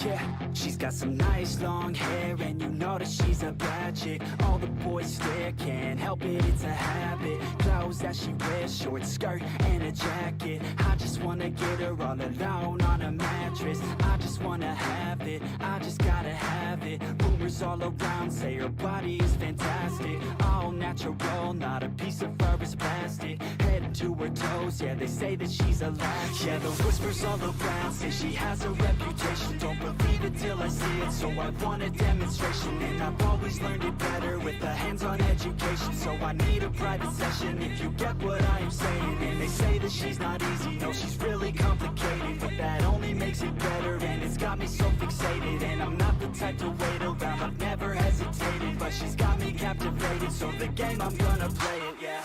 Yeah, she's got some nice long hair, and you know that she's a bad chick. All the boys stare, can't help it, it's a habit. Clothes that she wears, short skirt and a jacket. I just wanna get her all alone on a mattress. I just wanna have it, I just gotta have it. Rumors all around say her body is fantastic. All natural, not a piece of fur is plastic. Head to her toes, yeah, they say that she's a latch. Yeah, the whispers all around say she has a reputation. Don't believe it till I see it, so I want a demonstration. And I've always learned it better with a hands-on education. So I need a private session if you get what I am saying. And they say that she's not easy, no, she's really complicated. But that only makes it better, and it's got me so fixated. And I'm not the type to wait around, I've never hesitated. But she's got me captivated, so the game, I'm gonna play it, yeah.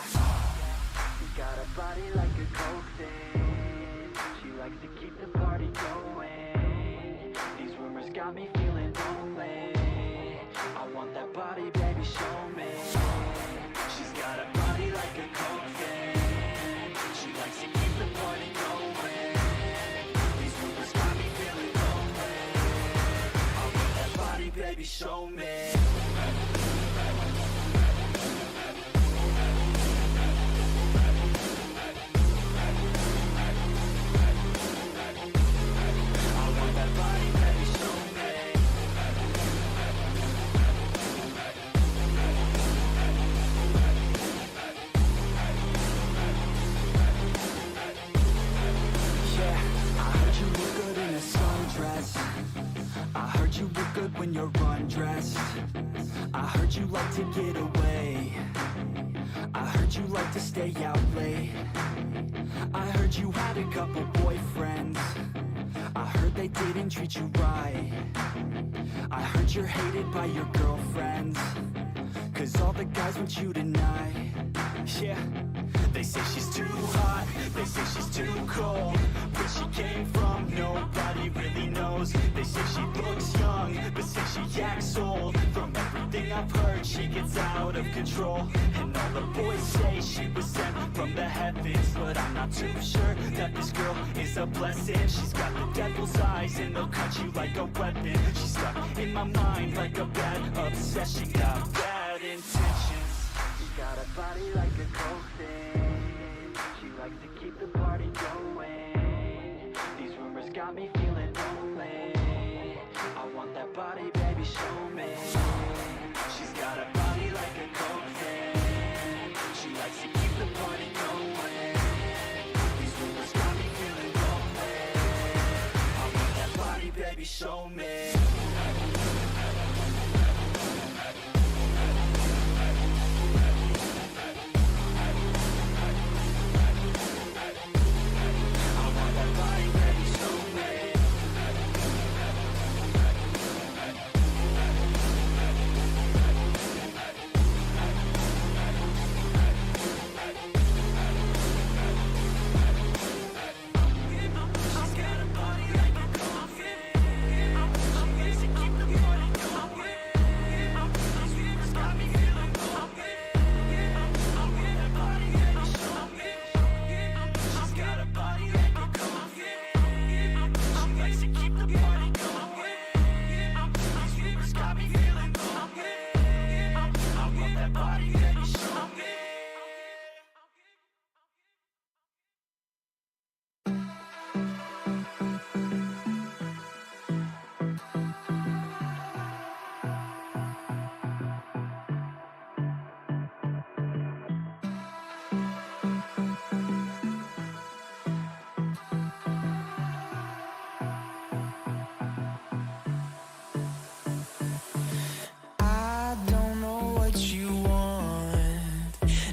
She got a body like a coffin, she likes to keep the party going. These rumors got me feeling lonely, I want that body, baby, show me. She's got a body like a coffin, she likes to keep the party going. These rumors got me feeling lonely, I want that body, baby, show me. You look good when you're undressed. I heard you like to get away. I heard you like to stay out late. I heard you had a couple boyfriends. I heard they didn't treat you right. I heard you're hated by your girlfriends, 'cause all the guys want you tonight. Yeah, they say she's too hot, they say she's too cold. Where she came from, nobody really knows. They say she looks young, but say she acts old. From everything I've heard, she gets out of control. And all the boys say she was sent from the heavens, but I'm not too sure that this girl is a blessing. She's got the devil's eyes, and they'll cut you like a weapon. She's stuck in my mind like a bad obsession. Got bad intentions. She's got a body like a coffin, she likes to keep the party going. These rumors got me feeling lonely, I want that body, baby, show me. She's got a body like a coffin, she likes to keep the party going. These rumors got me feeling lonely, I want that body, baby, show me.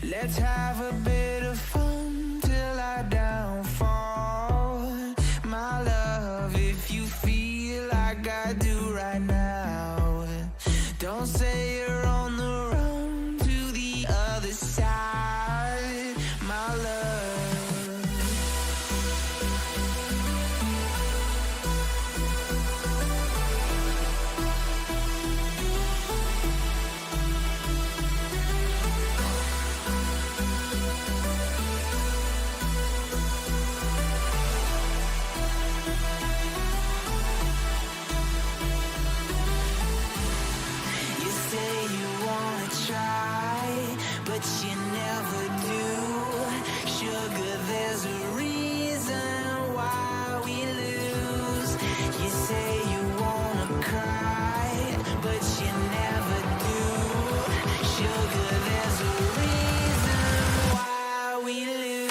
Let's have a bit of fun till I downfall. My love, if you feel like I do right now, don't say you're on the run to the other side, my love. but you never do. Sugar, there's a reason why we lose. You say you wanna cry, but you never do. Sugar, there's a reason why we lose.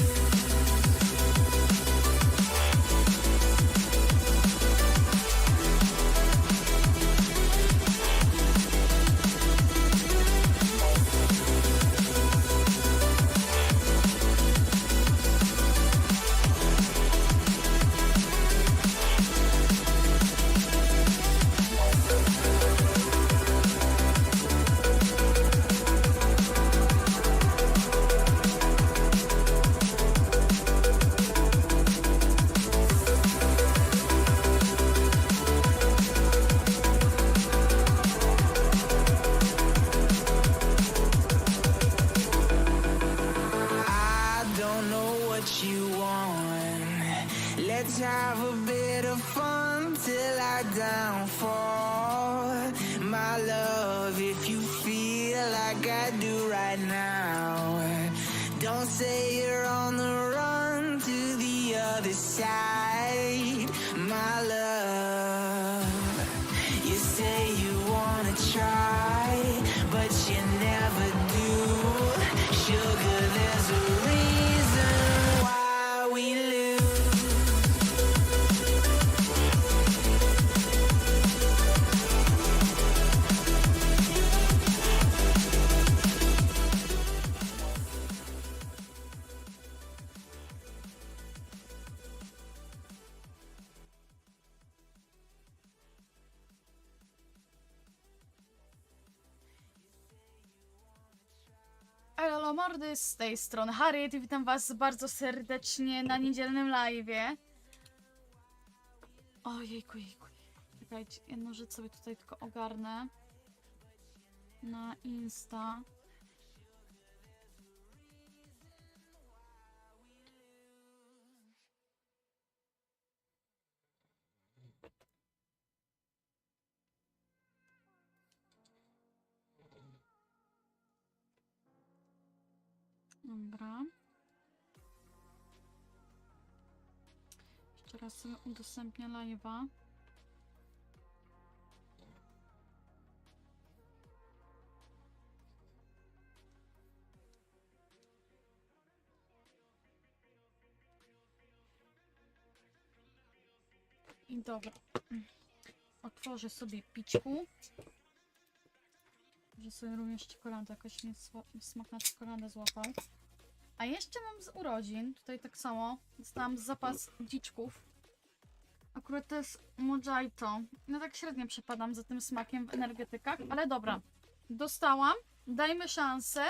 I don't know what you want. Let's have a bit of fun till I downfall. My love, if you feel like I do right now, don't say you're on the run to the other side. My love, you say you wanna try, but you never do. Sugar, there's a reason why we lose. Elo mordy, z tej strony Harriet i witam was bardzo serdecznie na niedzielnym live'ie. Ojejku, jejku. Czekajcie, jedną rzecz sobie tutaj tylko ogarnę. Na Insta. Dobra. Jeszcze raz sobie udostępnię live'a. I dobra. Otworzę sobie pićku. Że sobie również czekoladę, jakoś mnie smak na czekoladę złapał. A jeszcze mam z urodzin, tutaj tak samo, dostałam zapas dziczków. Akurat to jest mojito. No tak średnio przepadam za tym smakiem w energetykach, ale dobra. Dostałam, dajmy szansę.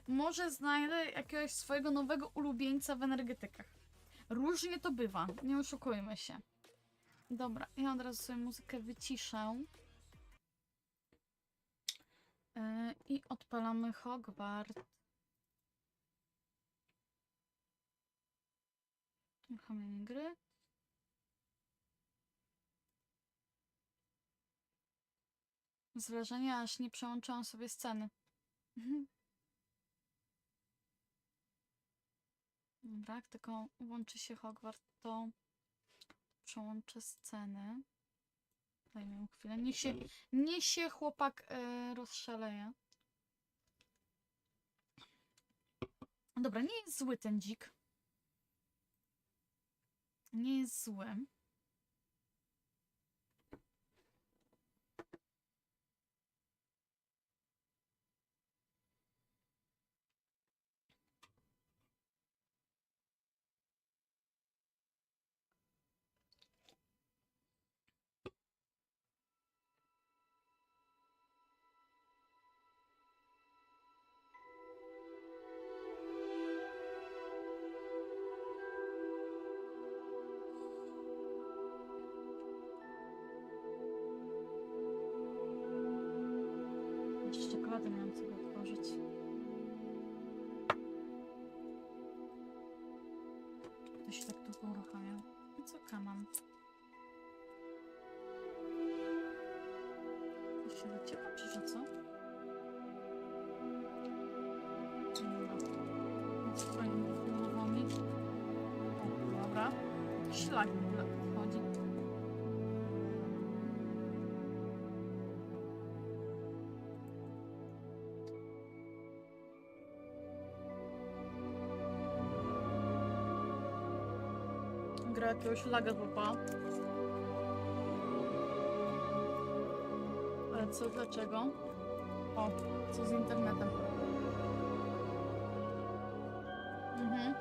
Może znajdę jakiegoś swojego nowego ulubieńca w energetykach. Różnie to bywa, nie oszukujmy się. Dobra, ja od razu sobie muzykę wyciszę. I odpalamy Hogwarts. Uruchamianie gry. Z wrażenia aż nie przełączyłam sobie sceny. Dobra, jak tylko włączy się Hogwarts, to przełączę sceny. Dajmy mu chwilę. Niech się chłopak rozszaleje. Dobra, nie jest zły ten dzik. Nie jest zły. Czekoladę miałam sobie otworzyć. To się tak długo uruchamia. I co kamam? To się zacieka, czy że co? lag chodzi. Gra jakiegoś laga złapała. Ale co, dlaczego? O, co z internetem? Mhm.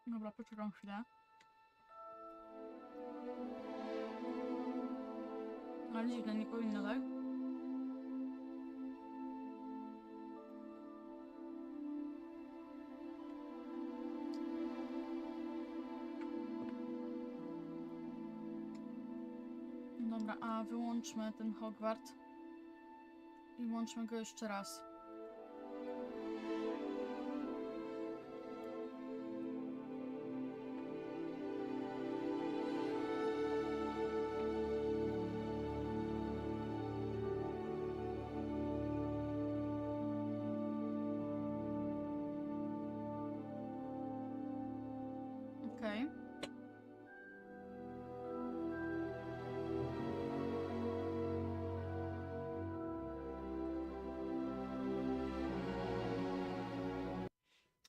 Dobra, poczekam chwilę. Ale dziwne, nie powinno, tak? Dobra, a wyłączmy ten Hogwarts i włączmy go jeszcze raz. Okej.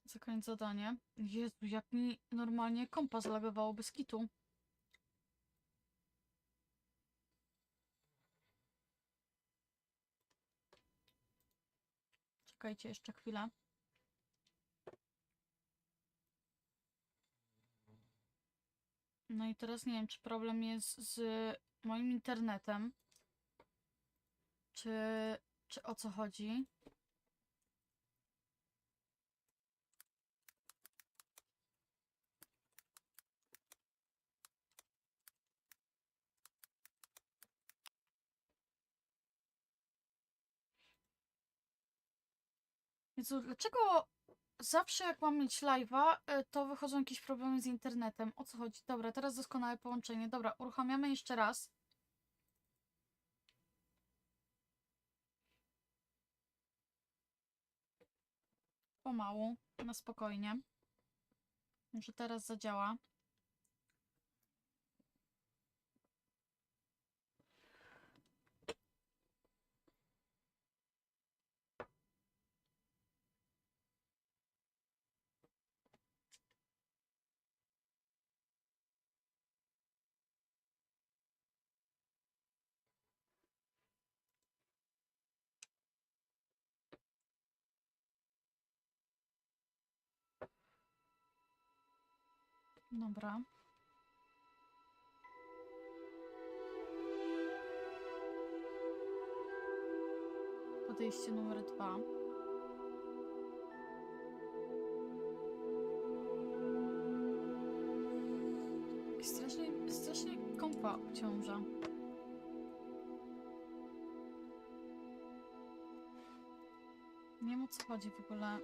Zakończ zadanie. Jezu, jak mi normalnie kompa zlagowało bez kitu. Czekajcie jeszcze chwilę. No i teraz nie wiem, czy problem jest z moim internetem, czy o co chodzi. Jezu, dlaczego zawsze jak mam mieć live'a, to wychodzą jakieś problemy z internetem? O co chodzi? Dobra, teraz doskonałe połączenie. Dobra, uruchamiamy jeszcze raz. Pomału, na spokojnie. Może teraz zadziała. Dobra. Podejście numer 2. Strasznie kompa obciąża. Nie wiem, o co chodzi w ogóle.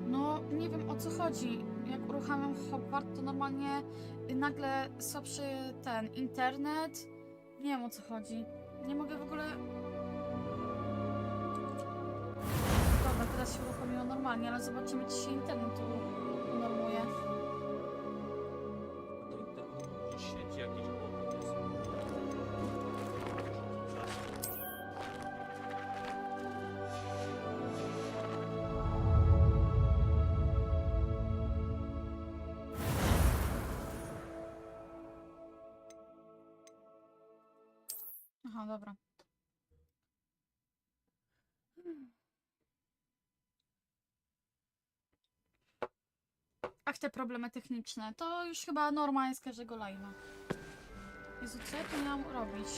No, nie wiem, o co chodzi. Jak uruchamiam Hogwarts, to normalnie nagle słabszy ten internet. Nie wiem, o co chodzi. Nie mogę w ogóle... Dobra, teraz się uruchomiło normalnie, ale zobaczymy, czy się internet tu normuje. To internet może siedzi jakiś kłopot jest. Aha, dobra. Ach, te problemy techniczne. To już chyba norma jest każdego live'a. Jezu, co ja tu miałam robić?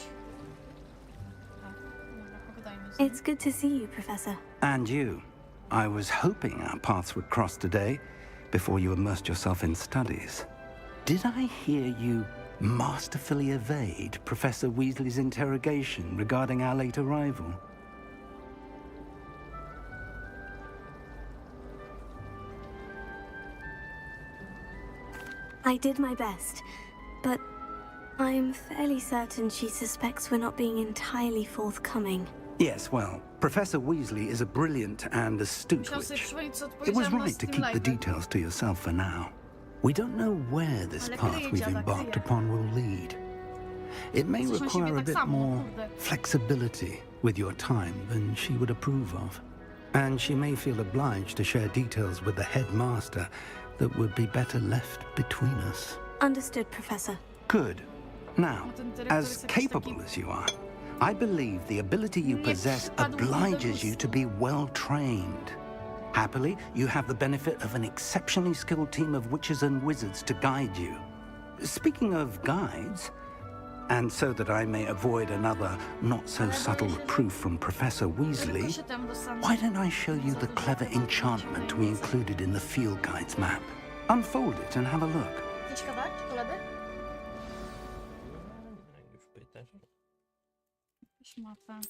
Tak, dobra, pogadajmy z nim. It's good to see you, Professor. And you. I was hoping our paths would cross today before you immersed yourself in studies. Did I hear you masterfully evade Professor Weasley's interrogation regarding our late arrival. I did my best, but I'm fairly certain she suspects we're not being entirely forthcoming. Yes, well, Professor Weasley is a brilliant and astute Musiałam sobie witch. przypomnieć, co It was odpowiedziałam na right to Steam keep the Live'y. details to yourself for now. We don't know where this Ale path kryje we've dziada, embarked kryje. upon will lead. It may Coś on siebie require a tak bit samo, more kurde. flexibility with your time than she would approve of. And she may feel obliged to share details with the headmaster that would be better left between us. Understood, Professor. Good. Now, No, ten dyrektor as jest jakiś capable taki- as you are, I believe the ability you Nie possess przypadł mi do obliges you gustu. to be well trained. Happily, you have the benefit of an exceptionally skilled team of witches and wizards to guide you. Speaking of guides, and so that I may avoid another not so subtle reproof from Professor Weasley, Tylko się tam dostanę. why don't I show you the clever enchantment we included in the field guide's map? Unfold it and have a look. Chcesz kawałek czekolady? Już pytasz? Jakąś mapę.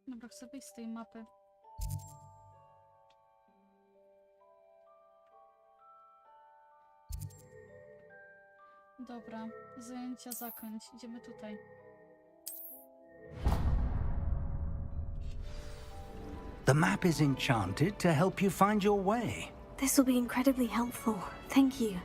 Dobra, chcę wyjść z tej mapy. Dobra, zajęcia zakończ. Idziemy tutaj. The map is enchanted to help you find your way. This will be incredibly helpful. Thank you.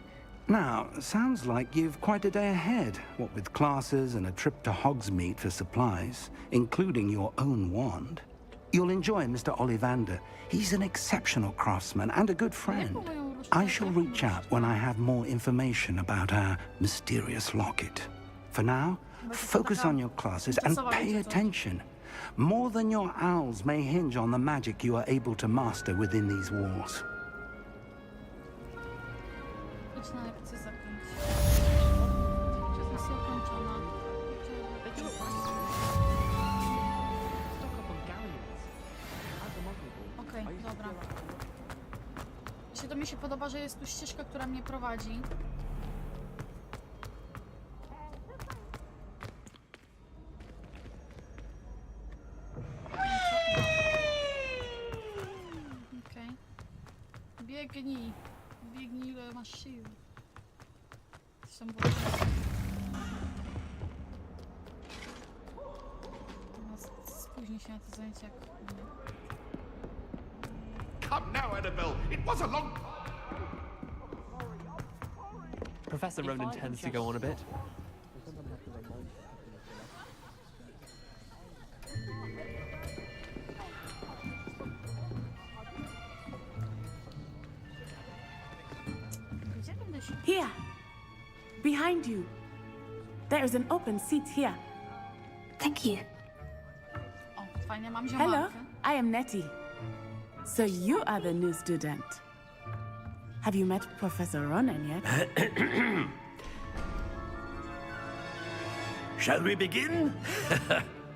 Now, sounds like you've quite a day ahead, what with classes and a trip to Hogsmeade for supplies, including your own wand. You'll enjoy Mr. Ollivander. He's an exceptional craftsman and a good friend. I shall reach out when I have more information about our mysterious locket. For now, focus on your classes and pay attention. More than your owls may hinge on the magic you are able to master within these walls. Idź na lekcję zakończ. Misja ukończona. Okej, dobra. To mi się podoba, że jest tu ścieżka, która mnie prowadzi. Okej. Biegnij. Biegnij, ile masz sił. Są spóźni się na te zajęcia. Come now, Annabelle. It was a long... Professor Ronan tends to go on a bit. Gdzie będę się... Here, behind you. There is an open seat here. Thank you. O, fajnie, mam Hello, ziomalkę. I am Nettie. So you are the new student. Have you met Professor Ronan yet? Shall we begin?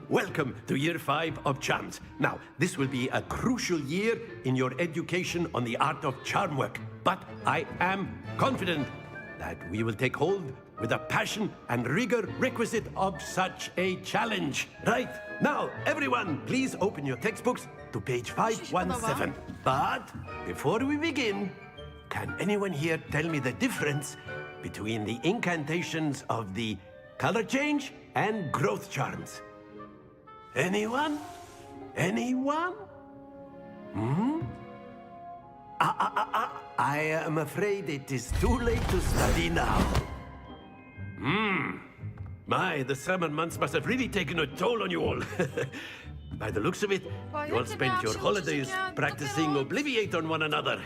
Welcome to Year 5 of Charms. Now, this will be a crucial year in your education on the art of charm work, but I am confident that we will take hold with the passion and rigor requisite of such a challenge. Right, now, everyone, please open your textbooks to page 517. But before we begin, can anyone here tell me the difference between the incantations of the color change and growth charms? Anyone? Anyone? I am afraid it is too late to study now. My, the summer months must have really taken a toll on you all. By the looks of it, you all spent your holidays practicing Obliviate on one another.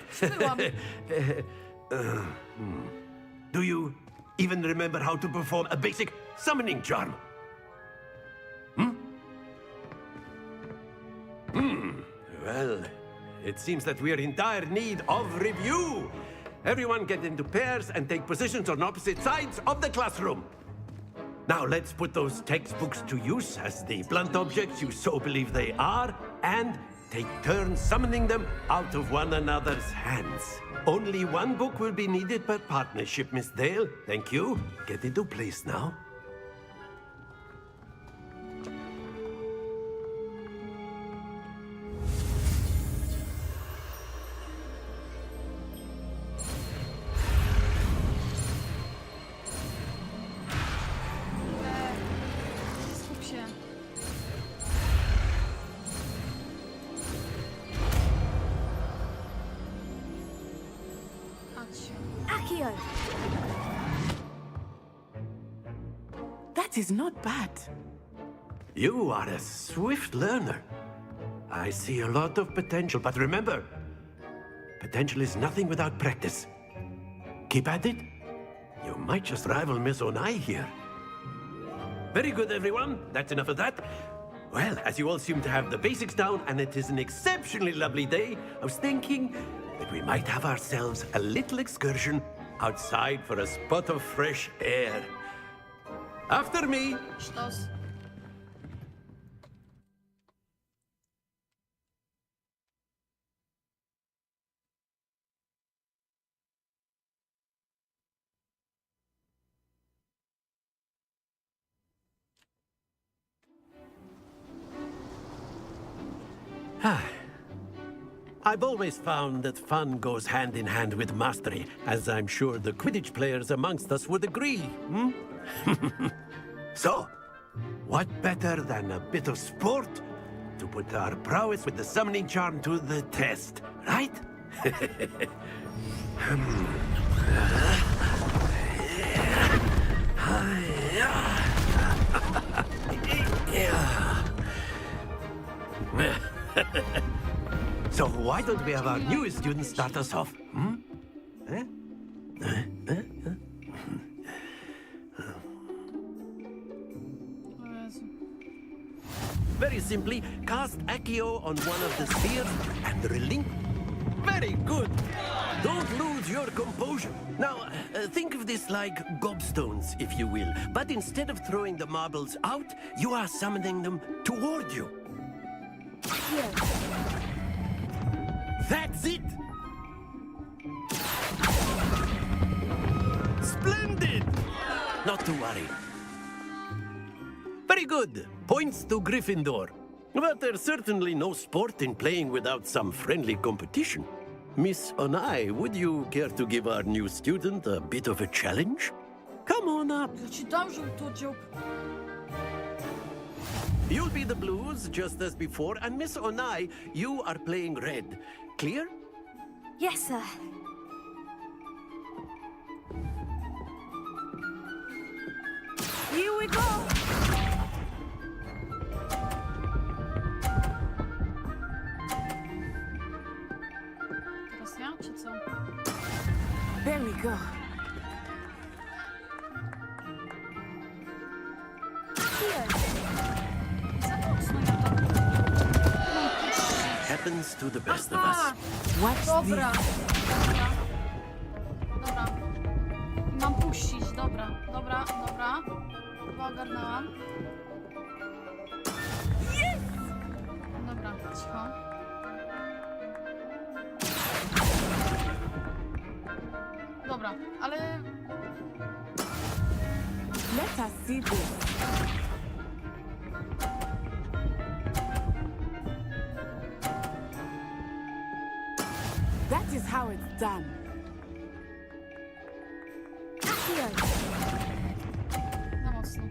Do you even remember how to perform a basic summoning charm? Well, it seems that we are in dire need of review. everyone get into pairs and take positions on opposite sides of the classroom. Now let's put those textbooks to use as the blunt objects you so believe they are, and take turns summoning them out of one another's hands. Only one book will be needed per partnership, Miss Dale. Thank you. Get into place now. Skup się. Patrzcie. Accio! That is not bad. You are a swift learner. I see a lot of potential, but remember, potential is nothing without practice. Keep at it. You might just rival Miss Onai here. Very good, everyone. That's enough of that. Well, as you all seem to have the basics down, and it is an exceptionally lovely day, I was thinking that we might have ourselves a little excursion outside for a spot of fresh air. After me. Sztos. I've always found that fun goes hand in hand with mastery, as I'm sure the Quidditch players amongst us would agree. So, what better than a bit of sport to put our prowess with the summoning charm to the test, right? So why don't we have our newest student start us off? Very simply, cast Accio on one of the spheres and relink. Very good! Don't lose your composure. Now, think of this like gobstones, if you will. But instead of throwing the marbles out, you are summoning them toward you. That's it! Splendid! Not to worry. Very good. Points to Gryffindor. But there's certainly no sport in playing without some friendly competition. Miss Onai, would you care to give our new student a bit of a challenge? Come on up. Ja ci dam żółto dziób. You'll be the blues, just as before, and Miss Onai, you are playing red. Clear? Yes, sir. Here we go! Teraz ja, czy co? There we go. Za mocno ja to... Happens to the best of us. What's Dobra. this? Dobra. Dobra. Mam puścić, dobra. Dobra. Chyba ogarnęłam. Dobra, cicho. Dobra, ale... Let us see this. That is how it's done. Za mocno.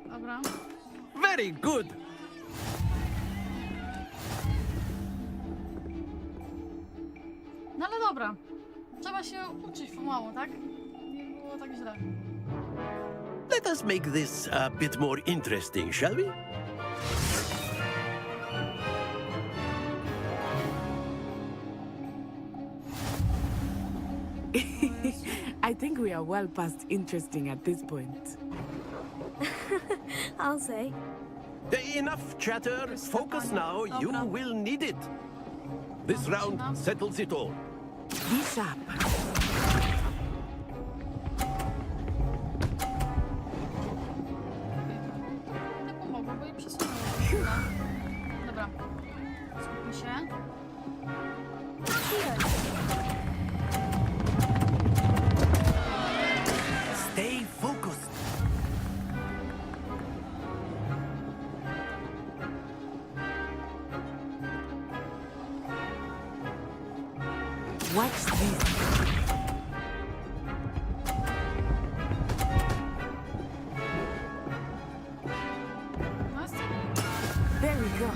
Dobra. Very good. No ale dobra. Trzeba się uczyć pomału, tak? Nie było tak źle. Let us make this a bit more interesting, shall we? I think we are well past interesting at this point. I'll say. Enough chatter. Focus now. You will need it. This round settles it all. Be sharp. Nie pomogło, bo jej przesunęło. Dobra. Skupmy się. Stay focused. Watch this. Nice. There we go.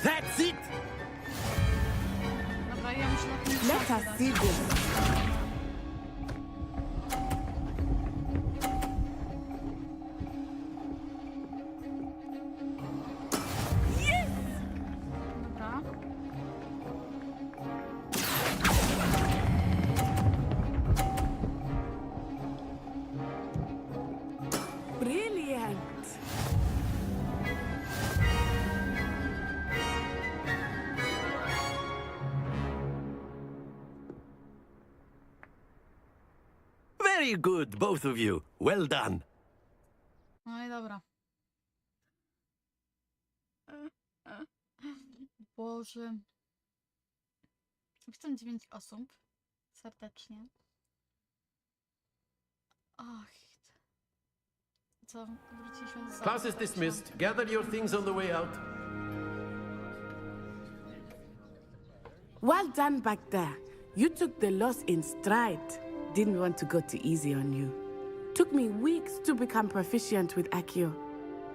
That's it. Dobra, ja muszę na tym Let us see this. Dobra. Brilliant. Very good, both of you. Well done. No i dobra. Boże. Witam 9 osób. Serdecznie. Ach. Co? Wróciliśmy z Class is dismissed. Gather your things on the way out. Well done back there. You took the loss in stride. Didn't want to go too easy on you. Took me weeks to become proficient with Accio.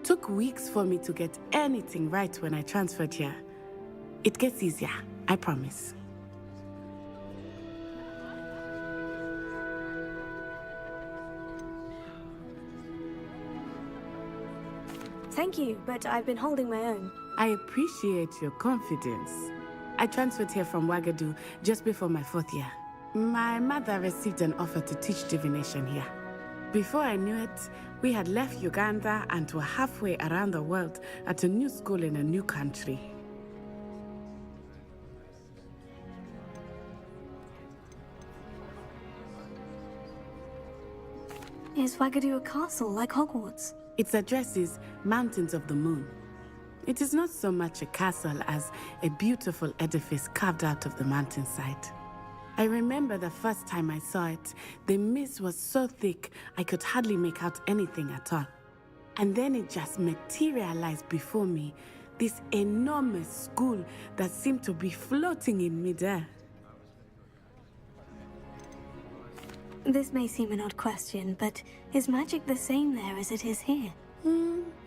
Took weeks for me to get anything right when I transferred here. It gets easier, I promise. Thank you, but I've been holding my own. I appreciate your confidence. I transferred here from Wagadu just before my 4th year. My mother received an offer to teach divination here. Before I knew it, we had left Uganda and were halfway around the world at a new school in a new country. Is Wagadu a castle like Hogwarts? Its address is Mountains of the Moon. It is not so much a castle as a beautiful edifice carved out of the mountainside. I remember the first time I saw it, the mist was so thick I could hardly make out anything at all. And then it just materialized before me, this enormous school that seemed to be floating in midair. This may seem an odd question, but is magic the same there as it is here?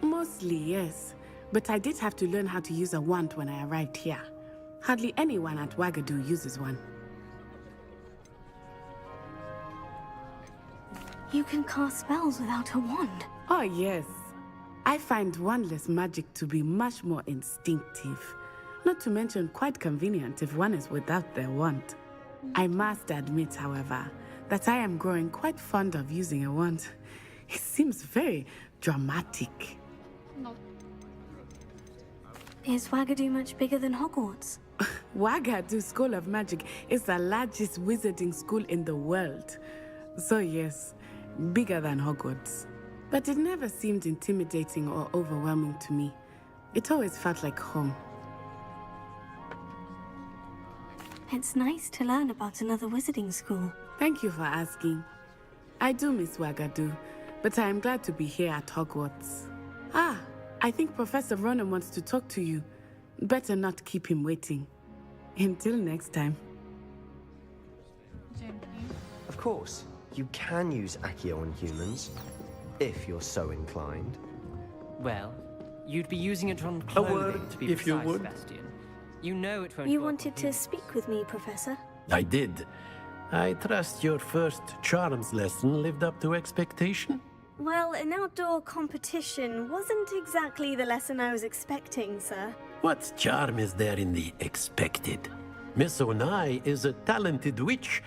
Mostly, yes. But I did have to learn how to use a wand when I arrived here. Hardly anyone at Wagadu uses one. You can cast spells without a wand. Oh, yes. I find wandless magic to be much more instinctive. Not to mention quite convenient if one is without their wand. I must admit, however, that I am growing quite fond of using a wand. It seems very dramatic. No. Is Wagadu much bigger than Hogwarts? Wagadu School of Magic is the largest wizarding school in the world. So yes, bigger than Hogwarts. But it never seemed intimidating or overwhelming to me. It always felt like home. It's nice to learn about another wizarding school. Thank you for asking. I do miss Wagadu, but I am glad to be here at Hogwarts. Ah, I think Professor Ronan wants to talk to you. Better not keep him waiting. Until next time. Dzięki. Of course, you can use Accio on humans, if you're so inclined. Well, you'd be using it on A clothing, word, to be if you precise, would. Sebastian. You know it won't You work on wanted to humans. speak with me, Professor? I did. I trust your first charms lesson lived up to expectation? Well, an outdoor competition wasn't exactly the lesson I was expecting, sir. What charm is there in the expected? Miss Onai is a talented witch.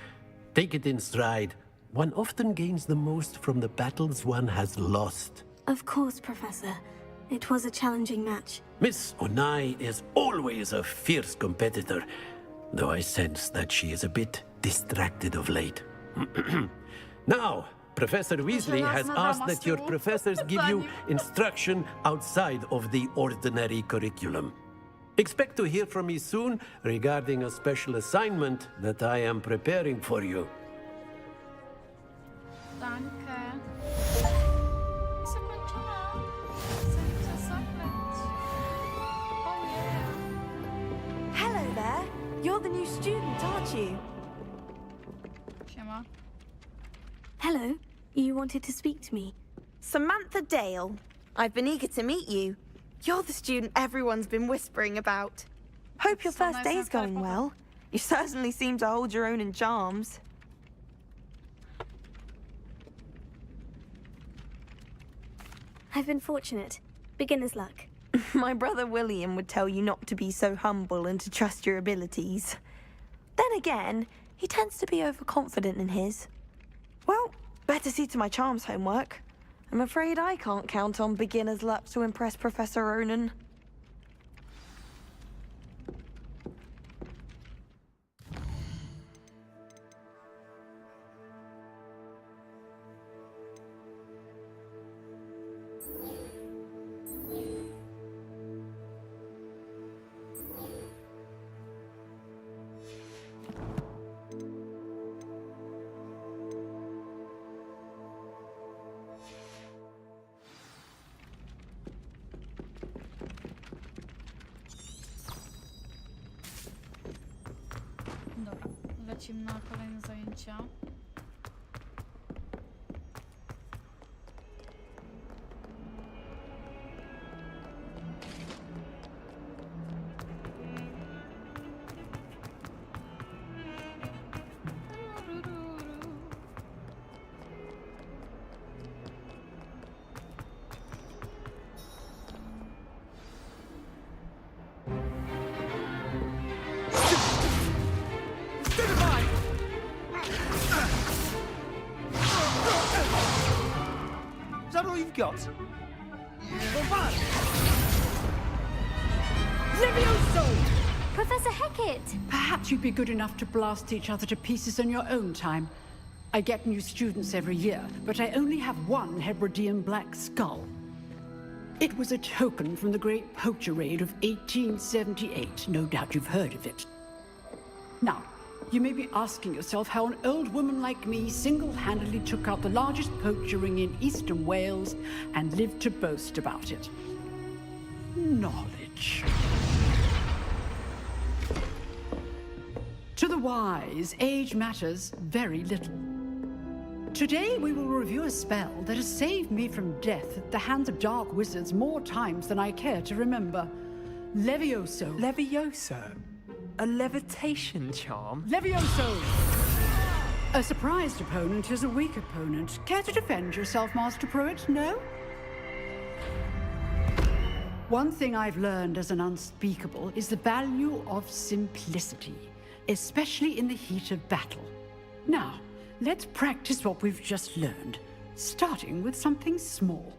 Take it in stride, One often gains the most from the battles one has lost. Of course, Professor. It was a challenging match. Miss Onai is always a fierce competitor, though I sense that she is a bit distracted of late. Now, Professor Weasley has asked that your professors give you instruction outside of the ordinary curriculum. Expect to hear from me soon regarding a special assignment that I am preparing for you. Danke. Zakończona. Chcę zagrać. Oh yeah. Hello there. You're the new student, aren't you? Siema. Hello. You wanted to speak to me? Samantha Dale. I've been eager to meet you. You're the student everyone's been whispering about. Hope your first day's going well. You certainly seem to hold your own in charms. I've been fortunate. Beginner's luck. My brother William would tell you not to be so humble and to trust your abilities. Then again, he tends to be overconfident in his. Well, better see to my charms homework. I'm afraid I can't count on beginner's luck to impress Professor Ronan. Dobra, lecimy na kolejne zajęcia. Is that all you've got? Well, bad. Levioso! Professor Hecat! Perhaps you'd be good enough to blast each other to pieces in your own time. I get new students every year, but I only have one Hebridean black skull. It was a token from the Great Poacher Raid of 1878. No doubt you've heard of it. Now, you may be asking yourself how an old woman like me single-handedly took out the largest poacher ring in eastern Wales and lived to boast about it. Knowledge. To the wise, age matters very little. Today we will review a spell that has saved me from death at the hands of dark wizards more times than I care to remember. Levioso. Levioso? A levitation charm? Levioso! A surprised opponent is a weak opponent. Care to defend yourself, Master Pruitt? No? One thing I've learned as an unspeakable is the value of simplicity, especially in the heat of battle. Now, let's practice what we've just learned, starting with something small.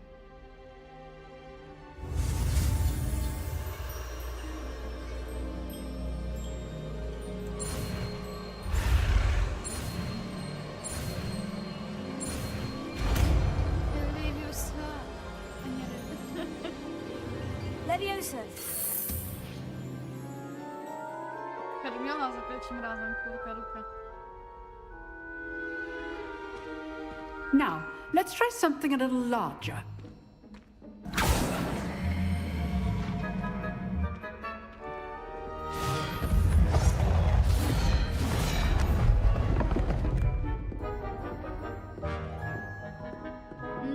Levioso! Hermiona za pierwszym razem, kurka, ruka. Now, let's try something a little larger.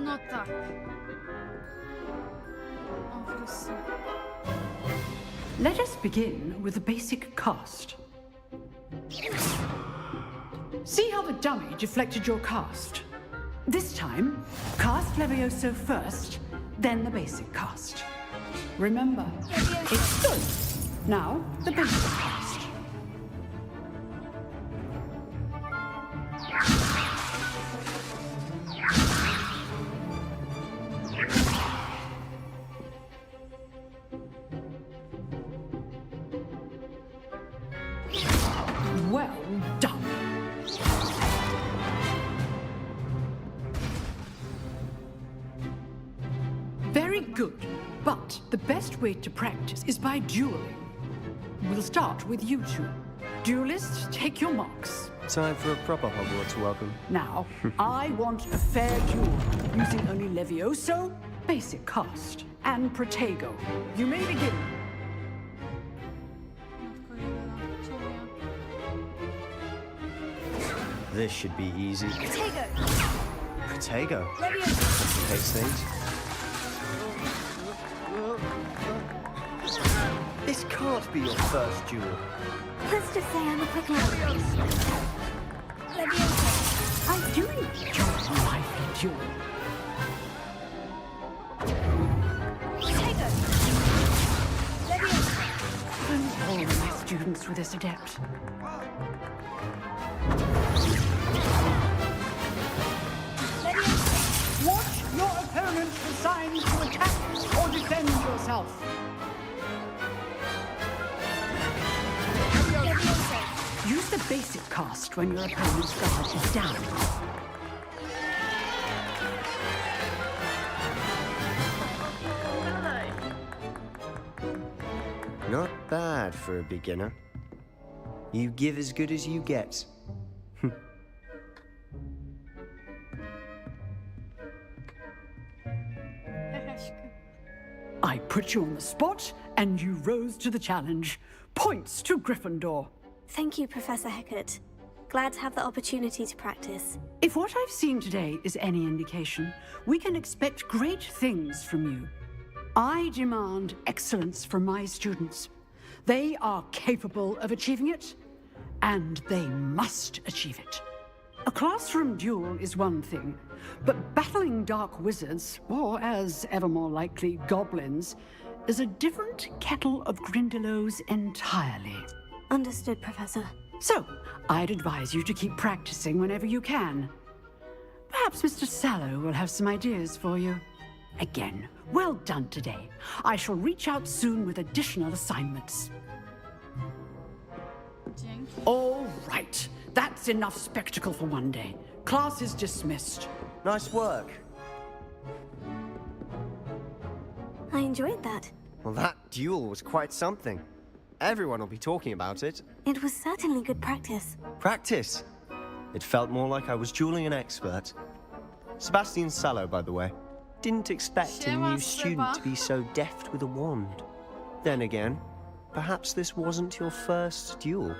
No tak. O, Jezu. Let us begin with the basic cast. See how the dummy deflected your cast? This time, cast Levioso first, then the basic cast. Remember, it's good. Now, the basic cast. good. But the best way to practice is by dueling. We'll start with you two. Duelists, take your marks. Time for a proper Hogwarts welcome. Now, I want a fair duel, using only Levioso, basic cast, and Protego. You may begin. This should be easy. Protego! Protego? Levioso! Complicates things. This can't be your first duel. Let's just say I'm a quick learner. Leviosa! I do enjoy a lively duel. Protego! Leviosa! All my students were this adept. Leviosa! Watch your opponent decide to attack or defend yourself. Leviosa! Use the basic cast when your opponent's guard is down. Not bad for a beginner. You give as good as you get. I put you on the spot, and you rose to the challenge. Points to Gryffindor. Thank you, Professor Hecat. Glad to have the opportunity to practice. If what I've seen today is any indication, we can expect great things from you. I demand excellence from my students. They are capable of achieving it, and they must achieve it. A classroom duel is one thing, but battling dark wizards, or as ever more likely, goblins, is a different kettle of Grindylows entirely. Understood, Professor. So, I'd advise you to keep practicing whenever you can. Perhaps Mr. Sallow will have some ideas for you. Again, well done today. I shall reach out soon with additional assignments. All right. That's enough spectacle for one day. Class is dismissed. Nice work. I enjoyed that. Well, that duel was quite something. Everyone will be talking about it. It was certainly good practice. Practice? It felt more like I was dueling an expert. Sebastian Sallow, by the way. Didn't expect a new student to be so deft with a wand. Then again, perhaps this wasn't your first duel.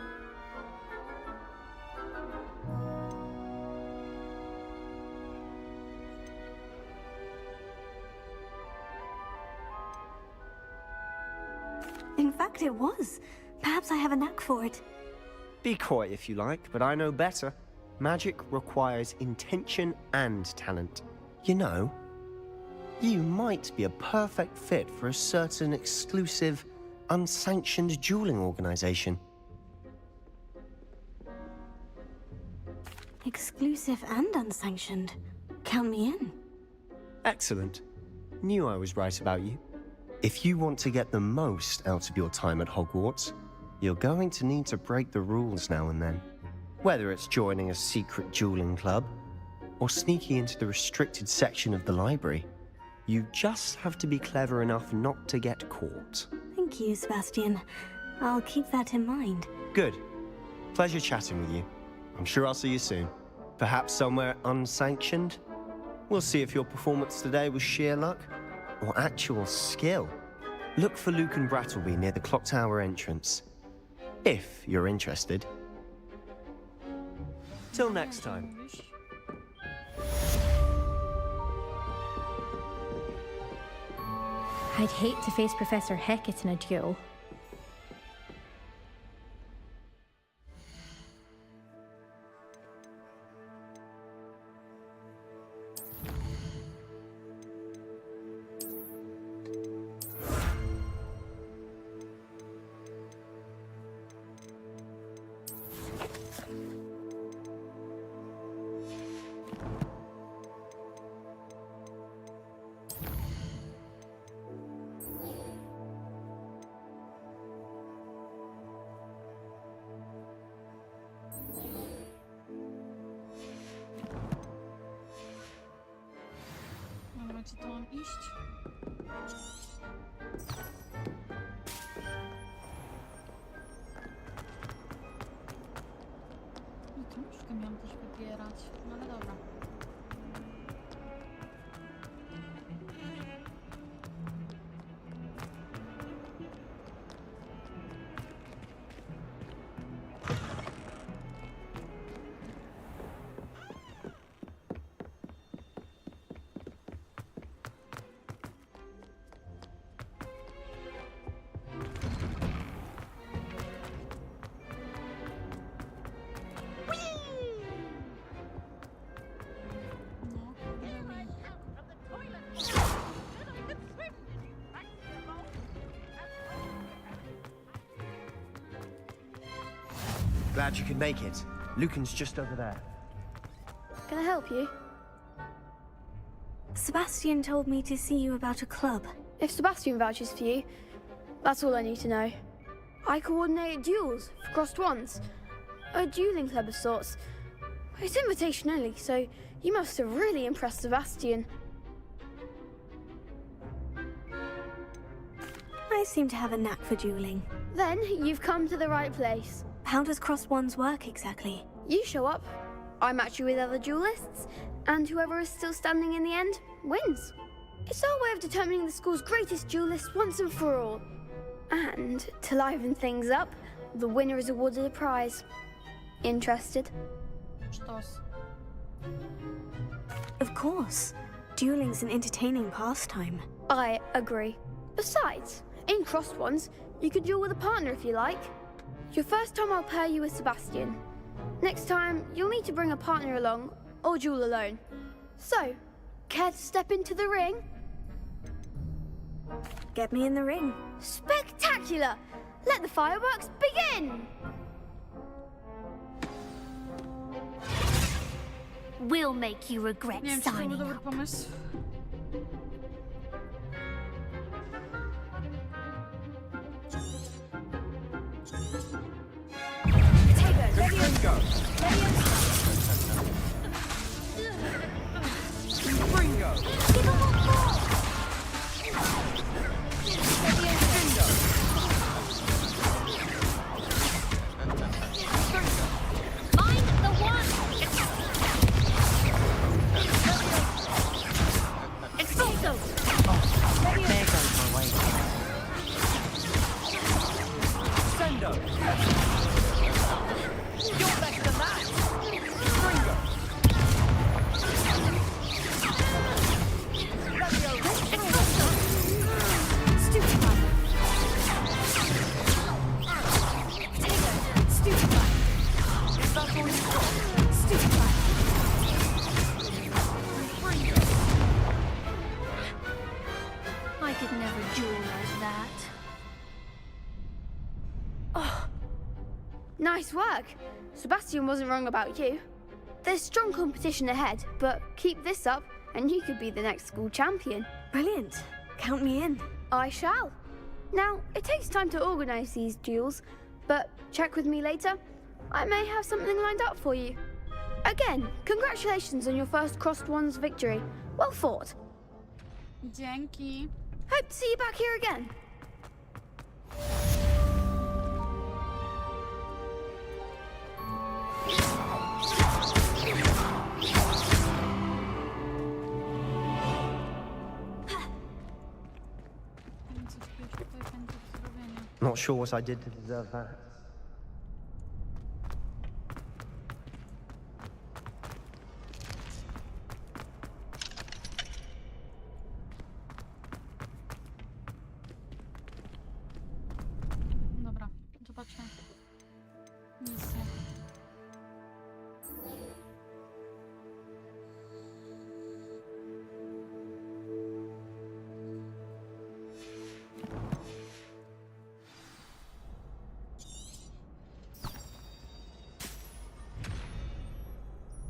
In fact, it was. Perhaps I have a knack for it. Be coy if you like, but I know better. Magic requires intention and talent. You know, you might be a perfect fit for a certain exclusive, unsanctioned dueling organization. Exclusive and unsanctioned. Count me in. Excellent. Knew I was right about you. If you want to get the most out of your time at Hogwarts, you're going to need to break the rules now and then. Whether it's joining a secret dueling club, or sneaking into the restricted section of the library, you just have to be clever enough not to get caught. Thank you, Sebastian. I'll keep that in mind. Good. Pleasure chatting with you. I'm sure I'll see you soon. Perhaps somewhere unsanctioned? We'll see if your performance today was sheer luck or actual skill. Look for Luke and Brattleby near the clock tower entrance, if you're interested. Till next time. I'd hate to face Professor Hecat in a duel. Dobra, gdzie to mam iść? I troszkę miałam też wybierać, no ale dobra. No, Glad you could make it. Lucan's just over there. Can I help you? Sebastian told me to see you about a club. If Sebastian vouches for you, that's all I need to know. I coordinate duels for crossed ones. A dueling club of sorts. It's invitation only, so you must have really impressed Sebastian. I seem to have a knack for dueling. Then you've come to the right place. How does crossed ones work exactly? You show up, I match you with other duelists, and whoever is still standing in the end wins. It's our way of determining the school's greatest duelist once and for all. And to liven things up, the winner is awarded a prize. Interested? Sztos. Of course. Dueling's an entertaining pastime. I agree. Besides, in crossed ones, you could duel with a partner if you like. Your first time I'll pair you with Sebastian. Next time, you'll need to bring a partner along, or duel alone. So, care to step into the ring? Get me in the ring. Spectacular! Let the fireworks begin! We'll make you regret Nie wiem, czy to był signing dobry up. pomysł. I could never duel like that. Oh, nice work. Sebastian wasn't wrong about you. There's strong competition ahead, but keep this up and you could be the next school champion. Brilliant. Count me in. I shall. Now, it takes time to organize these duels, but check with me later. I may have something lined up for you. Again, congratulations on your first crossed ones victory. Well fought. Dzięki. Hope to see you back here again. Not sure what I did to deserve that. Dobra, zobaczmy. Misja.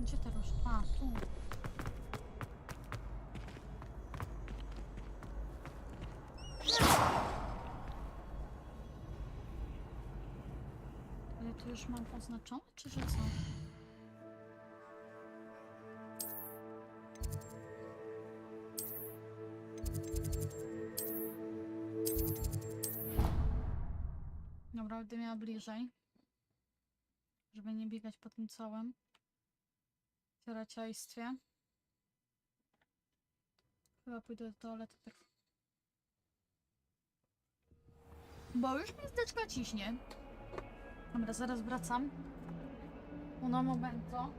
Gdzie to już? A, tu. Ale tu już mam oznaczone, czy że co? Dobra, będę miała bliżej. Żeby nie biegać po tym całym ciaraciajstwie. Chyba pójdę do toalety tak. Bo już mi zdeczka ciśnie. Dobra, zaraz wracam. Uno momento.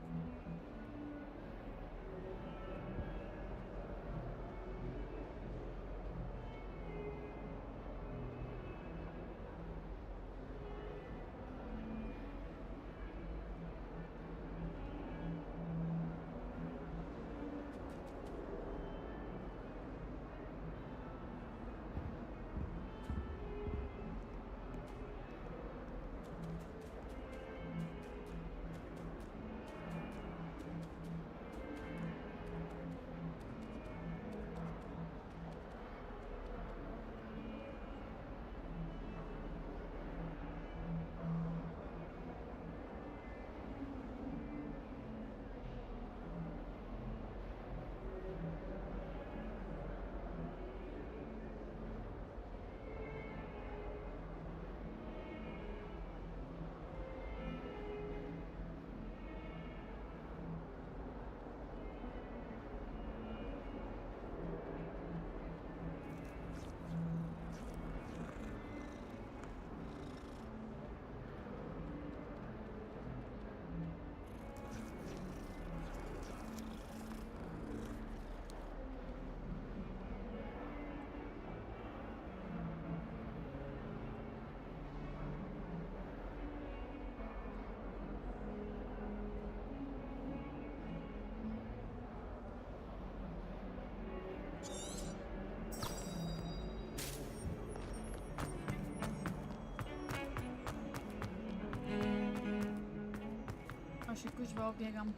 Ja się kuźwa obiegam.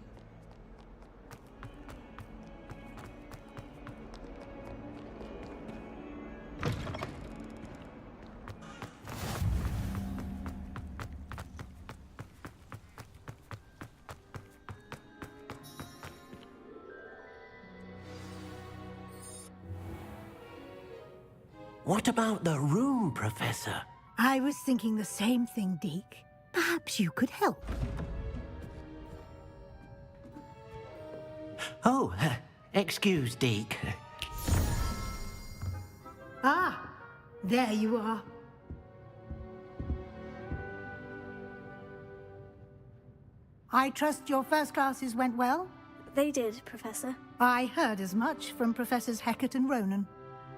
What about the room, Professor? I was thinking the same thing, Deke. Perhaps you could help. Oh, excuse, Deke. Ah, there you are. I trust your first classes went well? They did, Professor. I heard as much from Professors Hecat and Ronan.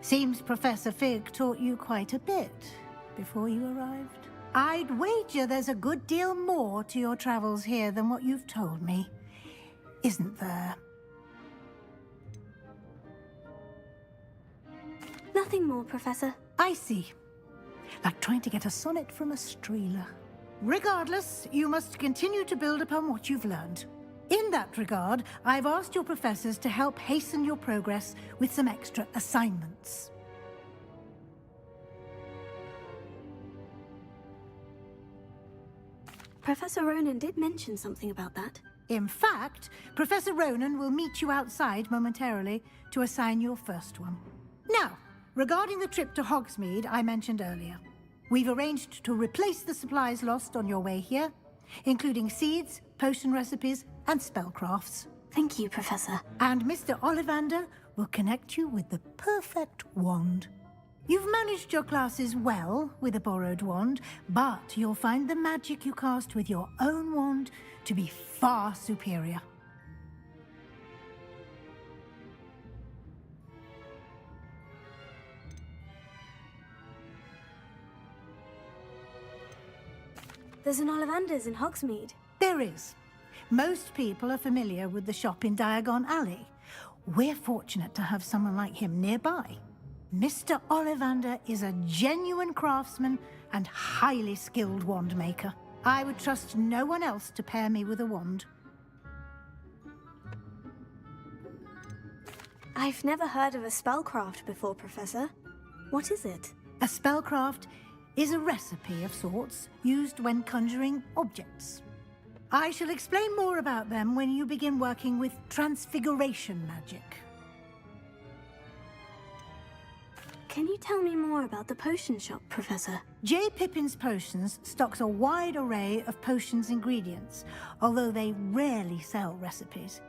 Seems Professor Fig taught you quite a bit before you arrived. I'd wager there's a good deal more to your travels here than what you've told me. Isn't there? Nothing more, Professor. I see. Like trying to get a sonnet from a streeler. Regardless, you must continue to build upon what you've learned. In that regard, I've asked your professors to help hasten your progress with some extra assignments. Professor Ronan did mention something about that. In fact, Professor Ronan will meet you outside momentarily to assign your first one. Now, regarding the trip to Hogsmeade I mentioned earlier, we've arranged to replace the supplies lost on your way here, including seeds, potion recipes, and spellcrafts. Thank you, Professor. And Mr. Ollivander will connect you with the perfect wand. You've managed your classes well with a borrowed wand, but you'll find the magic you cast with your own wand to be far superior. There's an Ollivander's in Hogsmeade. There is. Most people are familiar with the shop in Diagon Alley. We're fortunate to have someone like him nearby. Mr. Ollivander is a genuine craftsman and highly skilled wand maker. I would trust no one else to pair me with a wand. I've never heard of a spellcraft before, Professor. What is it? A spellcraft is a recipe of sorts used when conjuring objects. I shall explain more about them when you begin working with transfiguration magic. Can you tell me more about the potion shop, Professor? J. Pippin's Potions stocks a wide array of potions ingredients, although they rarely sell recipes.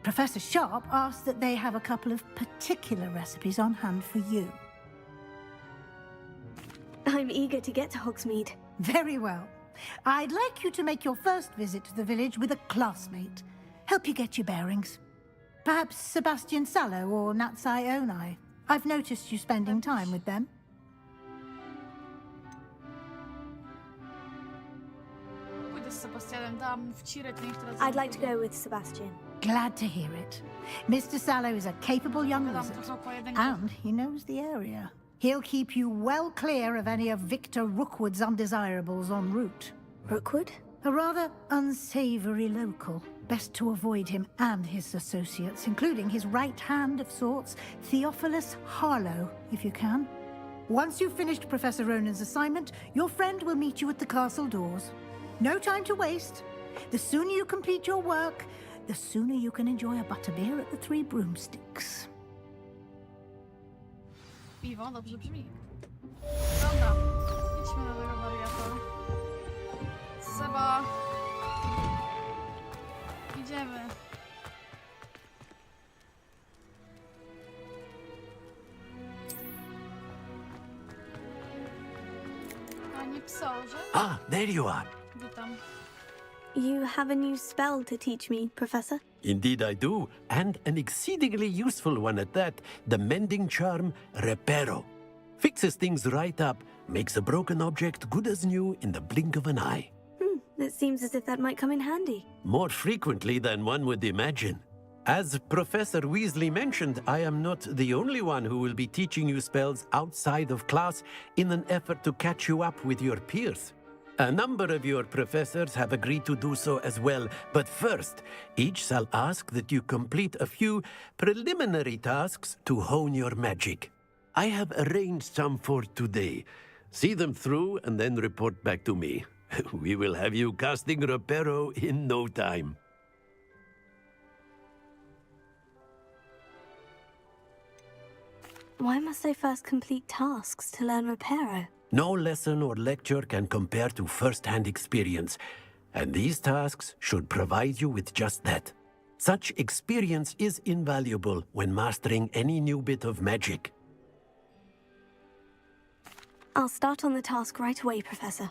Professor Sharp asks that they have a couple of particular recipes on hand for you. I'm eager to get to Hogsmeade. Very well. I'd like you to make your first visit to the village with a classmate. Help you get your bearings. Perhaps Sebastian Sallow or Natsai Onai. I've noticed you spending time with them. Pójdę z Sebastianem, dam mu wcirek, niech teraz... I'd like to go with Sebastian. Glad to hear it. Mr. Sallow is a capable young Dam wizard, trochę pojedynku. and he knows the area. He'll keep you well clear of any of Victor Rookwood's undesirables en route. Rookwood? A rather unsavory local. Best to avoid him and his associates, including his right hand of sorts, Theophilus Harlow, if you can. Once you've finished Professor Ronan's assignment, your friend will meet you at the castle doors. No time to waste. The sooner you complete your work, the sooner you can enjoy a butterbeer at the Three Broomsticks. Piwo, dobrze brzmi. Dobra, idźmy do tego wariata. Seba. Idziemy. Panie psorze. Ah, there you are. Witam. You have a new spell to teach me, Professor? Indeed I do, and an exceedingly useful one at that, the mending charm Reparo. Fixes things right up, makes a broken object good as new in the blink of an eye. It seems as if that might come in handy. More frequently than one would imagine. As Professor Weasley mentioned, I am not the only one who will be teaching you spells outside of class in an effort to catch you up with your peers. A number of your professors have agreed to do so as well, but first, each shall ask that you complete a few preliminary tasks to hone your magic. I have arranged some for today. See them through and then report back to me. We will have you casting Reparo in no time. Why must I first complete tasks to learn Reparo? No lesson or lecture can compare to first-hand experience, and these tasks should provide you with just that. Such experience is invaluable when mastering any new bit of magic. I'll start on the task right away, Professor.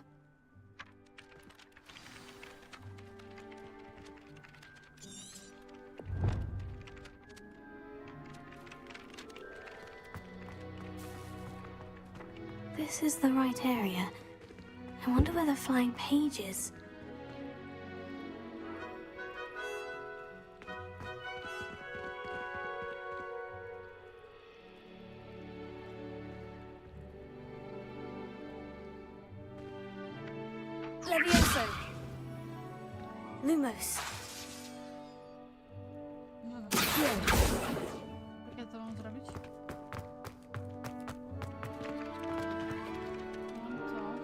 This is the right area. I wonder where the flying page is. Levioso. Lumos. Jak ja to mam zrobić? Mam to.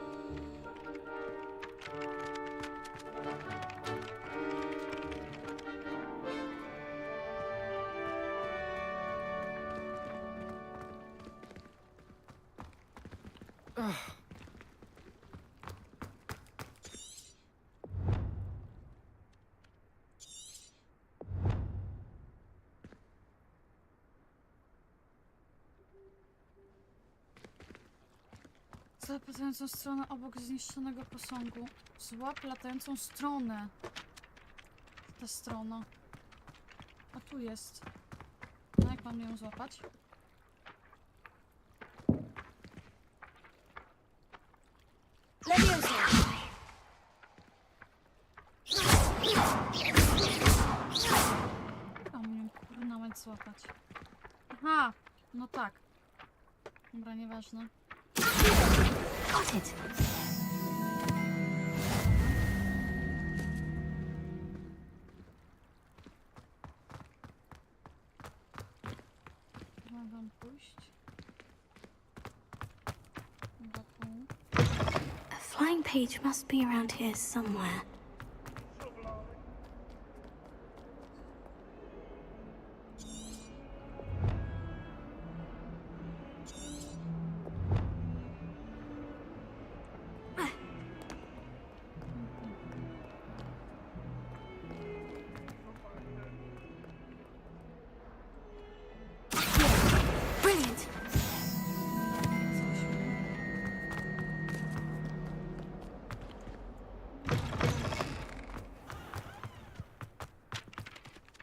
Złap latającą stronę obok zniszczonego posągu. Złap latającą stronę. Ta strona. A tu jest. No jak mam ją złapać? Levioso! Mam ją nawet złapać. Aha! No tak. Dobra, nieważne. Got it. Mogę pójść. Chyba tu. A flying page must be around here somewhere.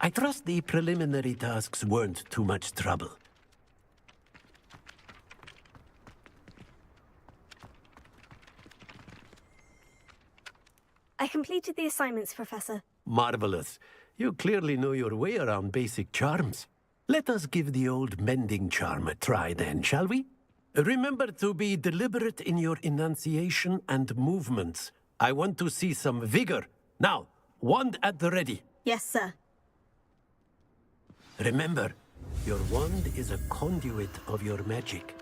I trust the preliminary tasks weren't too much trouble. I completed the assignments, Professor. Marvelous. You clearly know your way around basic charms. Let us give the old mending charm a try then, shall we? Remember to be deliberate in your enunciation and movements. I want to see some vigor. Now, wand at the ready. Yes, sir. Remember, your wand is a conduit of your magic.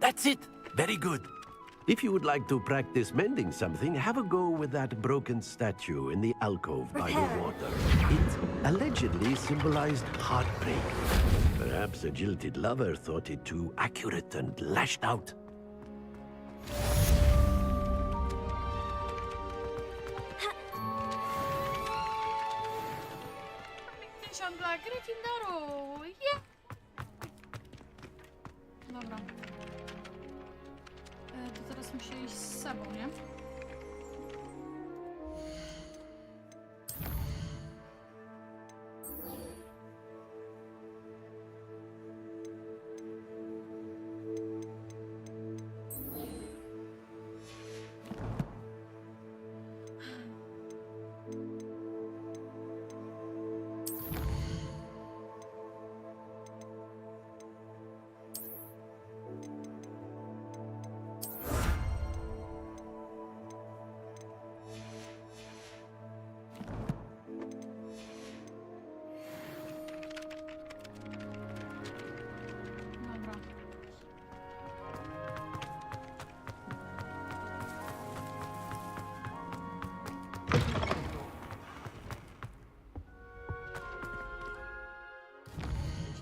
That's it! Very good. If you would like to practice mending something, have a go with that broken statue in the alcove by the water. It allegedly symbolized heartbreak. Perhaps a jilted lover thought it too accurate and lashed out. Ciągle Gryffindoru! Yeah! Dobra. To teraz muszę iść z sobą, nie?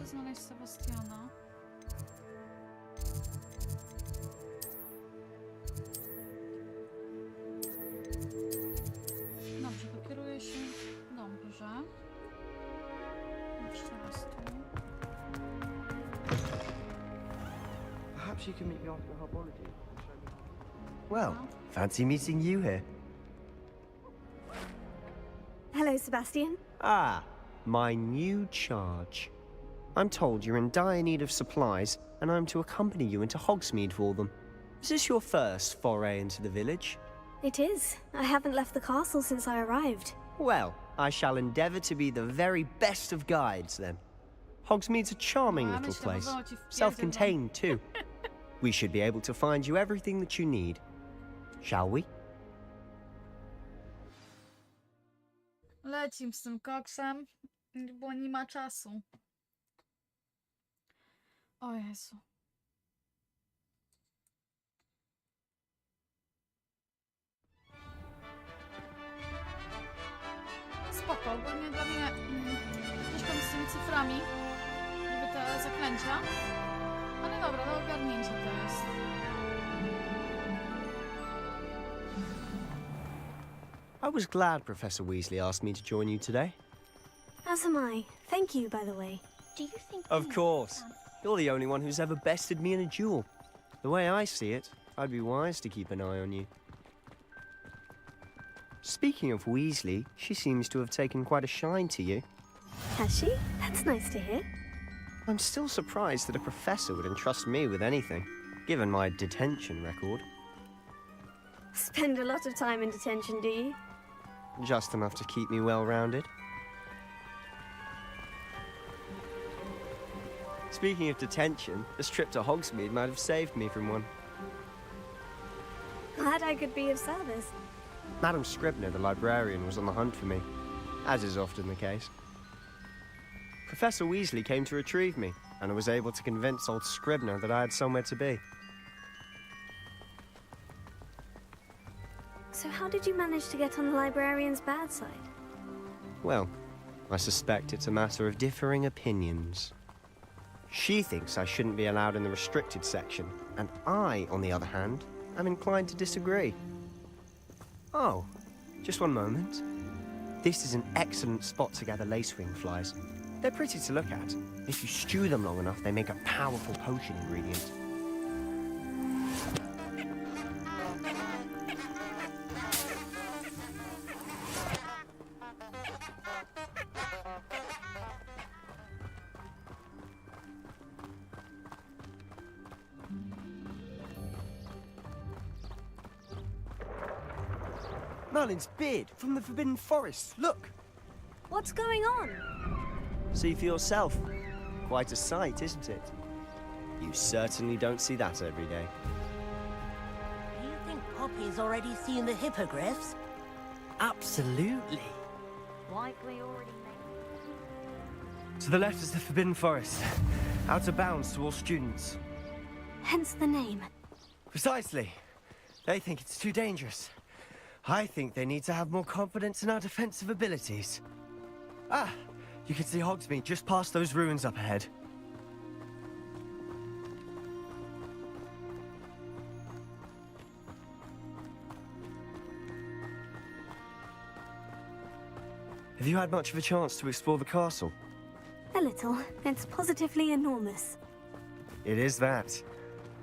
Znaleźć Sebastiana. Dobrze, pokieruję się. Dobrze. Jeszcze raz tu. Perhaps you can meet me after the herbology. Well, fancy meeting you here. Hello, Sebastian. Ah, my new charge. I'm told you're in dire need of supplies, and I'm to accompany you into Hogsmeade for them. Is this your first foray into the village? It is. I haven't left the castle since I arrived. Well, I shall endeavour to be the very best of guides, then. Hogsmeade's a charming little place. Self-contained, too. We should be able to find you everything that you need. Shall we? Lecim z tym koksem, bo nie ma czasu. O Jezu. Spoko, ogólnie dla mnie ciężko mi z tymi cyframi, niby te zaklęcia, ale dobra, do ogarnięcia to jest. I was glad Professor Weasley asked me to join you today. As am I. Thank you, by the way. Do you think... Of course. You're the only one who's ever bested me in a duel. The way I see it, I'd be wise to keep an eye on you. Speaking of Weasley, she seems to have taken quite a shine to you. Has she? That's nice to hear. I'm still surprised that a professor would entrust me with anything, given my detention record. Spend a lot of time in detention, do you? Just enough to keep me well-rounded. Speaking of detention, this trip to Hogsmeade might have saved me from one. Glad I could be of service. Madam Scribner, the librarian, was on the hunt for me, as is often the case. Professor Weasley came to retrieve me, and I was able to convince old Scribner that I had somewhere to be. So how did you manage to get on the librarian's bad side? Well, I suspect it's a matter of differing opinions. She thinks I shouldn't be allowed in the restricted section, and I, on the other hand, I'm inclined to disagree. Oh, just one moment. This is an excellent spot to gather lacewing flies. They're pretty to look at. If you stew them long enough, they make a powerful potion ingredient. Merlin's beard from the Forbidden Forest. Look! What's going on? See for yourself. Quite a sight, isn't it? You certainly don't see that every day. Do you think Poppy's already seen the hippogriffs? Absolutely. Likely already made. To the left is the Forbidden Forest. Out of bounds to all students. Hence the name. Precisely. They think it's too dangerous. I think they need to have more confidence in our defensive abilities. Ah, you can see Hogsmeade just past those ruins up ahead. Have you had much of a chance to explore the castle? A little. It's positively enormous. It is that.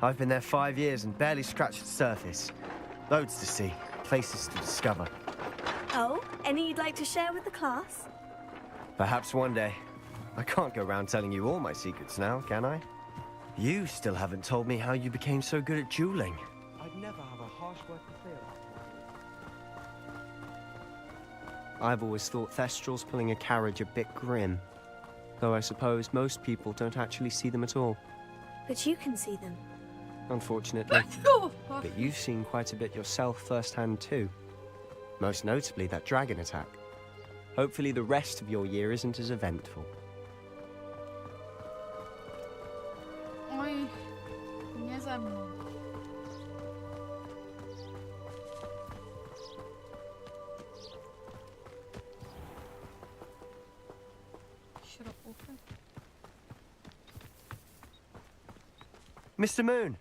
I've been there 5 years and barely scratched the surface. Loads to see, places to discover. Oh, any you'd like to share with the class? Perhaps one day. I can't go around telling you all my secrets now, can I? You still haven't told me how you became so good at dueling. I'd never have a harsh word to say about it. I've always thought Thestrals pulling a carriage a bit grim. Though I suppose most people don't actually see them at all. But you can see them. Unfortunately. But you've seen quite a bit yourself firsthand too. Most notably that dragon attack. Hopefully the rest of your year isn't as eventful. Oj, nie ze mną. Środówki. Mr. Moon!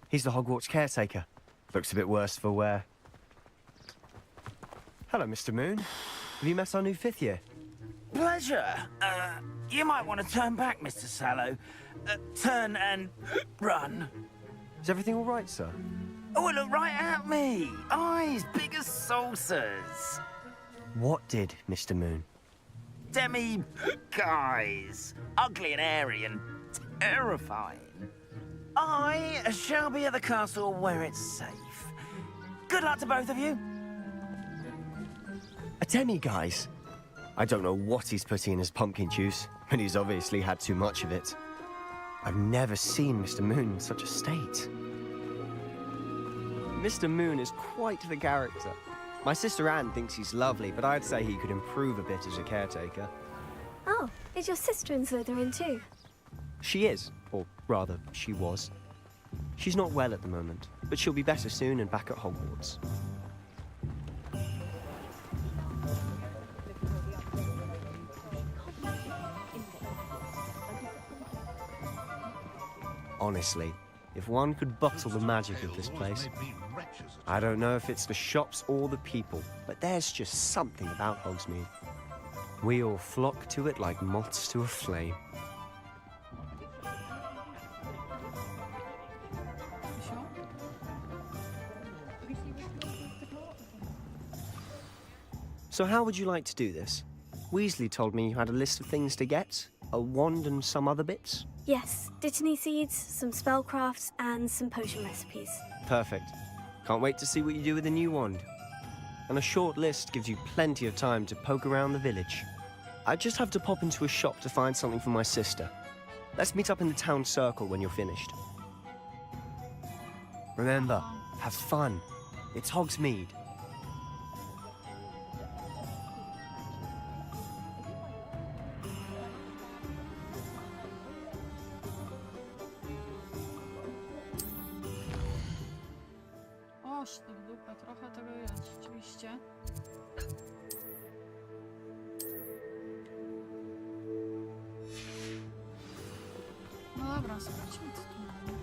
He's the Hogwarts caretaker. Looks a bit worse for wear. Hello, Mr. Moon. Have you met our new 5th year? Pleasure. You might want to turn back, Mr. Sallow. Turn and run. Is everything all right, sir? Oh, look right at me. Eyes big as saucers. What did, Mr. Moon? Guys. Ugly and hairy and terrifying. I shall be at the castle where it's safe. Good luck to both of you. A demi-guise? I don't know what he's putting in his pumpkin juice, but he's obviously had too much of it. I've never seen Mr. Moon in such a state. Mr. Moon is quite the character. My sister Anne thinks he's lovely, but I'd say he could improve a bit as a caretaker. Oh, is your sister in Slytherin too? She is, or rather, she was. She's not well at the moment, but she'll be better soon and back at Hogwarts. Honestly, if one could bottle the magic of this place. I don't know if it's the shops or the people, but there's just something about Hogsmeade. We all flock to it like moths to a flame. So how would you like to do this? Weasley told me you had a list of things to get, a wand and some other bits. Yes, Dittany seeds, some spellcrafts, and some potion recipes. Perfect. Can't wait to see what you do with the new wand. And a short list gives you plenty of time to poke around the village. I just have to pop into a shop to find something for my sister. Let's meet up in the town circle when you're finished. Remember, have fun. It's Hogsmeade. Oż, ty w dupę, trochę tego jest, rzeczywiście. No dobra, zobaczmy co tu mamy.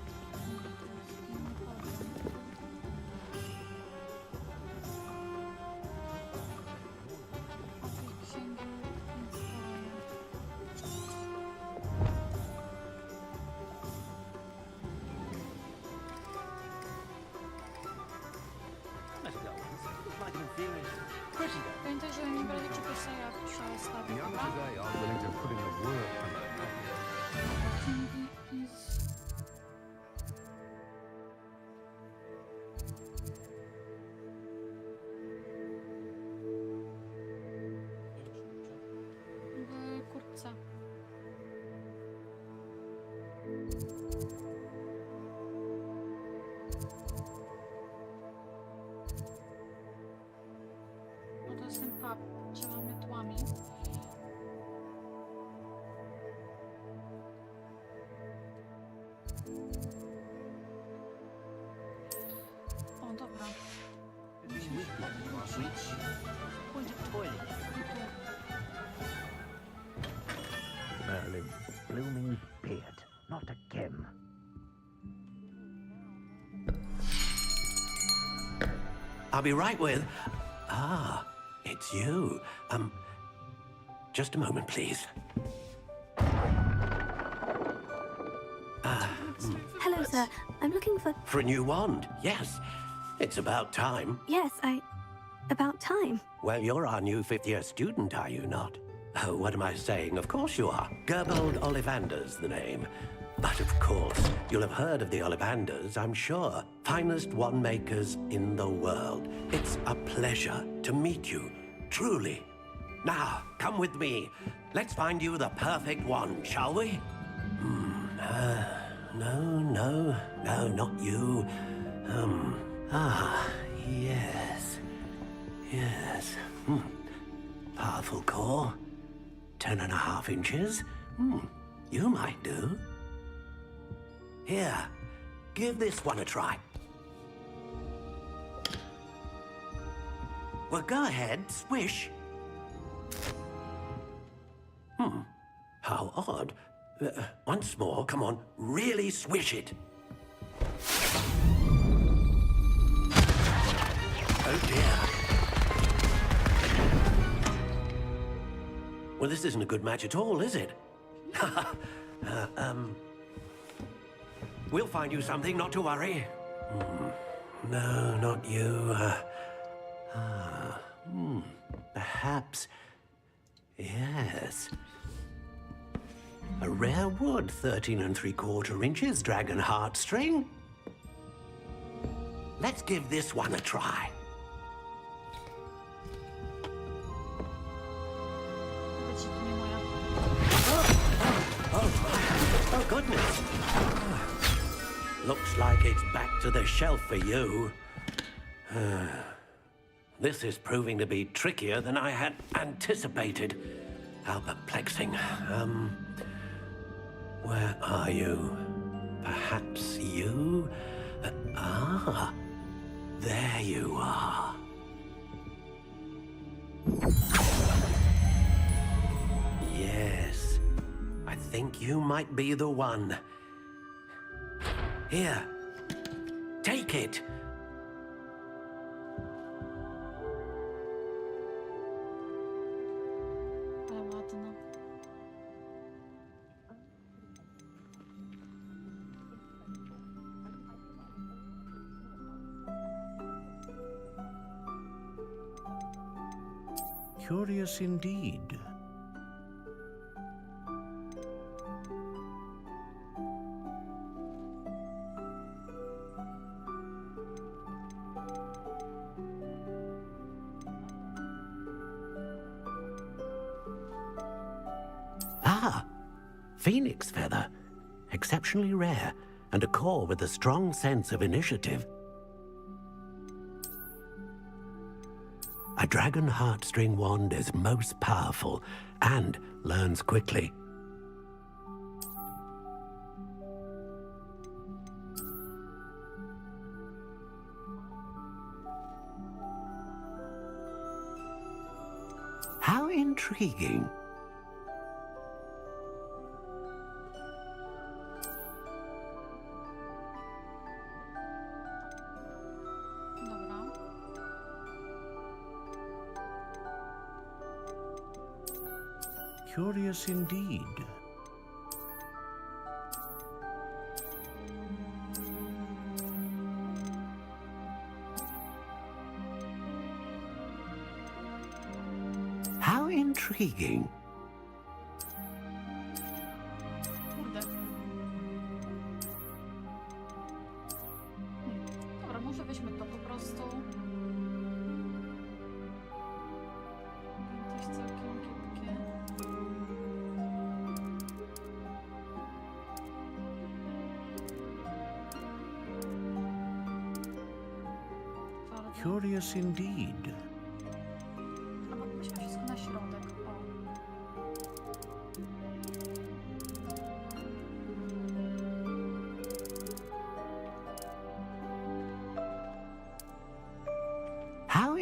działamy tłami. O, dobra. Musimy pójść do toilet. Merlin, blooming beard, not again. I'll be right with... Ah, it's you. Just a moment, please. Hello, sir. I'm looking for... For a new wand, yes. It's about time. Yes, about time. Well, you're our new fifth-year student, are you not? Oh, what am I saying? Of course you are. Gerbold Ollivander's the name. But of course, you'll have heard of the Ollivanders, I'm sure. Finest wand makers in the world. It's a pleasure to meet you, truly. Now, come with me. Let's find you the perfect wand, shall we? No, not you. Yes. Powerful core. 10.5 inches. You might do. Here, give this one a try. Well, go ahead, swish. How odd. Once more, come on, really swish it. Oh dear. Well, this isn't a good match at all, is it? We'll find you something, not to worry. No, not you. Perhaps... Yes. A rare wood, 13 3/4 inches, dragon heartstring. Let's give this one a try. Oh, goodness. Looks like it's back to the shelf for you. This is proving to be trickier than I had anticipated. How perplexing. Where are you? Perhaps you? There you are. Yes, I think you might be the one. Here, take it. Curious indeed. Phoenix feather. Exceptionally rare, and a core with a strong sense of initiative. A dragon heartstring wand is most powerful and learns quickly. How intriguing. Curious indeed. How intriguing. Dobra, może weźmy to po prostu. Coś całkiem kiepkie. Curious indeed. A moglibyśmy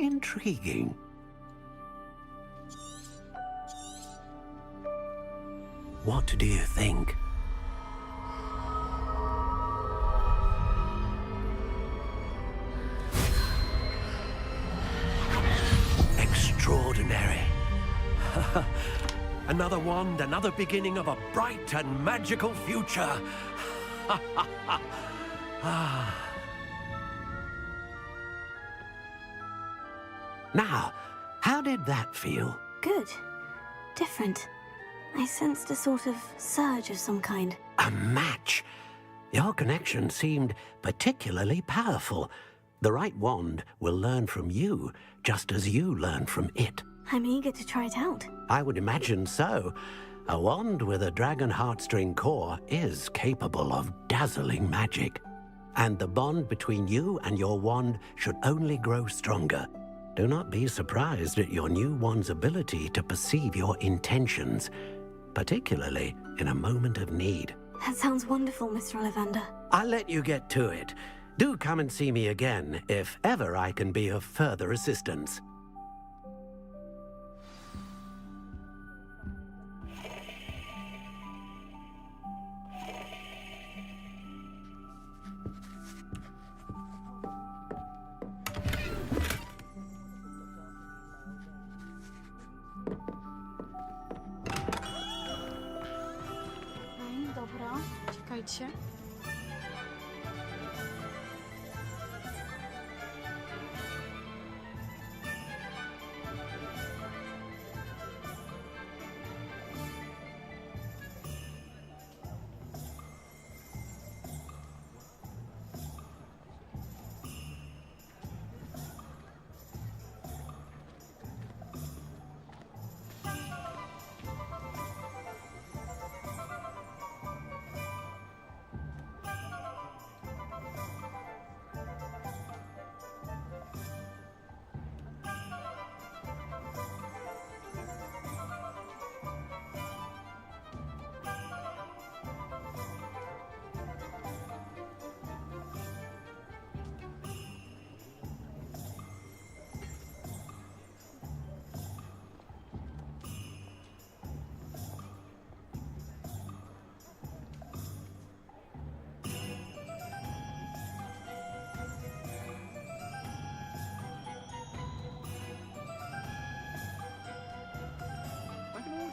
intriguing. What do you think? Extraordinary. Another wand, another beginning of a bright and magical future. Now, how did that feel? Good. Different. I sensed a sort of surge of some kind. A match. Your connection seemed particularly powerful. The right wand will learn from you, just as you learn from it. I'm eager to try it out. I would imagine so. A wand with a dragon heartstring core is capable of dazzling magic. And the bond between you and your wand should only grow stronger. Do not be surprised at your new wand's ability to perceive your intentions, particularly in a moment of need. That sounds wonderful, Mr. Ollivander. I'll let you get to it. Do come and see me again if ever I can be of further assistance. Dobra, czekajcie.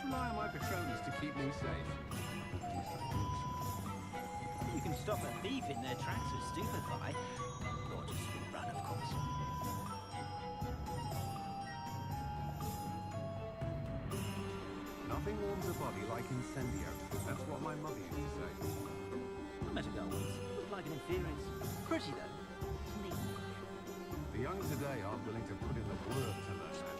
Rely on my patrons to keep me safe. You can stop a thief in their tracks with stupefy. Or just run, of course. Nothing warms a body like incendio. That's what my mother used to say. I met a girl once. Looked like an inferior. Pretty, though. Neat. The young today aren't willing to put in the work to learn magic.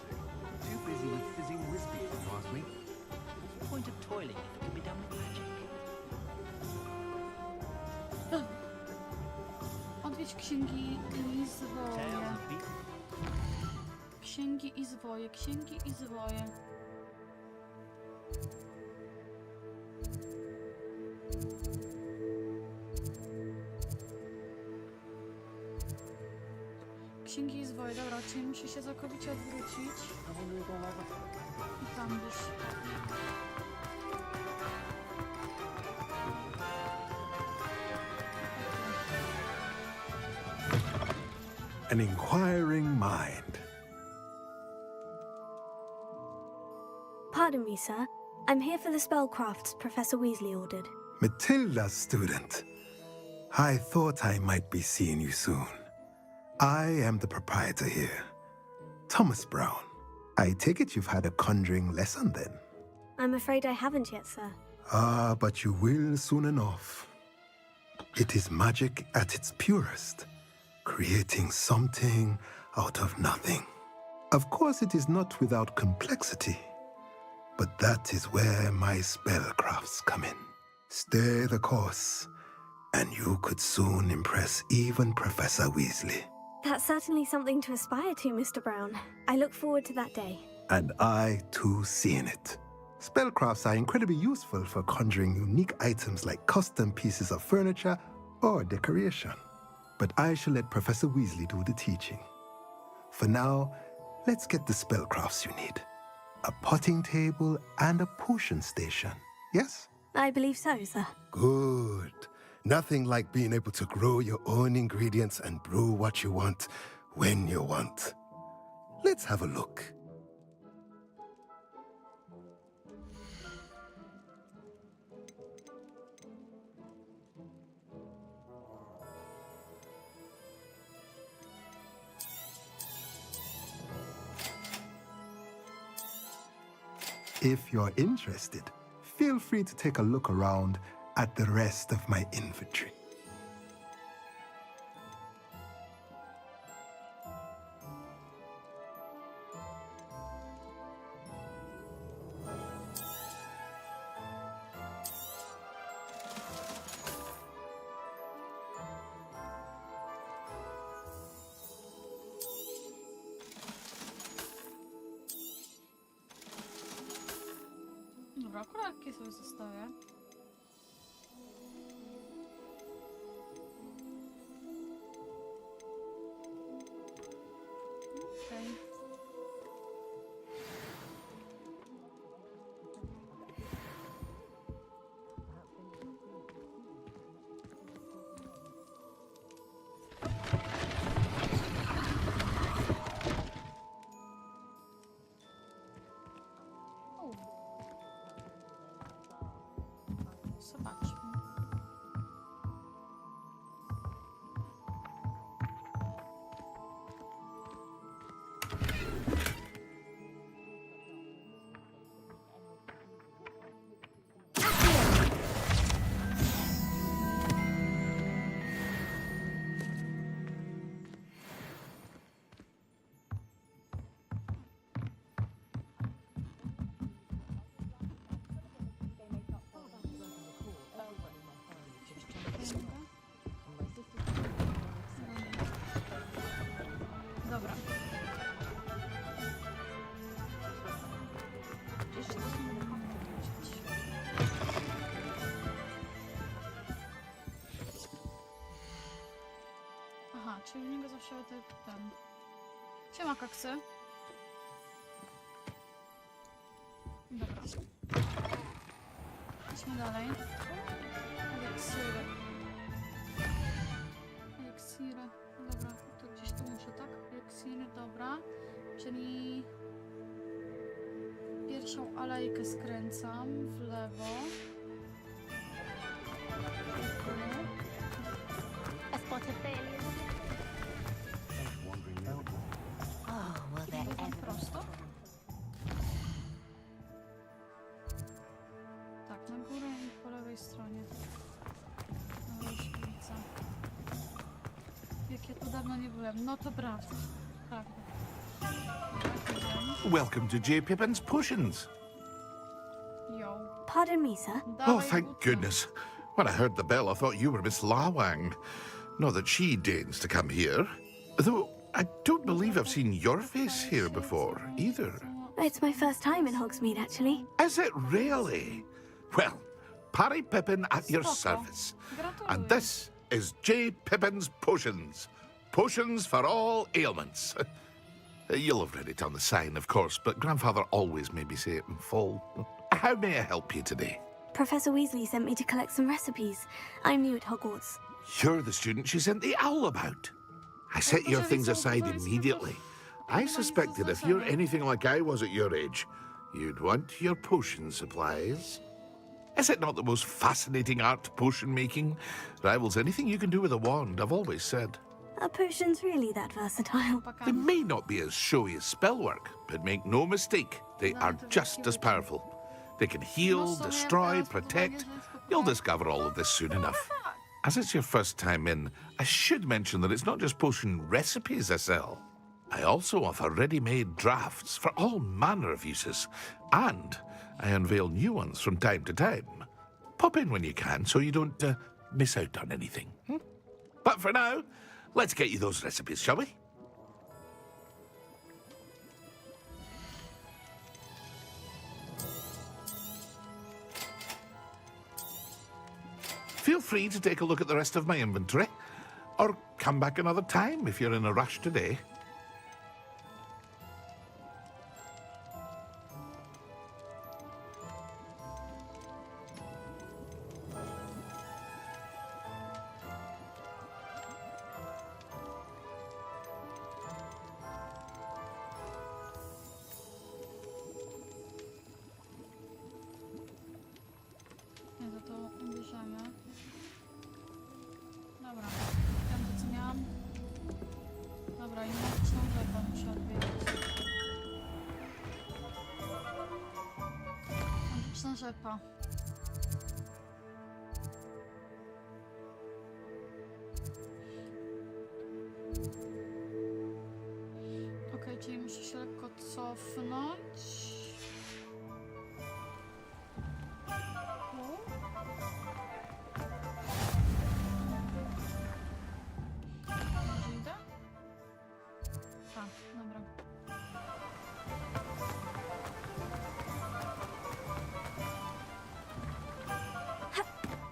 Too busy with fizzing whiskies, if you ask me. What's the point of toiling if it can be done with magic? Odwiedź księgi i zwoje. Księgi i zwoje, księgi i zwoje. Księgi i zwoje, dobra, czyli muszę się całkowicie odwrócić. I tam byś. An inquiring mind. Pardon me, sir. I'm here for the spellcrafts Professor Weasley ordered. Matilda's student. I thought I might be seeing you soon. I am the proprietor here, Thomas Brown. I take it you've had a conjuring lesson then? I'm afraid I haven't yet, sir. Ah, but you will soon enough. It is magic at its purest, creating something out of nothing. Of course, it is not without complexity, but that is where my spellcrafts come in. Stay the course, and you could soon impress even Professor Weasley. That's certainly something to aspire to, Mr. Brown. I look forward to that day. And I, too, seeing it. Spellcrafts are incredibly useful for conjuring unique items like custom pieces of furniture or decoration. But I shall let Professor Weasley do the teaching. For now, let's get the spellcrafts you need. A potting table and a potion station, yes? I believe so, sir. Good. Nothing like being able to grow your own ingredients and brew what you want when you want. Let's have a look. If you're interested, feel free to take a look around at the rest of my inventory. Dobra, akuratki sobie zostawię. Okej. Zobaczmy. Dobra. Jeszcze coś nie mogę powiedzieć. Aha, czyli u niego zawsze ten... Siema, kaksy. Dobra. Idźmy dalej. Eliksiry. Eliksiry. Dobra, to gdzieś tu muszę, tak? Eliksiry, dobra. Czyli... Pierwszą alejkę skręcam w lewo. A spot of failure. Oh, will there ever Prosto. Tak, na górę i po lewej stronie. No już widzę. Jak ja tu dawno nie byłem. No to prawda. Prawda. Welcome to J. Pippin's Potions. Yo. Pardon me, sir. Oh, thank goodness. When I heard the bell, I thought you were Miss Lawang. Not that she deigns to come here. Though, I don't believe I've seen your face here before, either. It's my first time in Hogsmeade, actually. Is it really? Well, Parry Pippin at your service. And this is J. Pippin's Potions. Potions for all ailments. You'll have read it on the sign, of course, but Grandfather always made me say it in full. How may I help you today? Professor Weasley sent me to collect some recipes. I'm new at Hogwarts. You're the student she sent the owl about. I set your things aside immediately. I suspected if you're anything like I was at your age, you'd want your potion supplies. Is it not the most fascinating art, potion making? Rivals anything you can do with a wand, I've always said. Are potions really that versatile? They may not be as showy as spellwork, but make no mistake, they are just as powerful. They can heal, destroy, protect. You'll discover all of this soon enough. As it's your first time in, I should mention that it's not just potion recipes I sell. I also offer ready-made drafts for all manner of uses, and I unveil new ones from time to time. Pop in when you can so you don't miss out on anything. But for now, let's get you those recipes, shall we? Feel free to take a look at the rest of my inventory, or come back another time if you're in a rush today. rzepa. Okej, czyli muszę się lekko cofnąć. Idę? Tak, dobra.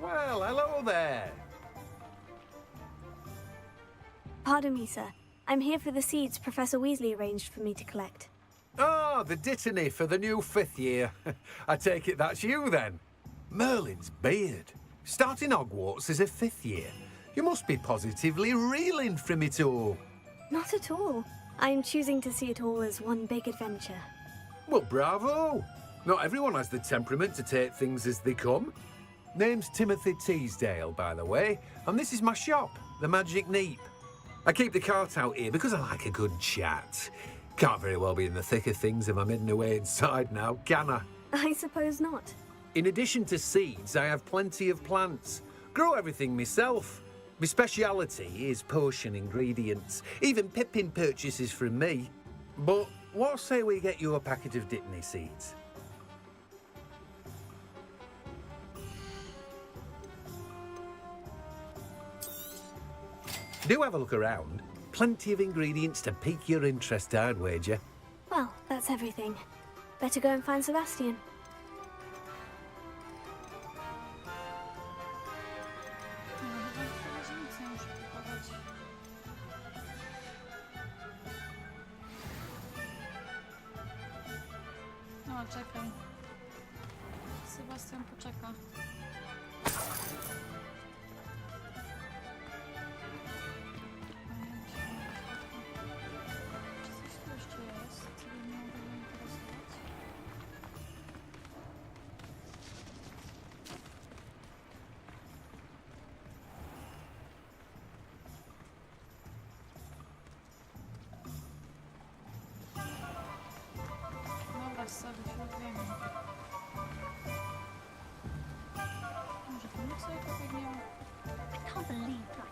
Well, hello there. Pardon me, sir. I'm here for the seeds Professor Weasley arranged for me to collect. Ah, the dittany for the new 5th year. I take it that's you, then. Merlin's beard. Starting Hogwarts as a 5th year. You must be positively reeling from it all. Not at all. I'm choosing to see it all as one big adventure. Well, bravo. Not everyone has the temperament to take things as they come. Name's Timothy Teasdale, by the way, and this is my shop, the Magic Neep. I keep the cart out here because I like a good chat. Can't very well be in the thick of things if I'm hidden away inside now, can I? I suppose not. In addition to seeds, I have plenty of plants. Grow everything myself. My speciality is potion ingredients. Even Pippin purchases from me. But what say we get you a packet of Dittany seeds? Do have a look around. Plenty of ingredients to pique your interest, I'd wager. Well, that's everything. Better go and find Sebastian. No, czekaj. Sebastian poczeka. Sobie wiemy. Może pomóc sobie pobiegniemy? I can't believe that.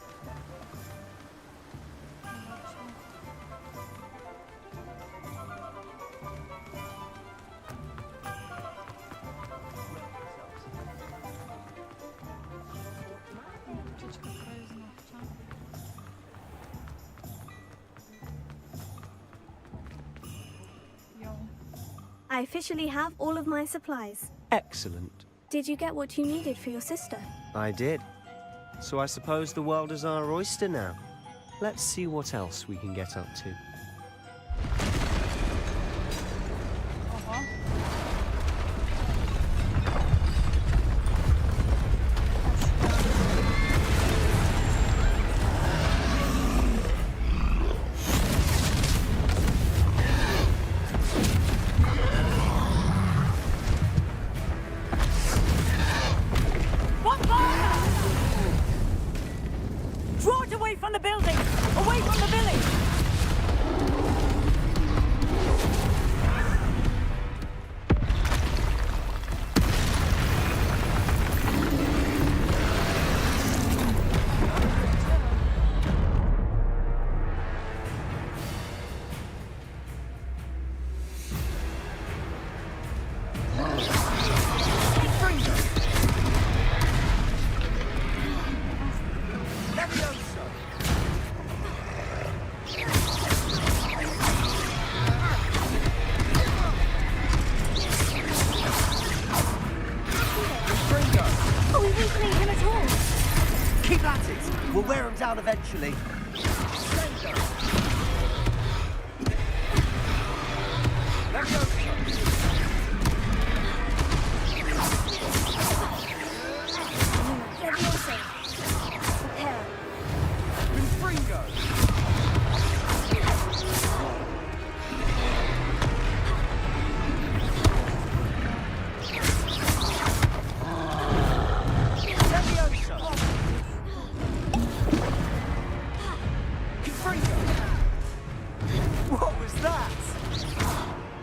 I officially have all of my supplies. Excellent. Did you get what you needed for your sister? I did. So I suppose the world is our oyster now. Let's see what else we can get up to. Down eventually.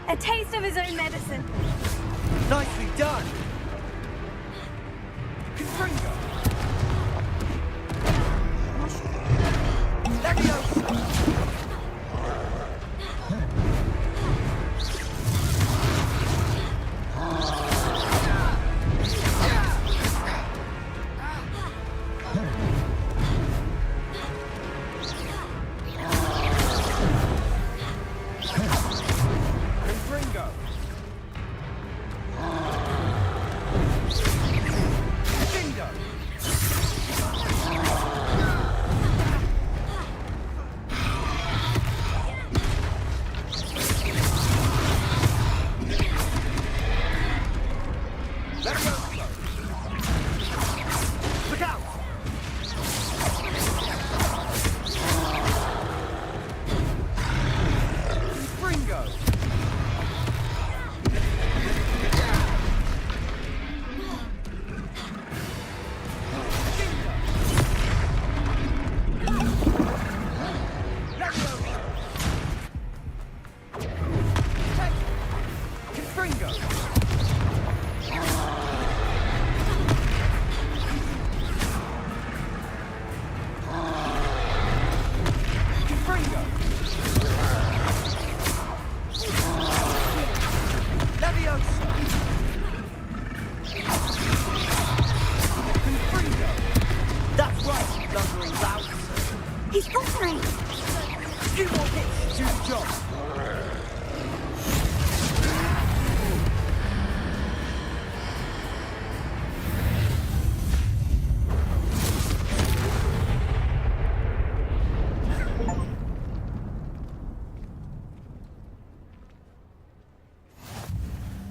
A taste of his own medicine. Nicely done.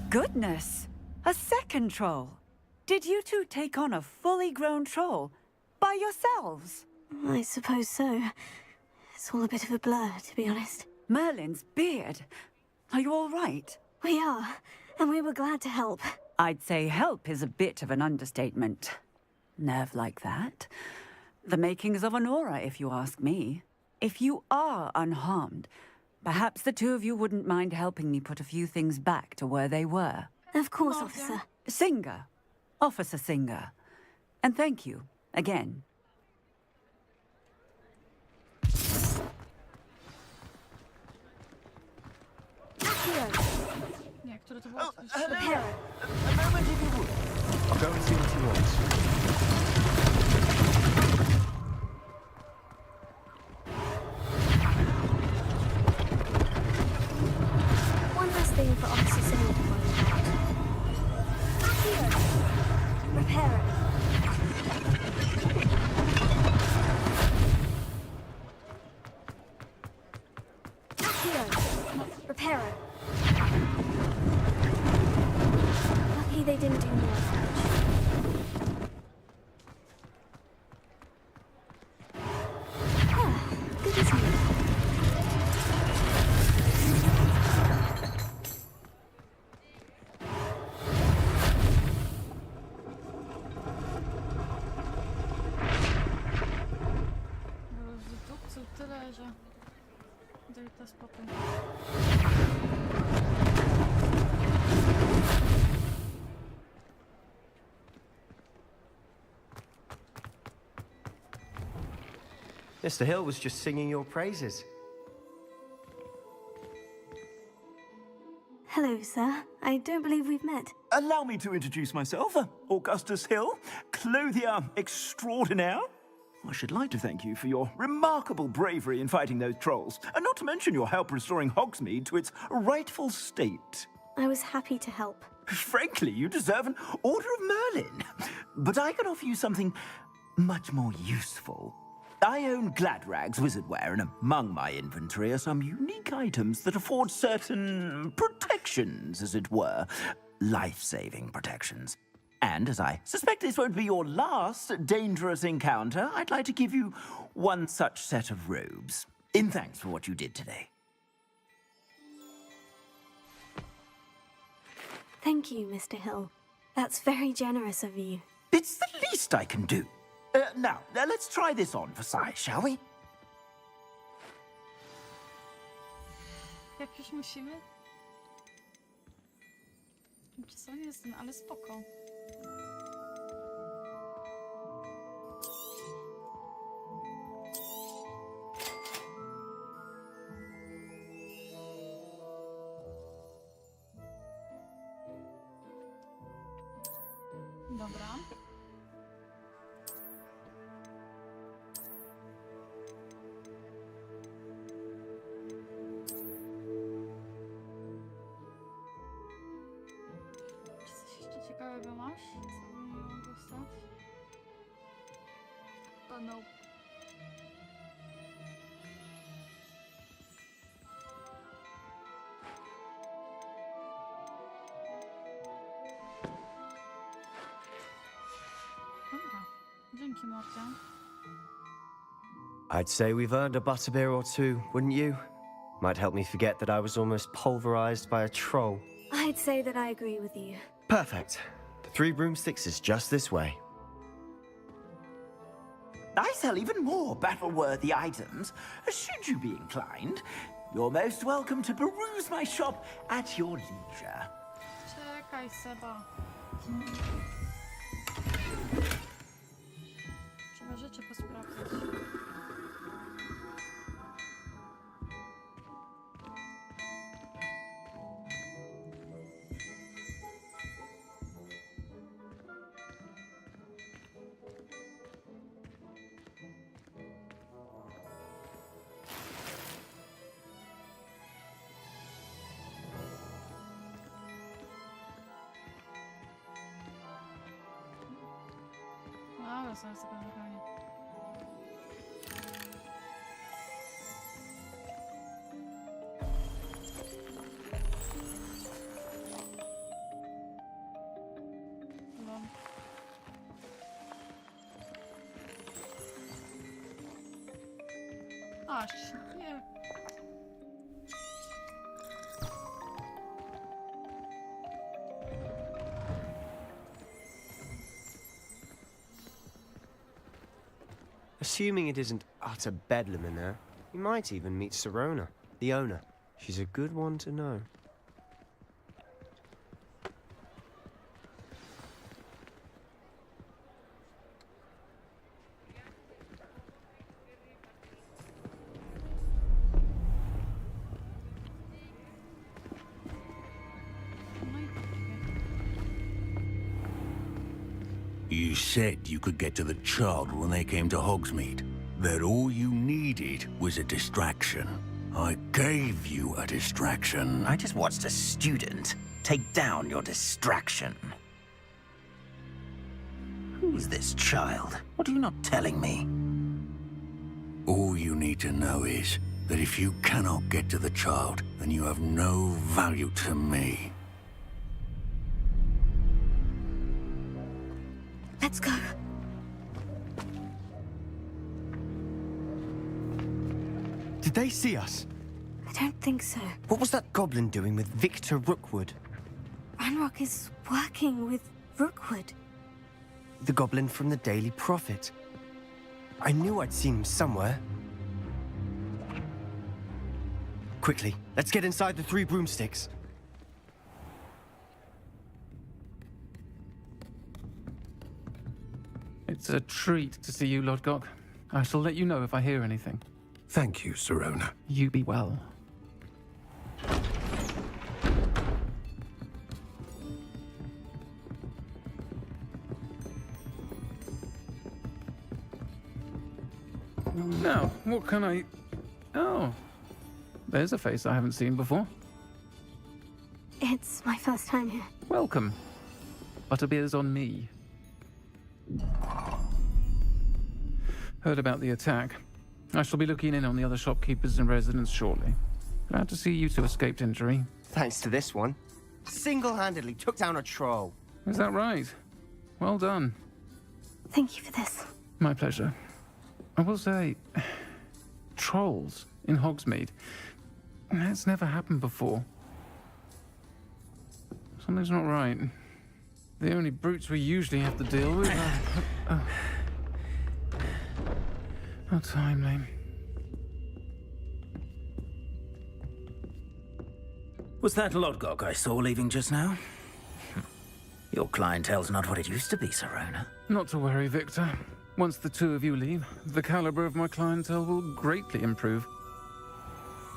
Goodness! A second troll! Did you two take on a fully grown troll by yourselves? I suppose so. It's all a bit of a blur, to be honest. Merlin's beard. Are you all right? We are, and we were glad to help. I'd say help is a bit of an understatement. Nerve like that. The makings of an aura, if you ask me. If you are unharmed, perhaps the two of you wouldn't mind helping me put a few things back to where they were. Of course, officer. Singer. Officer Singer. And thank you, again. Nie, które to było? Hello. A moment if you would. I'll go and see what he wants. One last thing for Officer Singer to worry about. Accio! Repairer. Accio! Repairer. Lucky they didn't do more damage. Ah, good as new. Rozdupcył tyle, że... Daj to spokój. Mr. Hill was just singing your praises. Hello, sir. I don't believe we've met. Allow me to introduce myself, Augustus Hill, clothier extraordinaire. I should like to thank you for your remarkable bravery in fighting those trolls, and not to mention your help restoring Hogsmeade to its rightful state. I was happy to help. Frankly, you deserve an Order of Merlin. But I can offer you something much more useful. I own Gladrag's wizardware, and among my inventory are some unique items that afford certain protections, as it were. Life-saving protections. And as I suspect this won't be your last dangerous encounter, I'd like to give you one such set of robes, in thanks for what you did today. Thank you, Mr. Hill. That's very generous of you. It's the least I can do. Now, let's try this on for size, shall we? Jak już musimy? Tymczasowo jest ten, ale spoko. Dobra. Czy coś jeszcze ciekawego masz? Co mi mogę dostać? O no. Dobra. Dzięki, Morcia. I'd say we've earned a butterbeer or two, wouldn't you? Might help me forget that I was almost pulverized by a troll. I'd say that I agree with you. Perfect. The 3 broomsticks is just this way. I sell even more battle-worthy items. Should you be inclined, you're most welcome to peruse my shop at your leisure. Czekaj, Seba. Trzeba rzeczy posprawdzać. Dobra, zaraz tego nagranie. Lol. Aż, nie. Assuming it isn't utter bedlam in there, you might even meet Sirona, the owner. She's a good one to know. You said you could get to the child when they came to Hogsmeade. That all you needed was a distraction. I gave you a distraction. I just watched a student take down your distraction. Who's this child? What are you not telling me? All you need to know is that if you cannot get to the child, then you have no value to me. Let's go. Did they see us? I don't think so. What was that goblin doing with Victor Rookwood? Ranrock is working with Rookwood. The goblin from the Daily Prophet. I knew I'd seen him somewhere. Quickly, let's get inside the 3 broomsticks. It's a treat to see you, Lodgok. I shall let you know if I hear anything. Thank you, Sirona. You be well. Now, what can I... Oh, there's a face I haven't seen before. It's my first time here. Welcome. Butterbeer's on me. Heard about the attack. I shall be looking in on the other shopkeepers and residents shortly. Glad to see you 2 escaped injury. Thanks to this one. Single-handedly took down a troll. Is that right? Well done. Thank you for this. My pleasure. I will say, trolls in Hogsmeade. That's never happened before. Something's not right. The only brutes we usually have to deal with are... How timely. Was that Lodgok I saw leaving just now? Your clientele's not what it used to be, Sirona. Not to worry, Victor. Once the 2 of you leave, the caliber of my clientele will greatly improve.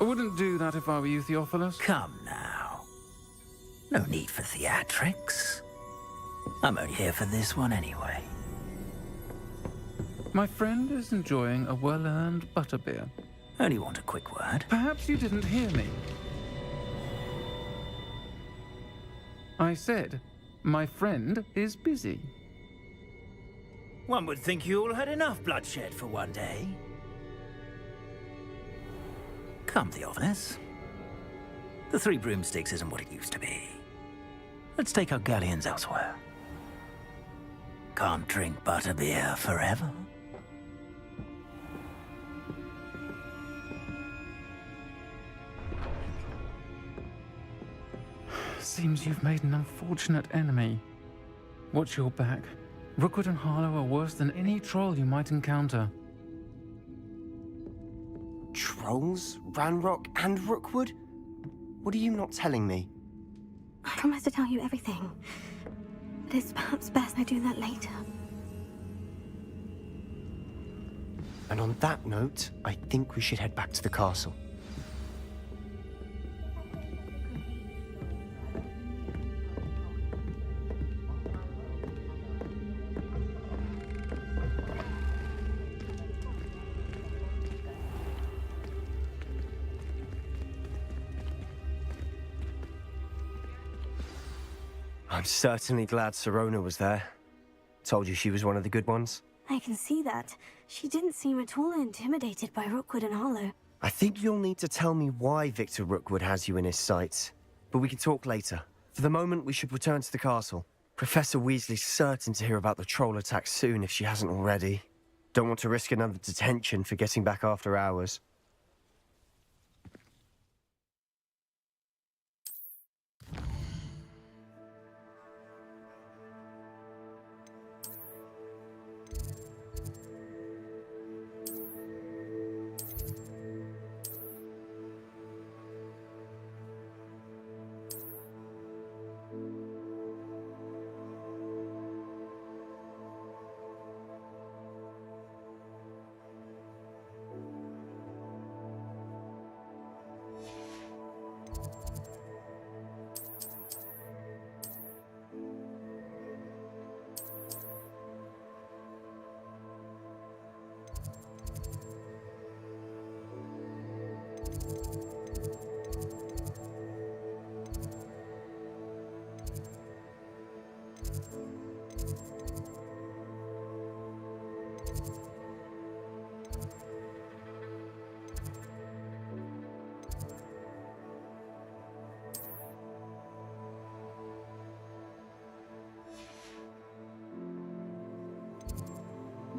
I wouldn't do that if I were you, Theophilus. Come now. No need for theatrics. I'm only here for this one anyway. My friend is enjoying a well-earned butterbeer. Only want a quick word. Perhaps you didn't hear me. I said, my friend is busy. One would think you all had enough bloodshed for one day. Come, Theophilus. The Three Broomsticks isn't what it used to be. Let's take our galleons elsewhere. Can't drink butterbeer forever. Seems you've made an unfortunate enemy. Watch your back. Rookwood and Harlow are worse than any troll you might encounter. Trolls? Ranrock and Rookwood? What are you not telling me? I promised to tell you everything. But it's perhaps best I do that later. And on that note, I think we should head back to the castle. I'm certainly glad Sirona was there. Told you she was one of the good ones. I can see that. She didn't seem at all intimidated by Rookwood and Harlow. I think you'll need to tell me why Victor Rookwood has you in his sights. But we can talk later. For the moment, we should return to the castle. Professor Weasley's certain to hear about the troll attack soon if she hasn't already. Don't want to risk another detention for getting back after hours.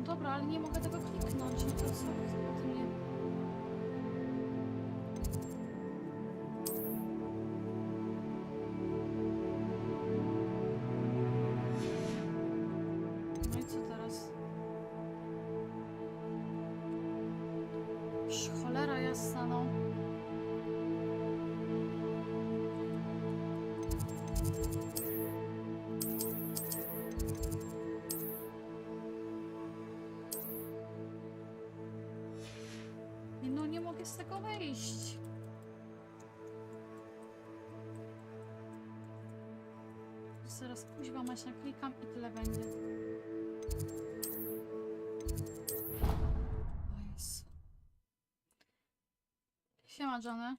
Dobra, ale nie mogę tego kliknąć, no to co? Nie. No i co teraz? Cholera jasna, no. No nie mogę z tego wyjść. Zaraz kuźwa maś naklikam i tyle będzie. O Jezu. Siema, Johnny.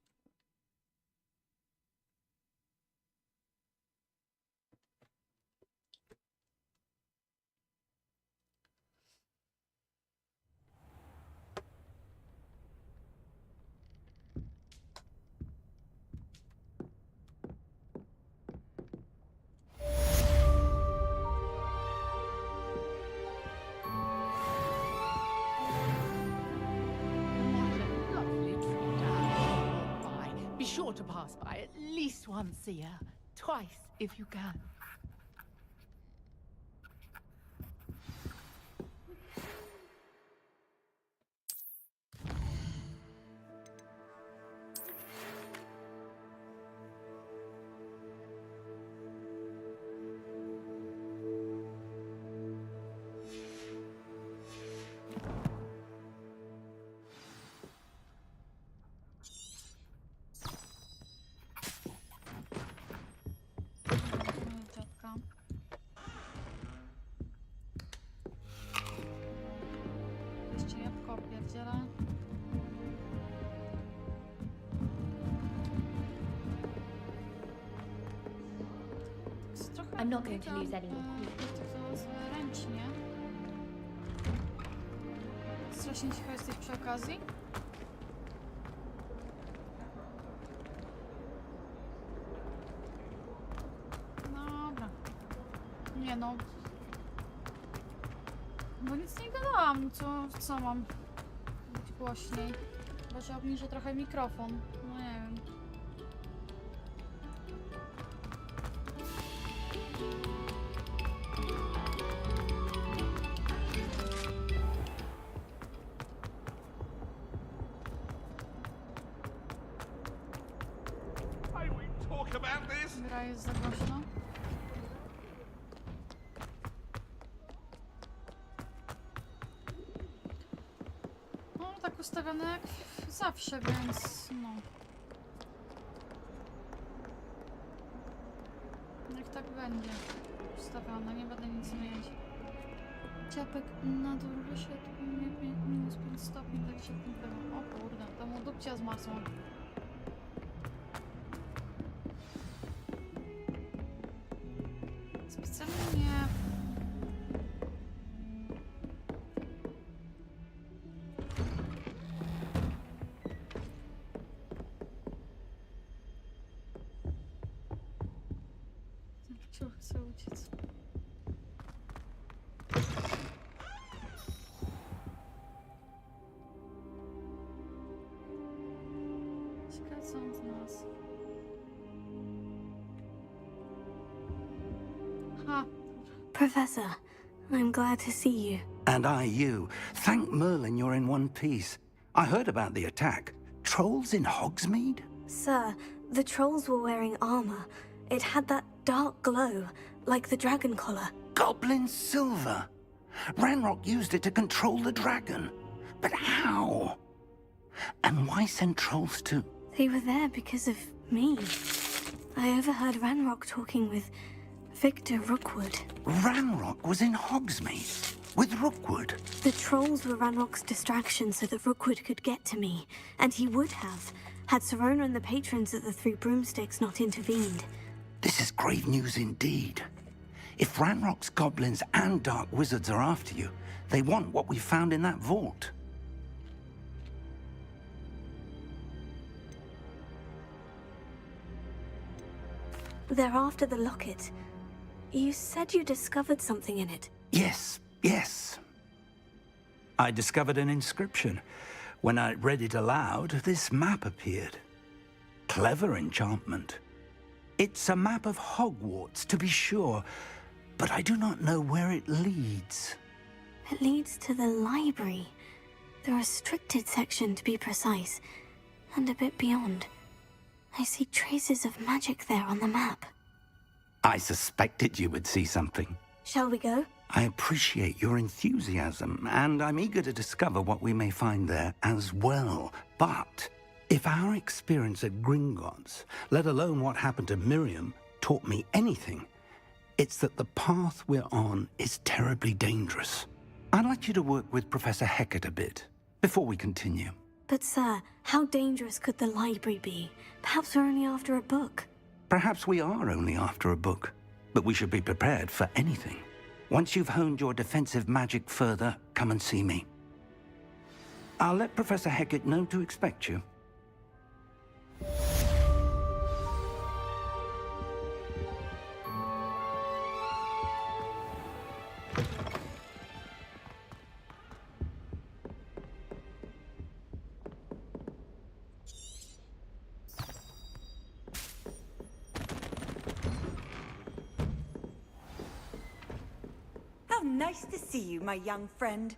Be sure to pass by at least once a year. Twice if you can. I'm not going to lose any more. Ręcznie. Strasznie cicho jesteś przy okazji. Dobra. Nie no. Bo nic nie gadałam, co mam być głośniej. Chyba, że obniżę trochę mikrofon. No nie wiem. Gra jest za głośno. No, tak ustawione jak zawsze, więc no. Jak tak będzie ustawione, nie będę nic zmieniać. Ciapek na dół wyszedł, minus 5 stopni, tak się tym. O kurde, to mu dupcia zmarzła. Specjalnie nie... Ten chce uciec. Ciekawe co on z nas. Professor, I'm glad to see you. And I you. Thank Merlin you're in one piece. I heard about the attack. Trolls in Hogsmeade? Sir, the trolls were wearing armor. It had that dark glow, like the dragon collar. Goblin silver. Ranrock used it to control the dragon. But how? And why send trolls to... They were there because of me. I overheard Ranrock talking with Victor Rookwood. Ranrock was in Hogsmeade with Rookwood. The trolls were Ranrock's distraction so that Rookwood could get to me, and he would have, had Serona and the patrons at the Three Broomsticks not intervened. This is grave news indeed. If Ranrock's goblins and dark wizards are after you, they want what we found in that vault. They're after the locket. You said you discovered something in it. Yes, yes. I discovered an inscription. When I read it aloud, this map appeared. Clever enchantment. It's a map of Hogwarts, to be sure, but I do not know where it leads. It leads to the library. The restricted section, to be precise, and a bit beyond. I see traces of magic there on the map. I suspected you would see something. Shall we go? I appreciate your enthusiasm, and I'm eager to discover what we may find there as well. But if our experience at Gringotts, let alone what happened to Miriam, taught me anything, it's that the path we're on is terribly dangerous. I'd like you to work with Professor Hecat a bit before we continue. But sir, how dangerous could the library be? Perhaps we're only after a book. Perhaps we are only after a book, but we should be prepared for anything. Once you've honed your defensive magic further, come and see me. I'll let Professor Hecat know to expect you. How nice to see you, my young friend.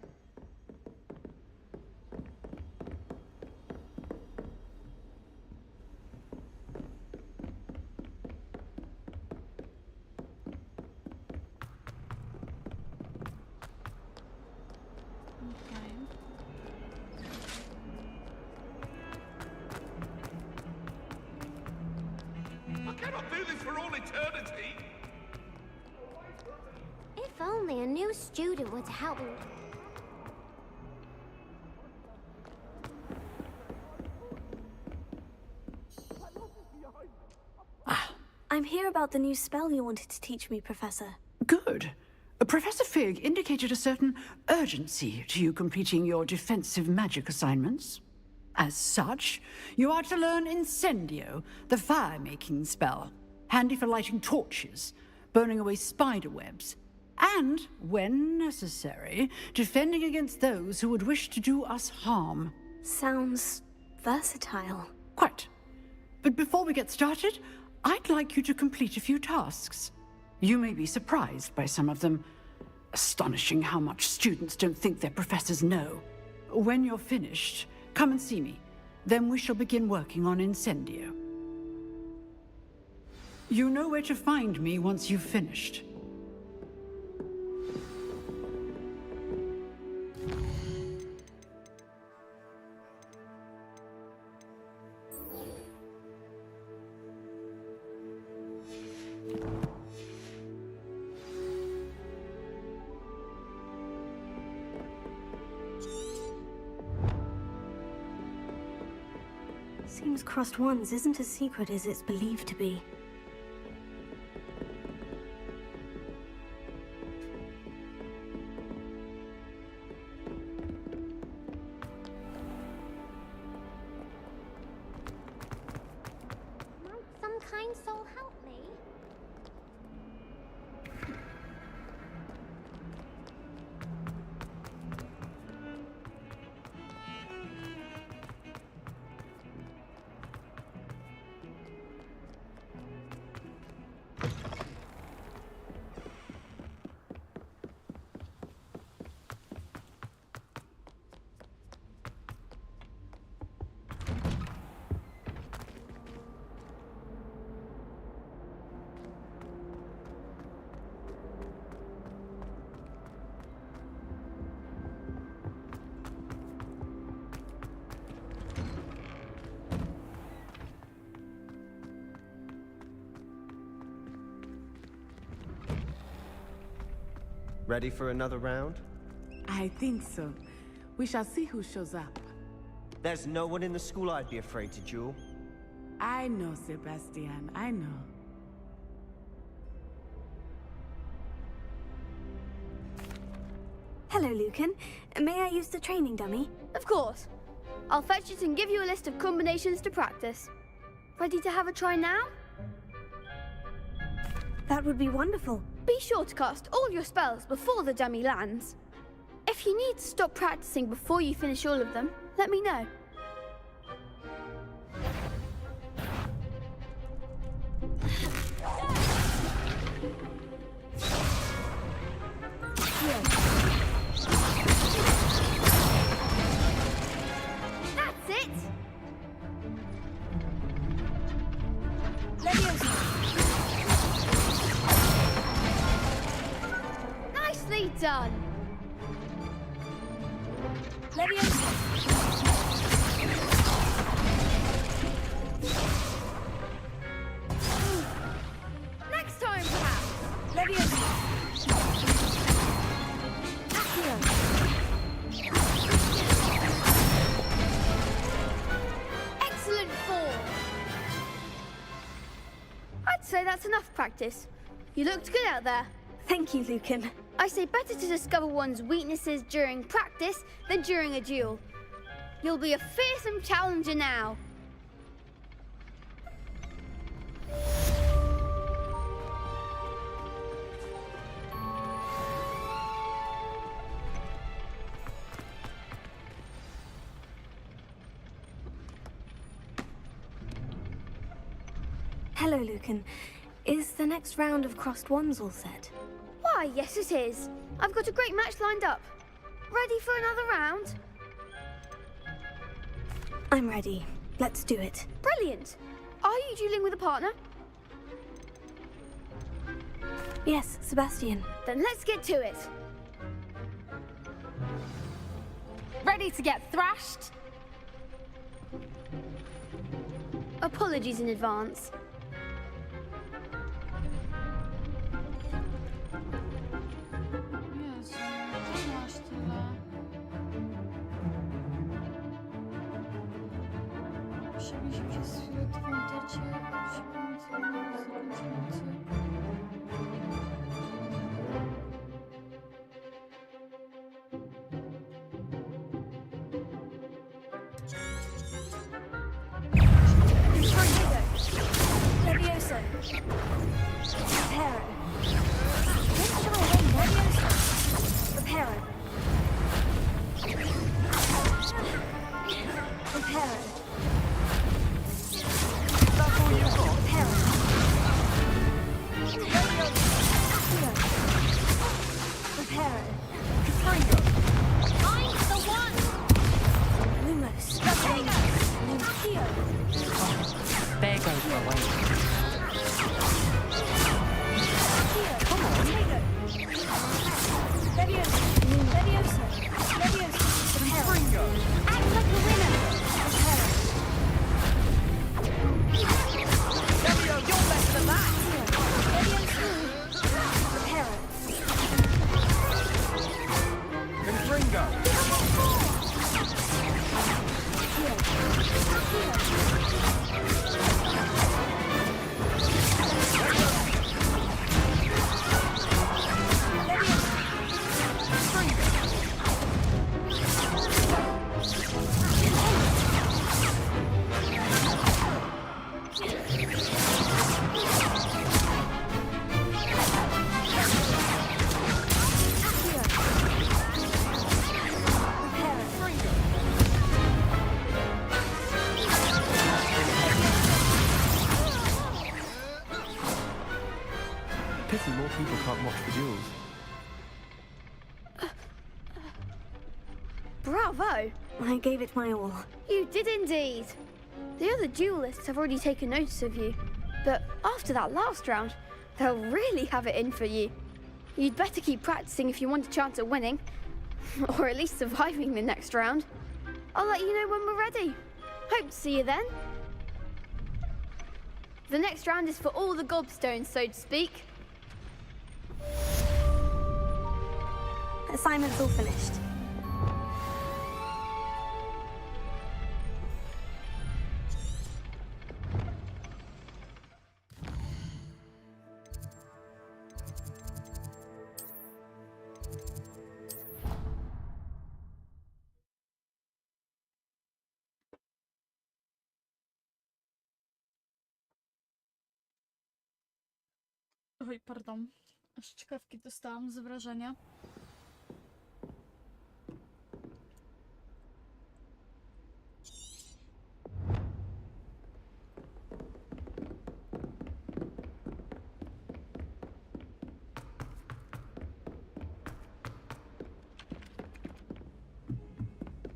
I cannot do this for all eternity. If only a new student were to help me. I'm here about the new spell you wanted to teach me, Professor. Good. Professor Fig indicated a certain urgency to you completing your defensive magic assignments. As such, you are to learn Incendio, the fire-making spell, handy for lighting torches, burning away spider webs, and, when necessary, defending against those who would wish to do us harm. Sounds versatile. Quite. But before we get started, I'd like you to complete a few tasks. You may be surprised by some of them. Astonishing how much students don't think their professors know. When you're finished, come and see me. Then we shall begin working on Incendio. You know where to find me once you've finished. Seems Crossed Wands isn't as secret as it's believed to be. Might some kind soul help me? Ready for another round? I think so. We shall see who shows up. There's no one in the school I'd be afraid to duel. I know, Sebastian, I know. Hello, Lucan. May I use the training dummy? Of course. I'll fetch it and give you a list of combinations to practice. Ready to have a try now? That would be wonderful. Be sure to cast all your spells before the dummy lands. If you need to stop practicing before you finish all of them, let me know. That's it! Nicely done! Next time, perhaps! Excellent form! I'd say that's enough practice. You looked good out there. Thank you, Lucan. I say better to discover one's weaknesses during practice than during a duel. You'll be a fearsome challenger now. Hello, Lucan. Is the next round of Crossed Wands all set? Why, yes it is. I've got a great match lined up. Ready for another round? I'm ready. Let's do it. Brilliant. Are you dueling with a partner? Yes, Sebastian. Then let's get to it. Ready to get thrashed? Apologies in advance. Jezu, ty masz tyle. Przebić przez chwilę twą tarczę, a przypomnę Levioso. Reparo. Don't shy away, Levioso. Reparo. Reparo. That's all you got? Reparo. Reparo. Katringa! I'm the one! Lumos. Lumio. There goes the way. Come on. Levioso. Levioso. Levioso. Katringa! Act like a winner. Levio, you're better than that! Levioso. Reparo. Katringa! Pity more people can't watch the duels. Bravo! I gave it my all. You did indeed. The other duelists have already taken notice of you, but after that last round, they'll really have it in for you. You'd better keep practicing if you want a chance at winning, or at least surviving the next round. I'll let you know when we're ready. Hope to see you then. The next round is for all the gobstones, so to speak. Assignment's all finished. Oj, pardon. Aż ciekawki dostałam z wrażenia.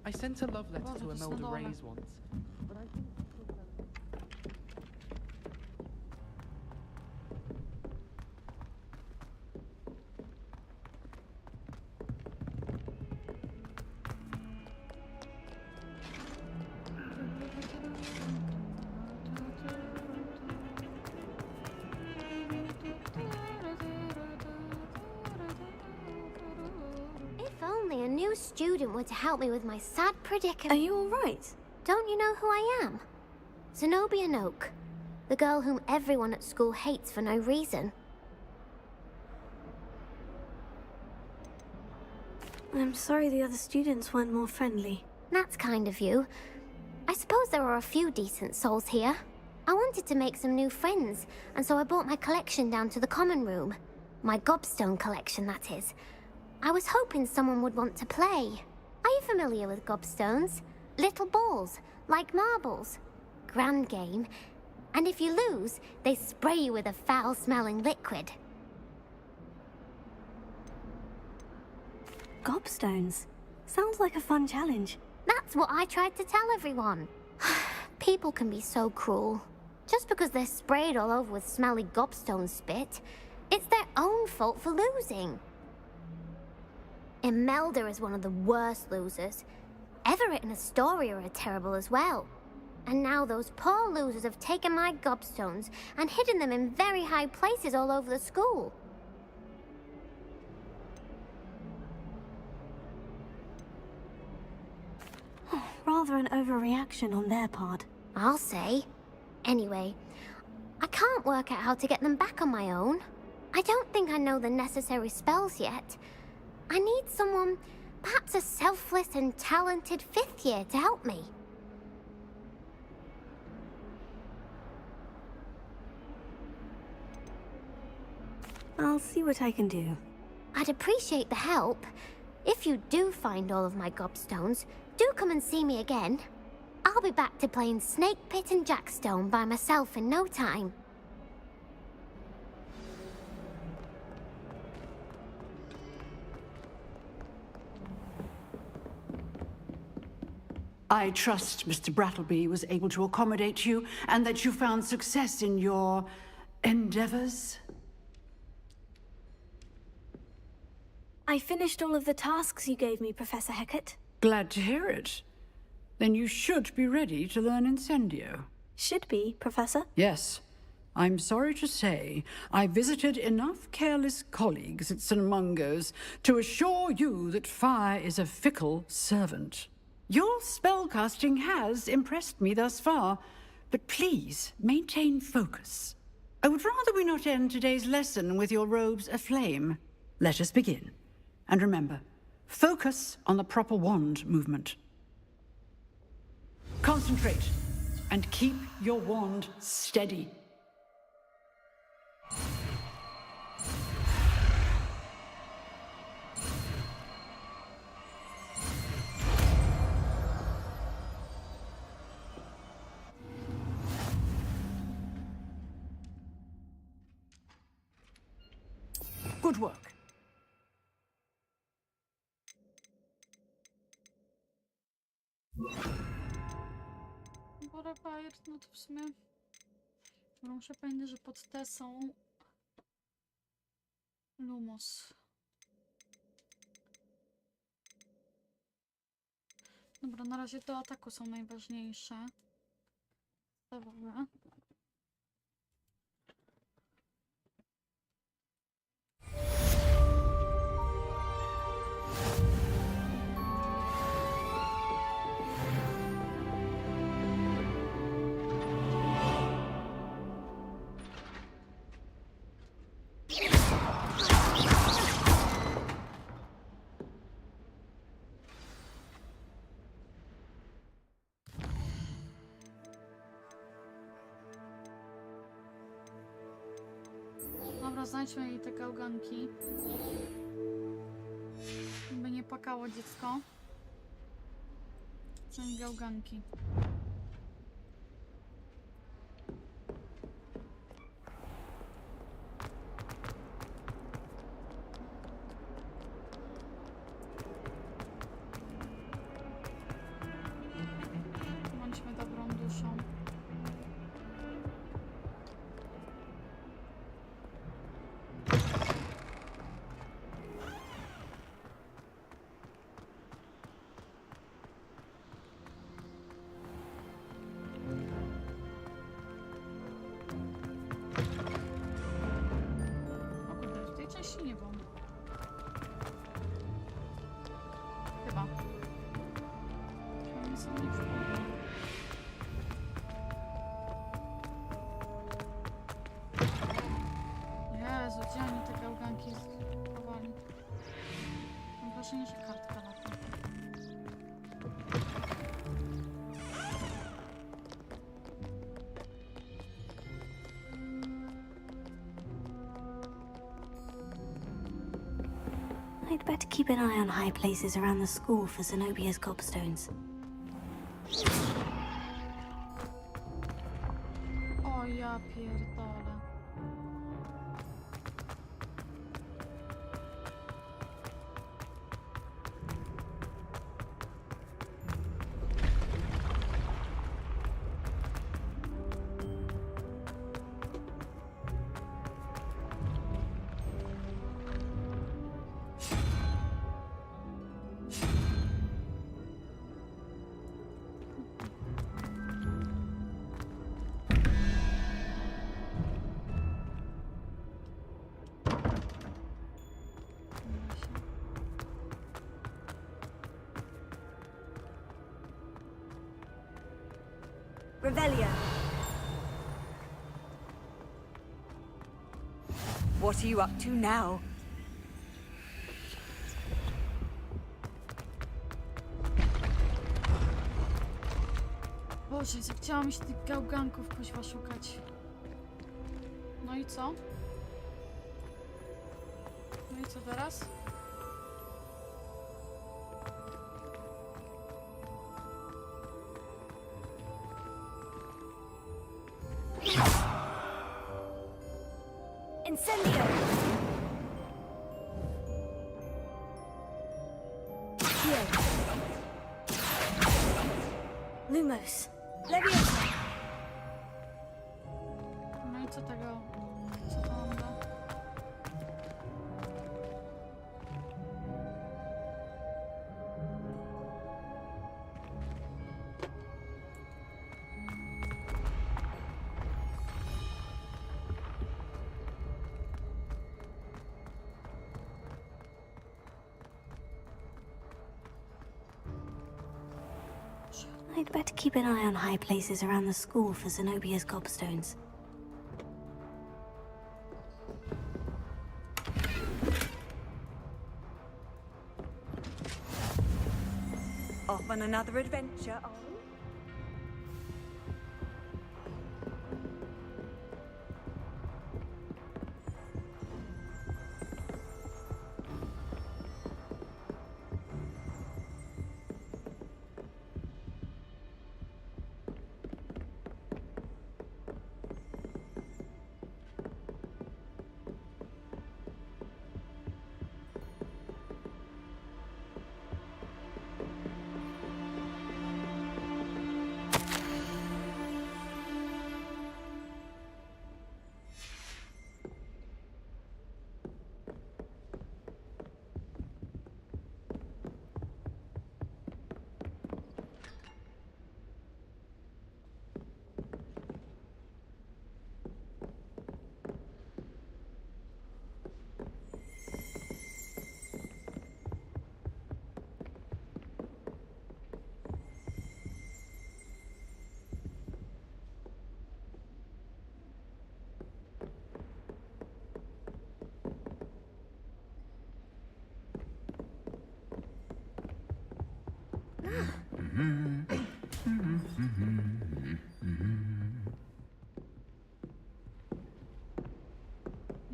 I sent a love letter Boże, to to jest Imelda na dole. Reyes once, but I think If only a new student were to help me with my sad predicament. Are you all right? Don't you know who I am? Zenobia Noak, the girl whom everyone at school hates for no reason. I'm sorry the other students weren't more friendly. That's kind of you. I suppose there are a few decent souls here. I wanted to make some new friends, and so I brought my collection down to the common room. My gobstone collection, that is. I was hoping someone would want to play. Are you familiar with gobstones? Little balls, like marbles. Grand game. And if you lose, they spray you with a foul-smelling liquid. Gobstones. Sounds like a fun challenge. That's what I tried to tell everyone. People can be so cruel. Just because they're sprayed all over with smelly gobstone spit, it's their own fault for losing. Imelda is one of the worst losers. Everett and Astoria are terrible as well. And now those poor losers have taken my gobstones and hidden them in very high places all over the school. Rather an overreaction on their part. I'll say. Anyway, I can't work out how to get them back on my own. I don't think I know the necessary spells yet. I need someone, perhaps a selfless and talented fifth year to help me. I'll see what I can do. I'd appreciate the help. If you do find all of my gobstones, do come and see me again. I'll be back to playing Snake Pit and Jackstone by myself in no time. I trust Mr. Brattleby was able to accommodate you and that you found success in your endeavors. I finished all of the tasks you gave me, Professor Hecat. Glad to hear it. Then you should be ready to learn Incendio. Should be, Professor. Yes. I'm sorry to say, I visited enough careless colleagues at St. Mungo's to assure you that fire is a fickle servant. Your spellcasting has impressed me thus far, but please maintain focus. I would rather we not end today's lesson with your robes aflame. Let us begin. And remember, focus on the proper wand movement. Concentrate, and keep your wand steady. Good work. Borapire, no to w sumie... Muszę pamiętać, że pod te są... Lumos. Dobra, na razie do ataku są najważniejsze. Dobra. Dobra, znajdźmy jej te gałganki. By nie płakało dziecko. Są gałganki. Bądźmy dobrą duszą. Nie wiem. Chyba. Oni są nie przypomnę. Jezu, gdzie oni te gałganki schowali? Mam wrażenie, że kartka lata. I'd better keep an eye on high places around the school for Zenobia's gobstones. O ja pierdolę. Revelio. What are you up to now? Boże, chciałam się tych gałganków kuźwa szukać. No i co? No i co teraz? Incendio! Here. Lumos. Leviosa. No i co tego? Co to mam da? I'd better keep an eye on high places around the school for Zenobia's gobstones. Off on another adventure, are we?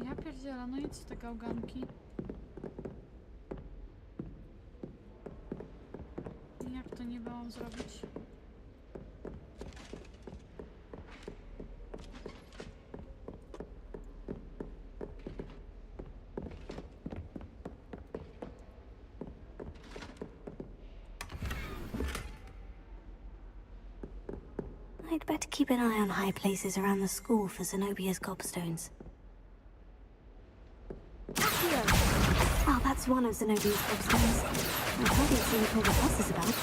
Ja pierdzielę, no i co te gałganki? Jak to niby mam zrobić? I'd better keep an eye on high places around the school for Zenobia's gobstones. Oh, that's one of Zenobia's gobstones. I've hardly seen all the bosses about.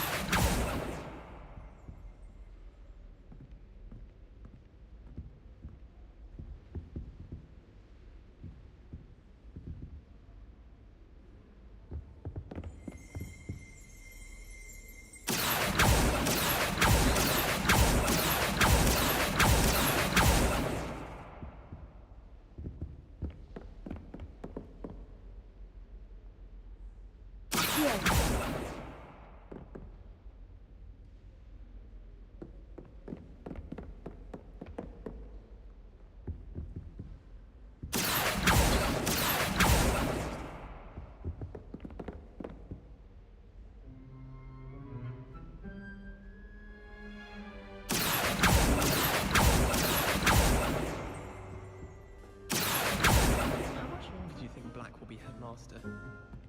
Headmaster.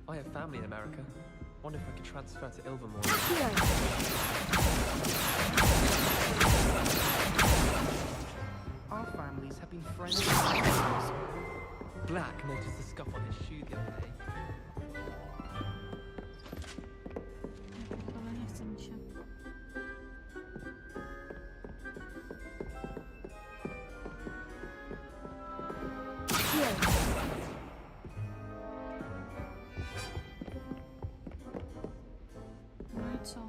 I have family in America. Wonder if I could transfer to Ilvermore. Our families have been friends since school. Black noticed the scuff on his shoe the other day. Ale nie chce mi się. No i co?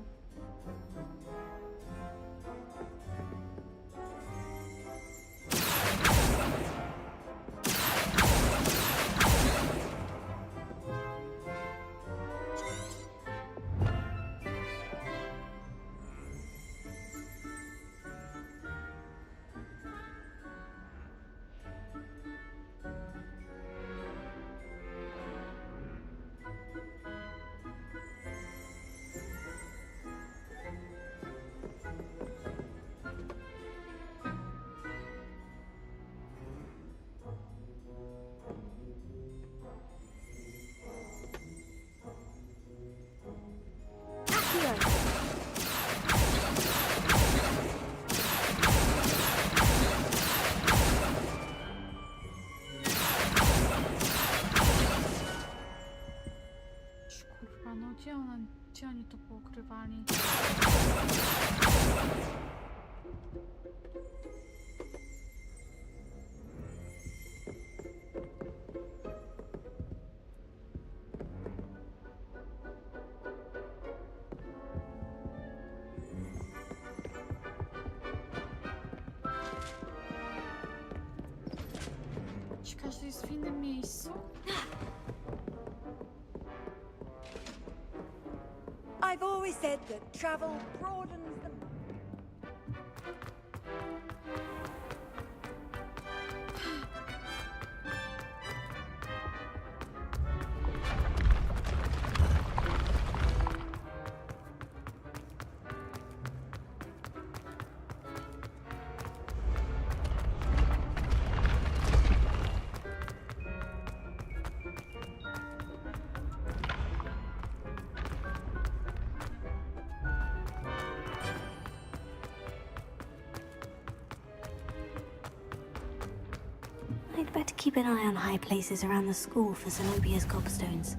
Gdzie oni to poukrywali? Czy każdy jest w innym miejscu? I've always said that travel broadens the... I'd better keep an eye on high places around the school for Zenobia's gobstones.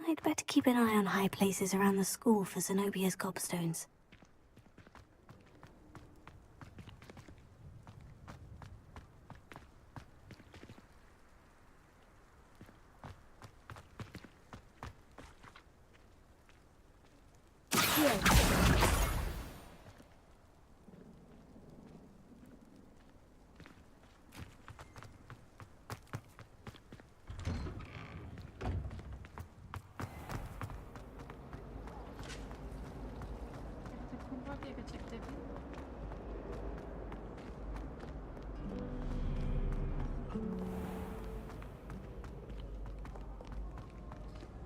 I'd better keep an eye on high places around the school for Zenobia's gobstones. Kurwa biegać jak debil.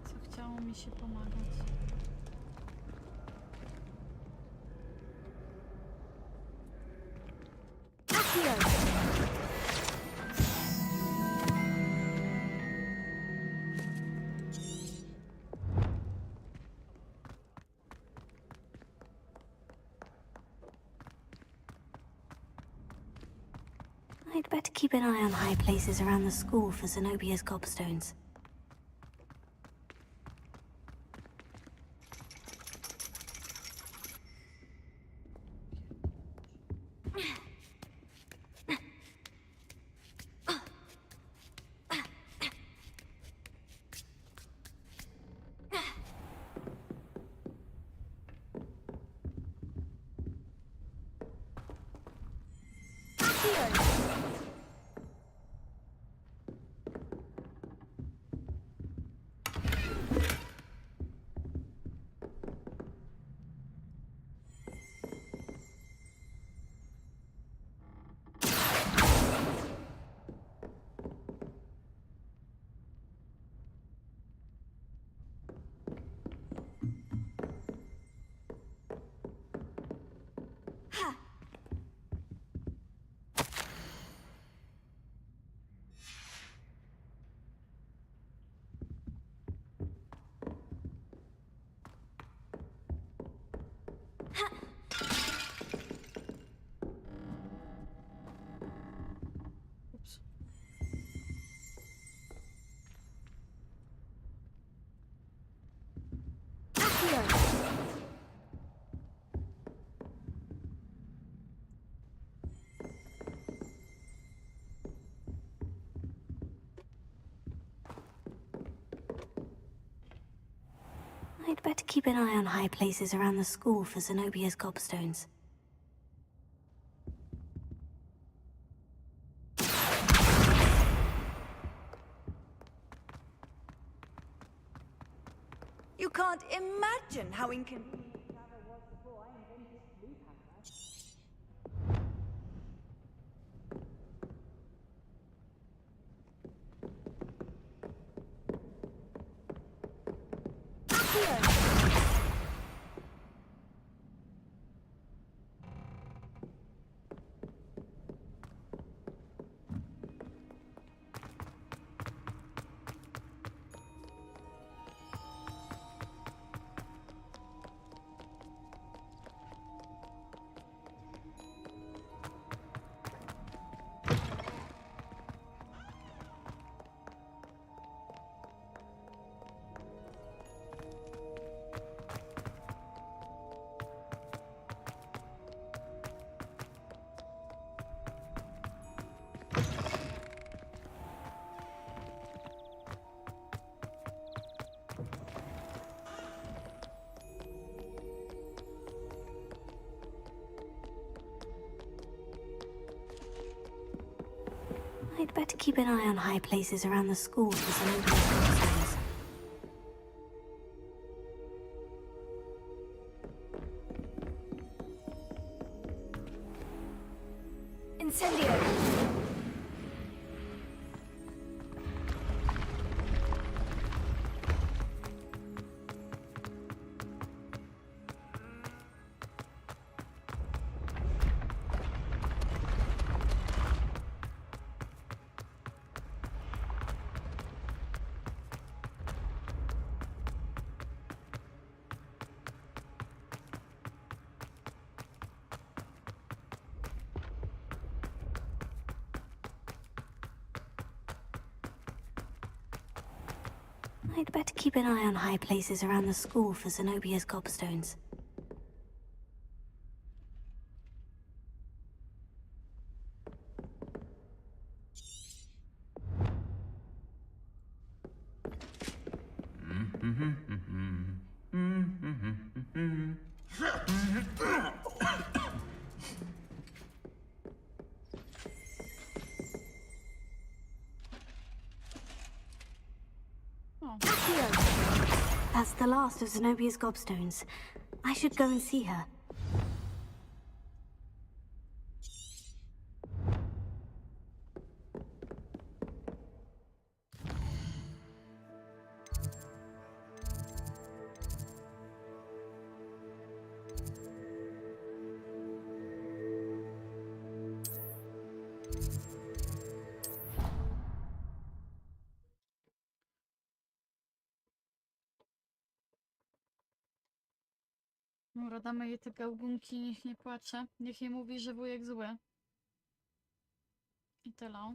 Co chciało mi się pomagać? I'd better keep an eye on high places around the school for Zenobia's gobstones. Oops. I'd better keep an eye on high places around the school for Zenobia's gobstones. can't imagine how inconvenient travel was before I invented sleep I'd better keep an eye on high places around the school for some interesting. Incendio! I'd better keep an eye on high places around the school for Zenobia's gobstones. That's the last of Zenobia's gobstones. I should go and see her. Dobra, damy jej te gałgunki, niech nie płacze. Niech jej mówi, że wujek zły. I tyle.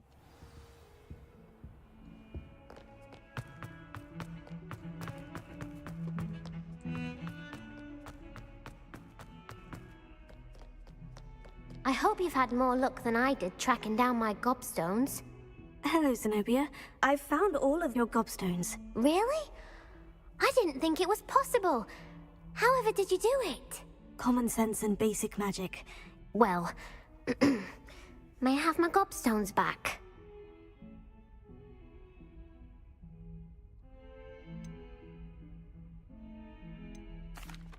I hope you've had more luck than I did tracking down my gobstones. Hello, Zenobia. I've found all of your gobstones. Really? I didn't think it was possible. However did you do it? Common sense and basic magic. Well, may I have my gobstones back?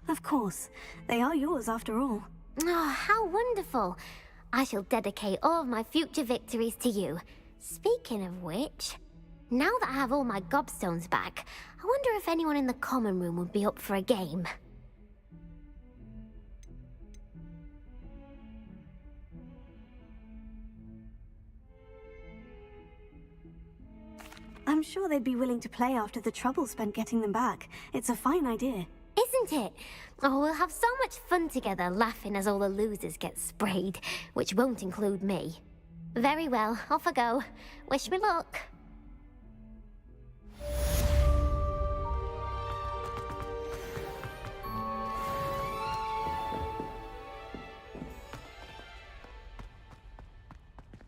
Of course. They are yours after all. Oh, how wonderful. I shall dedicate all of my future victories to you. Speaking of which, now that I have all my gobstones back, I wonder if anyone in the common room would be up for a game. I'm sure they'd be willing to play after the trouble spent getting them back. It's a fine idea. Isn't it? Oh, we'll have so much fun together laughing as all the losers get sprayed, which won't include me. Very well, off I go. Wish me luck.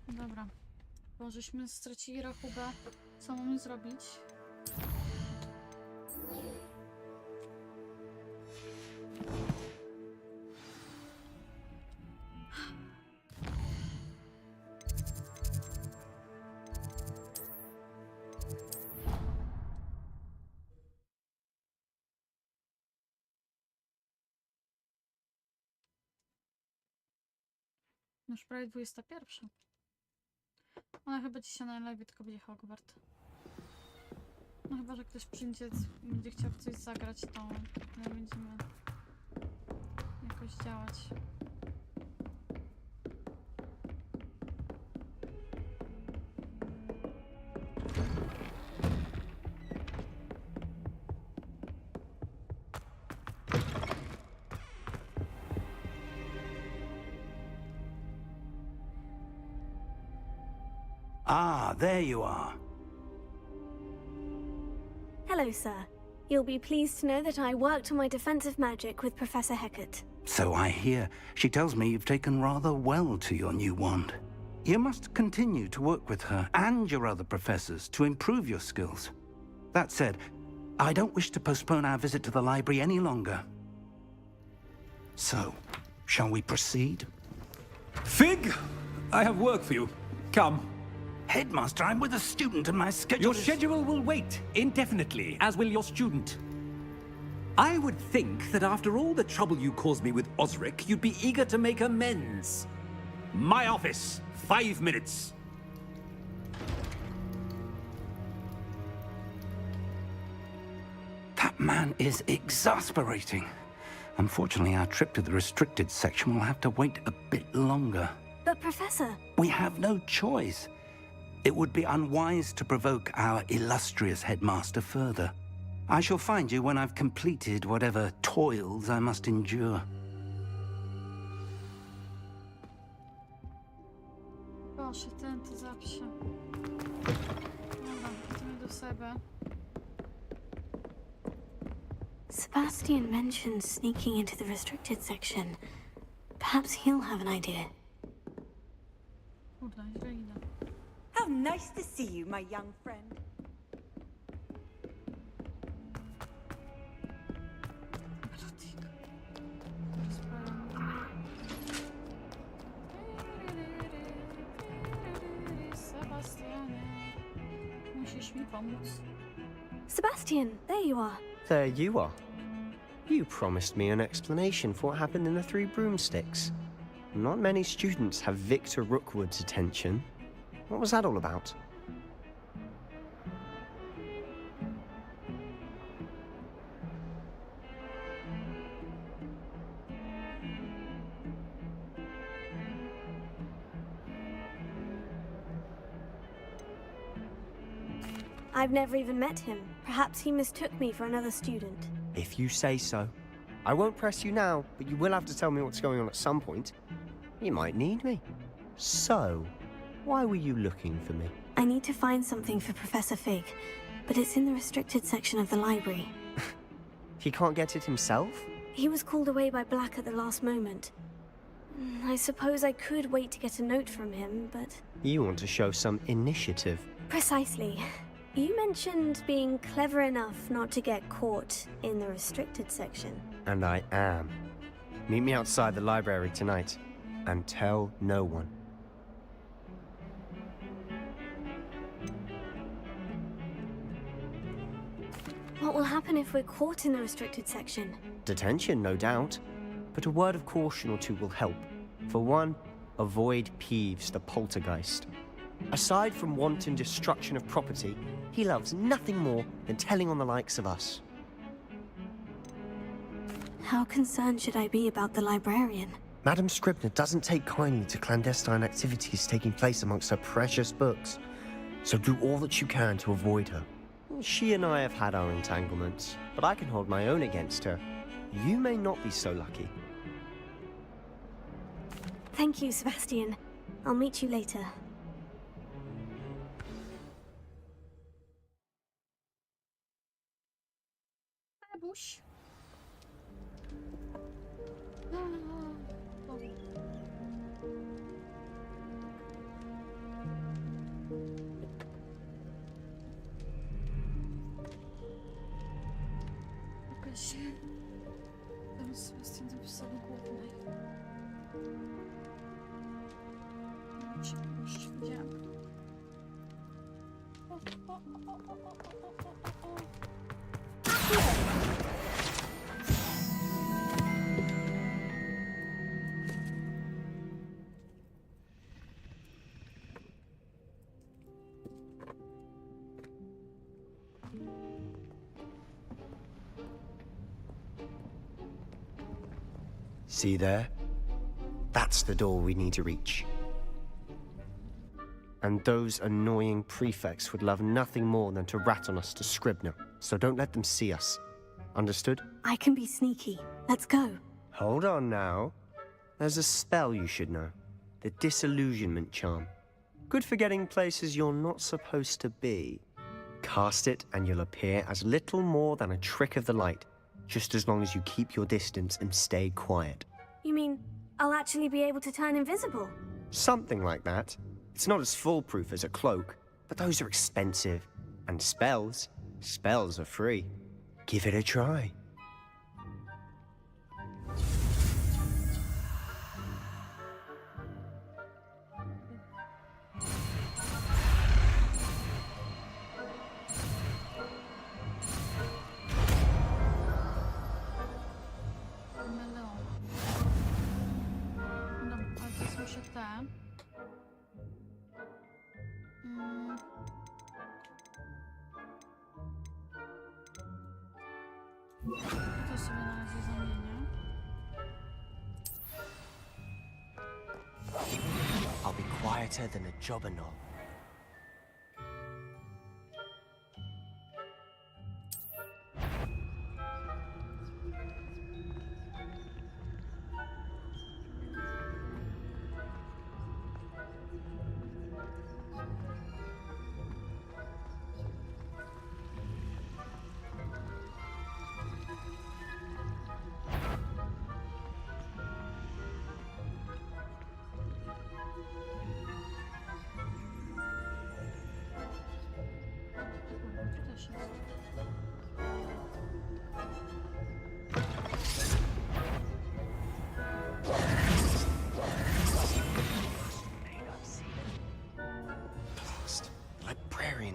Dobra. Bo żeśmy stracili rachubę. Co mamy zrobić? Już prawie 21. Ona chyba dzisiaj na live tylko będzie Hogwarts. No chyba, że ktoś przyjdzie, będzie chciał w coś zagrać, to nie będziemy jakoś działać. Ah, there you are. Hello, sir. You'll be pleased to know that I worked on my defensive magic with Professor Hecat. So I hear. She tells me you've taken rather well to your new wand. You must continue to work with her and your other professors to improve your skills. That said, I don't wish to postpone our visit to the library any longer. So, shall we proceed? Fig! I have work for you. Come. Headmaster, I'm with a student and my schedule Your schedule will wait indefinitely, as will your student. I would think that after all the trouble you caused me with Osric, you'd be eager to make amends. My office, 5 minutes. That man is exasperating. Unfortunately, our trip to the restricted section will have to wait a bit longer. But, Professor... We have no choice. It would be unwise to provoke our illustrious headmaster further. I shall find you when I've completed whatever toils I must endure. Proszę, ten to zawsze. Dobra, idziemy do siebie. Sebastian mentioned sneaking into the restricted section. Perhaps he'll have an idea. Kurde, źle idę. How nice to see you, my young friend. Sebastianie, musisz mi pomóc. Sebastian, there you are. There you are. You promised me an explanation for what happened in the Three Broomsticks. Not many students have Victor Rookwood's attention. What was that all about? I've never even met him. Perhaps he mistook me for another student. If you say so. I won't press you now, but you will have to tell me what's going on at some point. You might need me. So, why were you looking for me? I need to find something for Professor Fig, but it's in the restricted section of the library. He can't get it himself? He was called away by Black at the last moment. I suppose I could wait to get a note from him, but... You want to show some initiative. Precisely. You mentioned being clever enough not to get caught in the restricted section. And I am. Meet me outside the library tonight, and tell no one. What will happen if we're caught in the restricted section? Detention, no doubt. But a word of caution or two will help. For one, avoid Peeves, the poltergeist. Aside from wanton destruction of property, he loves nothing more than telling on the likes of us. How concerned should I be about the librarian? Madam Scribner doesn't take kindly to clandestine activities taking place amongst her precious books. So do all that you can to avoid her. She and I have had our entanglements, but I can hold my own against her. You may not be so lucky. Thank you, Sebastian. I'll meet you later. Bush. Jakaś... Tam Sebastian zapisał głównej. Już widziałem. See there? That's the door we need to reach. And those annoying prefects would love nothing more than to rat on us to Scribner, so don't let them see us. Understood? I can be sneaky. Let's go. Hold on now. There's a spell you should know. The Disillusionment Charm. Good for getting places you're not supposed to be. Cast it and you'll appear as little more than a trick of the light, just as long as you keep your distance and stay quiet. You mean I'll actually be able to turn invisible? Something like that. It's not as foolproof as a cloak, but those are expensive. And spells are free. Give it a try. To sobie na razie zamienię. I'll be quieter than a jobberknoll.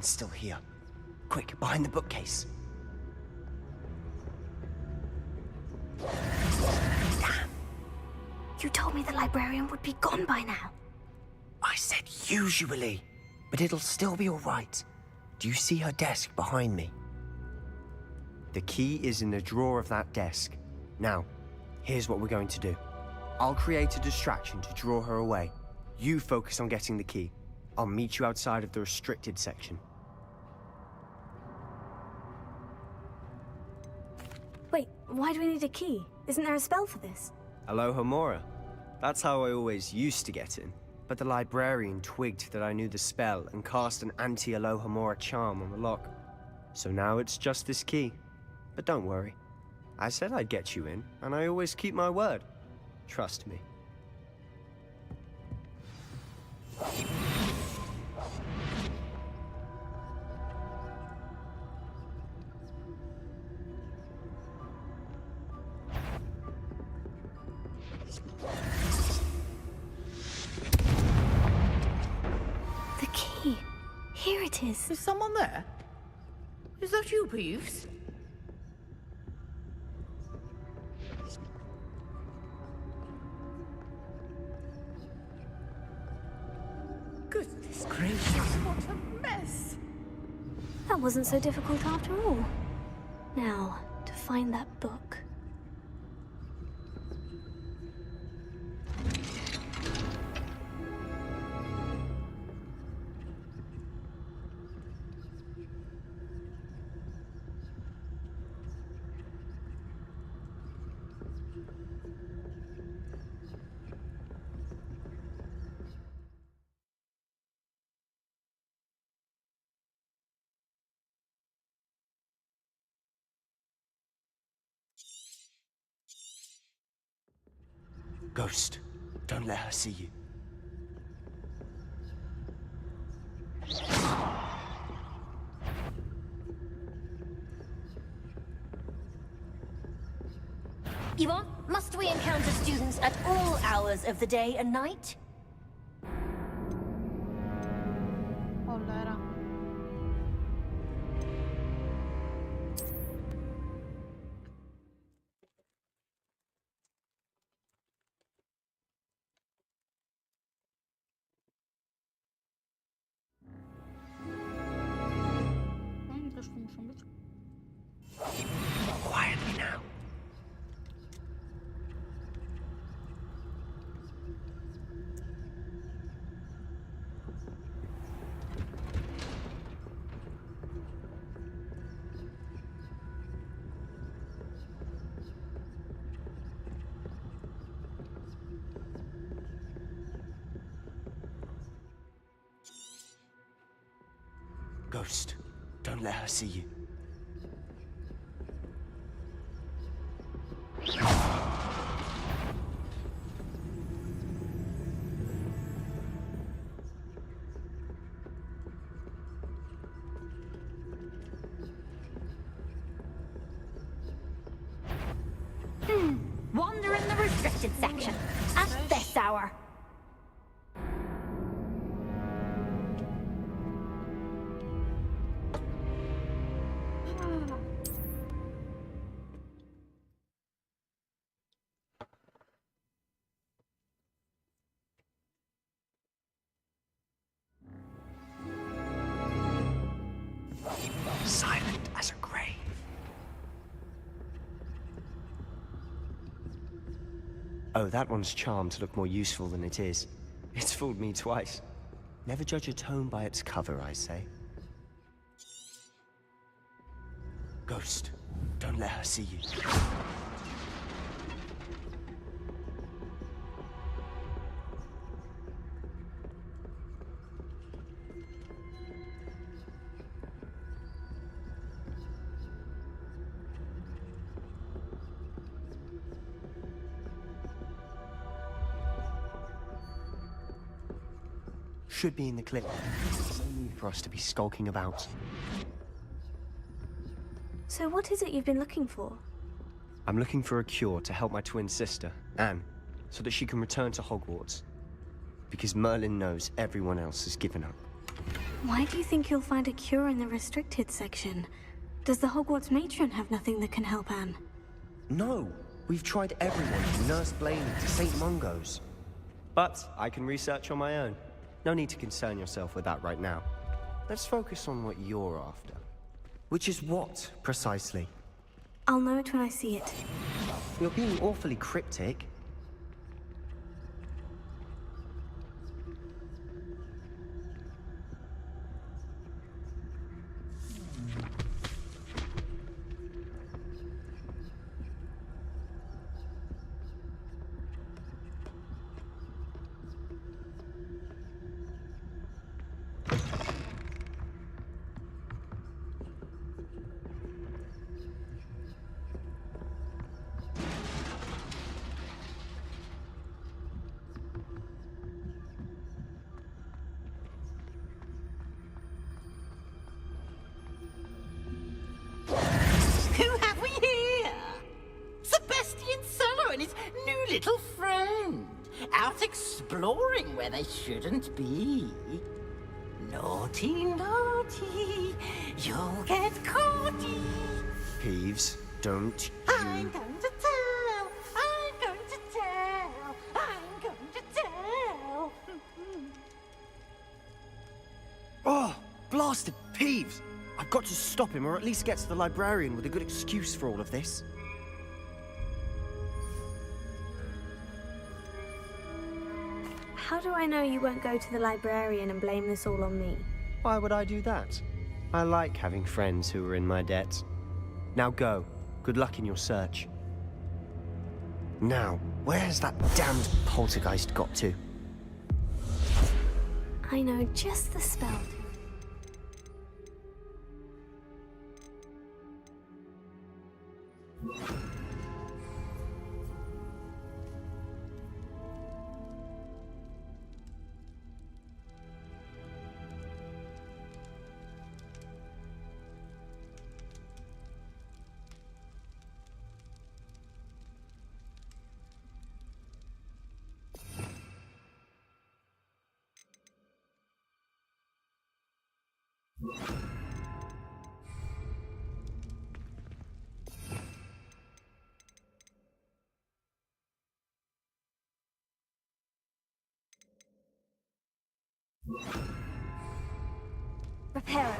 Still here. Quick, behind the bookcase. Damn! You told me the librarian would be gone by now. I said usually, but it'll still be all right. Do you see her desk behind me? The key is in the drawer of that desk. Now, here's what we're going to do. I'll create a distraction to draw her away. You focus on getting the key. I'll meet you outside of the restricted section. Wait, why do we need a key? Isn't there a spell for this? Alohomora. That's how I always used to get in. But the librarian twigged that I knew the spell and cast an anti-Alohomora charm on the lock. So now it's just this key. But don't worry. I said I'd get you in, and I always keep my word. Trust me. The key. Here it is. Is someone there? Is that you, Peeves? Goodness gracious, what a mess! That wasn't so difficult after all. Now, to find that book. Ghost, don't let her see you. Yvonne, must we encounter students at all hours of the day and night? Cholera. Troszkę muszą być. Quietly now. Ghost, don't let her see you. Wander in the restricted section at this hour. Silent as a grave. Oh, that one's charmed to look more useful than it is. It's fooled me twice. Never judge a tome by its cover, I say. Ghost, don't let her see you. Should be in the clip. No need for us to be skulking about. So what is it you've been looking for? I'm looking for a cure to help my twin sister, Anne, so that she can return to Hogwarts. Because Merlin knows everyone else has given up. Why do you think you'll find a cure in the restricted section? Does the Hogwarts matron have nothing that can help Anne? No! We've tried everyone from Nurse Blaney to St. Mungo's. But I can research on my own. No need to concern yourself with that right now. Let's focus on what you're after. Which is what, precisely? I'll know it when I see it. You're being awfully cryptic. Who have we here? Sebastian Cellar and his new little friend. Out exploring where they shouldn't be. Naughty, naughty, you'll get caughty. Peeves, don't I'm going to tell, I'm going to tell, I'm going to tell. Oh, blasted Peeves! I've got to stop him, or at least get to the librarian with a good excuse for all of this. How do I know you won't go to the librarian and blame this all on me? Why would I do that? I like having friends who are in my debt. Now go. Good luck in your search. Now, where's that damned poltergeist got to? I know just the spell. Repair it.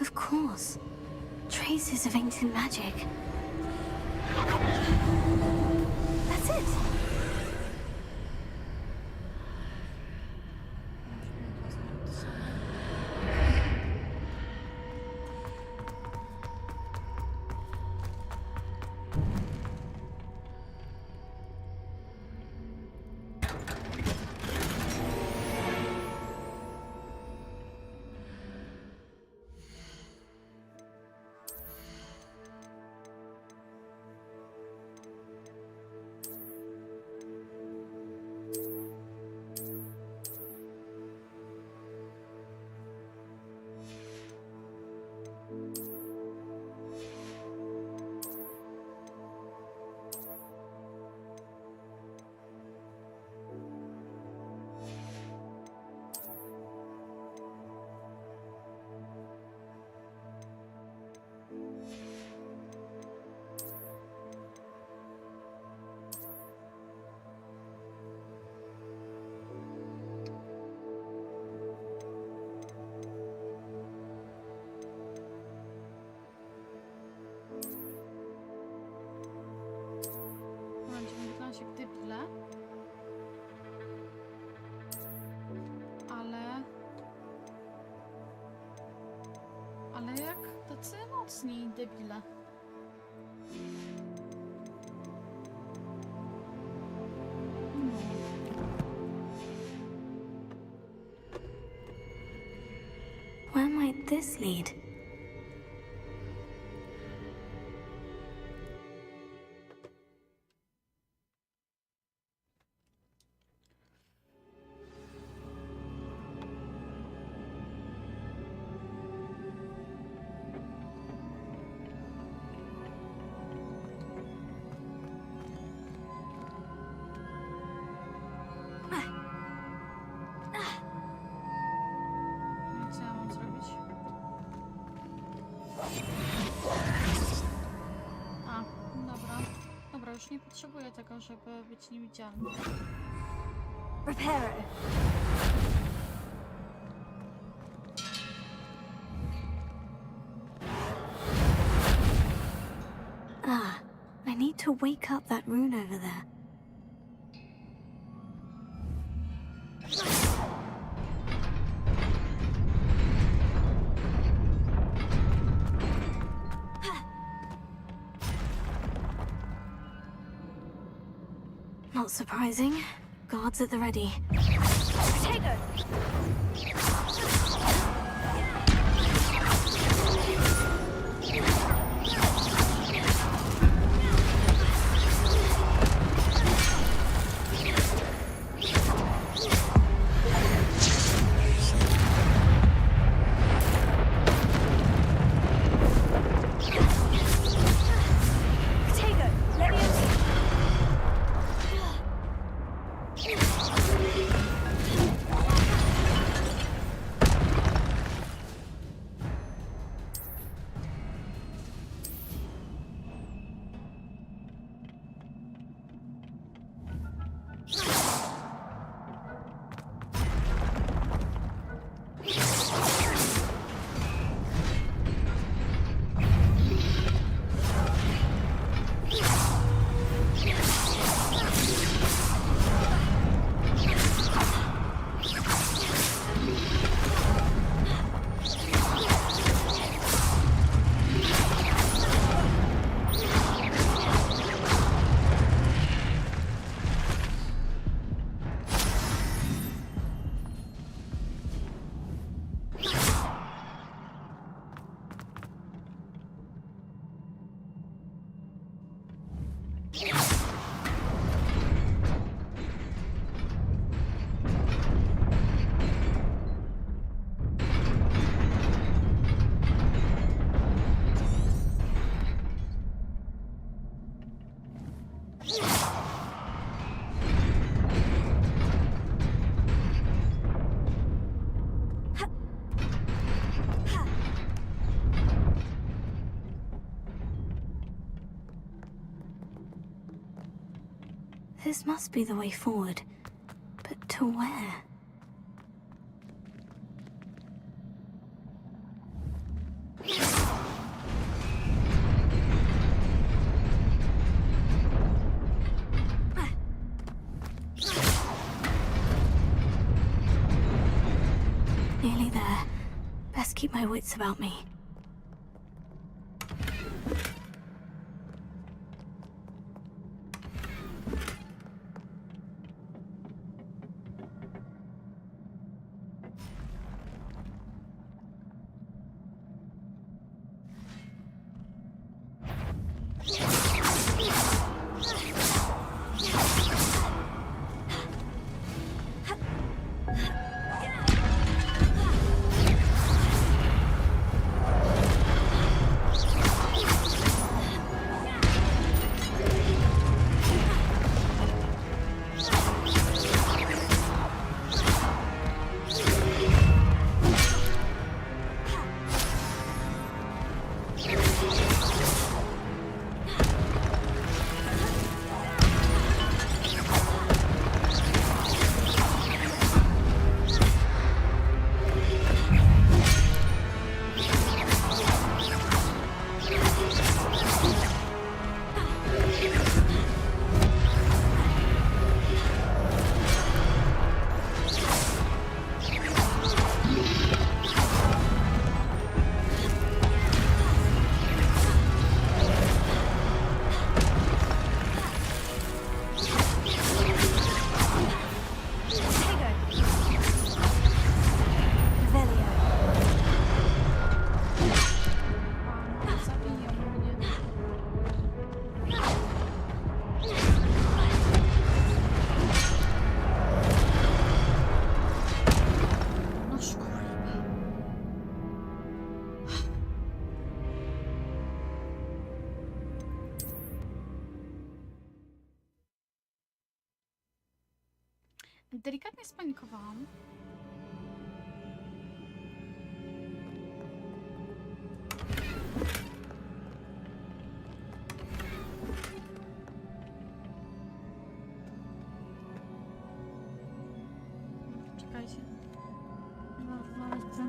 Of course. Traces of ancient magic. That's it. Się gdybyle. Ale jak tacy mocni debile. Where might this lead? Co ja mam zrobić? A, dobra. Dobra, już nie potrzebuję tego, żeby być niewidzialny. Repair it. Ah, I need to wake up that rune over there. Not surprising. Guards at the ready. Take her! This must be the way forward. But to where? Nearly there. Best keep my wits about me. Delikatnie spanikowałam. Czekajcie. Bardzo.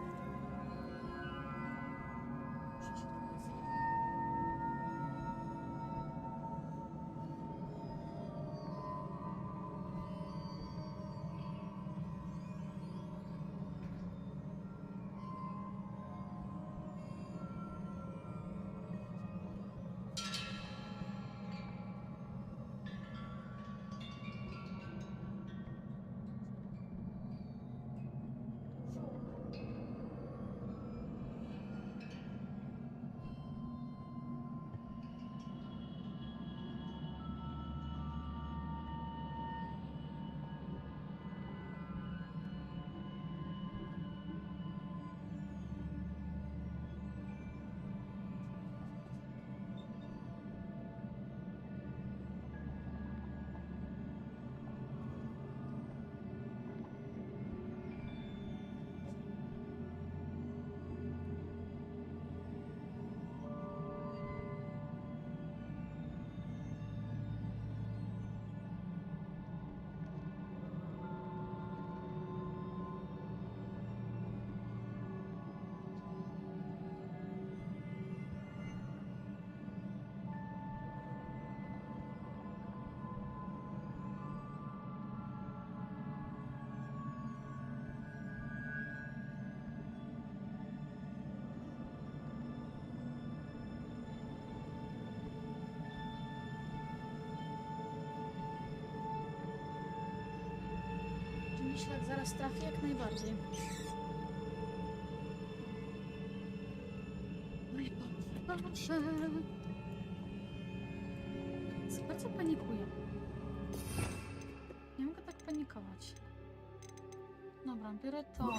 Ślad zaraz trafi jak najbardziej. No i proszę. Bardzo panikuję. Nie mogę tak panikować. Dobra, biorę to.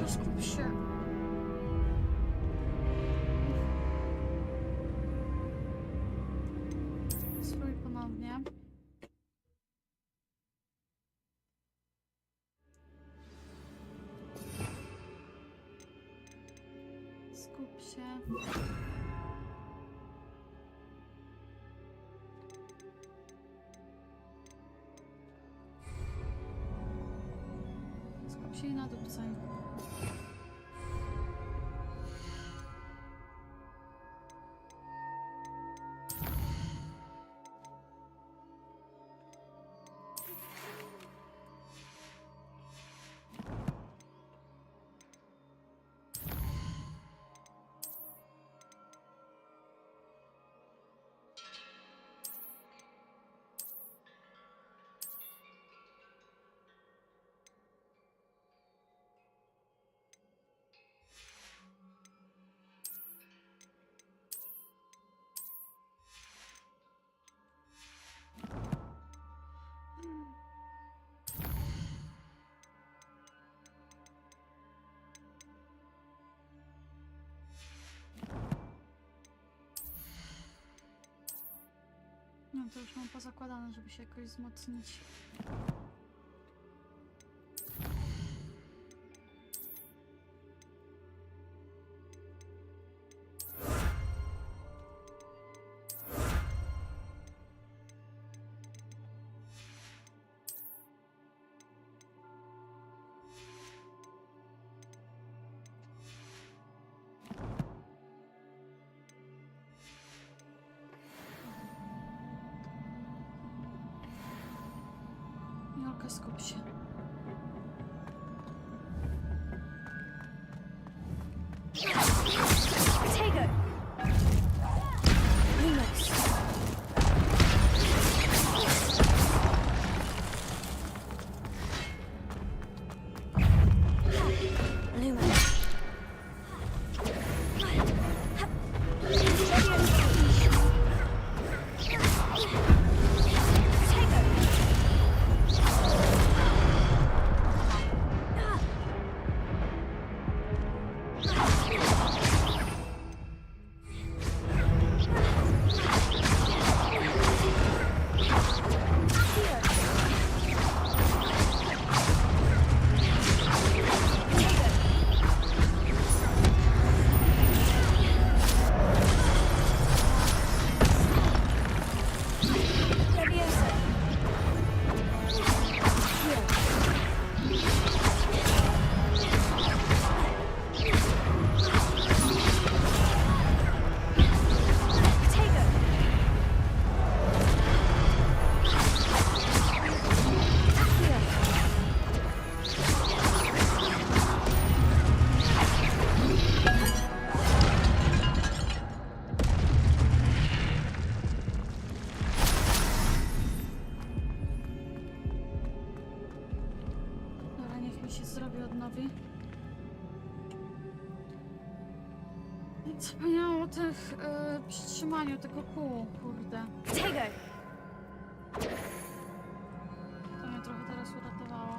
Skup się. Spróbuj ponownie. Skup się. Skup się i nadupcaj. No to już mam pozakładane, żeby się jakoś wzmocnić. Jolka, skup się. Tego! Lumos! Lumos! Zapomniałam o tych przytrzymaniu tego kół, kurde. Tego! To mnie trochę teraz uratowało.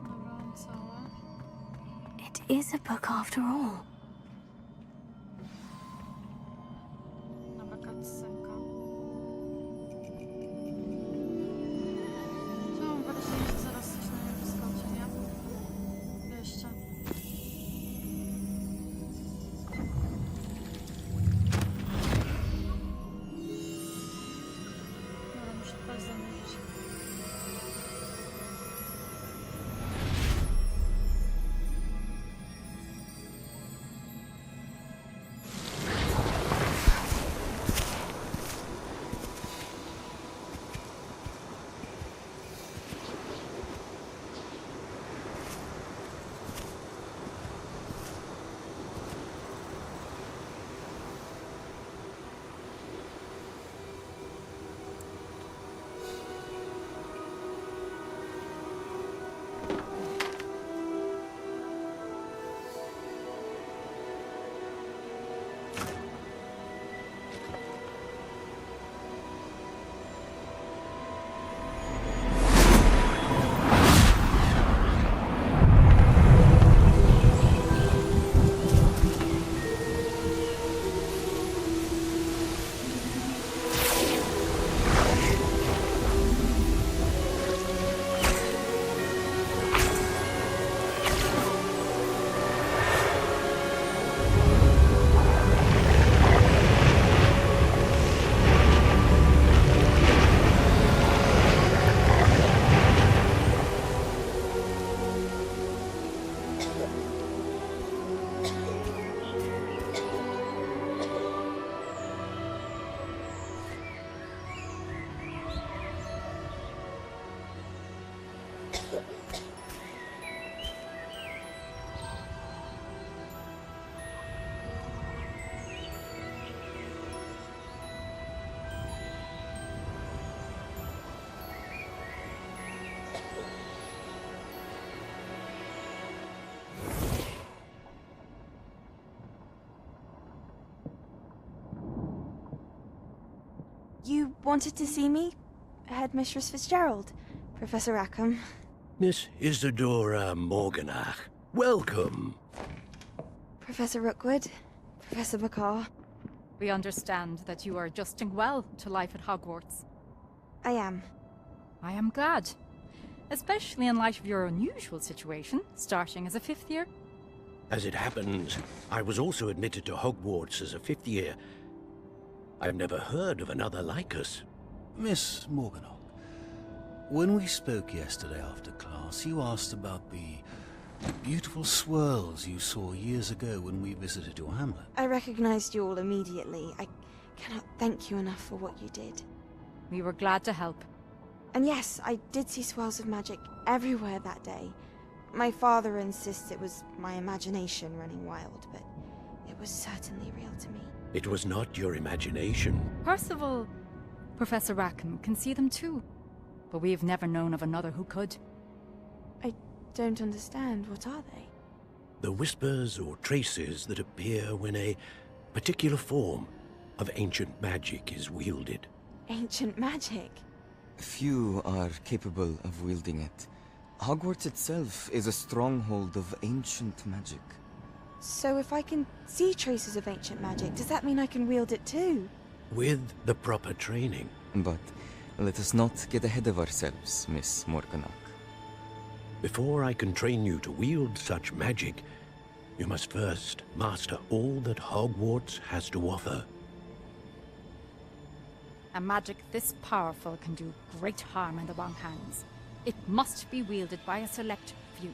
Dobra, mam całe. It is a book after all. Dobra, cutscenka. Mam wrażenie, że zaraz coś na mnie wyskoczy, nie? Jeszcze. Dobra, muszę teraz zamówić. You wanted to see me? Headmistress Fitzgerald, Professor Rackham. Miss Isadora Morganach, welcome. Professor Rookwood, Professor McCaw. We understand that you are adjusting well to life at Hogwarts. I am. I am glad. Especially in light of your unusual situation, starting as a 5th year. As it happens, I was also admitted to Hogwarts as a 5th year. I've never heard of another like us. Miss Morganach, when we spoke yesterday after class, you asked about the beautiful swirls you saw years ago when we visited your hamlet. I recognized you all immediately. I cannot thank you enough for what you did. We were glad to help. And yes, I did see swirls of magic everywhere that day. My father insists it was my imagination running wild, but it was certainly real to me. It was not your imagination. Percival, Professor Rackham can see them too. But we've never known of another who could. I don't understand. What are they? The whispers or traces that appear when a particular form of ancient magic is wielded. Ancient magic? Few are capable of wielding it. Hogwarts itself is a stronghold of ancient magic. So if I can see traces of ancient magic, does that mean I can wield it too? With the proper training. But let us not get ahead of ourselves, Miss Morganach. Before I can train you to wield such magic, you must first master all that Hogwarts has to offer. A magic this powerful can do great harm in the wrong hands. It must be wielded by a select few.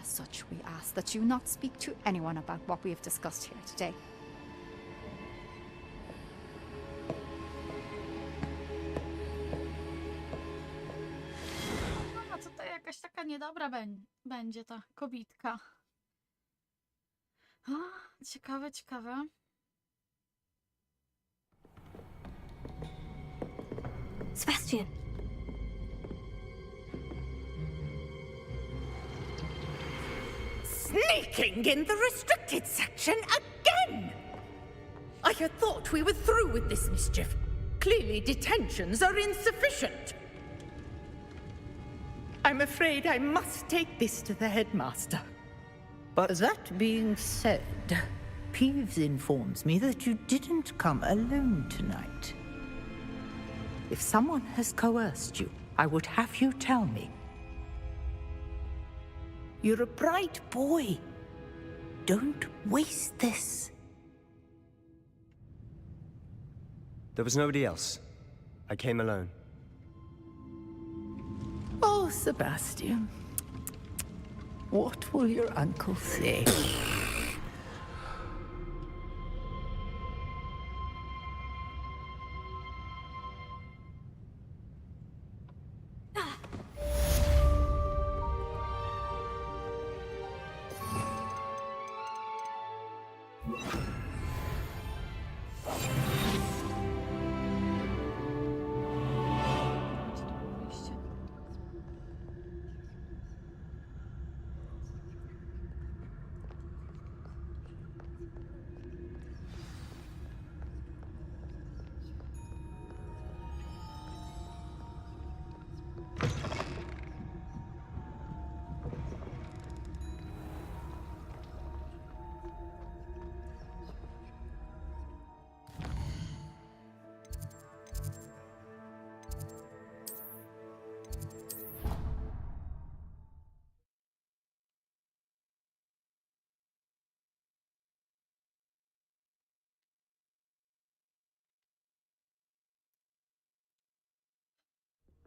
As such, we ask that you not speak to anyone about what we have discussed here today. No, co to jakaś taka niedobra będzie ta kobitka. A, ciekawe, ciekawe. Sebastian. Sneaking in the restricted section again! I had thought we were through with this mischief. Clearly detentions are insufficient. I'm afraid I must take this to the headmaster. But that being said, Peeves informs me that you didn't come alone tonight. If someone has coerced you, I would have you tell me. You're a bright boy. Don't waste this. There was nobody else. I came alone. Oh, Sebastian. What will your uncle say?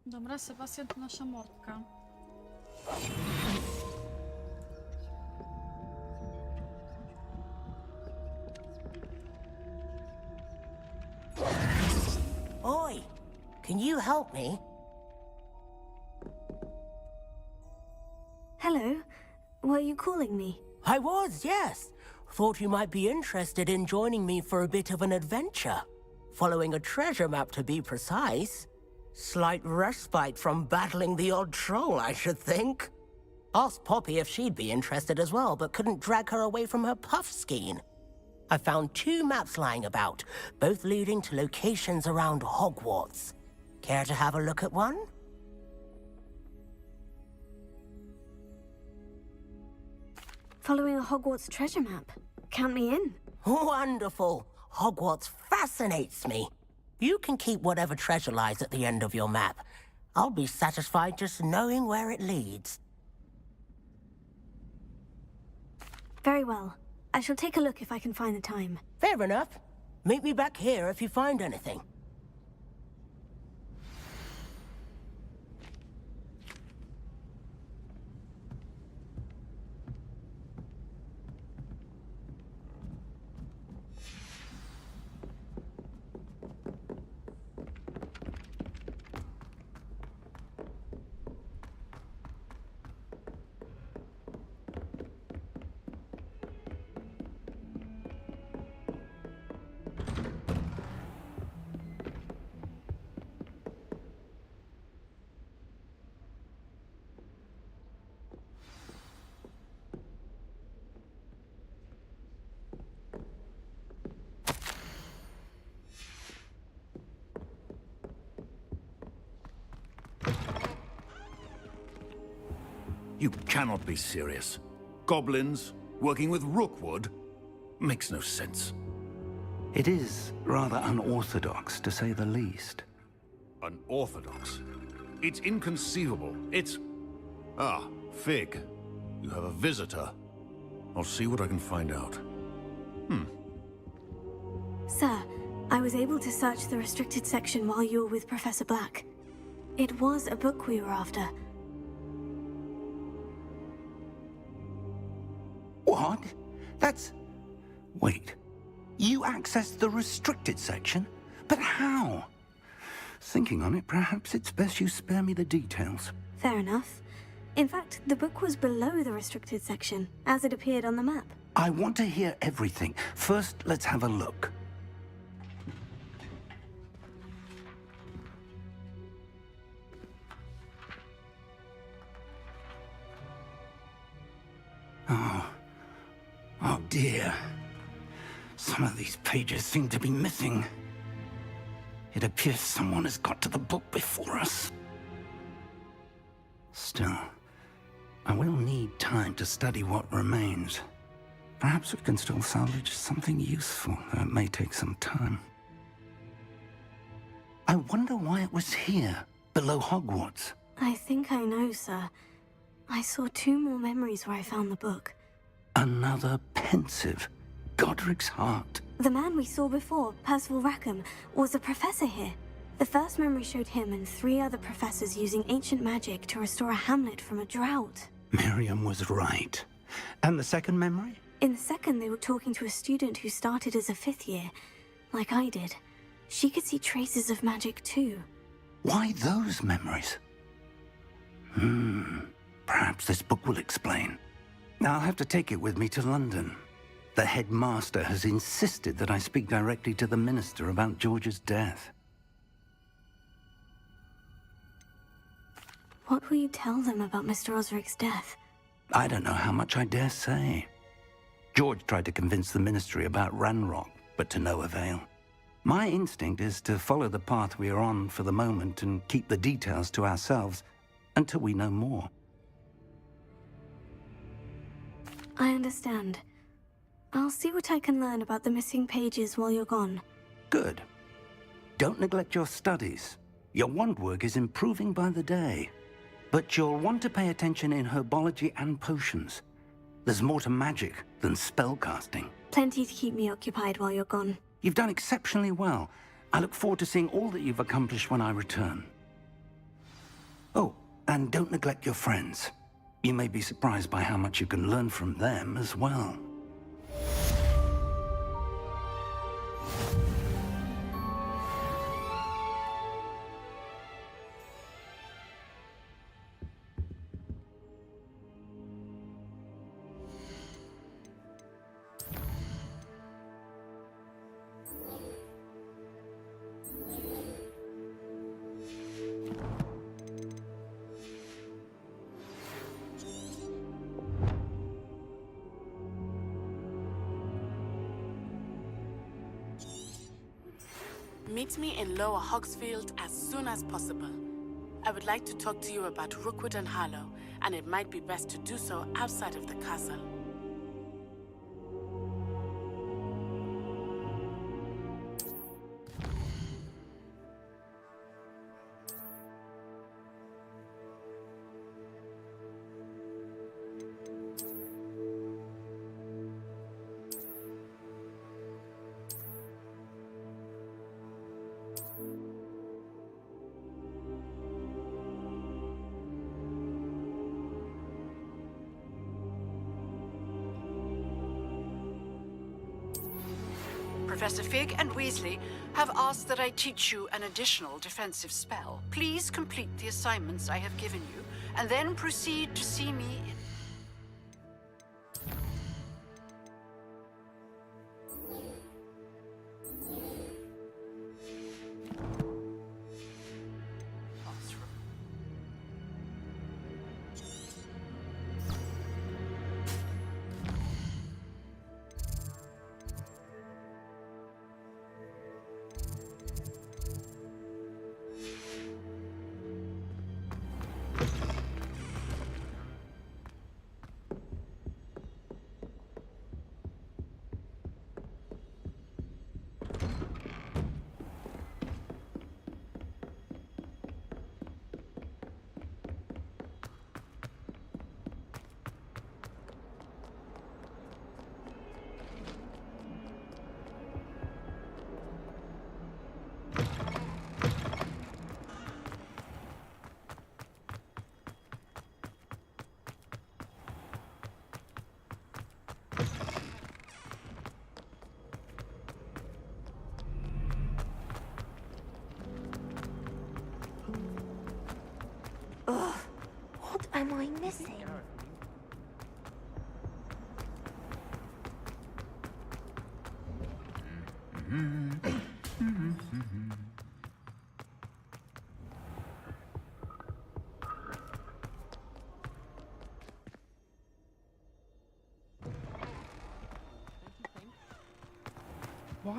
Dobra, Sebastian to nasza mordka. Oi, can you help me? Were you calling me? I was, yes. Thought you might be interested in joining me for a bit of an adventure. Following a treasure map, to be precise. Slight respite from battling the odd troll, I should think. Asked Poppy if she'd be interested as well, but couldn't drag her away from her puff skein. I found 2 maps lying about, both leading to locations around Hogwarts. Care to have a look at one? Following a Hogwarts treasure map. Count me in. Wonderful. Hogwarts fascinates me. You can keep whatever treasure lies at the end of your map. I'll be satisfied just knowing where it leads. Very well. I shall take a look if I can find the time. Fair enough. Meet me back here if you find anything. You cannot be serious. Goblins working with Rookwood? Makes no sense. It is rather unorthodox, to say the least. Unorthodox? It's inconceivable. It's... Ah, Fig. You have a visitor. I'll see what I can find out. Sir, I was able to search the restricted section while you were with Professor Black. It was a book we were after. What? That's... Wait. You accessed the restricted section? But how? Thinking on it, perhaps it's best you spare me the details. Fair enough. In fact, the book was below the restricted section, as it appeared on the map. I want to hear everything. First, let's have a look. Oh dear. Some of these pages seem to be missing. It appears someone has got to the book before us. Still, I will need time to study what remains. Perhaps we can still salvage something useful, though it may take some time. I wonder why it was here, below Hogwarts. I think I know, sir. I saw 2 more memories where I found the book. Another pensive. Godric's heart. The man we saw before, Percival Rackham, was a professor here. The first memory showed him and 3 other professors using ancient magic to restore a hamlet from a drought. Miriam was right. And the second memory? In the second, they were talking to a student who started as a 5th year, like I did. She could see traces of magic too. Why those memories? Perhaps this book will explain. I'll have to take it with me to London. The headmaster has insisted that I speak directly to the minister about George's death. What will you tell them about Mr. Osric's death? I don't know how much I dare say. George tried to convince the ministry about Ranrock, but to no avail. My instinct is to follow the path we are on for the moment and keep the details to ourselves until we know more. I understand. I'll see what I can learn about the missing pages while you're gone. Good. Don't neglect your studies. Your wand work is improving by the day. But you'll want to pay attention in herbology and potions. There's more to magic than spellcasting. Plenty to keep me occupied while you're gone. You've done exceptionally well. I look forward to seeing all that you've accomplished when I return. Oh, and don't neglect your friends. You may be surprised by how much you can learn from them as well. Meet me in Lower Hogsfield as soon as possible. I would like to talk to you about Rookwood and Harlow, and it might be best to do so outside of the castle. Professor Fig and Weasley have asked that I teach you an additional defensive spell. Please complete the assignments I have given you, and then proceed to see me in... Ugh, what am I missing? Why?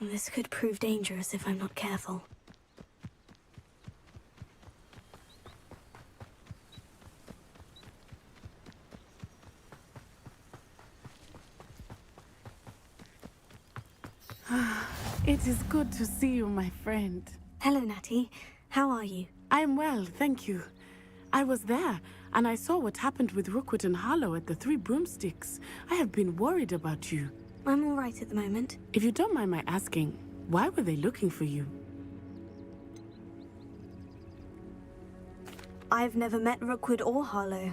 This could prove dangerous if I'm not careful. It is good to see you, my friend. Hello, Natty. How are you? I am well, thank you. I was there, and I saw what happened with Rookwood and Harlow at the Three Broomsticks. I have been worried about you. I'm all right at the moment. If you don't mind my asking, why were they looking for you? I've never met Rookwood or Harlow.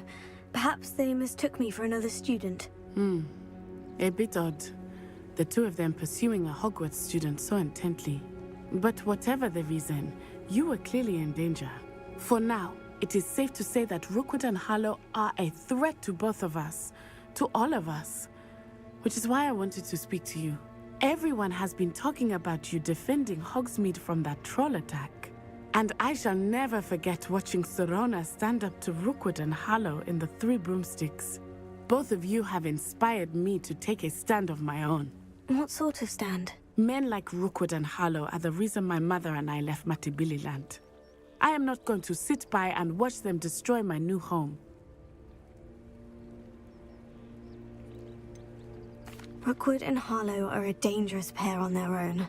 Perhaps they mistook me for another student. A bit odd. the two of them pursuing a Hogwarts student so intently. But whatever the reason, you were clearly in danger. For now, it is safe to say that Rookwood and Harlow are a threat to both of us, to all of us. Which is why I wanted to speak to you. Everyone has been talking about you defending Hogsmeade from that troll attack. And I shall never forget watching Serona stand up to Rookwood and Harlow in the Three Broomsticks. Both of you have inspired me to take a stand of my own. What sort of stand? Men like Rookwood and Harlow are the reason my mother and I left Matibili Land. I am not going to sit by and watch them destroy my new home. Rookwood and Harlow are a dangerous pair on their own.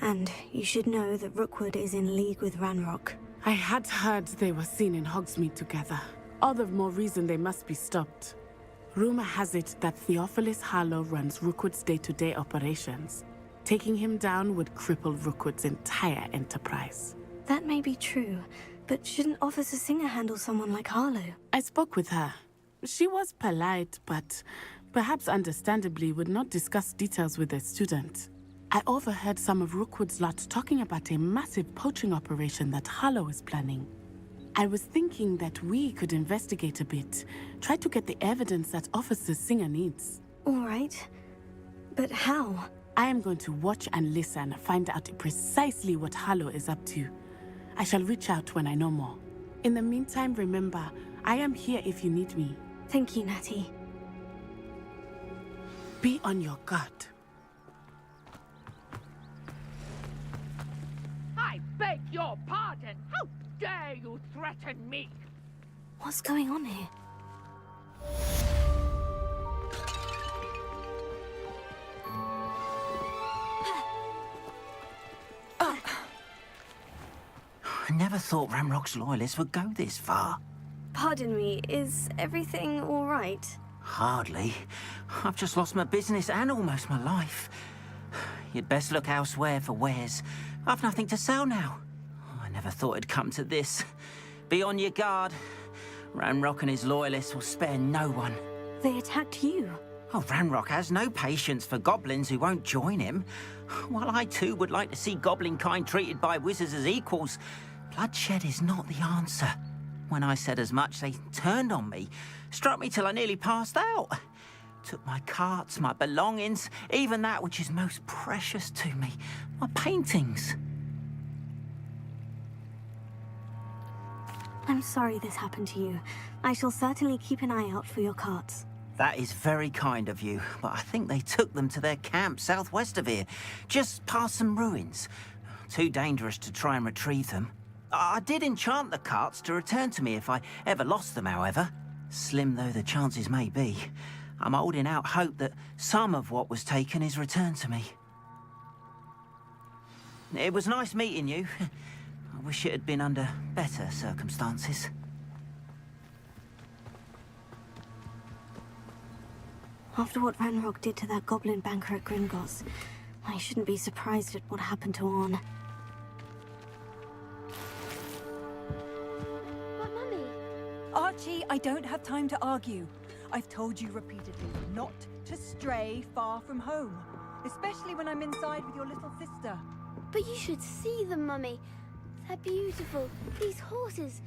And you should know that Rookwood is in league with Ranrock. I had heard they were seen in Hogsmeade together. All the more reason they must be stopped. Rumor has it that Theophilus Harlow runs Rookwood's day-to-day operations. Taking him down would cripple Rookwood's entire enterprise. That may be true, but shouldn't Officer Singer handle someone like Harlow? I spoke with her. She was polite, but perhaps understandably would not discuss details with a student. I overheard some of Rookwood's lot talking about a massive poaching operation that Harlow is planning. I was thinking that we could investigate a bit, try to get the evidence that Officer Singer needs. All right, but how? I am going to watch and listen, find out precisely what Harlow is up to. I shall reach out when I know more. In the meantime, remember, I am here if you need me. Thank you, Natty. Be on your guard. I beg your pardon. How dare you threaten me? What's going on here? I never thought Ranrock's loyalists would go this far. Pardon me, is everything all right? Hardly. I've just lost my business and almost my life. You'd best look elsewhere for wares. I've nothing to sell now. I never thought it'd come to this. Be on your guard. Ranrock and his loyalists will spare no one. They attacked you. Oh, Ranrock has no patience for goblins who won't join him. While I too would like to see goblin kind treated by wizards as equals, bloodshed is not the answer. When I said as much, they turned on me, struck me till I nearly passed out. Took my carts, my belongings, even that which is most precious to me, my paintings. I'm sorry this happened to you. I shall certainly keep an eye out for your carts. That is very kind of you, but I think they took them to their camp southwest of here, just past some ruins. Too dangerous to try and retrieve them. I did enchant the carts to return to me if I ever lost them, however. Slim though the chances may be, I'm holding out hope that some of what was taken is returned to me. It was nice meeting you. I wish it had been under better circumstances. After what Ranrock did to that goblin banker at Gringotts, I shouldn't be surprised at what happened to Orn. But Mummy... Archie, I don't have time to argue. I've told you repeatedly not to stray far from home, especially when I'm inside with your little sister. But you should see them, Mummy. They're beautiful. These horses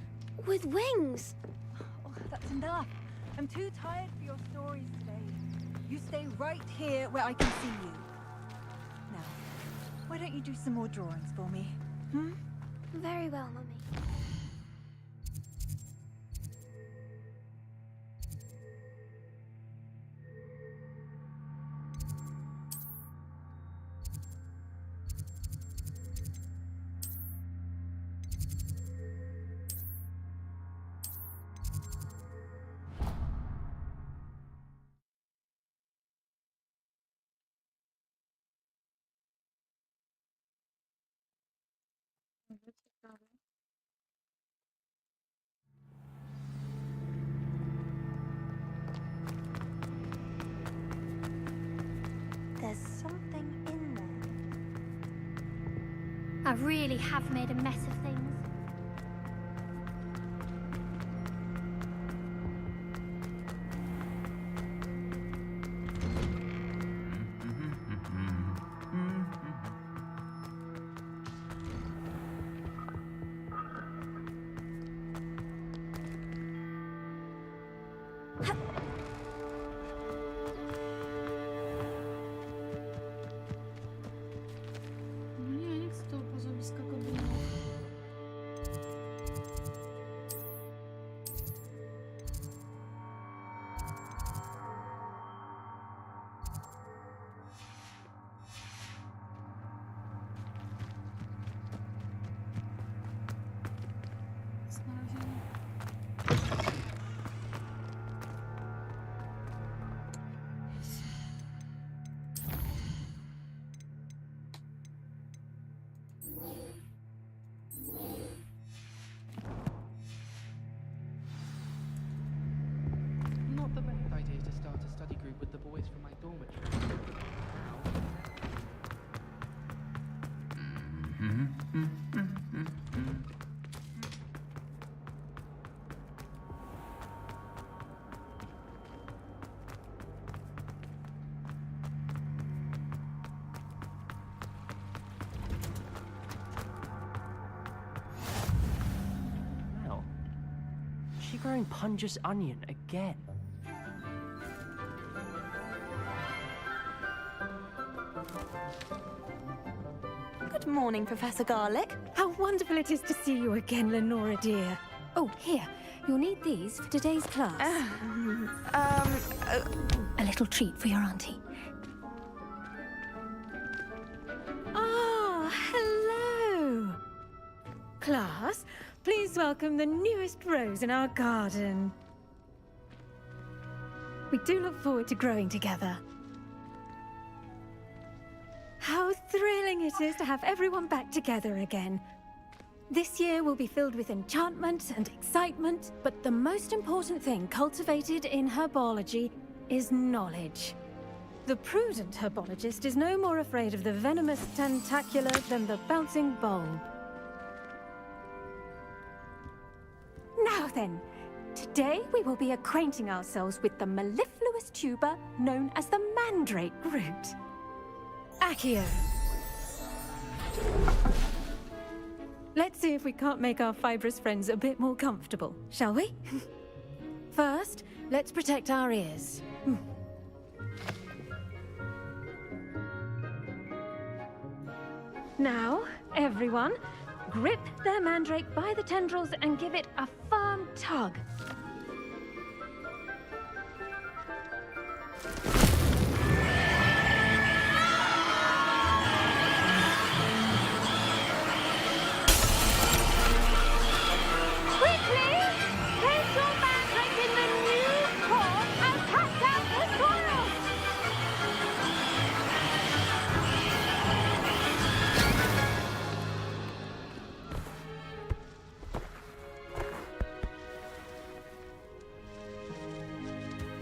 with wings. Oh, that's enough. I'm too tired for your stories today. You stay right here where I can see you. Now, why don't you do some more drawings for me? Hmm? Very well, Mummy. There's something in there. I really have made a mess of things. Not the best idea to start a study group with the boys from my dormitory. Mel, is she growing Punja's onion again? Good morning, Professor Garlick. How wonderful it is to see you again, Lenora dear. Oh, here. You'll need these for today's class. A little treat for your auntie. Ah, hello. Class, please welcome the newest rose in our garden. We do look forward to growing together. How thrilling it is to have everyone back together again. This year will be filled with enchantment and excitement, but the most important thing cultivated in herbology is knowledge. The prudent herbologist is no more afraid of the venomous tentacula than the bouncing bulb. Now then, today we will be acquainting ourselves with the mellifluous tuber known as the mandrake root. Accio. Let's see if we can't make our fibrous friends a bit more comfortable, shall we? First, let's protect our ears. Now, everyone, grip their mandrake by the tendrils and give it a firm tug.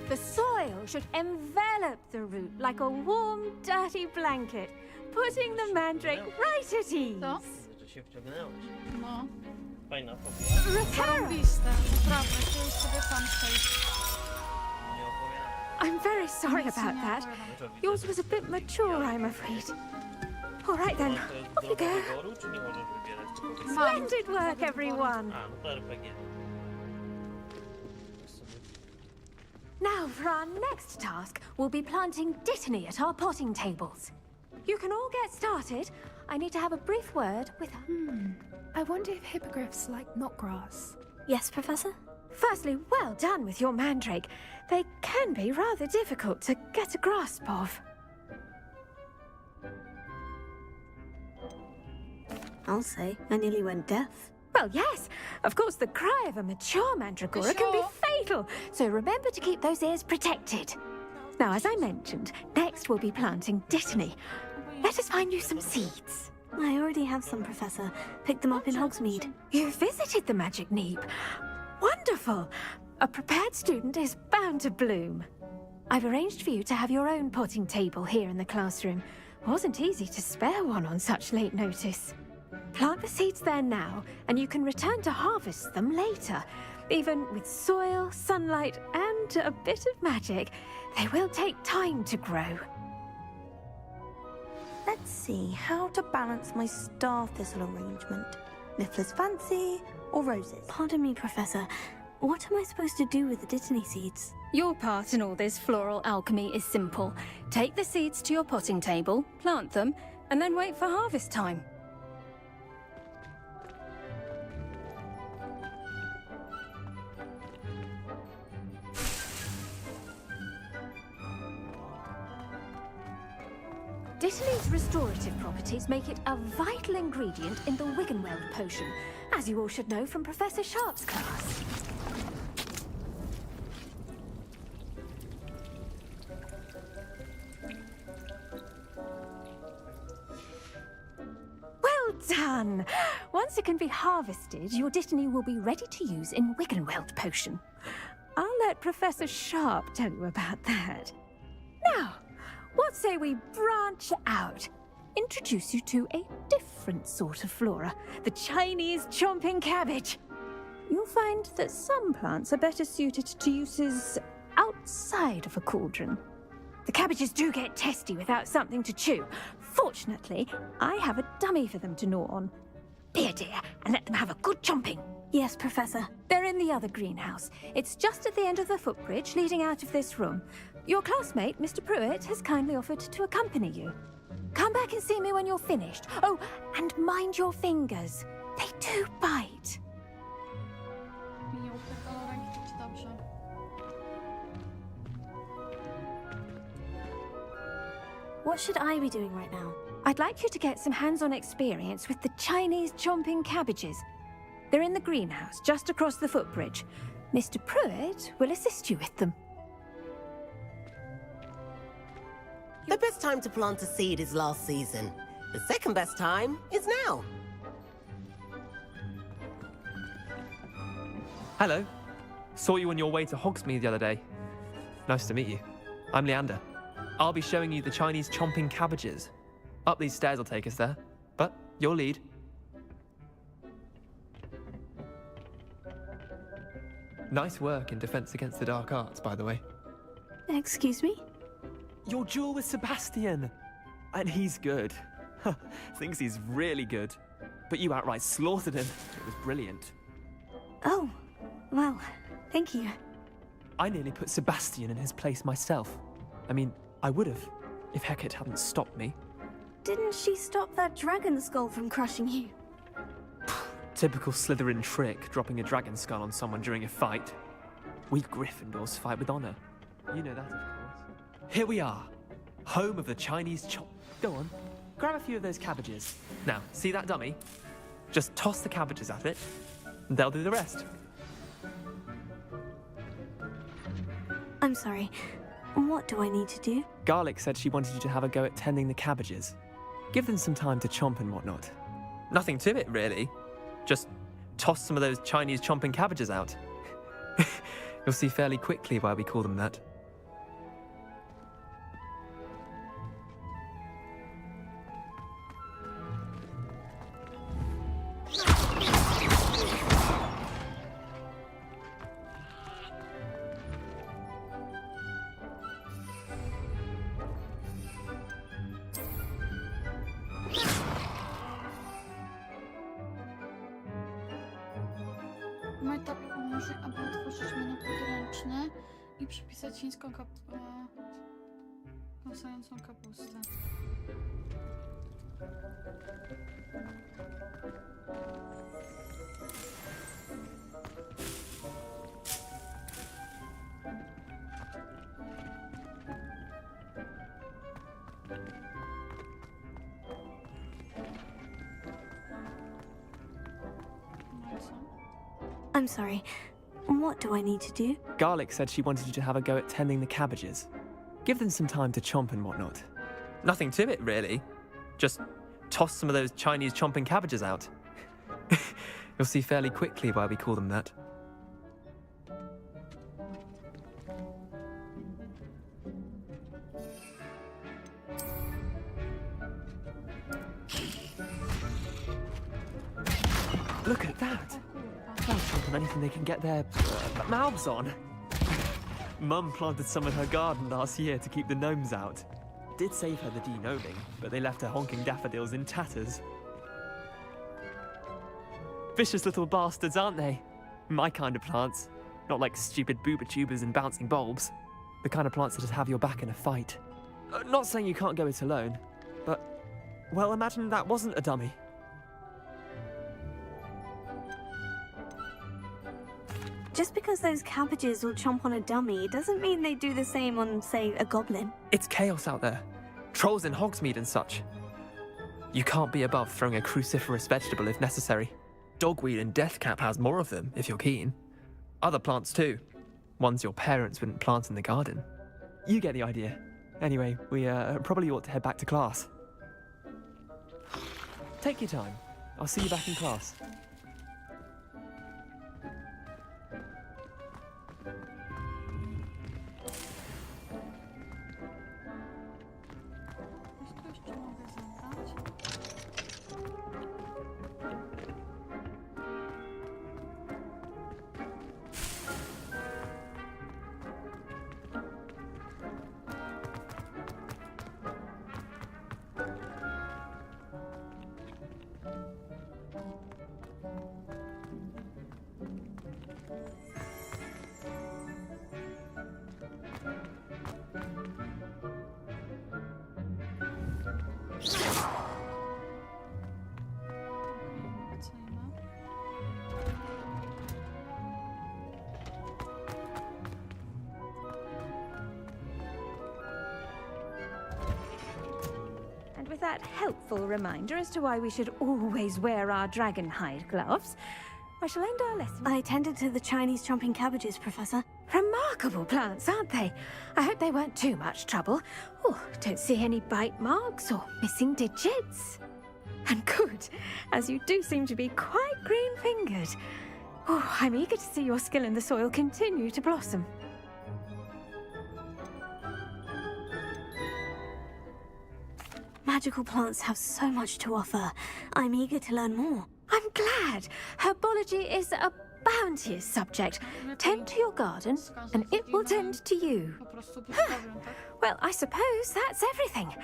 The soil should envelop the root like a warm, dirty blanket, putting the mandrake right at ease. Że się wciągnęłaś. No. Fajna fabuła. Zarąbiste, naprawdę, to już sobie sam przejść. Nie opowiadam. I'm very sorry about that. Yours was a bit mature, I'm afraid. All right then, off you go. Wyboru, czy nie możesz wybierać? Tylko Splendid work, everyone. A, no to RPG. Now, for our next task, we'll be planting dittany at our potting tables. You can all get started. I need to have a brief word with her. I wonder if hippogriffs like knotgrass. Yes, Professor? Firstly, well done with your mandrake. They can be rather difficult to get a grasp of. I'll say, I nearly went deaf. Well, yes. Of course, the cry of a mature mandragora can be fatal, so remember to keep those ears protected. Now, as I mentioned, next we'll be planting dittany. Let us find you some seeds. I already have some, Professor. Picked them up in Hogsmeade. You visited the Magic Neep. Wonderful! A prepared student is bound to bloom. I've arranged for you to have your own potting table here in the classroom. Wasn't easy to spare one on such late notice. Plant the seeds there now, and you can return to harvest them later. Even with soil, sunlight, and a bit of magic, they will take time to grow. Let's see how to balance my star thistle arrangement. Niffler's fancy or roses? Pardon me, Professor. What am I supposed to do with the dittany seeds? Your part in all this floral alchemy is simple. Take the seeds to your potting table, plant them, and then wait for harvest time. Dittany's restorative properties make it a vital ingredient in the Wiggenweld potion, as you all should know from Professor Sharp's class. Well done! Once it can be harvested, your Dittany will be ready to use in Wiggenweld potion. I'll let Professor Sharp tell you about that. Now, what say we branch out? Introduce you to a different sort of flora, the Chinese chomping cabbage. You'll find that some plants are better suited to uses outside of a cauldron. The cabbages do get testy without something to chew. Fortunately, I have a dummy for them to gnaw on. Dear, and let them have a good chomping. Yes, Professor. They're in the other greenhouse. It's just at the end of the footbridge leading out of this room. Your classmate, Mr. Pruitt, has kindly offered to accompany you. Come back and see me when you're finished. Oh, and mind your fingers. They do bite. Nie upychało ręki, czuć dobrze. What should I be doing right now? I'd like you to get some hands-on experience with the Chinese chomping cabbages. They're in the greenhouse, just across the footbridge. Mr. Pruitt will assist you with them. The best time to plant a seed is last season. The second best time is now. Hello. Saw you on your way to Hogsmeade the other day. Nice to meet you. I'm Leander. I'll be showing you the Chinese chomping cabbages. Up these stairs will take us there, but you'll lead. Nice work in Defense Against the Dark Arts, by the way. Excuse me? Your duel with Sebastian! And he's good. Thinks he's really good. But you outright slaughtered him. It was brilliant. Oh, well, thank you. I nearly put Sebastian in his place myself. I mean, I would have, if Hecate hadn't stopped me. Didn't she stop that dragon skull from crushing you? Typical Slytherin trick, dropping a dragon skull on someone during a fight. We Gryffindors fight with honor. You know that, of course. Here we are, home of the Chinese chop. Go on, grab a few of those cabbages. Now, see that dummy? Just toss the cabbages at it, and they'll do the rest. I'm sorry. What do I need to do? Garlic said she wanted you to have a go at tending the cabbages. Give them some time to chomp and whatnot. Nothing to it, really. Just toss some of those Chinese chomping cabbages out. You'll see fairly quickly why we call them that. Mój tak pomoże, aby otworzyć menu podręczne i przypisać chińską kąsającą kapustę. I'm sorry. What do I need to do? Garlic said she wanted you to have a go at tending the cabbages. Give them some time to chomp and whatnot. Nothing to it, really. Just toss some of those Chinese chomping cabbages out. You'll see fairly quickly why we call them that. Look at that! They'll chomp on anything they can get their mouths on. Mum planted some in her garden last year to keep the gnomes out. Did save her the de-gnoming, but they left her honking daffodils in tatters. Vicious little bastards, aren't they? My kind of plants. Not like stupid booba-tubers and bouncing bulbs. The kind of plants that just have your back in a fight. Not saying you can't go it alone, but, well, imagine that wasn't a dummy. Just because those cabbages will chomp on a dummy doesn't mean they do the same on, say, a goblin. It's chaos out there. Trolls in Hogsmeade and such. You can't be above throwing a cruciferous vegetable if necessary. Dogweed and deathcap has more of them, if you're keen. Other plants too. Ones your parents wouldn't plant in the garden. You get the idea. Anyway, we probably ought to head back to class. Take your time. I'll see you back in class. Coś tu jeszcze mogę zabrać? And with that helpful reminder as to why we should always wear our dragon hide gloves, I shall end our lesson. I tended to the Chinese chomping cabbages, Professor. Remarkable plants, aren't they? I hope they weren't too much trouble. Oh, don't see any bite marks or missing digits. And good, as you do seem to be quite green-fingered. Oh, I'm eager to see your skill in the soil continue to blossom. Magical plants have so much to offer. I'm eager to learn more. I'm glad. Herbology is a bounteous subject. Tend to your garden, and it will tend to you. Well, I suppose that's everything.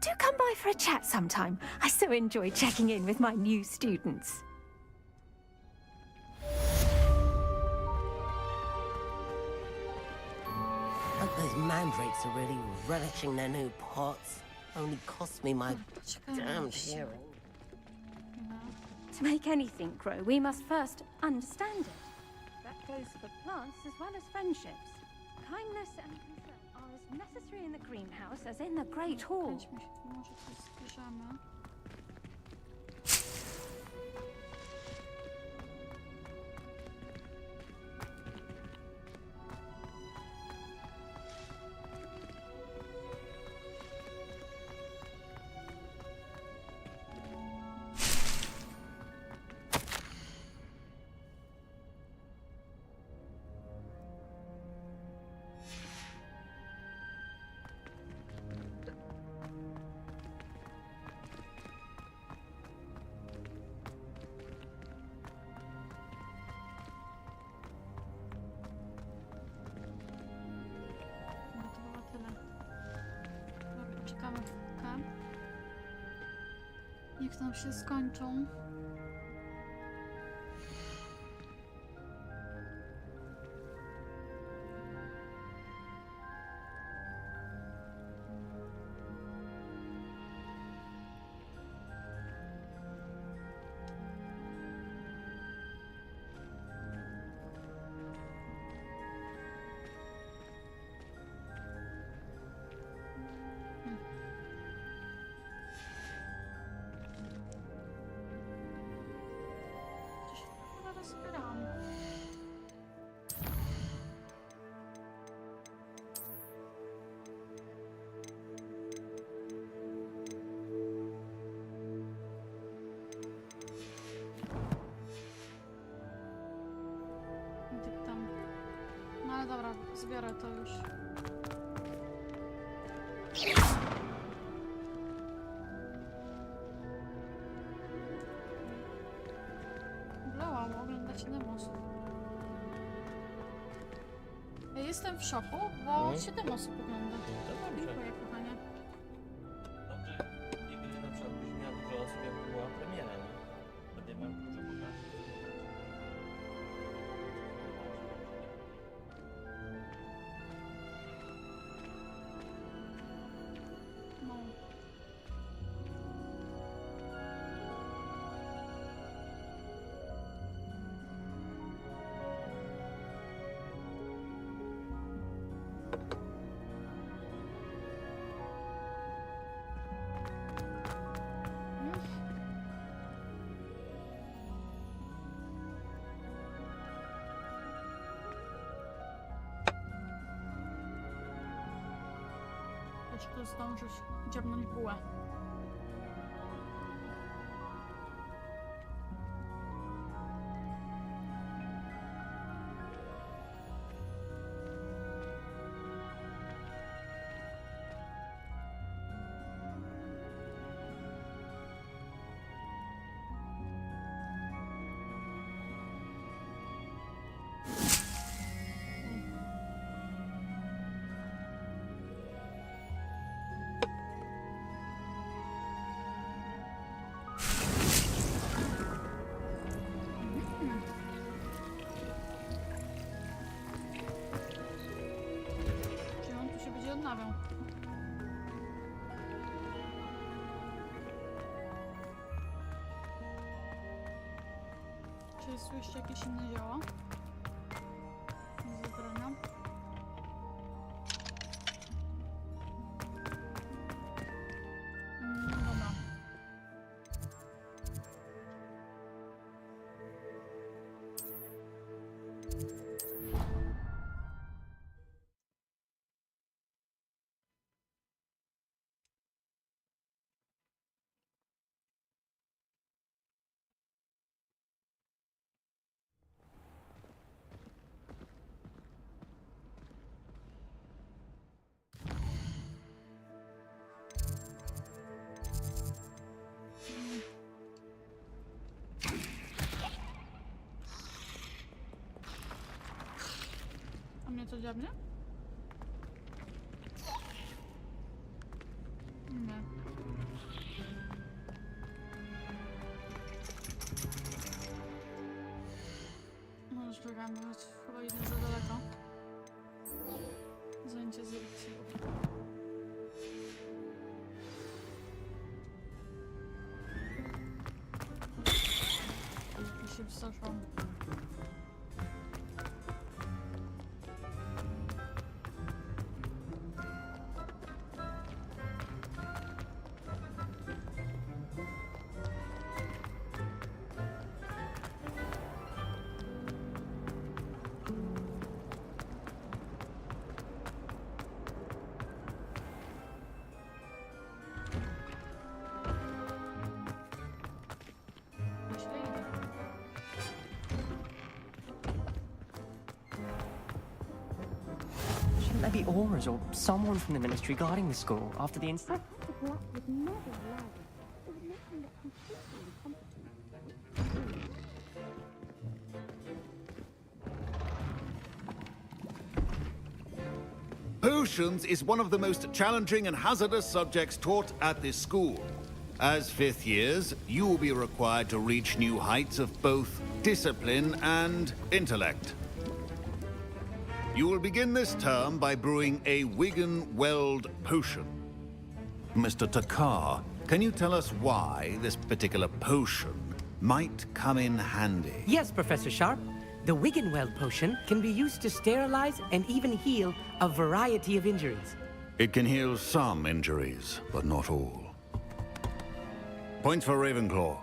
Do come by for a chat sometime. I so enjoy checking in with my new students. Hope those mandrakes are really relishing their new pots. Only cost me my damned hearing. To make anything grow, we must first understand it. That goes for plants as well as friendships. Kindness and concern are as necessary in the greenhouse as in the Great Hall. Może coś zbierzemy. Czekamy chwilkę. Niech nam się skończą. Zbieram. Gdzie tam? No ale dobra, zbiorę to już. Oglądać demosów. Ja jestem w szoku, bo 7 osób ogląda. Dziękuję, kochanie. Dobrze, gdyby na przykład byś miała dużo osób, jak była premiera, nie? Wtedy mam dużo pokazów. No. Jeszcze zdążyć dziabnąć bułę. Czy jest tu jeszcze jakieś inne zioło? Do zebrania. Dobra. A mnie to dziabnie? Nie. No już biegamy, chyba idę za daleko. Zajęcie z lekcji. Ja się wstraszam. Shouldn't there be auras or someone from the ministry guarding the school after the incident? Potions is one of the most challenging and hazardous subjects taught at this school. As fifth years, you will be required to reach new heights of both discipline and intellect. You will begin this term by brewing a Wigan-Weld potion. Mr. Takar, can you tell us why this particular potion might come in handy? Yes, Professor Sharp. The Wigan-Weld potion can be used to sterilize and even heal a variety of injuries. It can heal some injuries, but not all. Points for Ravenclaw.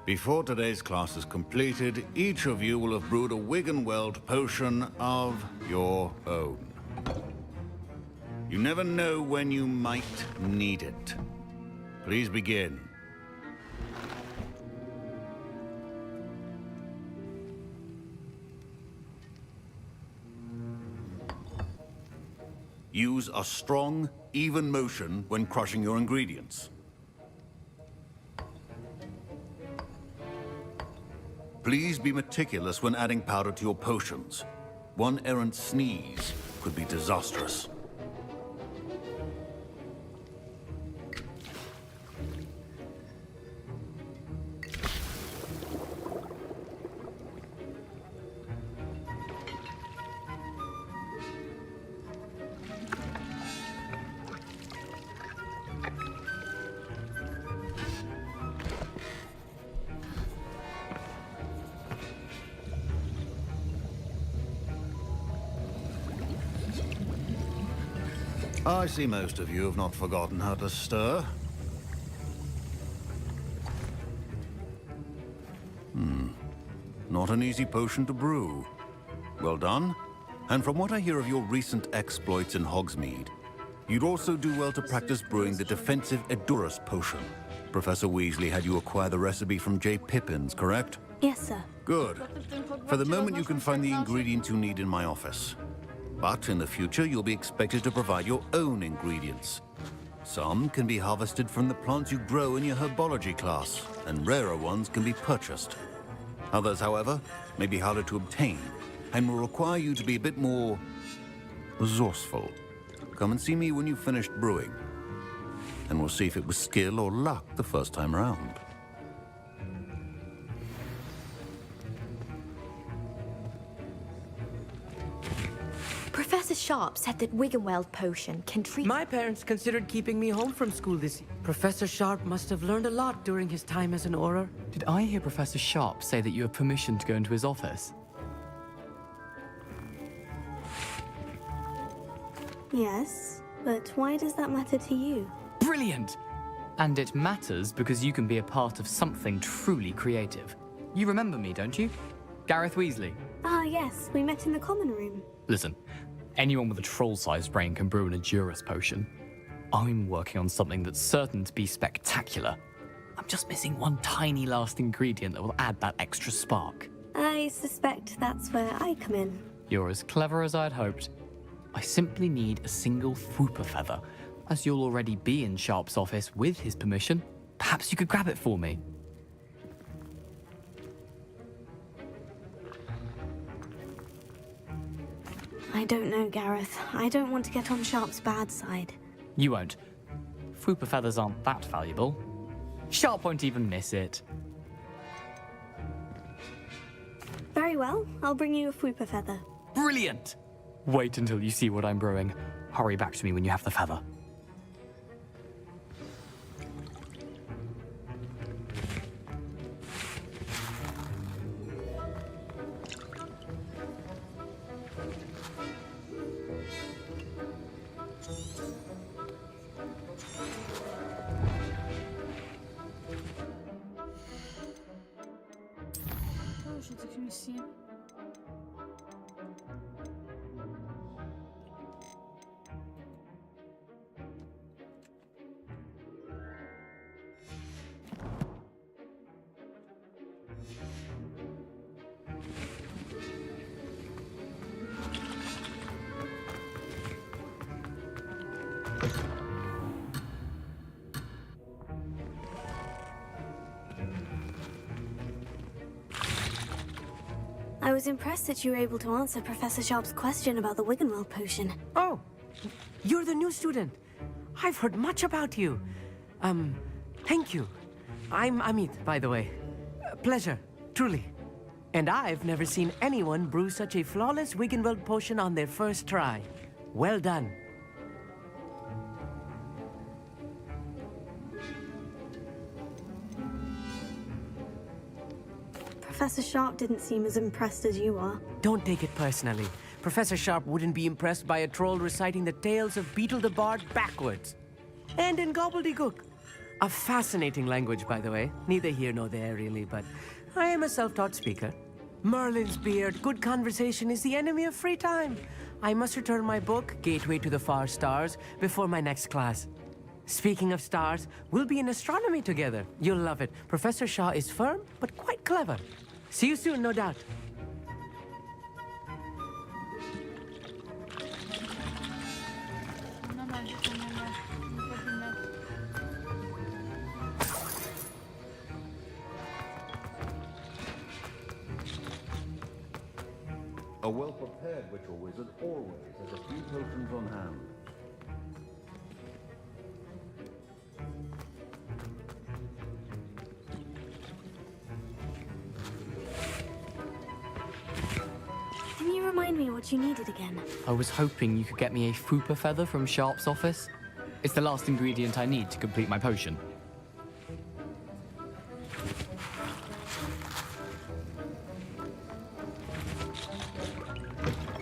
Before today's class is completed, each of you will have brewed a Wigan-Weld potion of your own. You never know when you might need it. Please begin. Use a strong, even motion when crushing your ingredients. Please be meticulous when adding powder to your potions. One errant sneeze could be disastrous. I see most of you have not forgotten how to stir. Not an easy potion to brew. Well done. And from what I hear of your recent exploits in Hogsmeade, you'd also do well to practice brewing the defensive Edurus potion. Professor Weasley had you acquire the recipe from J. Pippin's, correct? Yes, sir. Good. For the moment, you can find the ingredients you need in my office. But in the future, you'll be expected to provide your own ingredients. Some can be harvested from the plants you grow in your herbology class, and rarer ones can be purchased. Others, however, may be harder to obtain, and will require you to be a bit more resourceful. Come and see me when you've finished brewing, and we'll see if it was skill or luck the first time around. Professor Sharp said that Wiggenweld potion can treat... My parents considered keeping me home from school this year. Professor Sharp must have learned a lot during his time as an Auror. Did I hear Professor Sharp say that you have permission to go into his office? Yes, but why does that matter to you? Brilliant! And it matters because you can be a part of something truly creative. You remember me, don't you? Gareth Weasley. Ah, yes, we met in the common room. Listen, anyone with a troll-sized brain can brew an Adurus potion. I'm working on something that's certain to be spectacular. I'm just missing one tiny last ingredient that will add that extra spark. I suspect that's where I come in. You're as clever as I'd hoped. I simply need a single Fwooper feather. As you'll already be in Sharp's office with his permission, perhaps you could grab it for me. I don't know, Gareth. I don't want to get on Sharp's bad side. You won't. Fwooper feathers aren't that valuable. Sharp won't even miss it. Very well, I'll bring you a Fwooper feather. Brilliant! Wait until you see what I'm brewing. Hurry back to me when you have the feather. Dużo tych misji. I was impressed that you were able to answer Professor Sharp's question about the Wiggenweld potion. Oh, you're the new student. I've heard much about you. Thank you. I'm Amit, by the way. Pleasure, truly. And I've never seen anyone brew such a flawless Wiggenweld potion on their first try. Well done. Professor Sharp didn't seem as impressed as you are. Don't take it personally. Professor Sharp wouldn't be impressed by a troll reciting the tales of Beetle the Bard backwards. And in gobbledygook. A fascinating language, by the way. Neither here nor there, really, but I am a self-taught speaker. Merlin's beard, good conversation is the enemy of free time. I must return my book, Gateway to the Far Stars, before my next class. Speaking of stars, we'll be in astronomy together. You'll love it. Professor Shaw is firm, but quite clever. See you soon, no doubt. No będzie, to nie ma. Nie powinno. A well-prepared ritual wizard always has a few potions on hand. Can you remind me what you needed again? I was hoping you could get me a Fwooper feather from Sharp's office. It's the last ingredient I need to complete my potion.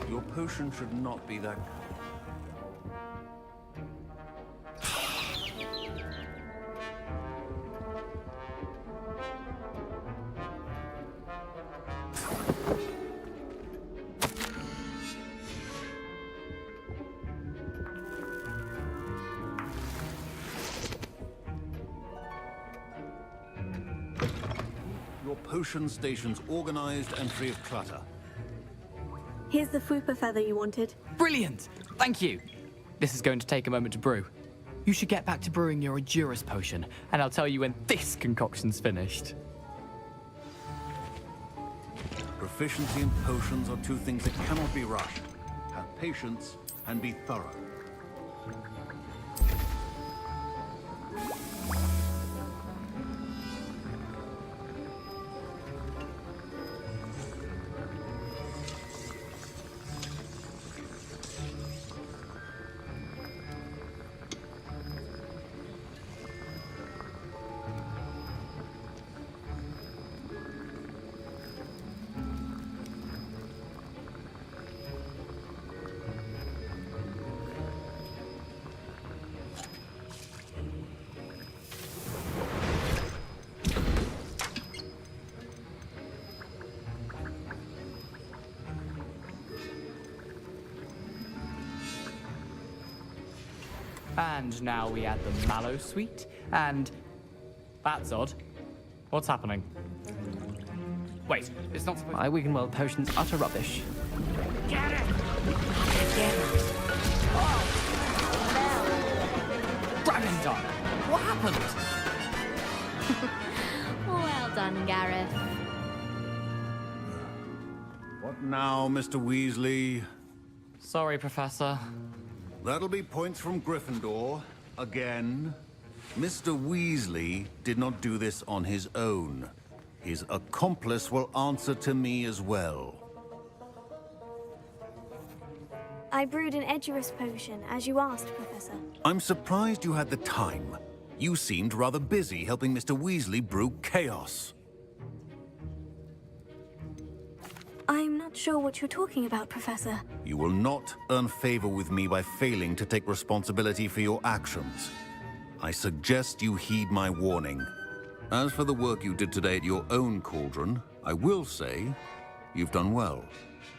Your potion should not be that... Your potion station's organized and free of clutter. Here's the Fwooper feather you wanted. Brilliant! Thank you. This is going to take a moment to brew. You should get back to brewing your Adurus potion, and I'll tell you when this concoction's finished. Proficiency in potions are two things that cannot be rushed. Have patience and be thorough. And now we add the mallow sweet, and... That's odd. What's happening? Wait, it's not supposed... My Wiggenweld potion's utter rubbish. Get it! Dragon Dog! What happened? Well done, Gareth. What now, Mr. Weasley? Sorry, Professor. That'll be points from Gryffindor. Again. Mr. Weasley did not do this on his own. His accomplice will answer to me as well. I brewed an Edurus potion, as you asked, Professor. I'm surprised you had the time. You seemed rather busy helping Mr. Weasley brew chaos. I'm not sure what you're talking about, Professor. You will not earn favor with me by failing to take responsibility for your actions. I suggest you heed my warning. As for the work you did today at your own cauldron, I will say you've done well.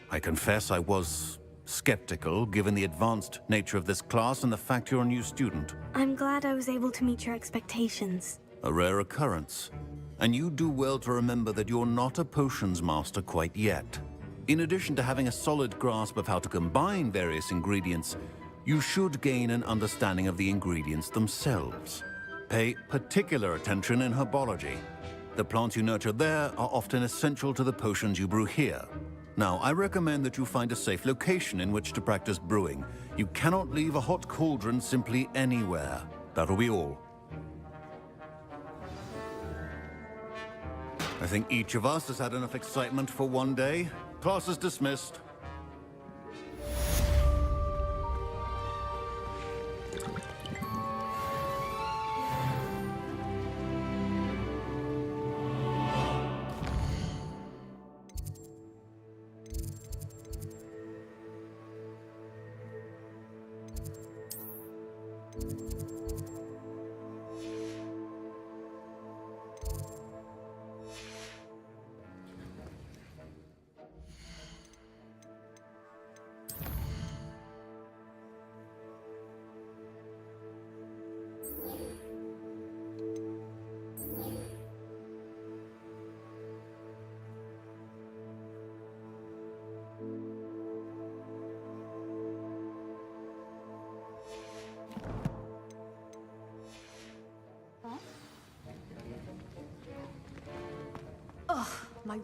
I confess I was skeptical, given the advanced nature of this class and the fact you're a new student. I'm glad I was able to meet your expectations. A rare occurrence. And you do well to remember that you're not a potions master quite yet. In addition to having a solid grasp of how to combine various ingredients, you should gain an understanding of the ingredients themselves. Pay particular attention in herbology. The plants you nurture there are often essential to the potions you brew here. Now, I recommend that you find a safe location in which to practice brewing. You cannot leave a hot cauldron simply anywhere. That'll be all. I think each of us has had enough excitement for one day. Class is dismissed.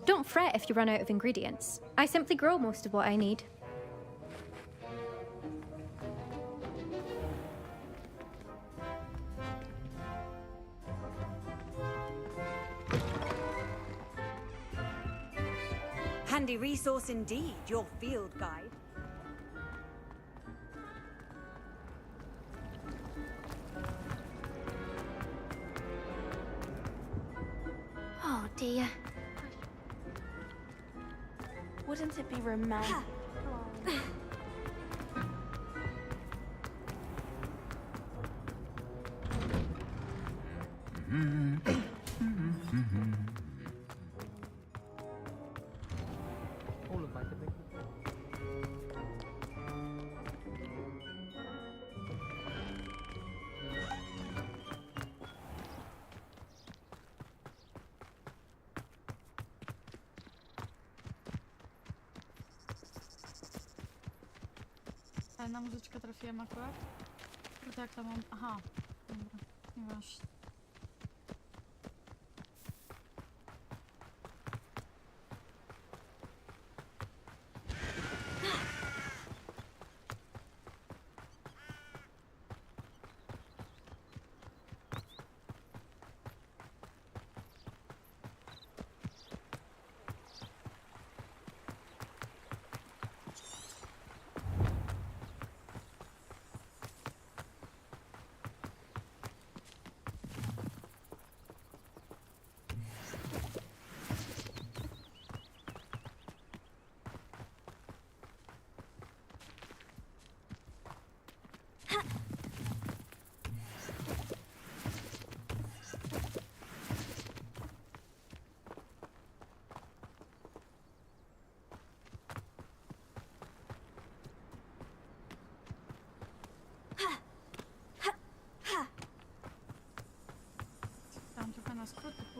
Don't fret if you run out of ingredients. I simply grow most of what I need. Handy resource indeed, your field guide. Oh dear. Wouldn't it be romantic? All of my Na muzyczkę trafiłem akurat. To jak to mam... Aha. Dobra. Nieważne.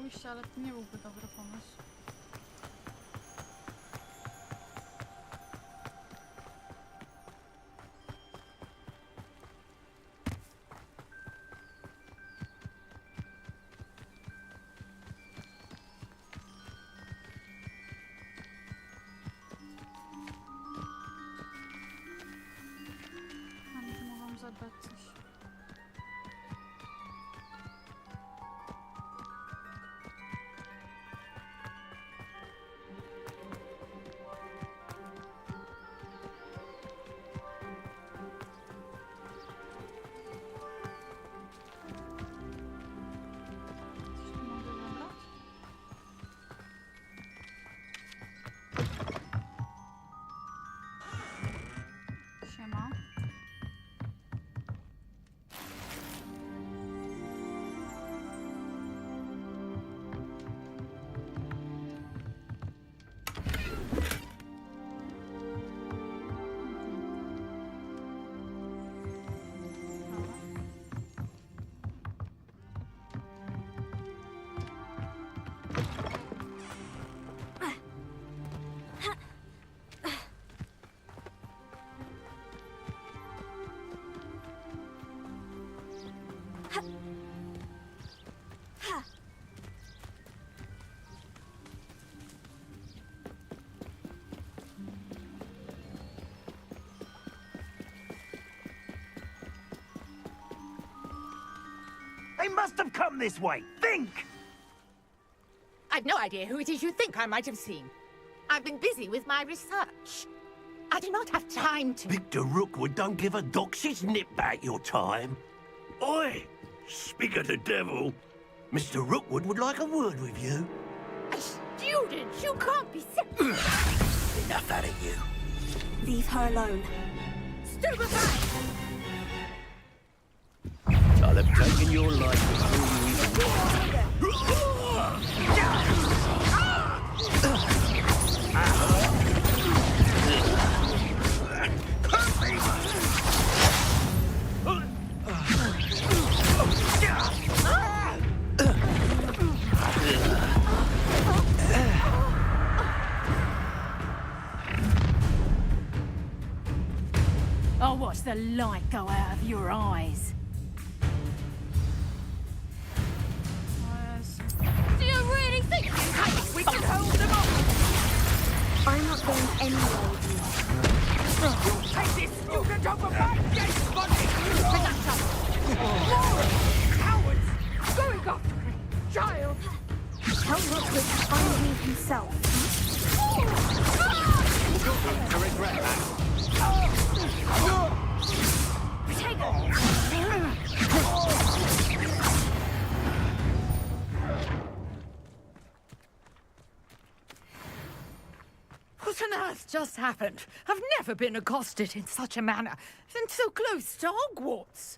wyjście, ale to nie byłby dobry pomysł. A może mogłam zadbać coś. Coś tu mogę zabrać? Siema. They must have come this way. Think! I've no idea who it is you think I might have seen. I've been busy with my research. I do not have time to... Victor Rookwood don't give a doxy's nip back your time. Oi! Speak of the devil. Mr. Rookwood would like a word with you. A student? You can't be... Enough out of you. Leave her alone. Stupefy! I'll have taken your life before you I'll watch the light go out of your eyes. Do you really think we can hold them off? I'm not going anywhere with you. Take this! You can talk about dead body! Cowards! Going after a child! Tell Rookwood to find me himself. to regret that. What on earth just happened? I've never been accosted in such a manner, and so close to Hogwarts.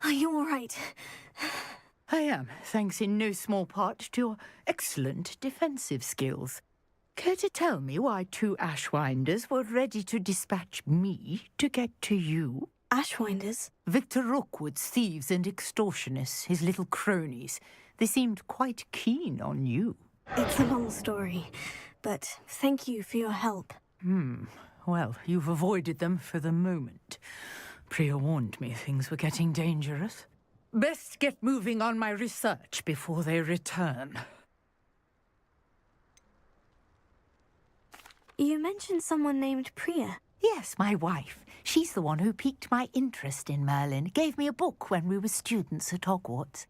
Are you all right? I am, thanks in no small part to your excellent defensive skills. Care to tell me why two Ashwinders were ready to dispatch me to get to you? Ashwinders? Victor Rookwood's thieves and extortionists, his little cronies. They seemed quite keen on you. It's a long story, but thank you for your help. Well, you've avoided them for the moment. Priya warned me things were getting dangerous. Best get moving on my research before they return. You mentioned someone named Priya. Yes, my wife. She's the one who piqued my interest in Merlin. Gave me a book when we were students at Hogwarts.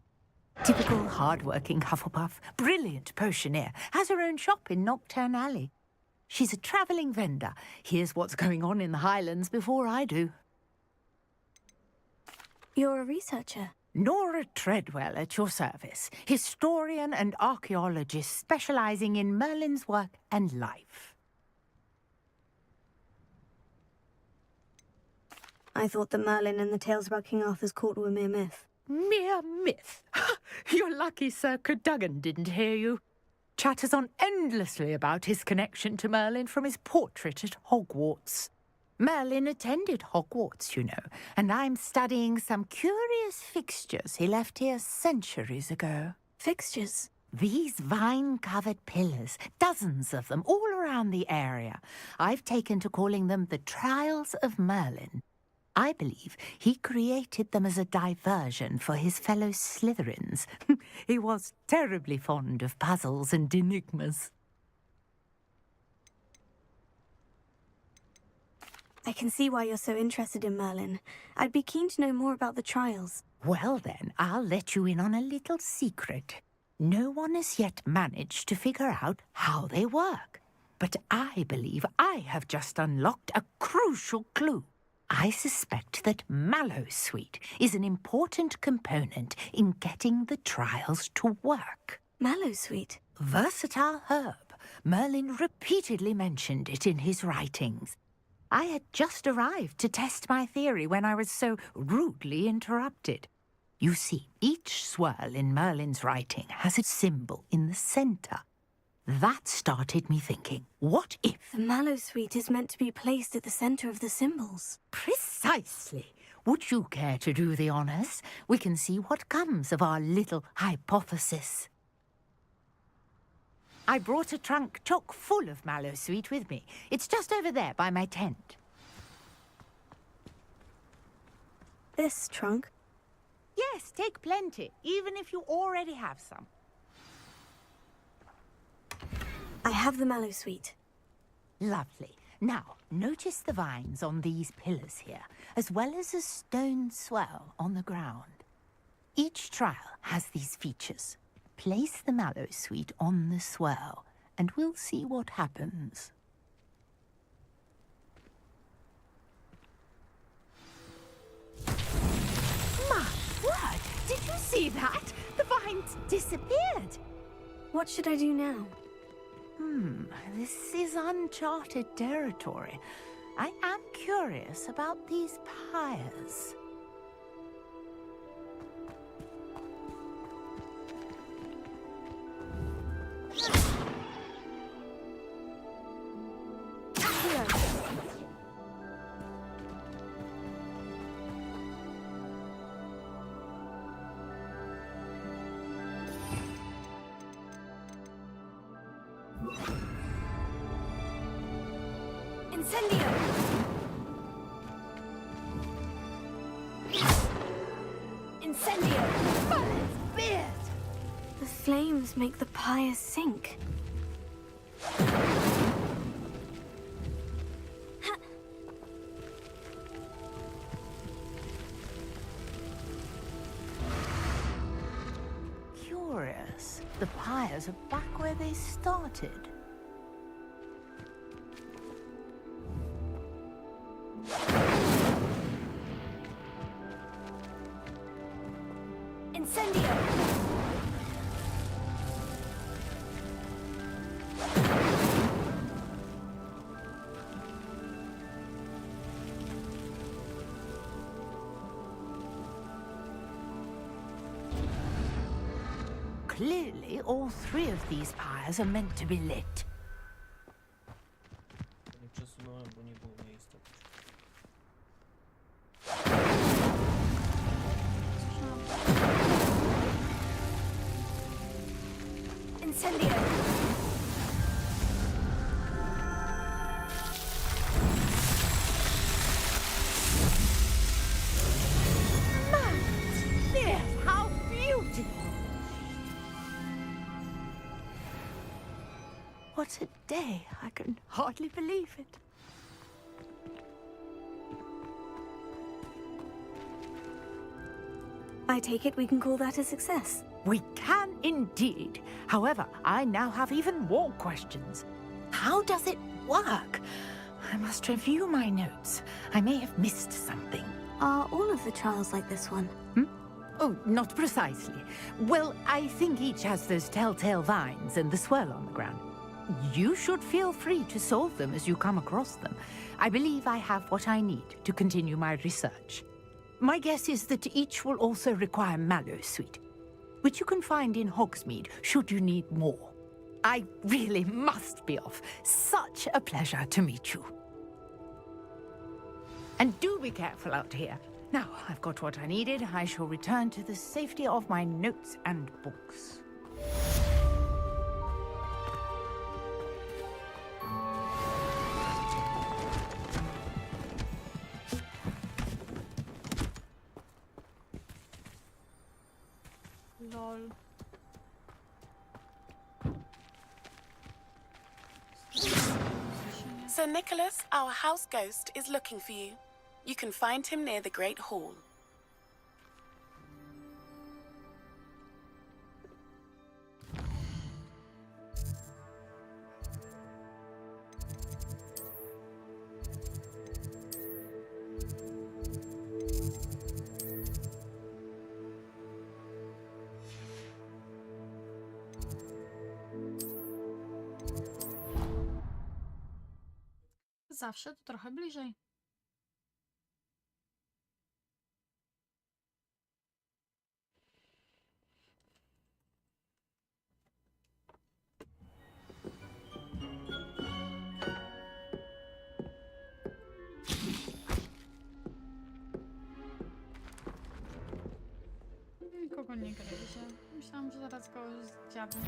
Typical hard-working Hufflepuff. Brilliant potioneer. Has her own shop in Nocturne Alley. She's a travelling vendor. Hears what's going on in the Highlands before I do. You're a researcher. Nora Treadwell at your service. Historian and archaeologist specialising in Merlin's work and life. I thought that Merlin and the tales about King Arthur's court were mere myth. Mere myth? You're lucky Sir Cadogan didn't hear you. Chatters on endlessly about his connection to Merlin from his portrait at Hogwarts. Merlin attended Hogwarts, you know, and I'm studying some curious fixtures he left here centuries ago. Fixtures? These vine-covered pillars, dozens of them, all around the area. I've taken to calling them the Trials of Merlin. I believe he created them as a diversion for his fellow Slytherins. He was terribly fond of puzzles and enigmas. I can see why you're so interested in Merlin. I'd be keen to know more about the trials. Well then, I'll let you in on a little secret. No one has yet managed to figure out how they work. But I believe I have just unlocked a crucial clue. I suspect that Mallowsweet is an important component in getting the trials to work. Mallowsweet? Versatile herb. Merlin repeatedly mentioned it in his writings. I had just arrived to test my theory when I was so rudely interrupted. You see, each swirl in Merlin's writing has a symbol in the center. That started me thinking, what if... The Mallowsweet is meant to be placed at the center of the symbols. Precisely. Would you care to do the honors? We can see what comes of our little hypothesis. I brought a trunk chock full of Mallowsweet with me. It's just over there by my tent. This trunk? Yes, take plenty, even if you already have some. I have the Mallowsweet. Lovely. Now, notice the vines on these pillars here, as well as a stone swell on the ground. Each trial has these features. Place the Mallowsweet on the swirl, and we'll see what happens. My word! Did you see that? The vines disappeared! What should I do now? This is uncharted territory. I am curious about these pyres. Incendio! Incendio! Merlin's beard! The flames make the pyres sink. Curious. The pyres are back where they started. Incendio! Clearly, all three of these pyres are meant to be lit. Nie przesunąłem, bo nie było miejsca. Incendio! Yes, how beautiful! What a day! I can hardly believe it. I take it we can call that a success. We can indeed. However, I now have even more questions. How does it work? I must review my notes. I may have missed something. Are all of the trials like this one? Oh, not precisely. Well, I think each has those telltale vines and the swirl on the ground. You should feel free to solve them as you come across them. I believe I have what I need to continue my research. My guess is that each will also require Mallowsweet, which you can find in Hogsmeade should you need more. I really must be off. Such a pleasure to meet you. And do be careful out here. Now, I've got what I needed. I shall return to the safety of my notes and books. Lol. Sir Nicholas, our house ghost, is looking for you. You can find him near the Great Hall. Zawsze to trochę bliżej. Nikogo nie gryzie. Myślałam, że zaraz go zdziabnę.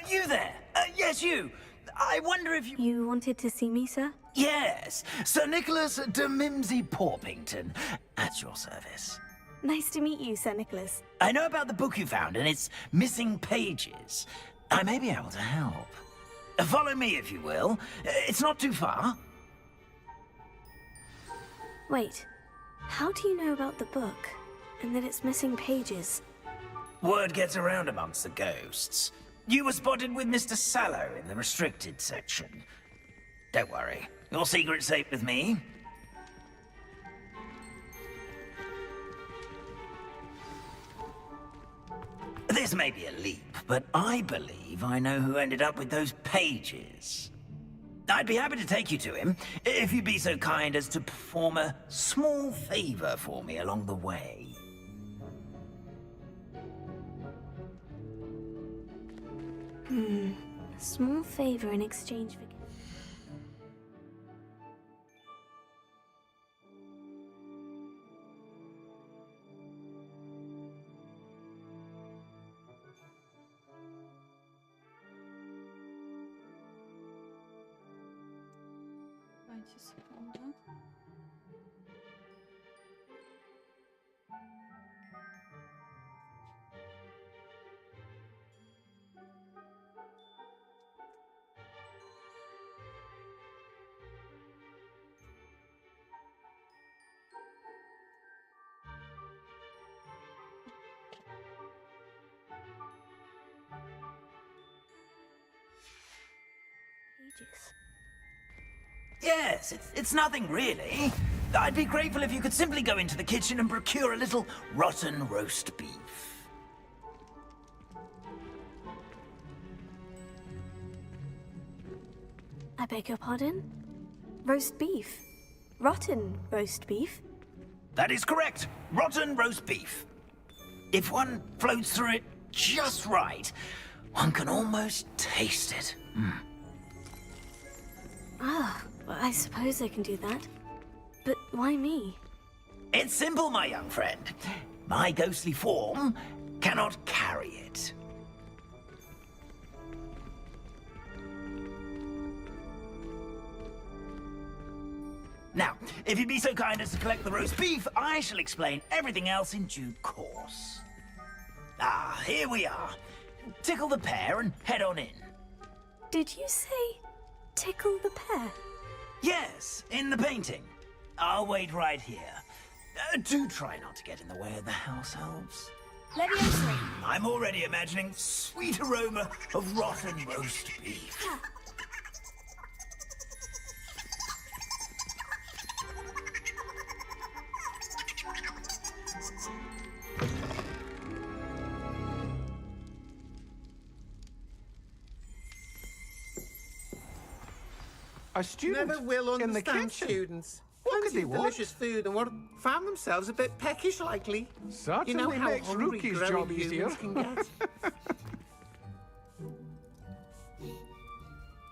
You there? Yes, you. I wonder if you... You wanted to see me, sir? Yes, Sir Nicholas de Mimsy Porpington, at your service. Nice to meet you, Sir Nicholas. I know about the book you found and its missing pages. I may be able to help. Follow me, if you will. It's not too far. Wait, how do you know about the book? And that it's missing pages? Word gets around amongst the ghosts. You were spotted with Mr. Sallow in the restricted section. Don't worry, your secret's safe with me. This may be a leap, but I believe I know who ended up with those pages. I'd be happy to take you to him, if you'd be so kind as to perform a small favor for me along the way. A small favor in exchange for... Dajcie sekundę. Yes, it's nothing really. I'd be grateful if you could simply go into the kitchen and procure a little rotten roast beef. I beg your pardon? Roast beef? Rotten roast beef? That is correct. Rotten roast beef. If one floats through it just right, one can almost taste it. Ah, well, I suppose I can do that. But why me? It's simple, my young friend. My ghostly form cannot carry it. Now, if you'd be so kind as to collect the roast beef, I shall explain everything else in due course. Ah, here we are. Tickle the pear and head on in. Did you say tickle the pear? Yes, in the painting. I'll wait right here. Do try not to get in the way of the house elves. Leviosa. I'm already imagining sweet aroma of rotten roast beef. A student Never will in the understand kitchen. students. What Plenty could they of want? delicious food and found themselves a bit peckish likely. Certainly you know how makes hungry Rookie's growing job humans easier. can get.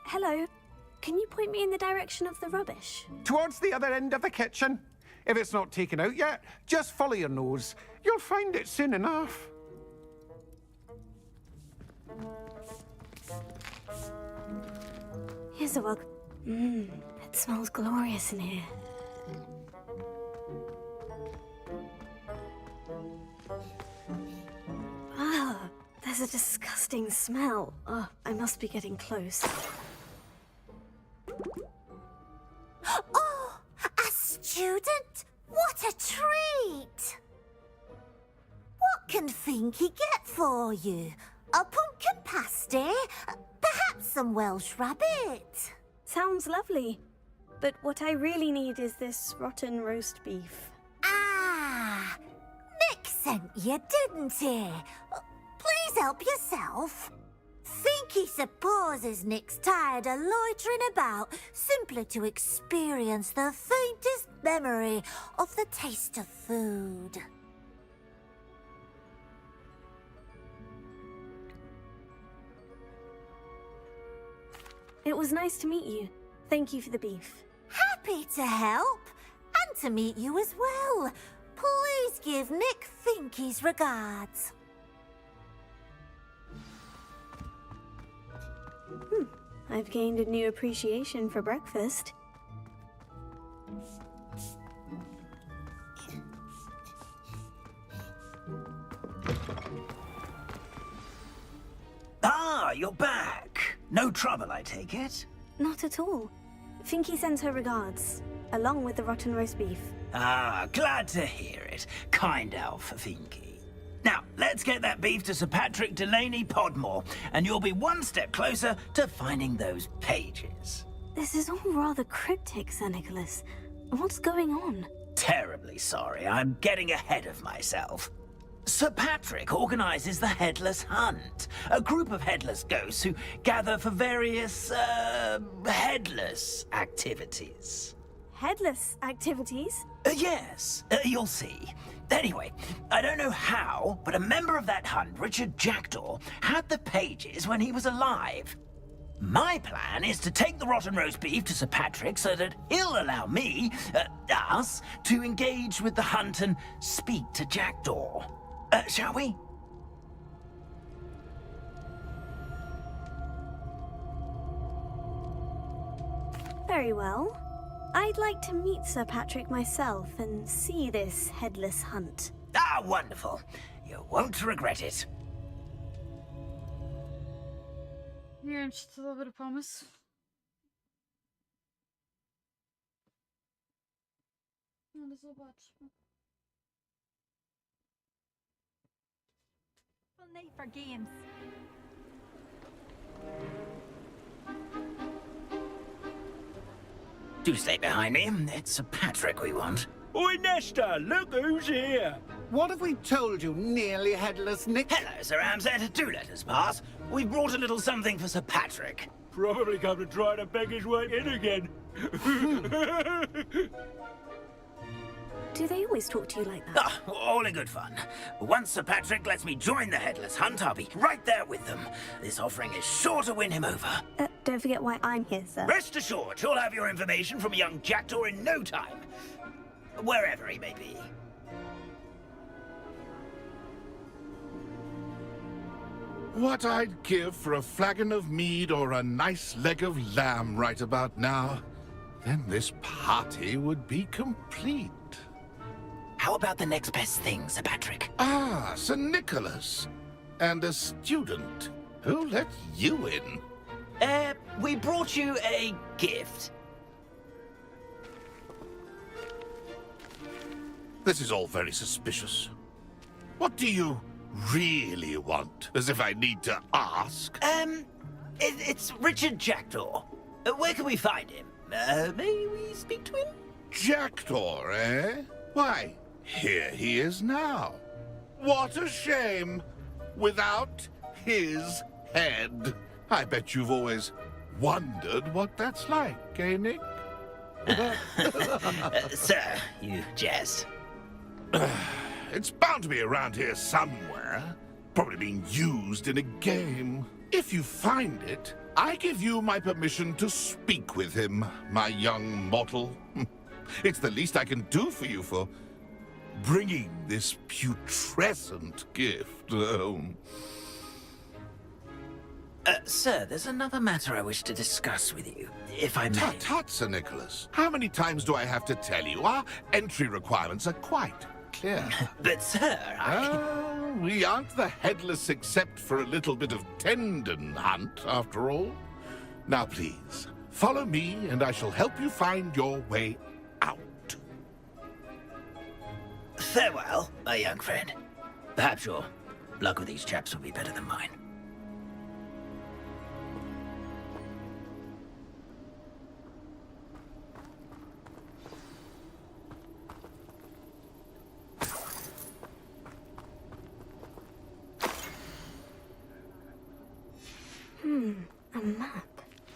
Hello. Can you point me in the direction of the rubbish? Towards the other end of the kitchen. If it's not taken out yet, just follow your nose. You'll find it soon enough. Here's a rug. It smells glorious in here. Ah, there's a disgusting smell. Oh, I must be getting close. Oh, a student? What a treat! What can Finky get for you? A pumpkin pasty? Perhaps some Welsh rabbit? Sounds lovely. But what I really need is this rotten roast beef. Ah, Nick sent you, didn't he? Please help yourself. Finky supposes Nick's tired of loitering about simply to experience the faintest memory of the taste of food. It was nice to meet you. Thank you for the beef. Happy to help, and to meet you as well. Please give Nick Finky's regards. I've gained a new appreciation for breakfast. Ah, you're back. No trouble, I take it? Not at all. Finky sends her regards, along with the rotten roast beef. Ah, glad to hear it. Kind elf, Finky. Now, let's get that beef to Sir Patrick Delaney Podmore, and you'll be one step closer to finding those pages. This is all rather cryptic, Sir Nicholas. What's going on? Terribly sorry, I'm getting ahead of myself. Sir Patrick organizes the Headless Hunt, a group of headless ghosts who gather for various, headless activities. Headless activities? Yes, you'll see. Anyway, I don't know how, but a member of that hunt, Richard Jackdaw, had the pages when he was alive. My plan is to take the rotten roast beef to Sir Patrick so that he'll allow me, us, to engage with the hunt and speak to Jackdaw. Shall we? Very well. I'd like to meet Sir Patrick myself and see this headless hunt. Ah, wonderful. You won't regret it. Nie wiem, czy to dobry pomysł. Ale zobaczmy. Full night for games. Do stay behind me. It's Sir Patrick we want. Oi, Nesta, look who's here. What have we told you, nearly headless Nick? Hello, Sir Ramsed. Do let us pass. We've brought a little something for Sir Patrick. Probably come to try to beg his way in again. Do they always talk to you like that? Ah, all in good fun. Once Sir Patrick lets me join the Headless Hunt, I'll be right there with them. This offering is sure to win him over. Don't forget why I'm here, sir. Rest assured, you'll have your information from a young Jackdaw in no time. Wherever he may be. What I'd give for a flagon of mead or a nice leg of lamb right about now. Then this party would be complete. How about the next best thing, Sir Patrick? Ah, Sir Nicholas. And a student. Who let you in? We brought you a gift. This is all very suspicious. What do you really want? As if I need to ask. It's Richard Jackdaw. Where can we find him? May we speak to him? Jackdaw, eh? Why, here he is now. What a shame. Without his head. I bet you've always wondered what that's like, eh, Nick? Sir, you jest. It's bound to be around here somewhere. Probably being used in a game. If you find it, I give you my permission to speak with him, my young mortal. It's the least I can do for you for bringing this putrescent gift home. Sir, there's another matter I wish to discuss with you, if I may. Tut, Sir Nicholas. How many times do I have to tell you? Our entry requirements are quite clear. But, sir, we aren't the headless except for a little bit of tendon hunt, after all. Now, please, follow me, and I shall help you find your way out. Farewell, my young friend. Perhaps your luck with these chaps will be better than mine. A map.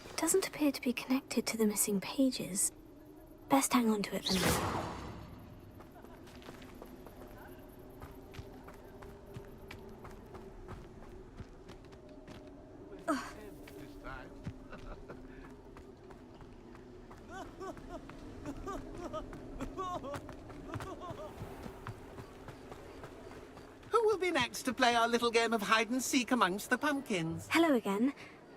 It doesn't appear to be connected to the missing pages. Best hang on to it for now. Who will be next to play our little game of hide-and-seek amongst the pumpkins? Hello again.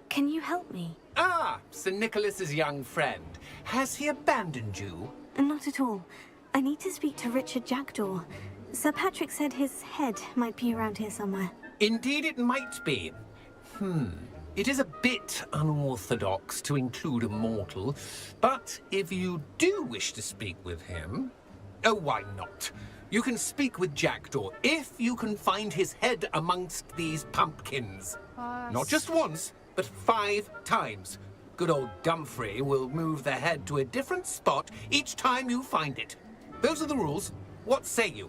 Can you help me? Ah, Sir Nicholas's young friend. Has he abandoned you? Not at all. I need to speak to Richard Jackdaw. Sir Patrick said his head might be around here somewhere. Indeed it might be. It is a bit unorthodox to include a mortal, but if you do wish to speak with him... Oh, why not? You can speak with Jackdaw if you can find his head amongst these pumpkins. Not just once, but 5 times. Good old Dumfrey will move the head to a different spot each time you find it. Those are the rules. What say you?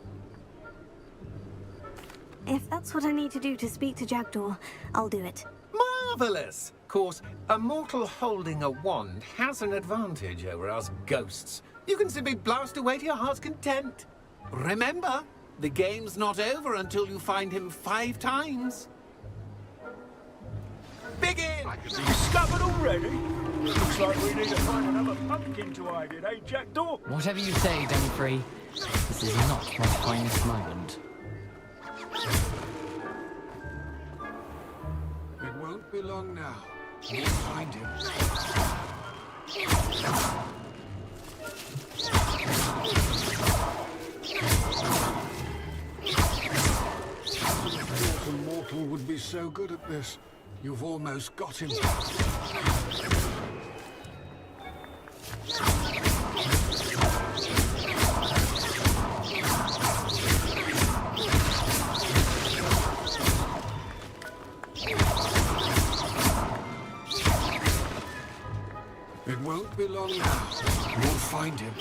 If that's what I need to do to speak to Jackdaw, I'll do it. Marvelous! Of course, a mortal holding a wand has an advantage over us ghosts. You can simply blast away to your heart's content. Remember, the game's not over until you find him 5 times. Begin! Discovered already? Looks like we need to find another pumpkin to hide in, eh, Jackdaw? Whatever you say, Dumfrey. This is not my finest moment. It won't be long now. We'll find him. A mortal would be so good at this. You've almost got him. It won't be long now. We'll find him.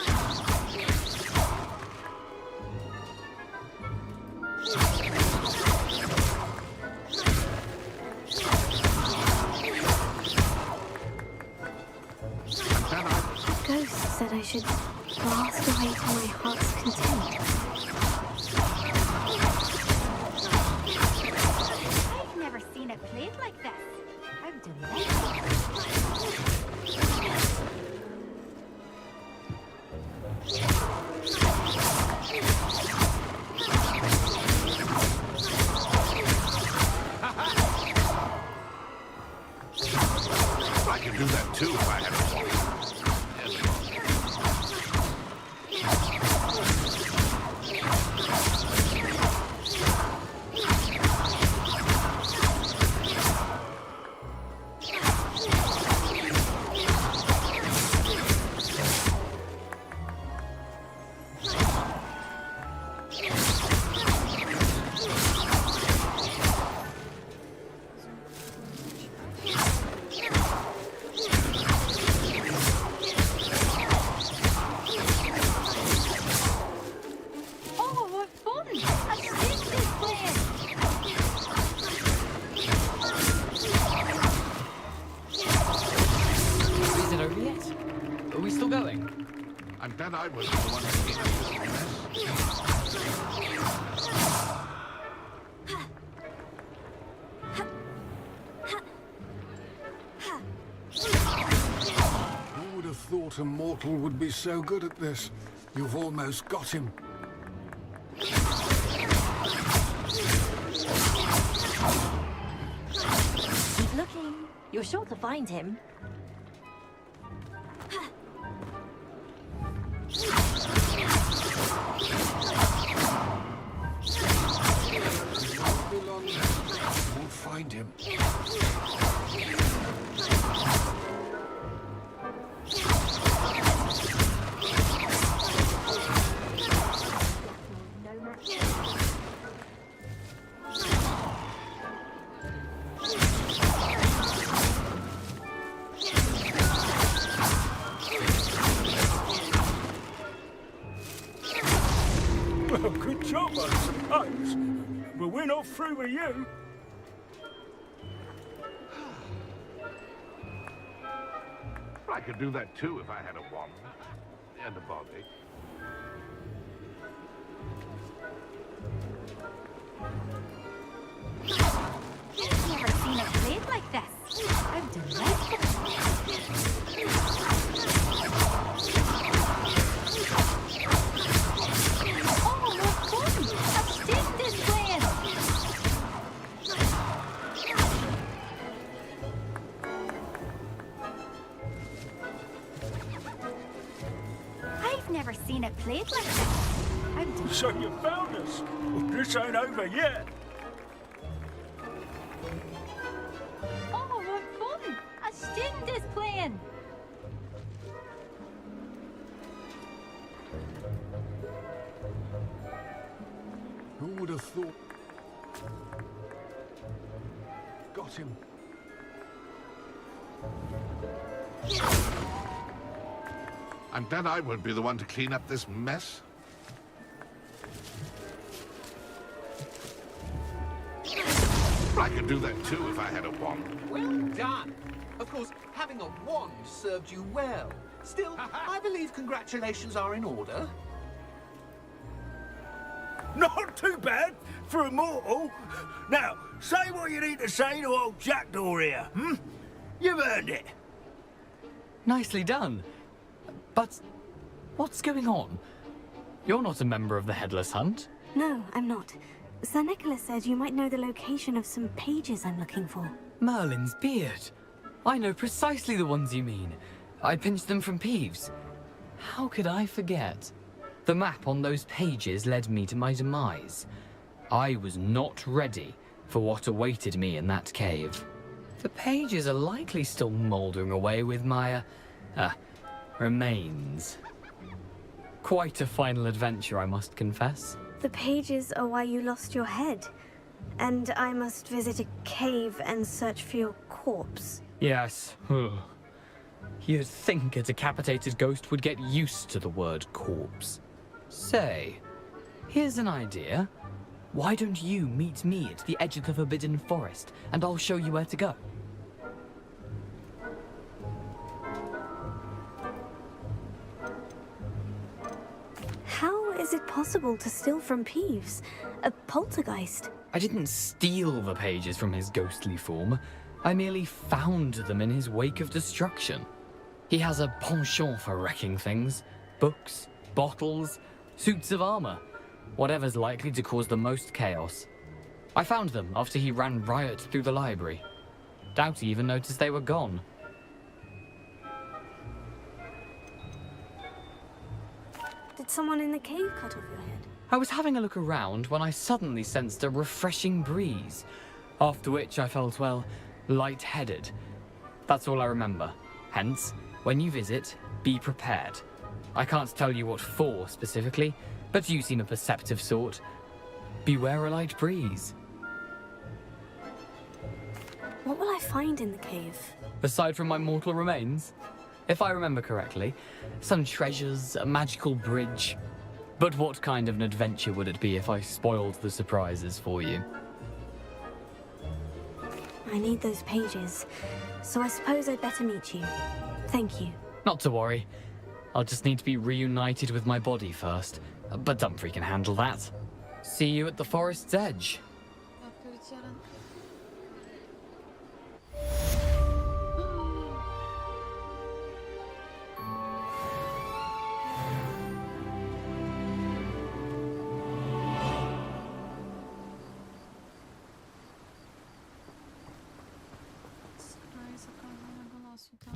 Ghost said I should blast away to my heart's content. I've never seen it played like this. I'm delighted. I could do that too if I had a I was the one who came up with this Who would have thought a mortal would be so good at this? You've almost got him. Keep looking. You're sure to find him. Won't be long now. We'll find him. Well, good job, I suppose. But we're not through with you. I could do that too if I had a wand and a body. I've never seen it played like this. I'm delighted. Oh, no fun! A student is playing! I've never seen it played like this. I'm So you found us. Well, this ain't over yet. Oh, what fun! A student is playing! Who would have thought? Got him. And then I won't be the one to clean up this mess. I could do that too if I had a wand. Well done. Of course, having a wand served you well. Still, I believe congratulations are in order. Not too bad for a mortal. Now, say what you need to say to old Jackdaw here, hmm? You've earned it. Nicely done. But what's going on? You're not a member of the Headless Hunt. No, I'm not. Sir Nicholas said you might know the location of some pages I'm looking for. Merlin's beard. I know precisely the ones you mean. I pinched them from Peeves. How could I forget? The map on those pages led me to my demise. I was not ready for what awaited me in that cave. The pages are likely still mouldering away with my, remains. Quite a final adventure, I must confess. The pages are why you lost your head. And I must visit a cave and search for your corpse. Yes. You'd think a decapitated ghost would get used to the word corpse. Say, here's an idea. Why don't you meet me at the edge of the Forbidden Forest, and I'll show you where to go? How is it possible to steal from Peeves? A poltergeist? I didn't steal the pages from his ghostly form. I merely found them in his wake of destruction. He has a penchant for wrecking things. Books, bottles, suits of armor. Whatever's likely to cause the most chaos. I found them after he ran riot through the library. Doubt he even noticed they were gone. Did someone in the cave cut off your head? I was having a look around when I suddenly sensed a refreshing breeze. After which I felt, well, lightheaded. That's all I remember. Hence, when you visit, be prepared. I can't tell you what for specifically, but you seem a perceptive sort. Beware a light breeze. What will I find in the cave? Aside from my mortal remains, if I remember correctly, some treasures, a magical bridge. But what kind of an adventure would it be if I spoiled the surprises for you? I need those pages, so I suppose I'd better meet you. Thank you. Not to worry. I'll just need to be reunited with my body first. But Dumfries can handle that. See you at the forest's edge. Ja pierdzielę. Skraj zakazanego losu, tak?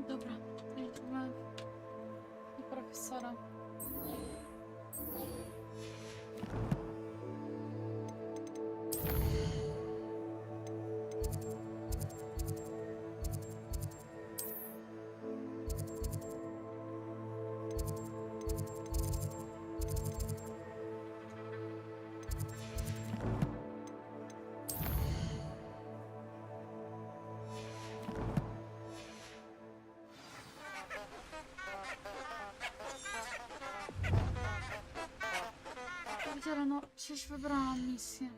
Dobra, jedziemy do profesora. Pierdziele, no przecież wybrałam misję.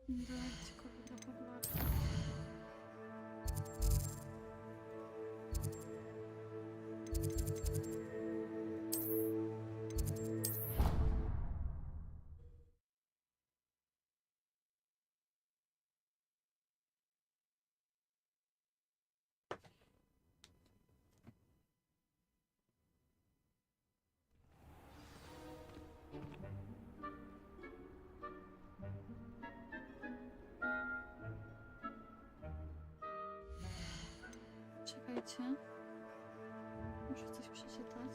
Dajcie kogoś do Hogwarts. Czekajcie. Muszę coś przeczytać.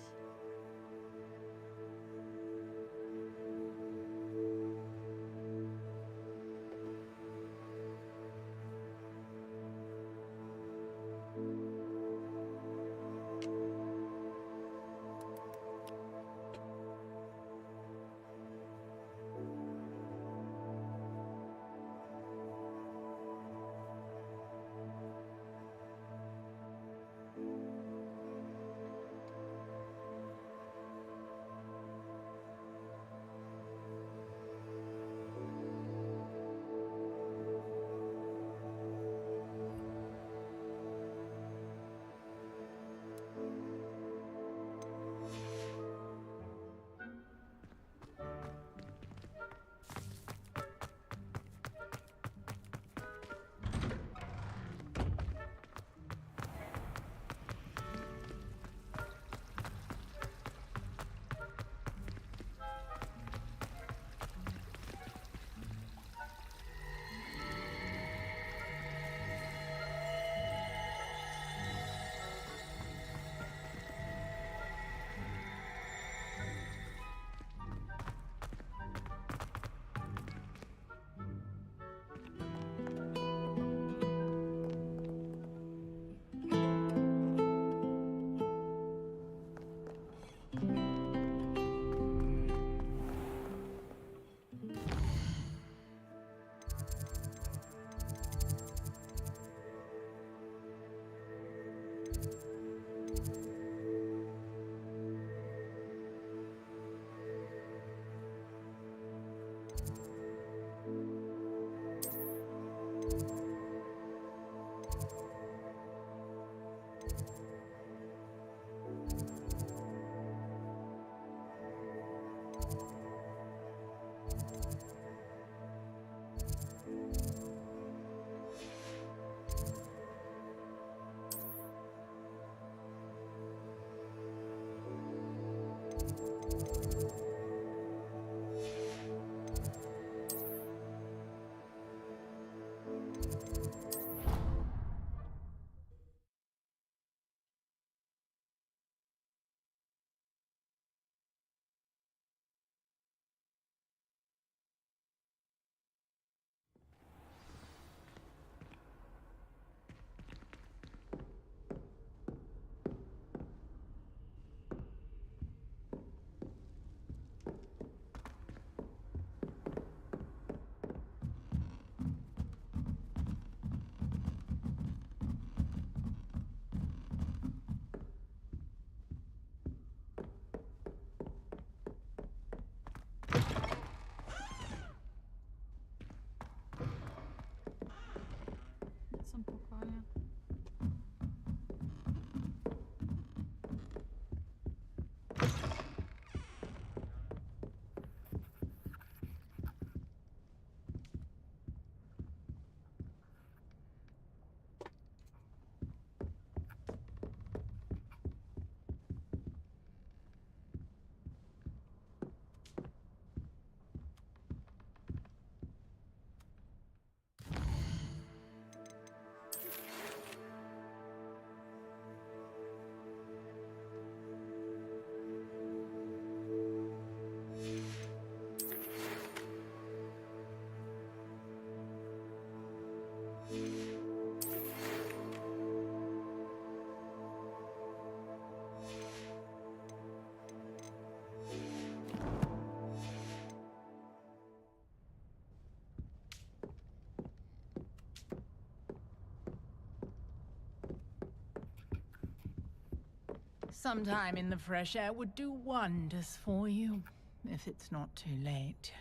Some time in the fresh air would do wonders for you, if it's not too late.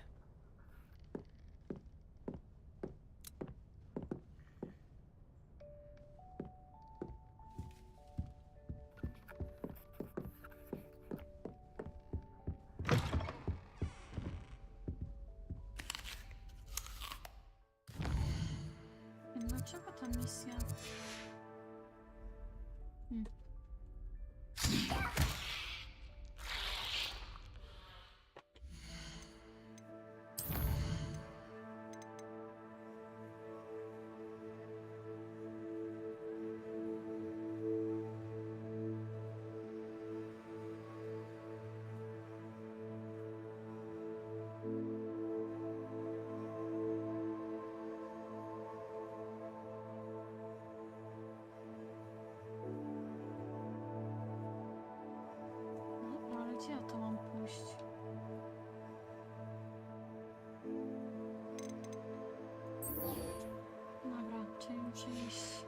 Dlaczego ta misja? Gdzie ja to mam pójść? Dobra, czyli muszę iść.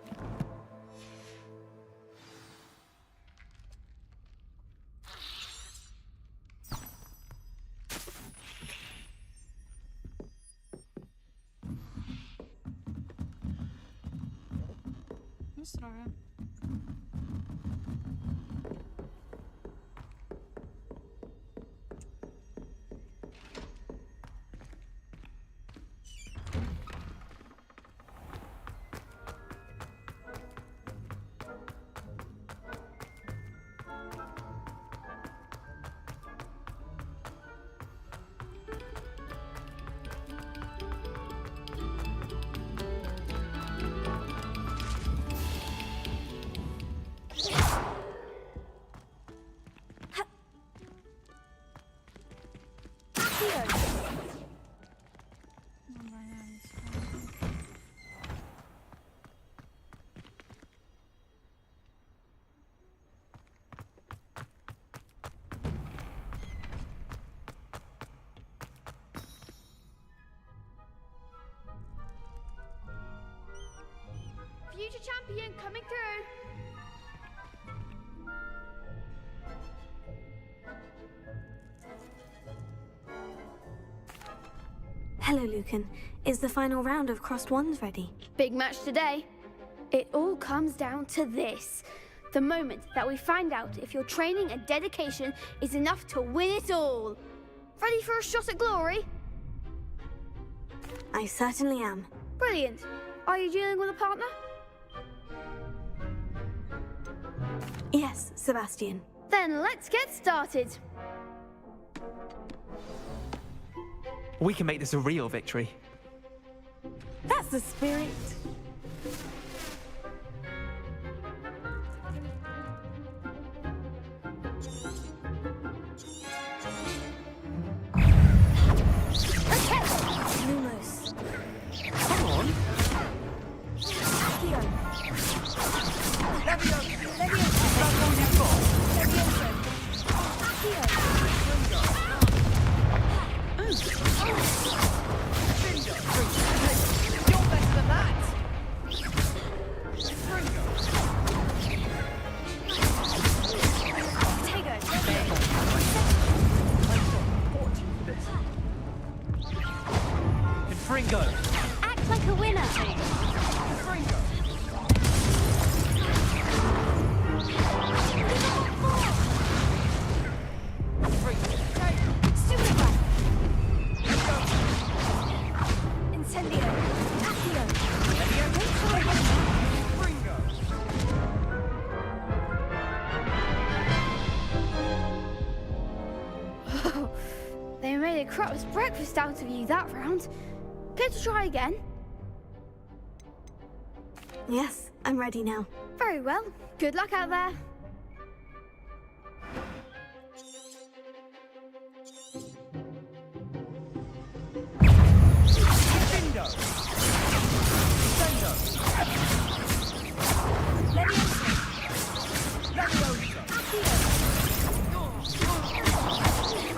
Zdrowie. Future champion coming through. Hello, Lucan. Is the final round of Crossed Wands ready? Big match today. It all comes down to this. The moment that we find out if your training and dedication is enough to win it all. Ready for a shot at glory? I certainly am. Brilliant. Are you dealing with a partner? Yes, Sebastian. Then let's get started. We can make this a real victory. That's the spirit. Lumos. Come on. Accio. That's all you've got. You're better than that! Confringo. Act like a winner. They made a crap's breakfast out of you that round. Care to try again? Yes, I'm ready now. Very well. Good luck out there.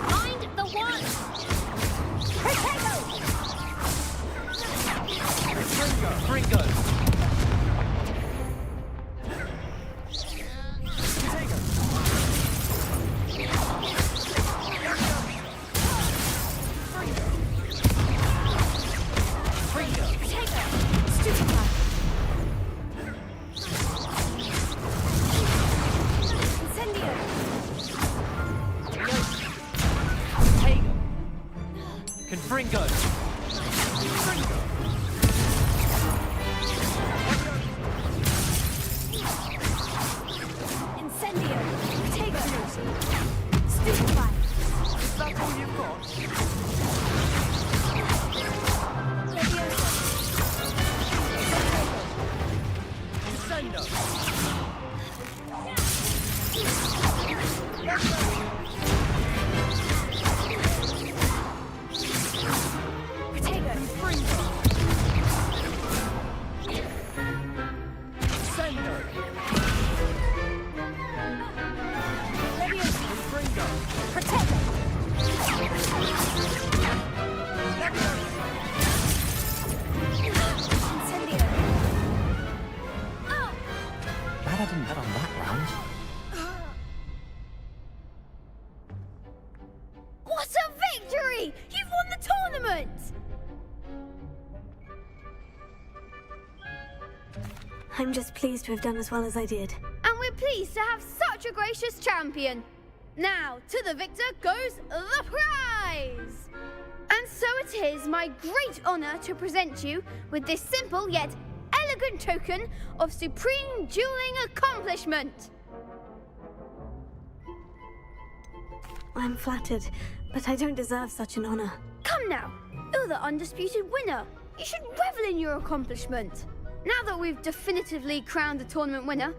Find the one! Fringo. Fringo! Incendio! Take it! Stupefy! Is that all you've got? Leviosa! Protego! Sendo! Leviosa! Fringo! Protego! Incendio! Glad I didn't bet on that round. What a victory! You've won the tournament! I'm just pleased to have done as well as I did. And we're pleased to have such a gracious champion. Now, to the victor goes the prize! And so it is my great honour to present you with this simple yet elegant token of supreme dueling accomplishment. I'm flattered, but I don't deserve such an honor. Come now, you're the undisputed winner. You should revel in your accomplishment. Now that we've definitively crowned the tournament winner,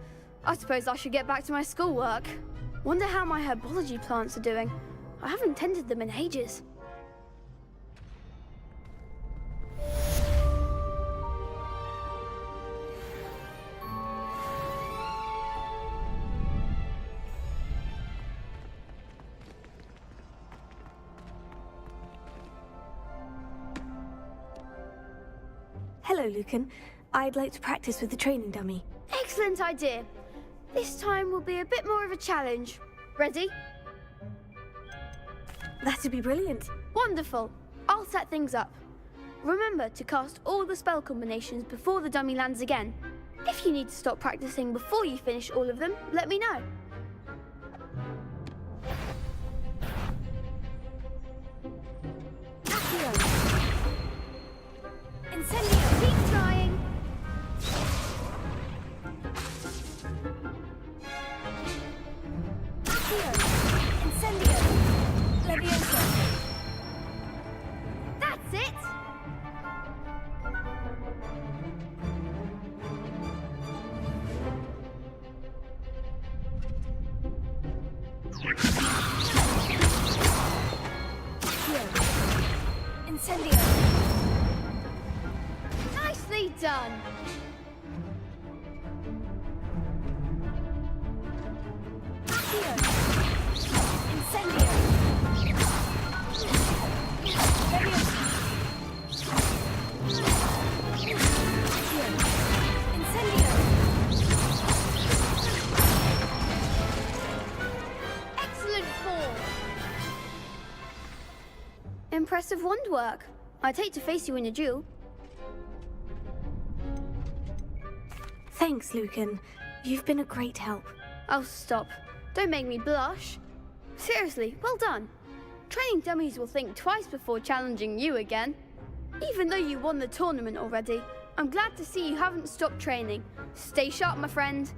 I suppose I should get back to my schoolwork. Wonder how my herbology plants are doing. I haven't tended them in ages. Hello, Lucan. I'd like to practice with the training dummy. Excellent idea. This time will be a bit more of a challenge. Ready? That'd be brilliant. Wonderful. I'll set things up. Remember to cast all the spell combinations before the dummy lands again. If you need to stop practicing before you finish all of them, let me know. Accio. Incendio. Keep trying. Accio. Incendio. Leviosa. That's it. Incendio! Nicely done! Accio! Incendio! Leviosa! Accio! Incendio! Excellent form! Impressive wand work. I'd hate to face you in a duel. Thanks, Lucan. You've been a great help. Oh, stop. Don't make me blush. Seriously, well done. Training dummies will think twice before challenging you again. Even though you won the tournament already, I'm glad to see you haven't stopped training. Stay sharp, my friend.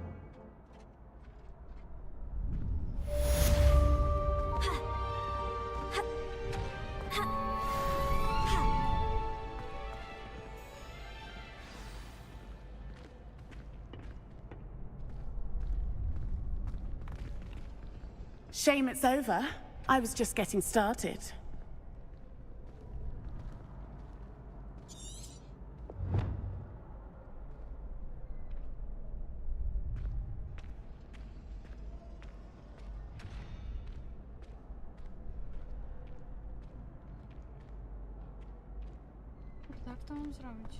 Shame it's over. I was just getting started. Kurde, jak to mam zrobić?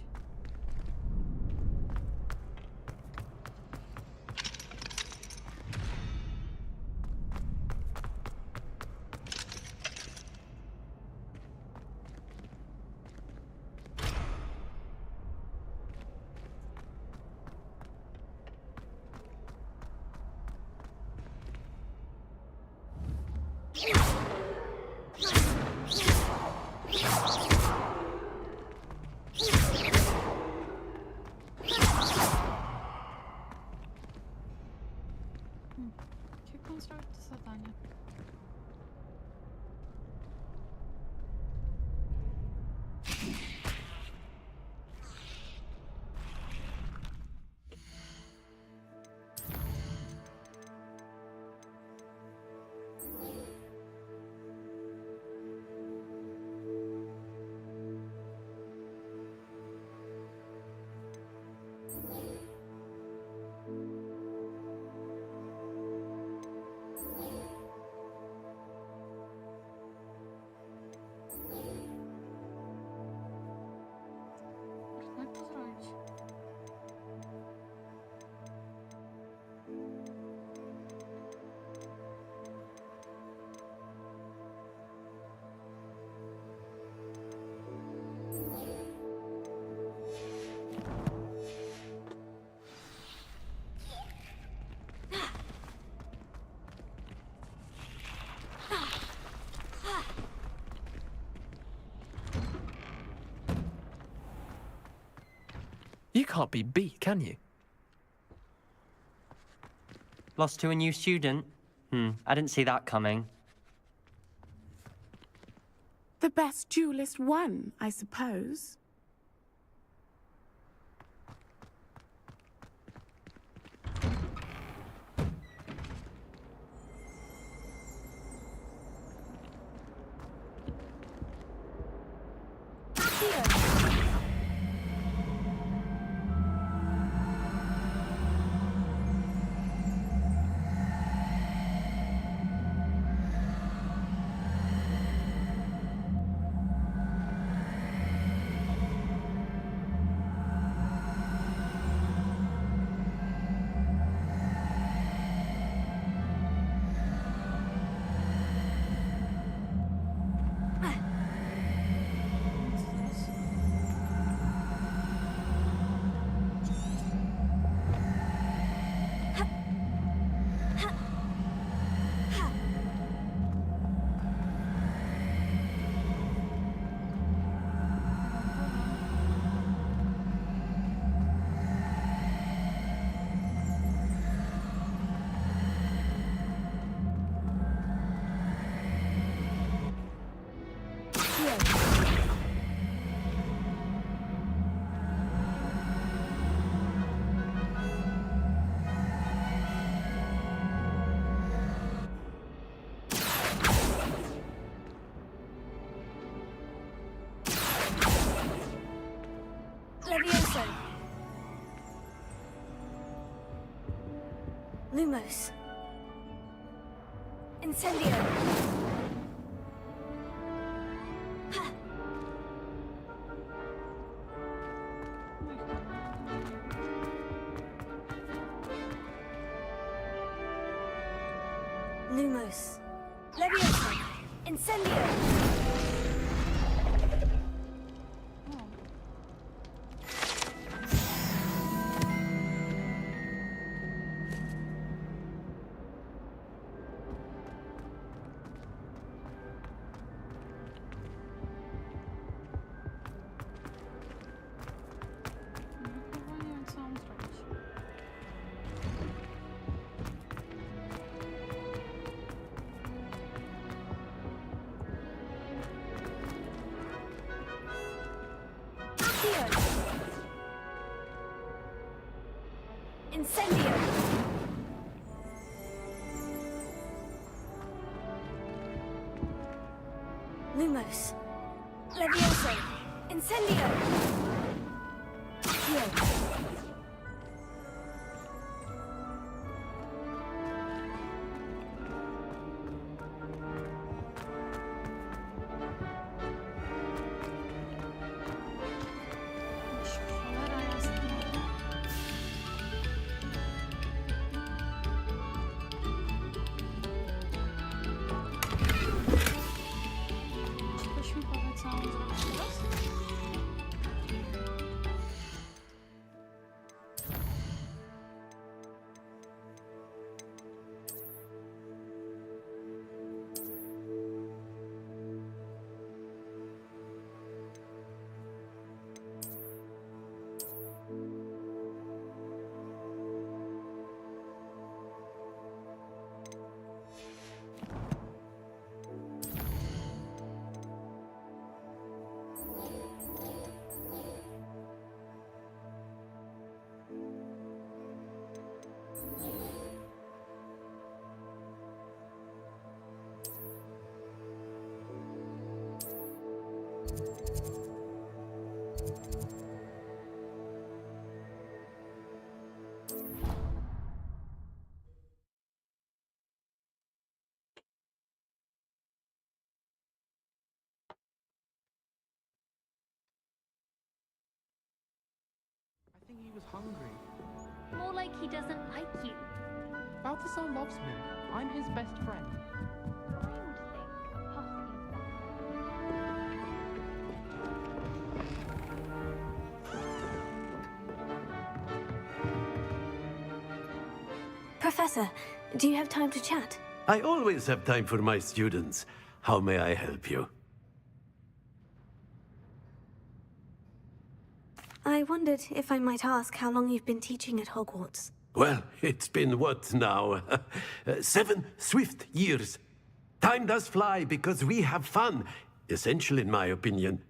Jak mam zrobić to zadanie? Jak to zrobić? You can't be beat, can you? Lost to a new student? I didn't see that coming. The best duelist won, I suppose. Levioso. Lumos. Incendio. Lumos. Levioso. Incendio. Incendio! Lumos. Levioso. Incendio! Accio. was hungry. More like he doesn't like you. Balthazar loves me. I'm his best friend. Professor, do you have time to chat? I always have time for my students. How may I help you? I wondered if I might ask how long you've been teaching at Hogwarts. Well, it's been what now? 7 swift years. Time does fly because we have fun. Essential in my opinion.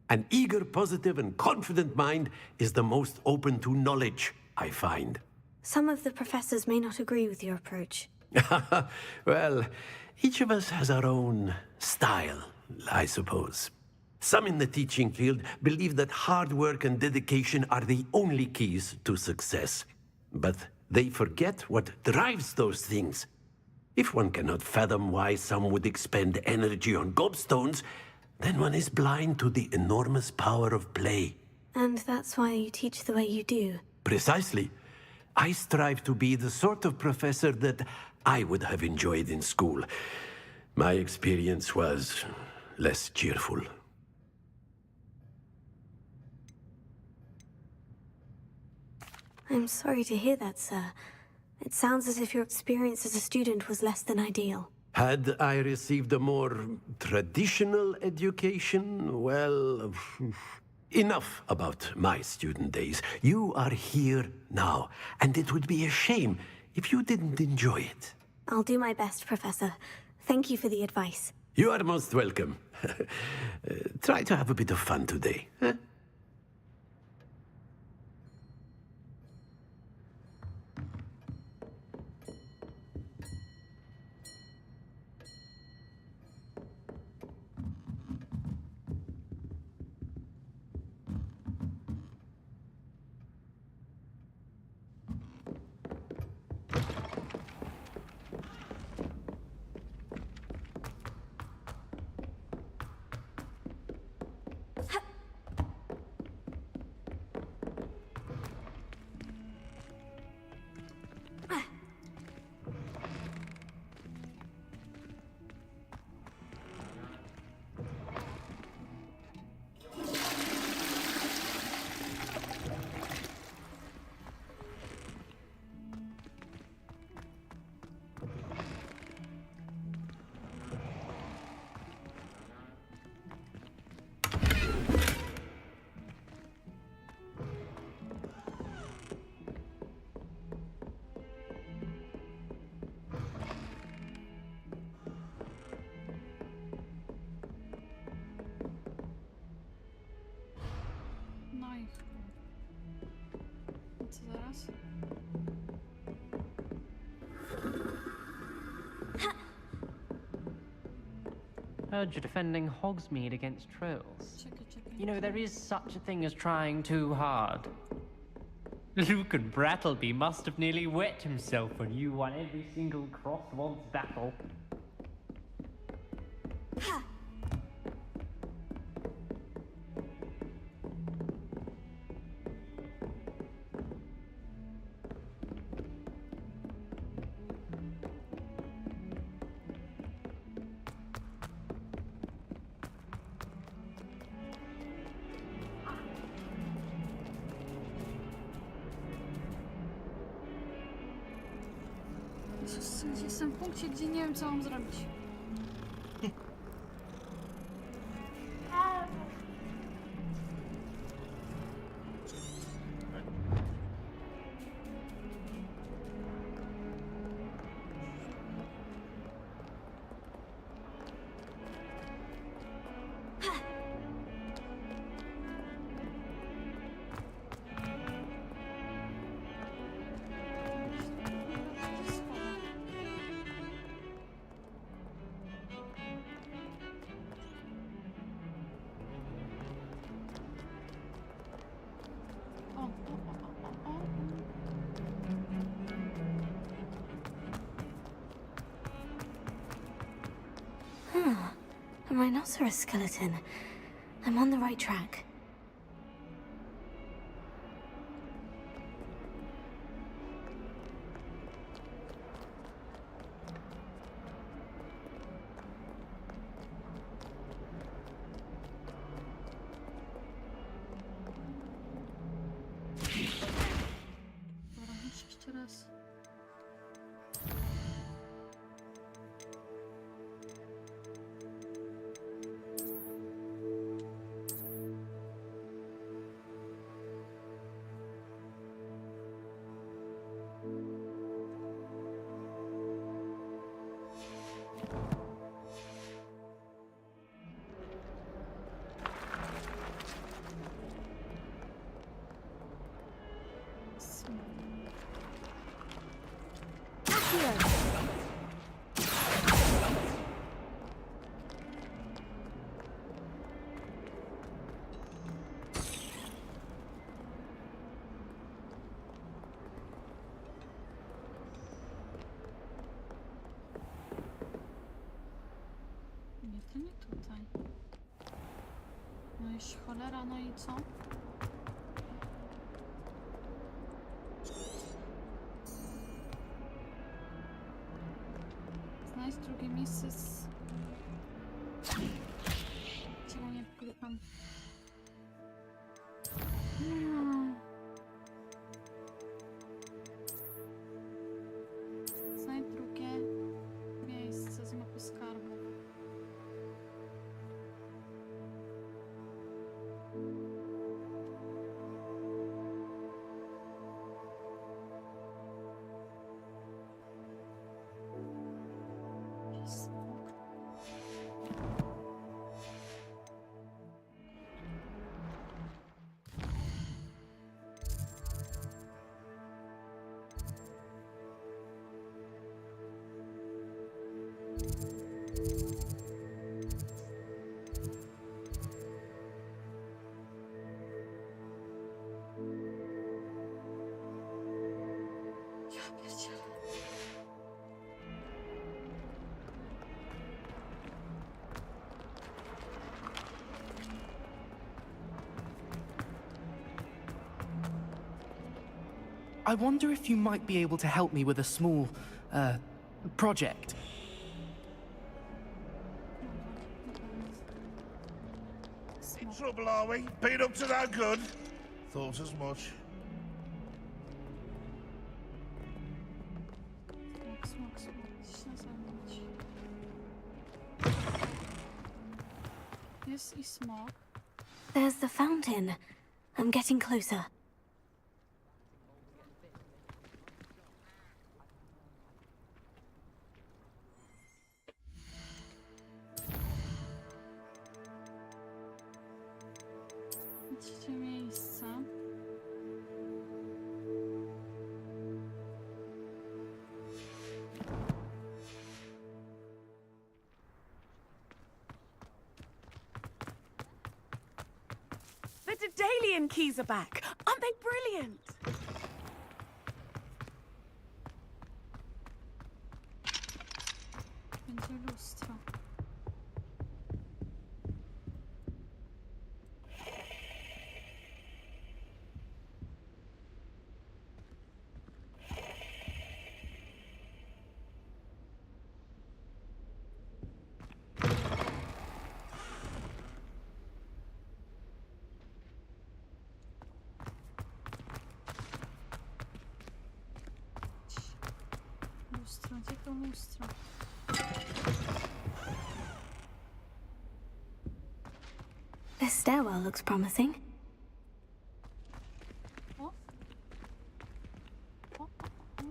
An eager, positive, and confident mind is the most open to knowledge, I find. Some of the professors may not agree with your approach. Well, each of us has our own style, I suppose. Some in the teaching field believe that hard work and dedication are the only keys to success. But they forget what drives those things. If one cannot fathom why some would expend energy on gobstones, then one is blind to the enormous power of play. And that's why you teach the way you do. Precisely. I strive to be the sort of professor that I would have enjoyed in school. My experience was less cheerful. I'm sorry to hear that, sir. It sounds as if your experience as a student was less than ideal. Had I received a more traditional education, well, enough about my student days. You are here now, and it would be a shame if you didn't enjoy it. I'll do my best, Professor. Thank you for the advice. You are most welcome. Try to have a bit of fun today. Huh? No i co zaraz? Heard you're defending Hogsmeade against trolls. You know, there is such a thing as trying too hard. Luke and Brattleby must have nearly wet himself when you won every single Crosswands battle. Jestem w punkcie, gdzie nie wiem, co mam zrobić. A rhinoceros skeleton. I'm on the right track. Nie, to nie tutaj. No i cholera, no i co? Znajdź drugie miejsce z... Czego nie klikam? Znajdź drugie miejsce z mapy skarbu. I wonder if you might be able to help me with a small, project. In trouble, are we? Been up to no good? Thought as much. Jest i smok. There's the fountain. I'm getting closer. Trzecie miejsce. The Daedalian keys are back. Aren't they brilliant? Będzie lustro. Lustro, gdzie to lustro? This stairwell looks promising. O? O, o, o.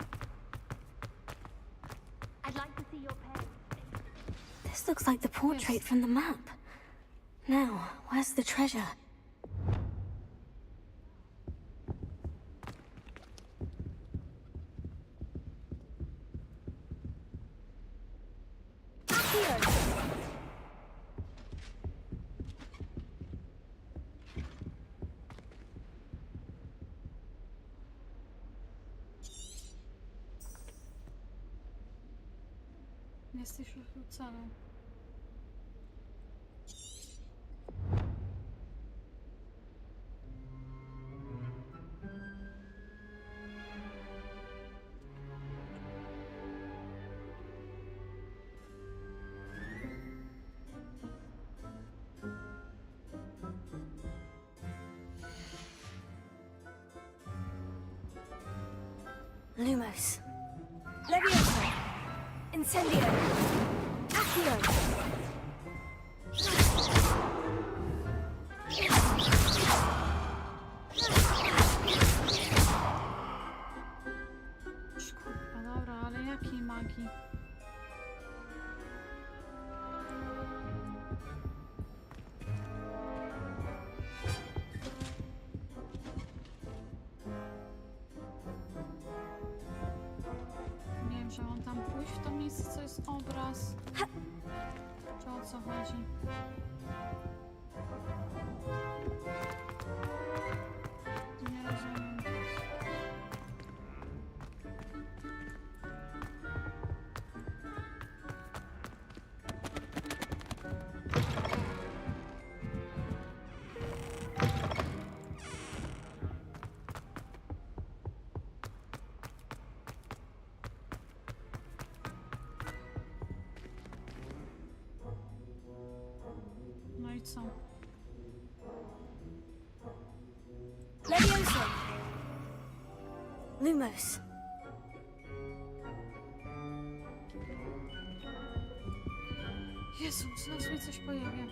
I'd like to see your pen. This looks like the portrait from the map. Now, where's the treasure? Jesteś już rzucony. Lumos. Leviosa. Incendio. Accio. Kurwa, dobra, ale jakiej magii? pójść w to miejsce, co jest obraz? Czy o co chodzi? Nie rozumiem. No i co? Leviosa! Lumos. Jezu, zaraz mi coś pojawia.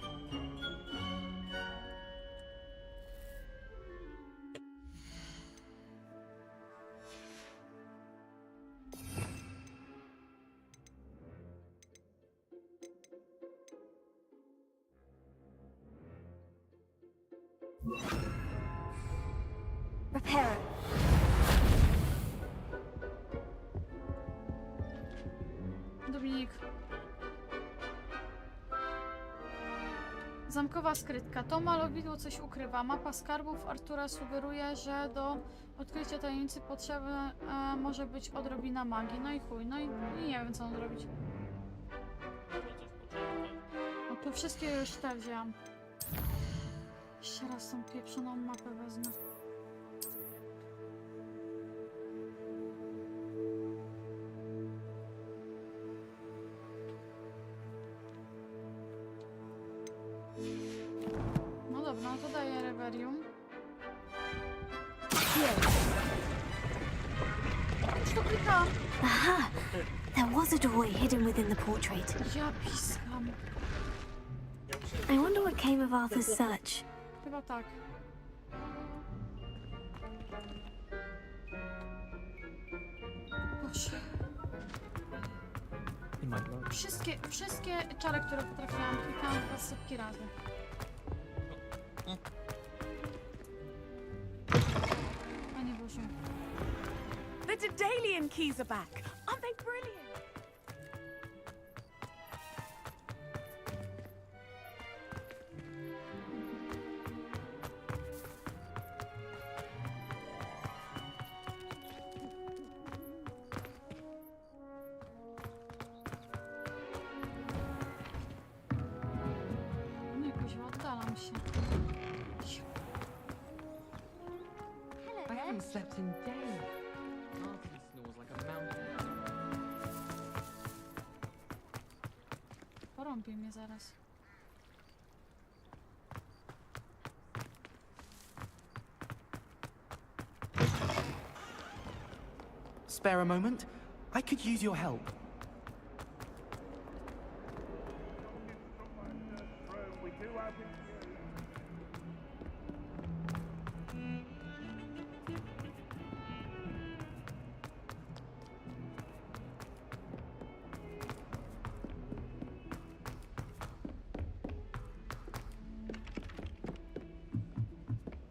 Reparo. Dominik. Zamkowa skrytka. To malowidło coś ukrywa. Mapa skarbów Artura sugeruje, że do odkrycia tajemnicy potrzebna może być odrobina magii. No i chuj. No i nie wiem, co mam zrobić. No tu wszystkie już te wzięłam. Jeszcze raz tą pieprzoną mapę wezmę. No dobra, no to daję rewerium. Co to klika? Aha! There was a doorway hidden within the portrait. Ja piskam. I wonder what came of Arthur's search. Chyba tak. Boże. Wszystkie czary, które potrafiłam, klikałam chyba setki razy. Panie Boże. The Daedalian keys are back. Aren't they brilliant? Nie, kuźwa, oddalam się. I haven't slept in days. Arthur snores like a mountain. Porąbie mnie zaraz. Spare a moment? I could use your help.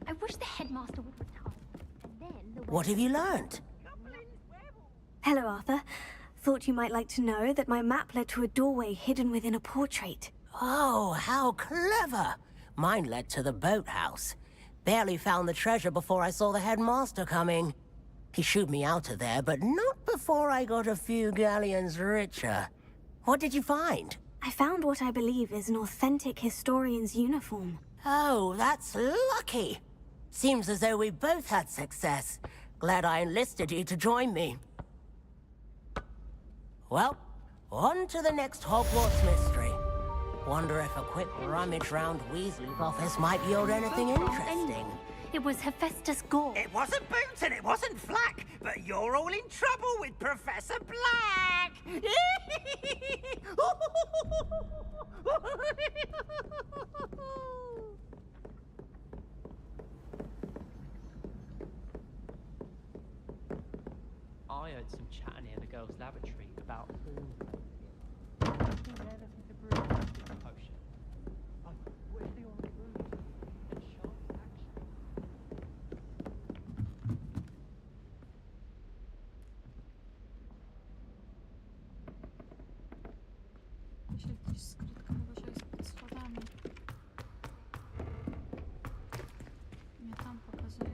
I wish the headmaster would retire. And then the What have you learnt? Hello, Arthur. Thought you might like to know that my map led to a doorway hidden within a portrait. Oh, how clever! Mine led to the boathouse. Barely found the treasure before I saw the headmaster coming. He shooed me out of there, but not before I got a few galleons richer. What did you find? I found what I believe is an authentic historian's uniform. Oh, that's lucky. Seems as though we both had success. Glad I enlisted you to join me. Well, on to the next Hogwarts mystery. Wonder if a quick rummage round Weasley's office might yield anything interesting. It was Hephaestus Gore. It wasn't Boots and it wasn't Flack, but you're all in trouble with Professor Black! I heard some chatting near the girls' lavatory about potion. Oh, where's the old room? And sharp action. Gdzieś skrytka chyba, że jest pod schodami. Nie, tam pokazuje.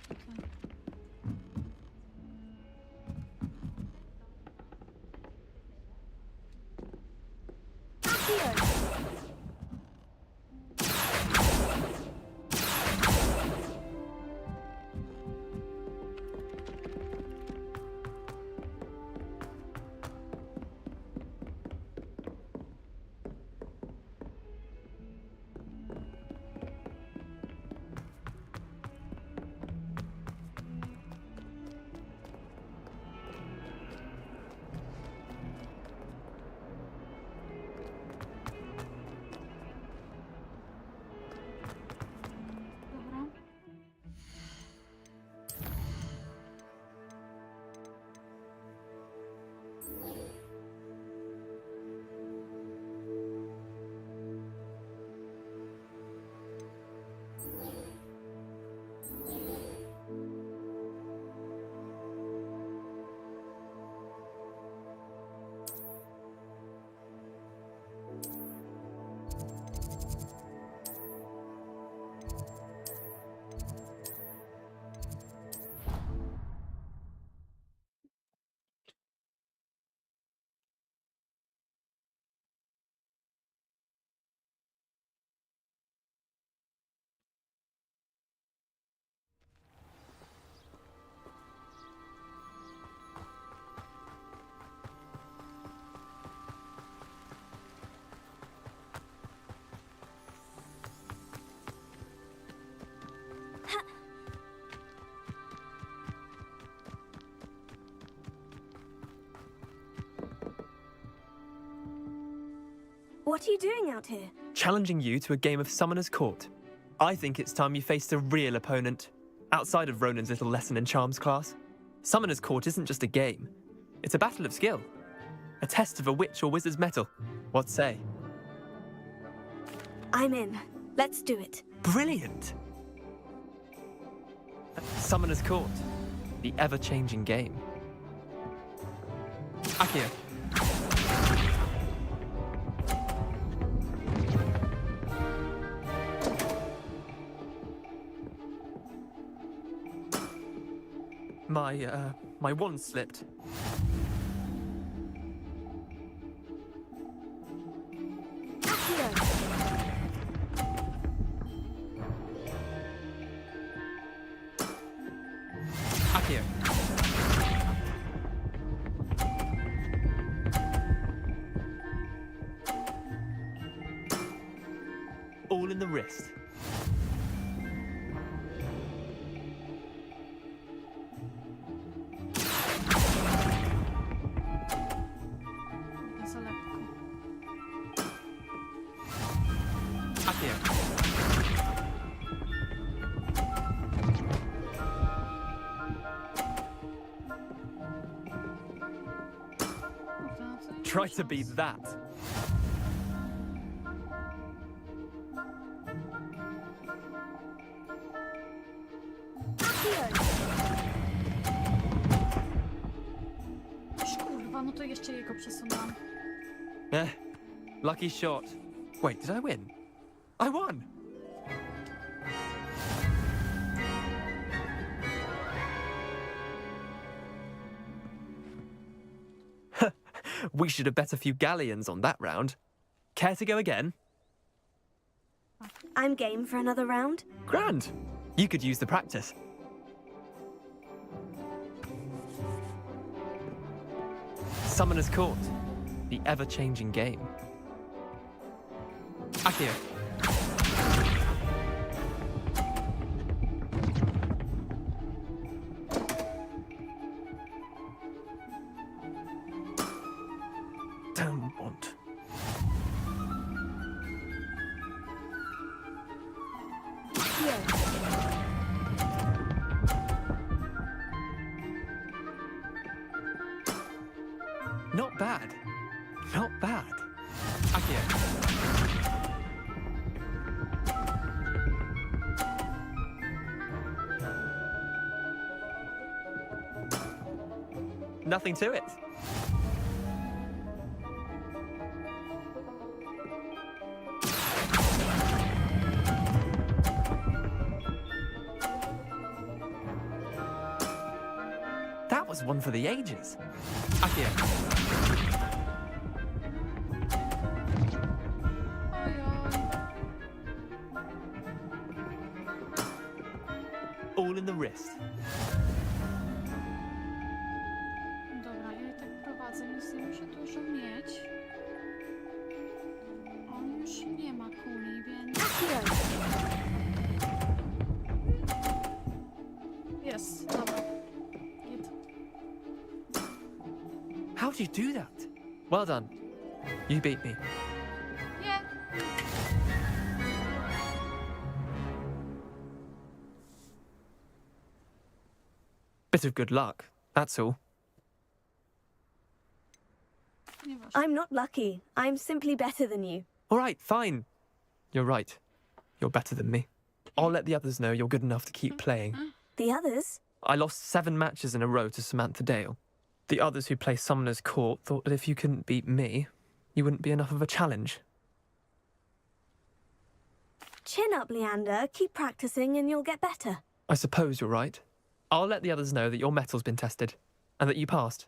Tutaj. What are you doing out here? Challenging you to a game of Summoner's Court. I think it's time you faced a real opponent, outside of Ronan's little lesson in charms class. Summoner's Court isn't just a game. It's a battle of skill. A test of a witch or wizard's mettle. What say? I'm in. Let's do it. Brilliant! Summoner's Court. The ever-changing game. Akio. My wand slipped. Akio. All in the wrist. Try to beat that. Kurwa, no to jeszcze jego przesunęłam. Lucky shot. Wait, did I win? I won! We should have bet a few galleons on that round. Care to go again? I'm game for another round. Grand! You could use the practice. Summoner's Court. The ever-changing game. Akio. Don't want. Not bad. Not bad. Akio. Nothing to it. was one for the ages. Akio. All in the wrist. Dobra, ja tak prowadzę, więc nie muszę dużo mieć. On już nie ma kuli, więc... Jest, dobra. How did you do that? Well done. You beat me. Nie. Bit of good luck, that's all. I'm not lucky. I'm simply better than you. All right, fine. You're right. You're better than me. I'll let the others know you're good enough to keep playing. The others? I lost 7 matches in a row to Samantha Dale. The others who play Summoner's Court thought that if you couldn't beat me, you wouldn't be enough of a challenge. Chin up, Leander. Keep practicing and you'll get better. I suppose you're right. I'll let the others know that your metal's been tested, and that you passed.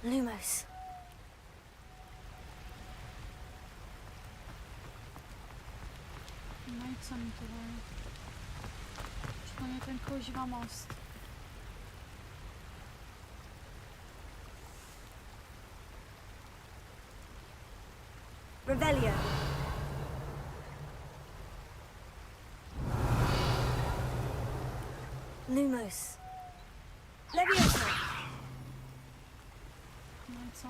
Lumos. No i co mi tu daje? Czy to nie ten kuźwa most? Revelio. Lumos. Leviosa. No i co?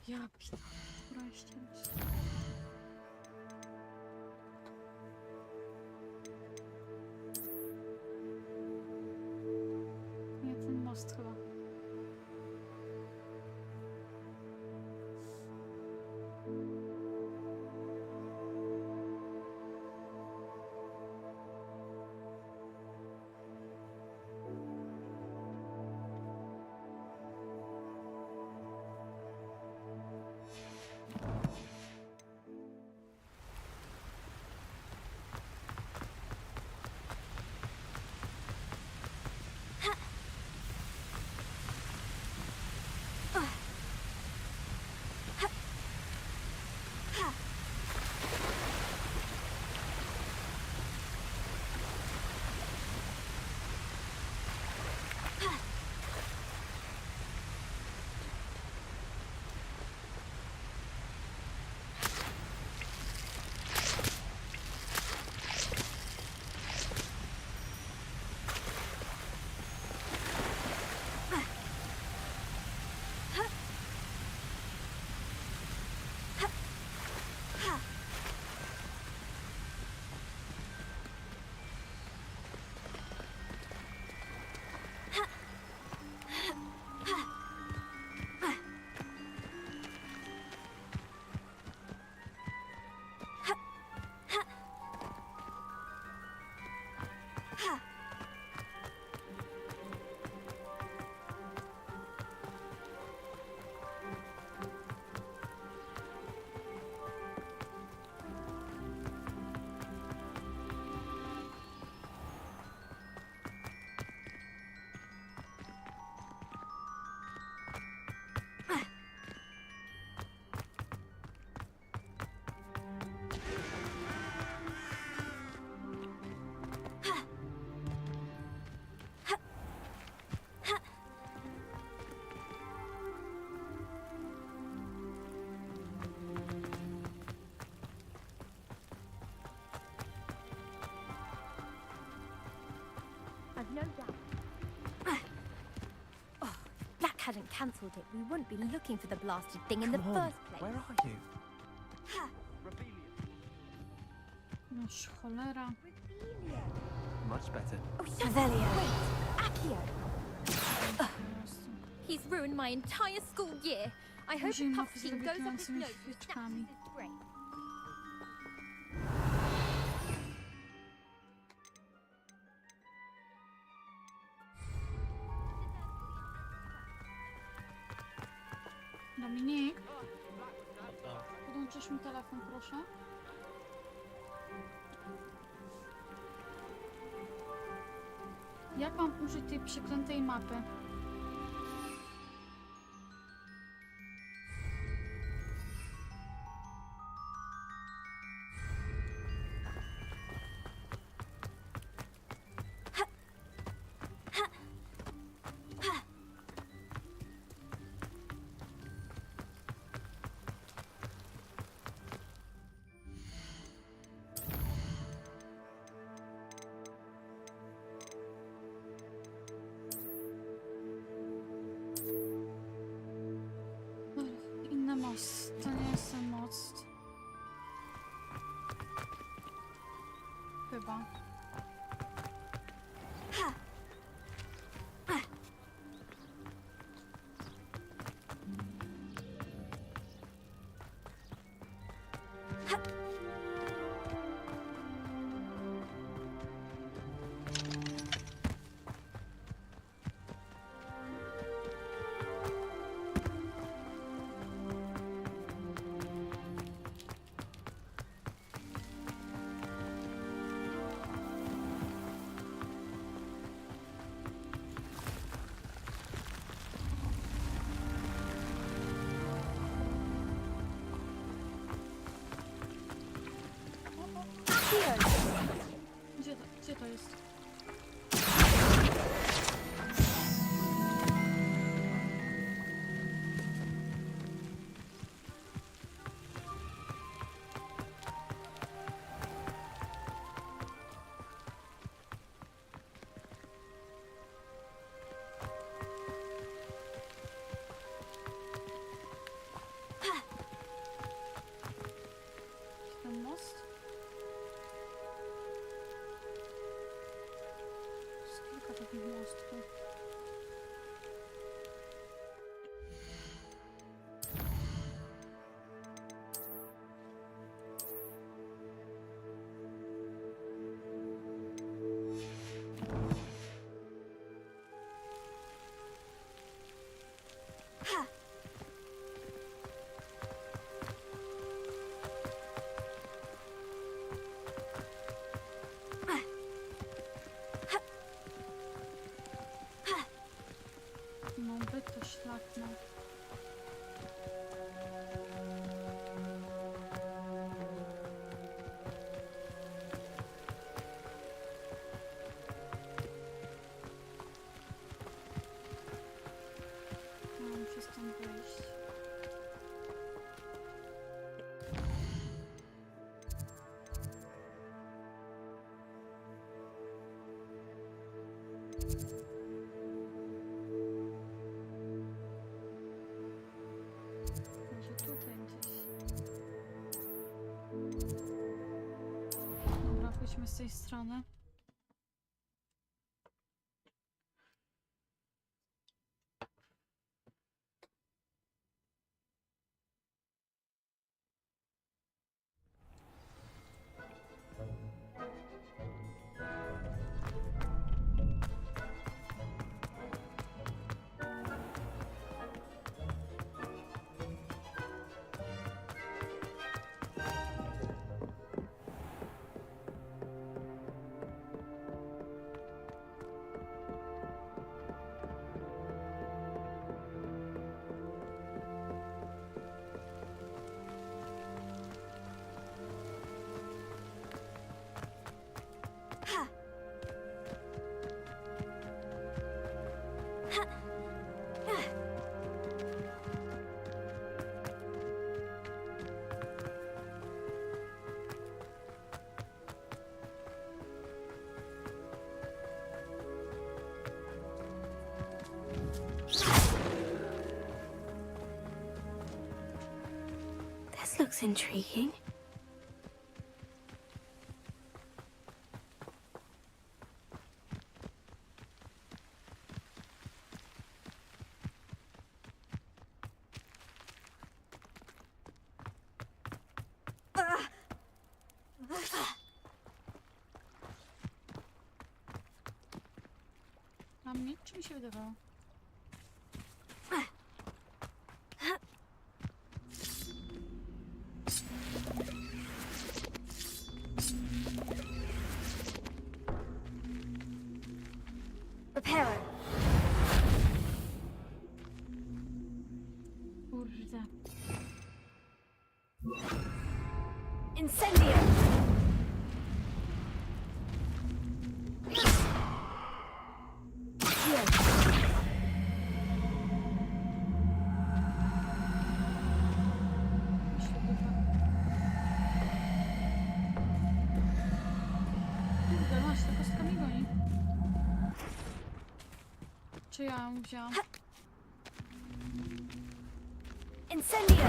Ja pita, która jeszcze jest? Nie, ten most chyba. I've no doubt. Oh, if Black hadn't cancelled it, we wouldn't be looking for the blasted thing in the Come on, first place. where are you? Noż cholera. Much better. Oh, Revelio. Wait, Accio. He's ruined my entire school year. I hope the puff team goes up his nose and snaps his brain. Dominik? Podłączysz mi telefon, proszę? Jak mam użyć tej przeklętej mapy? Inny most. To nie jest ten most. Chyba. Gdzie to jest? Ten most? Jest kilka takich mostków. No by to szlak, no. Muszę stąd wyjść. Może tutaj gdzieś. Dobra, pójdźmy z tej strony. looks intriguing. A mnie? Czy mi się wydawało? Prepare. Kurde. Incendio. Kurde, masz, ta kostka mi goni. Czy ja ją wzięłam? Incendio.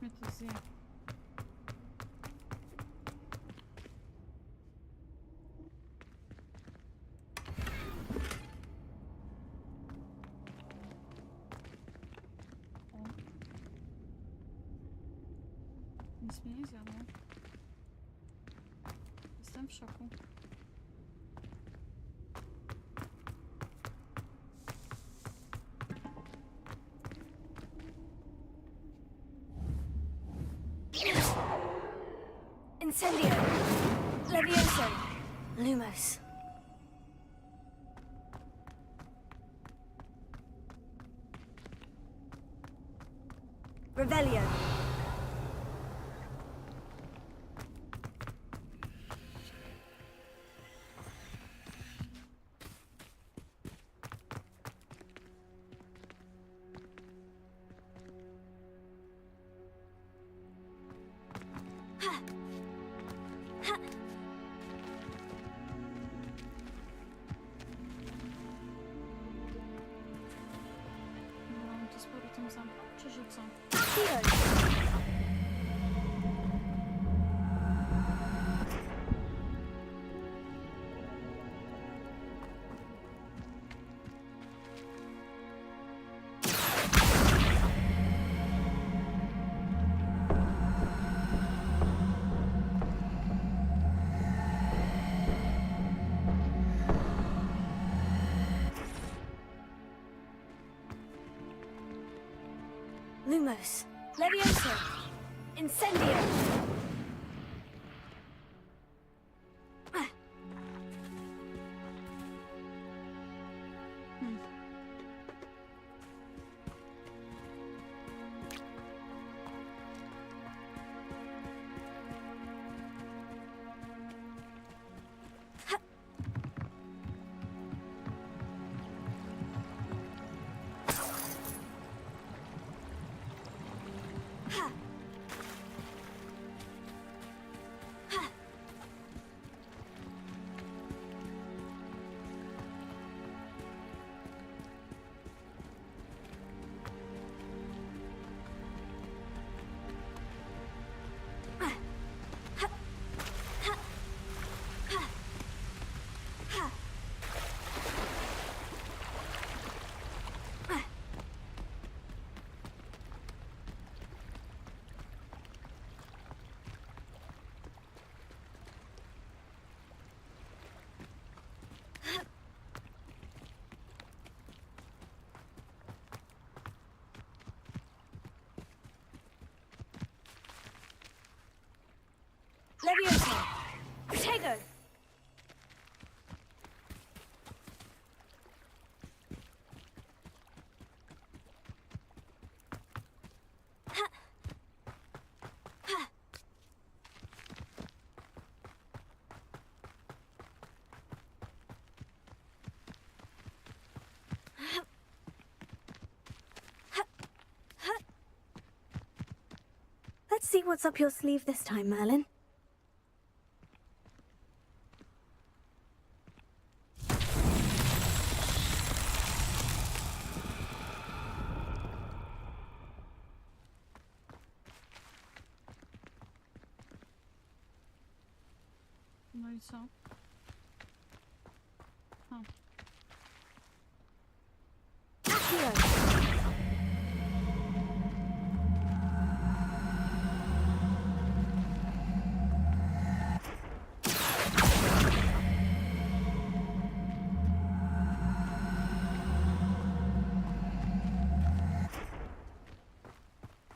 Mnie to zje. O. Nic mnie nie zjadło. Jestem w szoku. Incendio. Levioso. Lumos. Revelio. Mam to z powrotem zamknąć, czy że co? Lumos. Levioso. Incendio. Let's see what's up your sleeve this time, Merlin. No i co? O.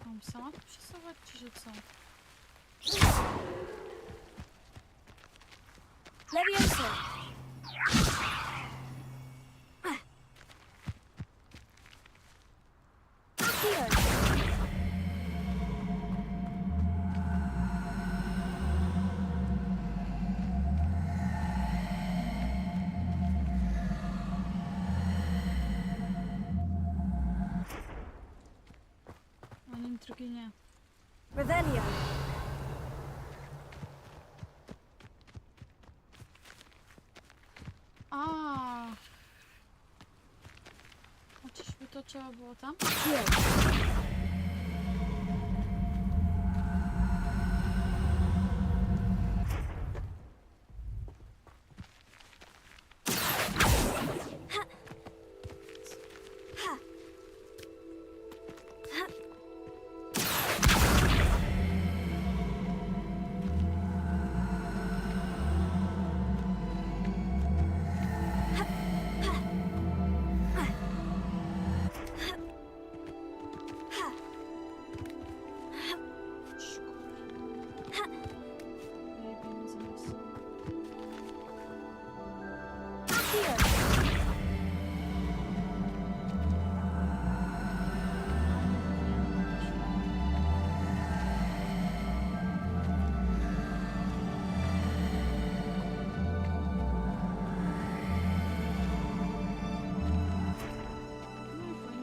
Mam sama to przesuwać, czy że co? Levioso! A nim drugi nie. Revelio! A. A czyżby to trzeba było tam?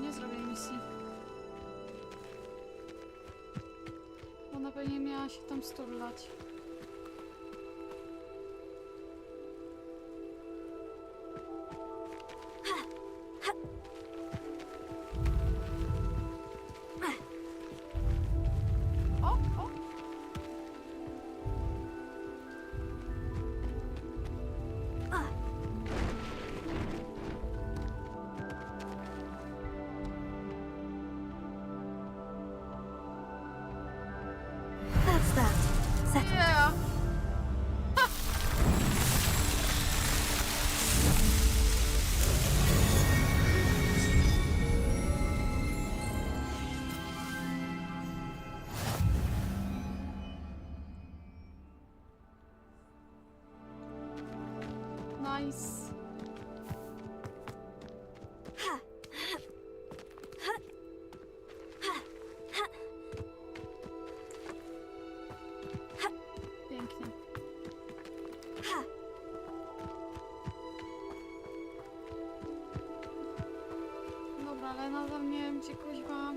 Nie zrobię misji. Ona pewnie miała się tam sturlać. O, o! That's that. Settled. Yeah. Nice. Pięknie. Dobra, ale nadal nie wiem, gdzie kuźwa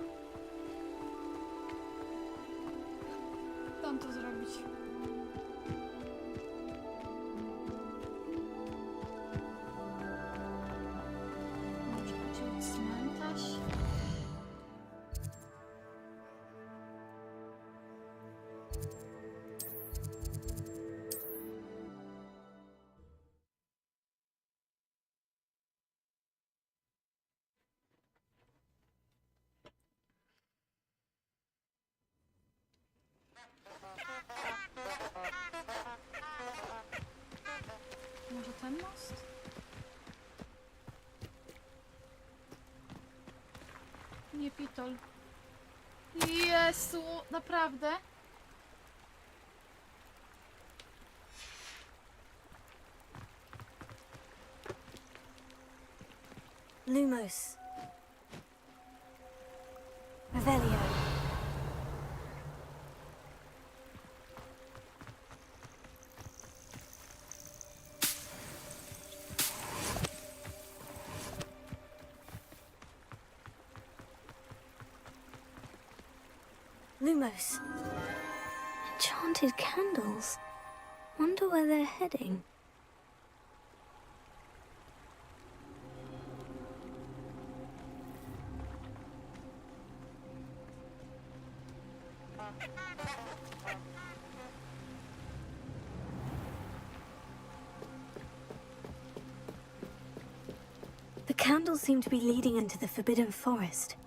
tam to zrobić. Może być cmentarz? Może ten most? Nie pitol. Jezu, naprawdę? Lumos. Revelio. Lumos. Enchanted candles. Wonder where they're heading. The candles seem to be leading into the Forbidden Forest.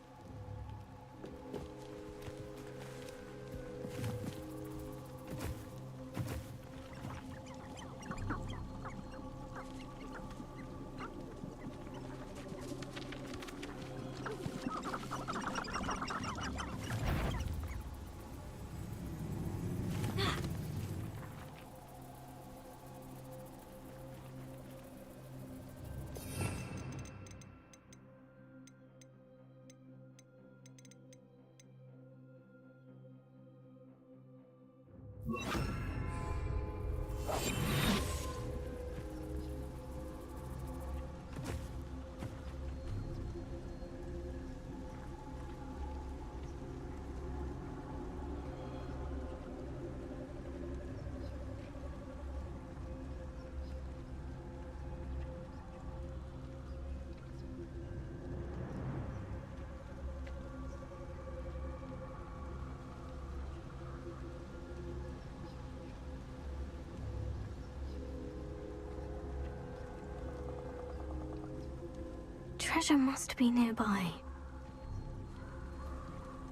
Treasure must be nearby.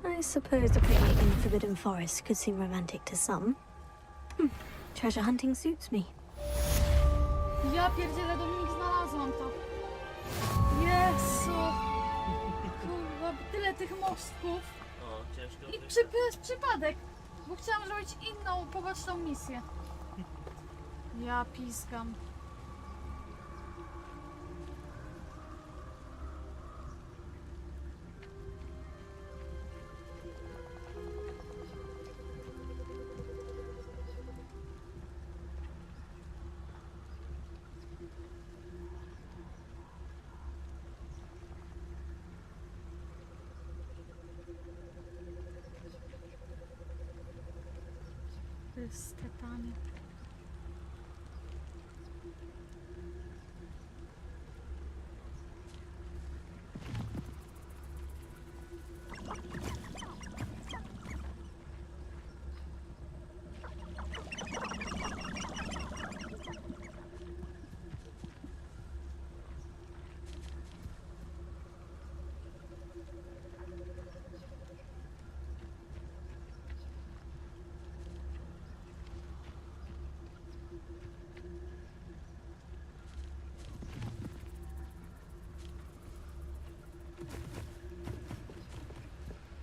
I suppose a picnic in the Forbidden Forest could seem romantic to some. Treasure hunting suits me. Ja pierdzielę, Dominik, znalazłam to. Jezu! Kurwa, tyle tych mostków. I przypadek, bo chciałam zrobić inną, poboczną misję. Ja piskam. To jest sklepanie.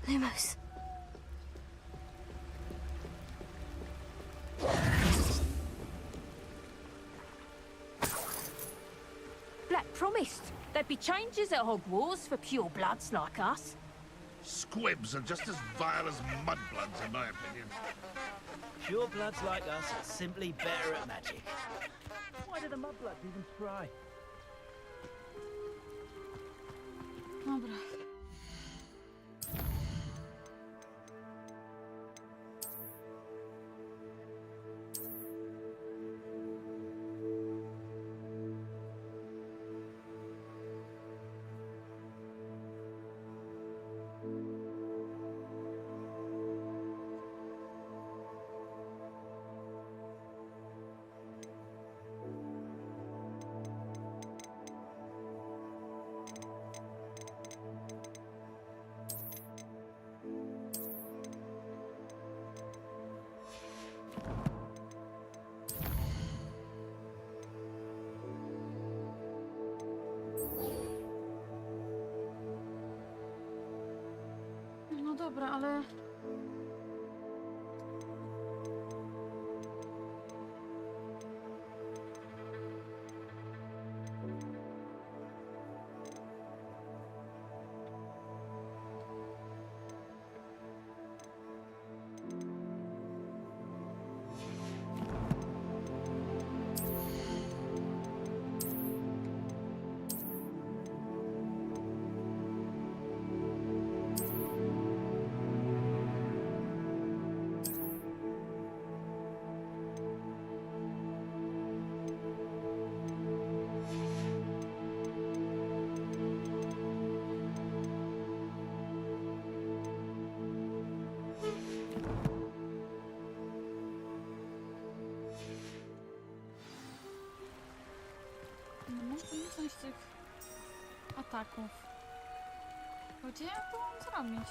Lumos. Black promised there'd be changes at Hogwarts for purebloods like us. Squibs are just as vile as mudbloods, in my opinion. Purebloods like us are simply better at magic. Why do the mudbloods even try? Dobra. No dobra, ale... tych ataków. Gdzie ja to mam zrobić?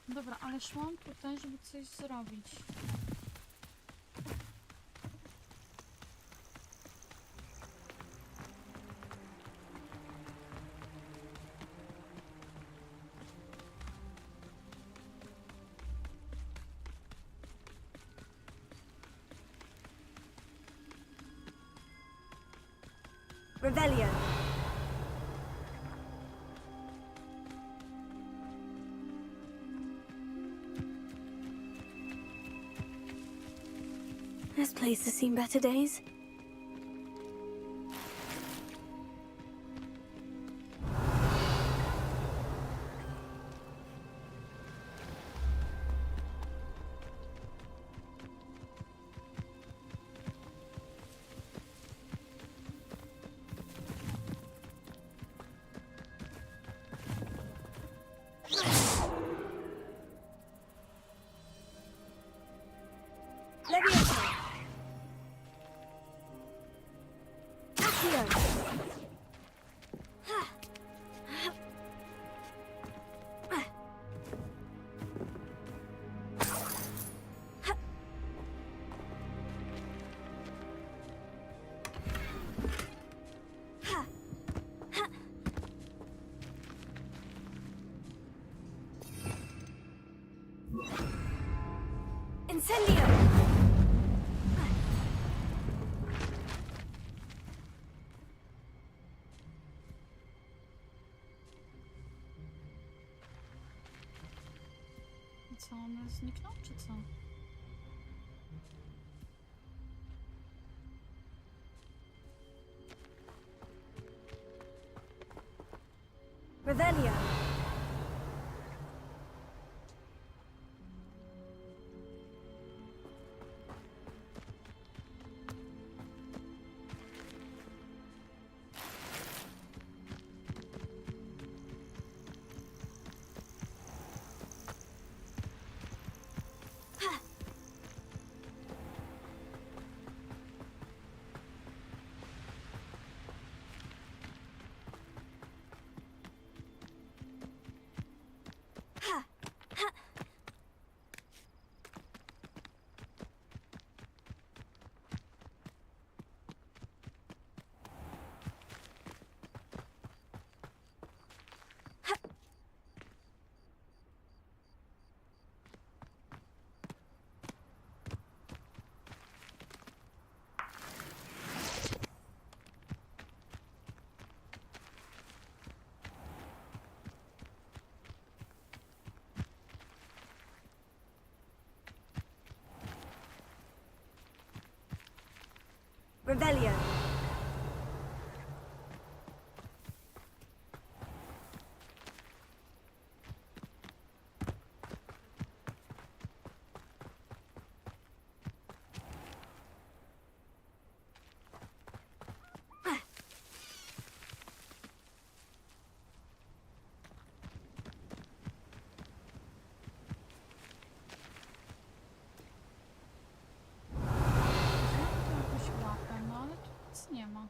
Dobra, ale szłam tutaj, żeby coś zrobić. Revelio. This place has seen better days. Leviosa. Accio. Incendio. Co, one znikną, czy co? Revelio. Revelio. Jakąś łapę, no ale tu nic nie ma.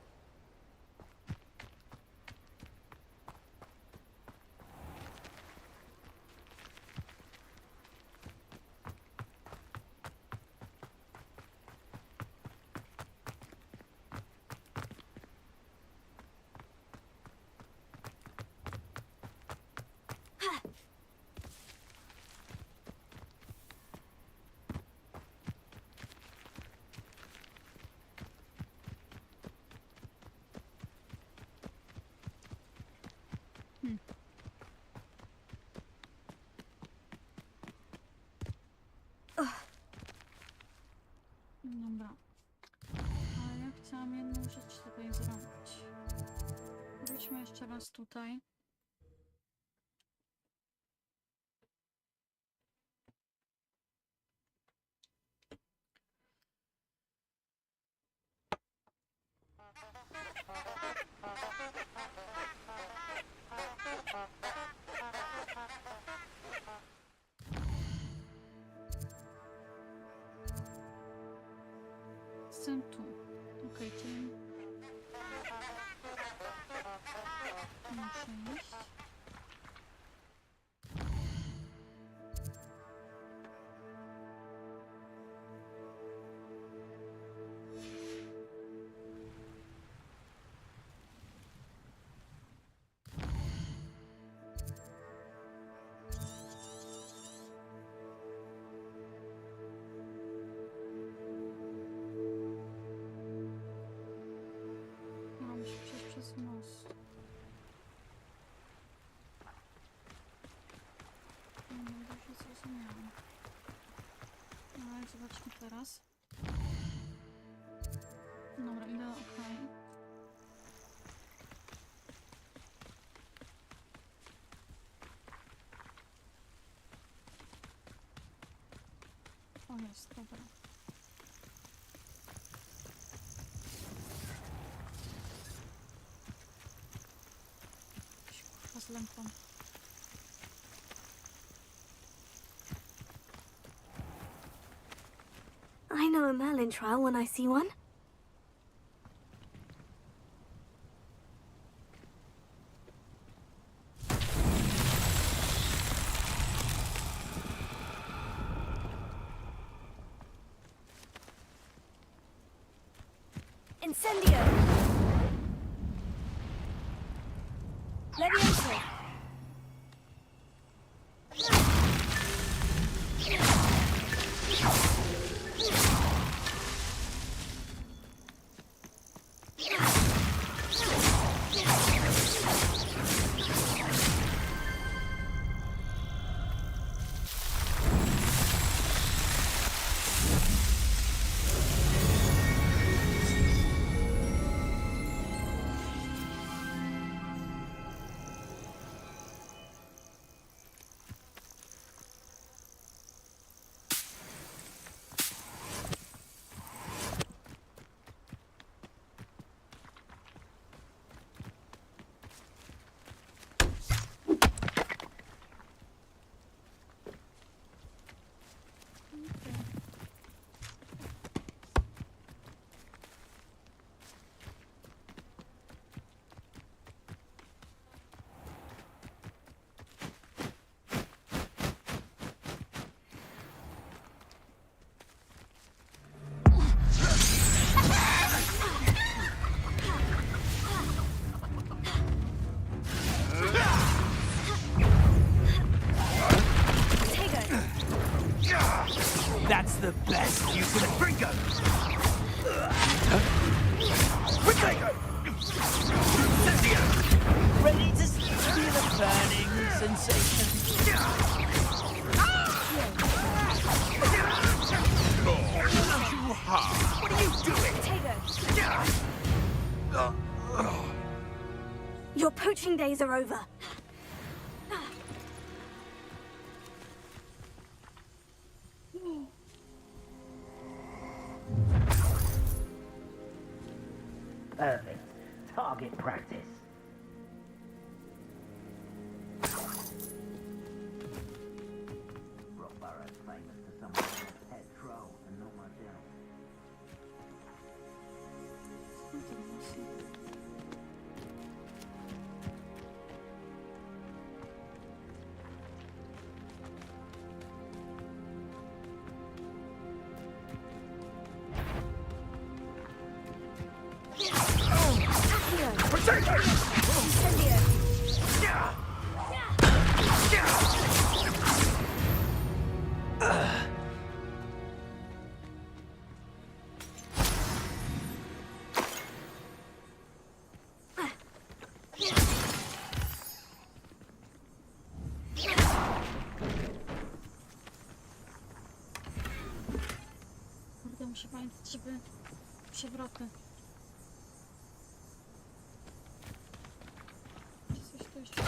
Dobra. Ale ja chciałam jedną rzecz tutaj zrobić. Wróćmy jeszcze raz tutaj. jestem tu. Okej, czyli... Muszę iść. Mam się przejść przez most. Dobrze zrozumiałam. No ale zobaczmy teraz. Dobra, idę okej. O, jest, dobra. Kurwa, z lęką. I know a Merlin trial when I see one. Incendio! Levioso! That's the best you can bring us. Ready to feel a burning sensation? Too hard. What are you doing? Your poaching days are over. Perfect. Target practice. Rockborough's famous for someone else's head troll and not much else. Kurde, muszę pamiętać, żeby przewroty. Coś tu jeszcze.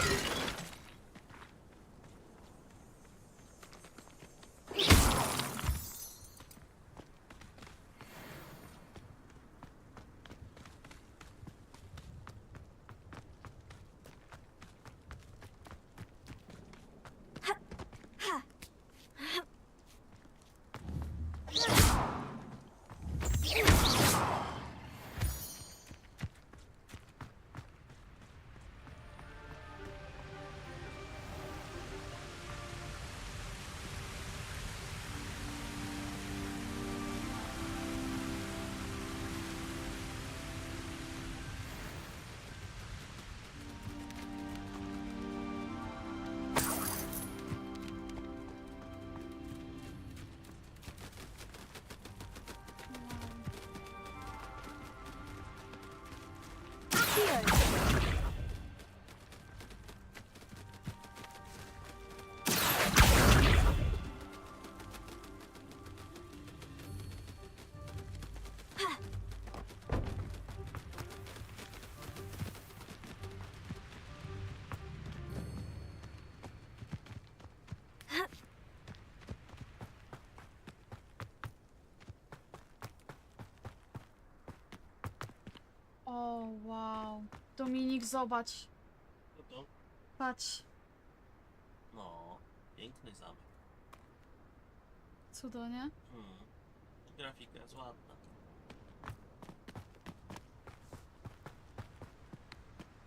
Incendio! O, wow. Dominik, zobacz. Co to? Patrz. No, piękny zamek. Cudo, nie? Grafika jest ładna.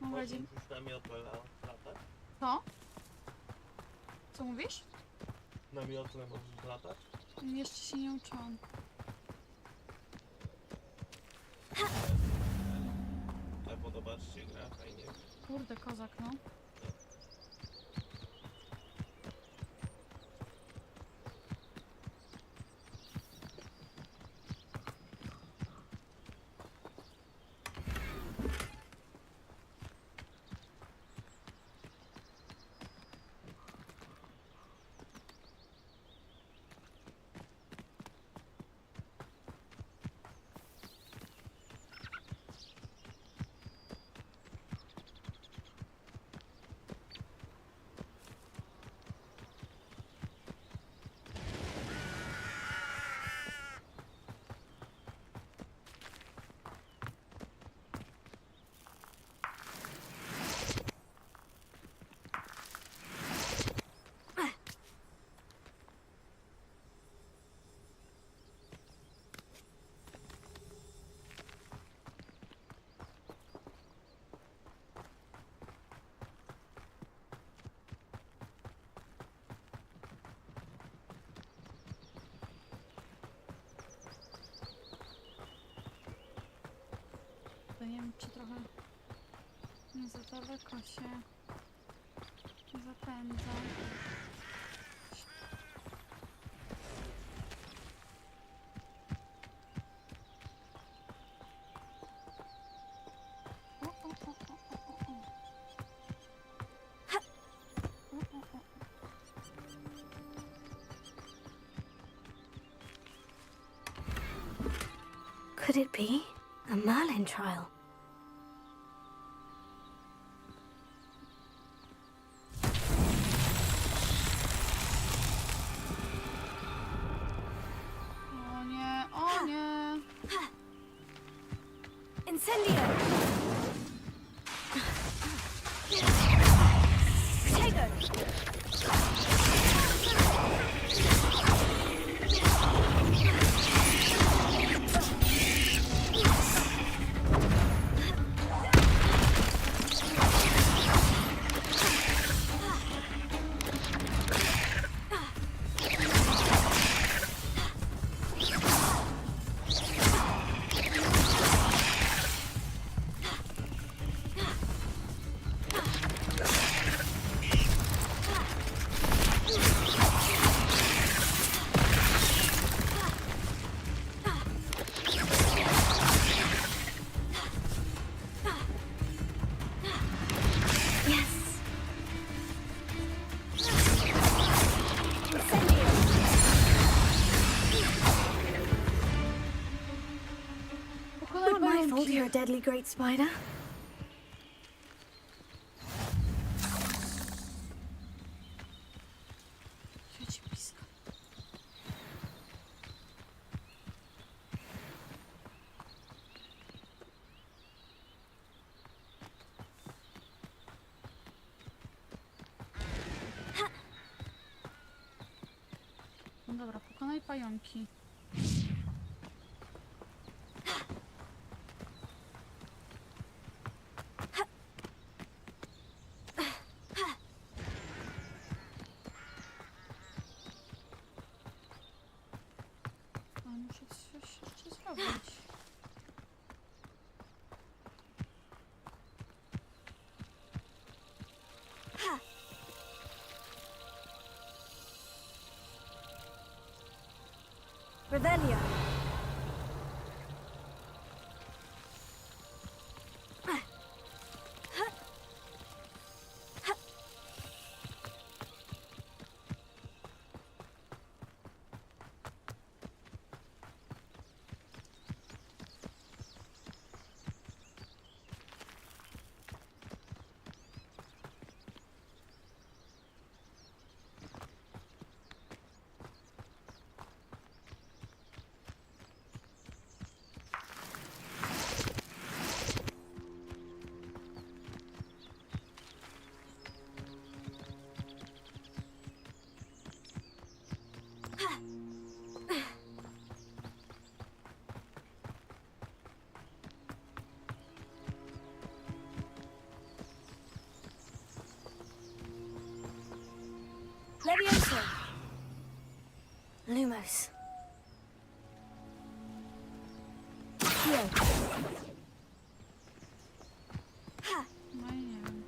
Mam nadzieję. Możesz namiotem latać? Co? Co mówisz? Namiotem możesz latać? Jeszcze się nie uczyłam. Ale podoba ci się gra, fajnie. Kurde, kozak, no. Nie wiem, czy trochę nie za daleko się zapędza. Could it be a Merlin trial? O nie, o nie! Incendio! Not my fault you're a deadly great spider. Świeci blisko. No dobra, pokonaj pająki. Ale muszę coś jeszcze zrobić. Revelio. Levioso. Lumos. Here. Ha. No i nie wiem.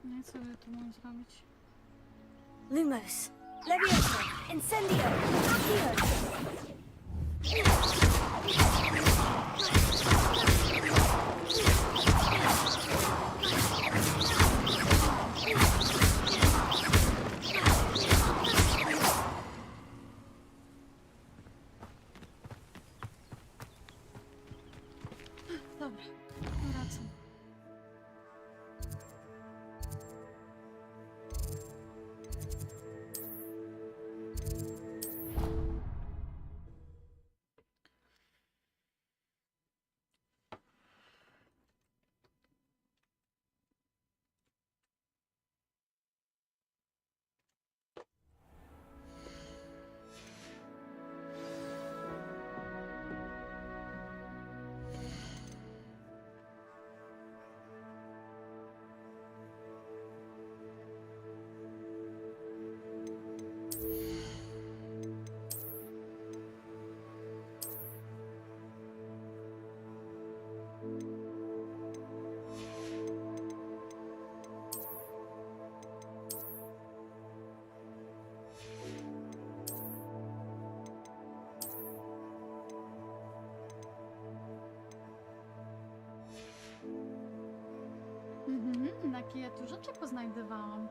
No i co ja tu mam zrobić? Lumos. Levioso. Incendio. Accio. Dobra, wracam. Jakie ja tu rzeczy poznajdywałam.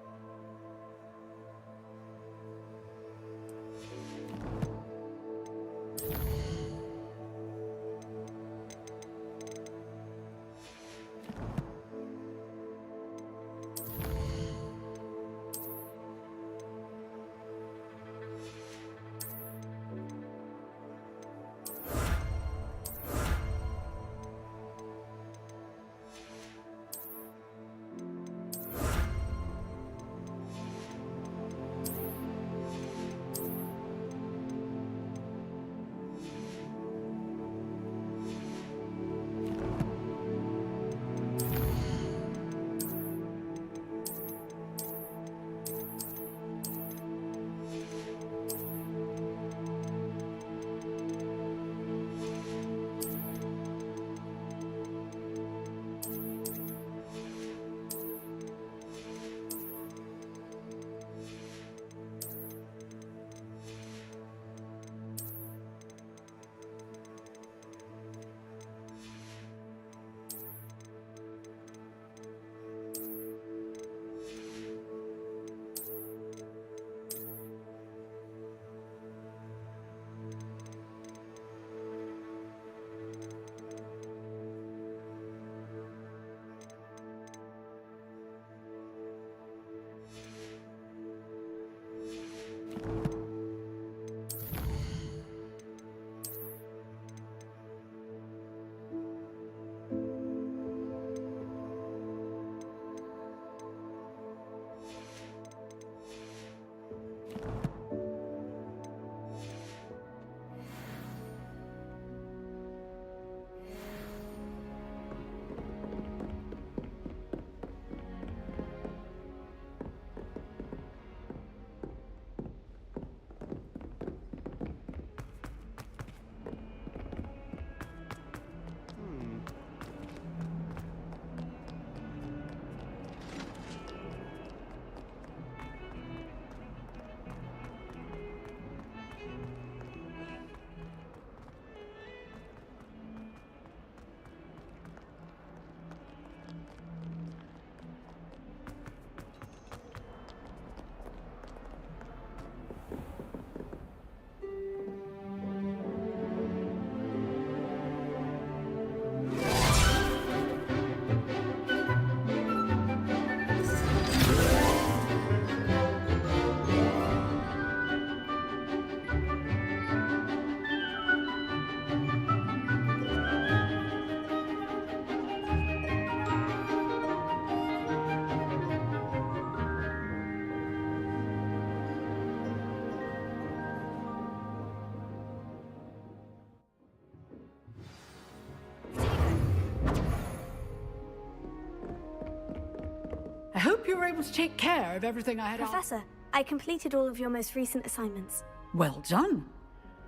hope you were able to take care of everything I had asked. Professor, I completed all of your most recent assignments. Well done.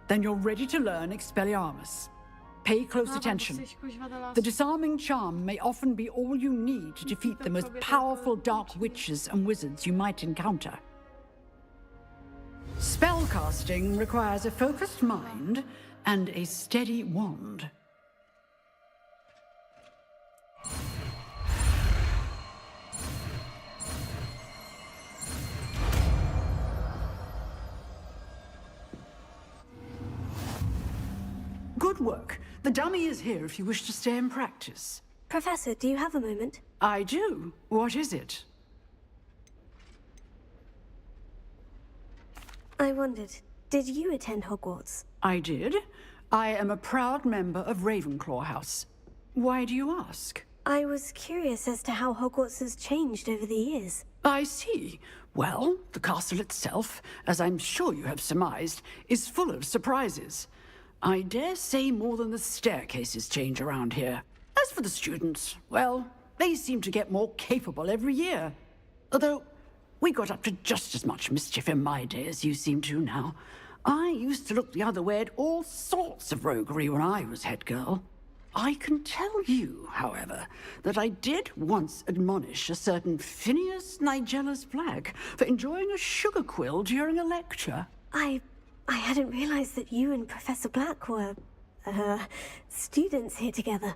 Then you're ready to learn Expelliarmus. Pay close attention. The disarming charm may often be all you need to defeat the most powerful dark witches and wizards you might encounter. Spellcasting requires a focused mind and a steady wand. Good work. The dummy is here if you wish to stay and practice. Professor, do you have a moment? I do. What is it? I wondered, did you attend Hogwarts? I did. I am a proud member of Ravenclaw House. Why do you ask? I was curious as to how Hogwarts has changed over the years. I see. Well, the castle itself, as I'm sure you have surmised, is full of surprises. I dare say more than the staircases change around here. As for the students, well, they seem to get more capable every year. Although, we got up to just as much mischief in my day as you seem to now. I used to look the other way at all sorts of roguery when I was head girl. I can tell you, however, that I did once admonish a certain Phineas Nigella's Flag for enjoying a sugar quill during a lecture. I hadn't realized that you and Professor Black were, students here together.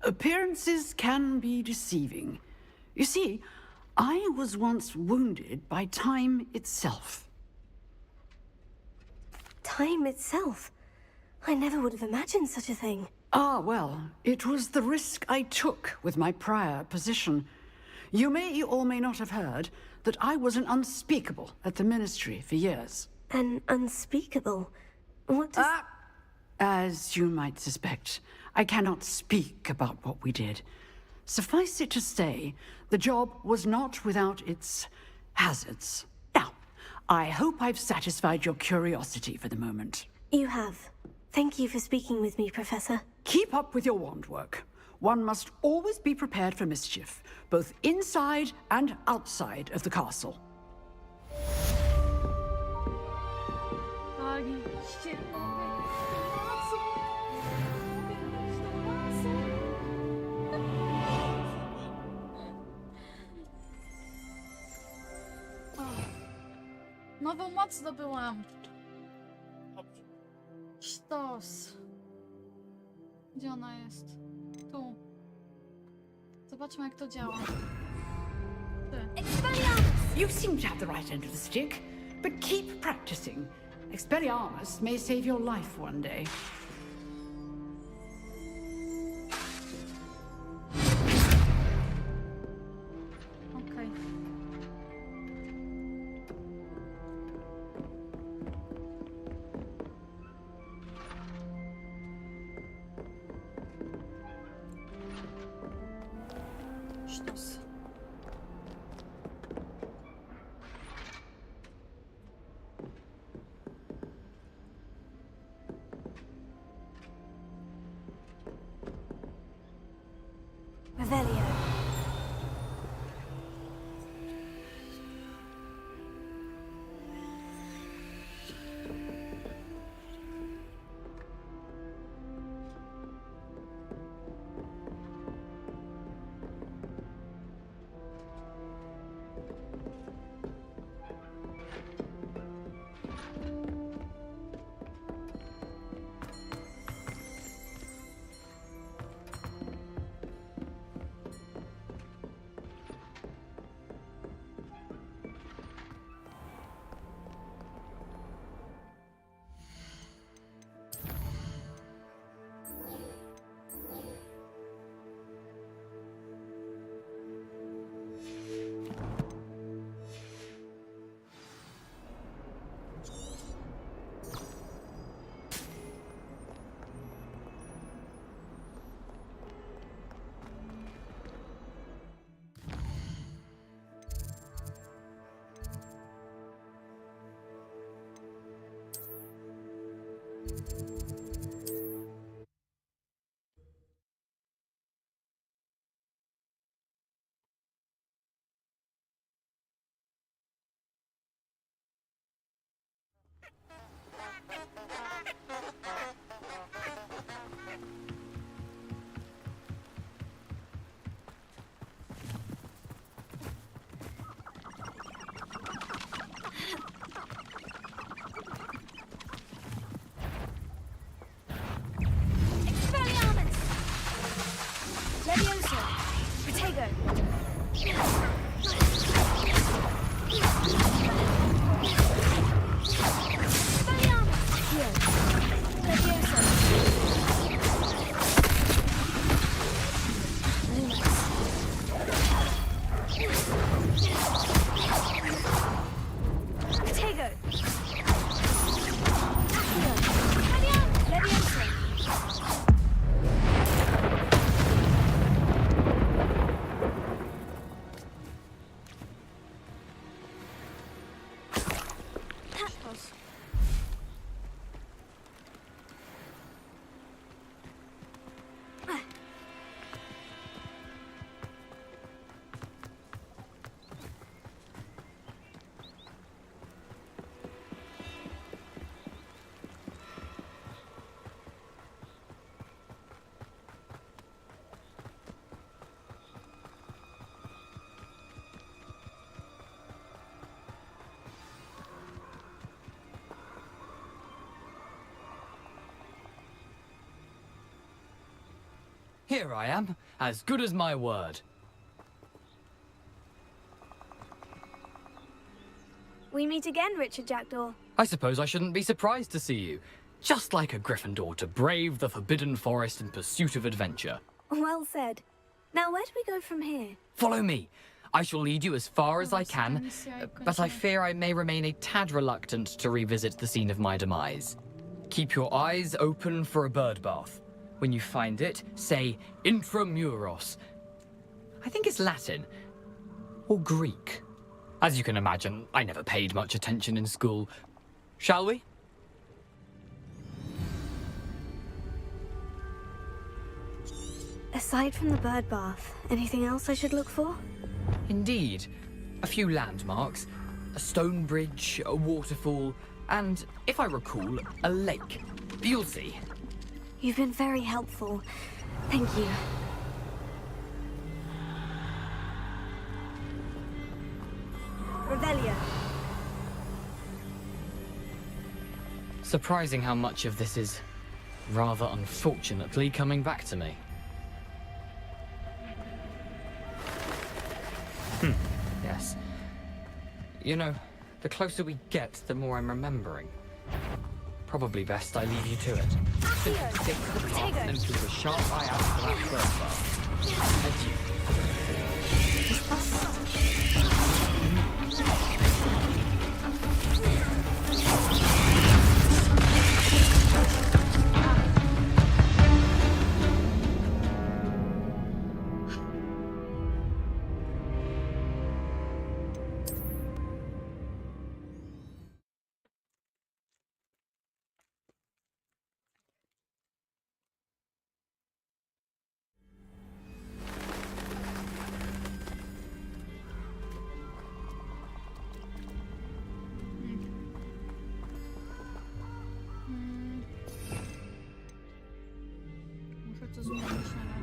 Appearances can be deceiving. You see, I was once wounded by time itself. Time itself? I never would have imagined such a thing. Ah, well, it was the risk I took with my prior position. You may or may not have heard that I was an unspeakable at the Ministry for years. An unspeakable? What does... As you might suspect, I cannot speak about what we did. Suffice it to say, the job was not without its hazards. Now, I hope I've satisfied your curiosity for the moment. You have. Thank you for speaking with me, Professor. Keep up with your wand work. One must always be prepared for mischief, both inside and outside of the castle. Nową moc zdobyłam. Sztos. Gdzie ona jest? Tu. Zobaczmy, jak to działa. You seem to have the right end of the stick, but keep practicing. Expelliarmus may save your life one day. Okej. Sztos. Revelio. Potato. Leviosa. Here I am, as good as my word. We meet again, Richard Jackdaw. I suppose I shouldn't be surprised to see you. Just like a Gryffindor to brave the Forbidden Forest in pursuit of adventure. Well said. Now, where do we go from here? Follow me. I shall lead you as far as I can, but I fear I may remain a tad reluctant to revisit the scene of my demise. Keep your eyes open for a bird bath. When you find it, say intramuros. I think it's Latin. Or Greek. As you can imagine, I never paid much attention in school. Shall we? Aside from the bird bath, anything else I should look for? Indeed. A few landmarks. A stone bridge, a waterfall, and, if I recall, a lake. You'll see. You've been very helpful. Thank you. Revelia. Surprising how much of this is, rather unfortunately, coming back to me. Yes. You know, the closer we get, the more I'm remembering. Probably best I leave you to it. Stick to the path and keep a sharp eye out for that bird bath. Adieu. to zmienić śniadanie.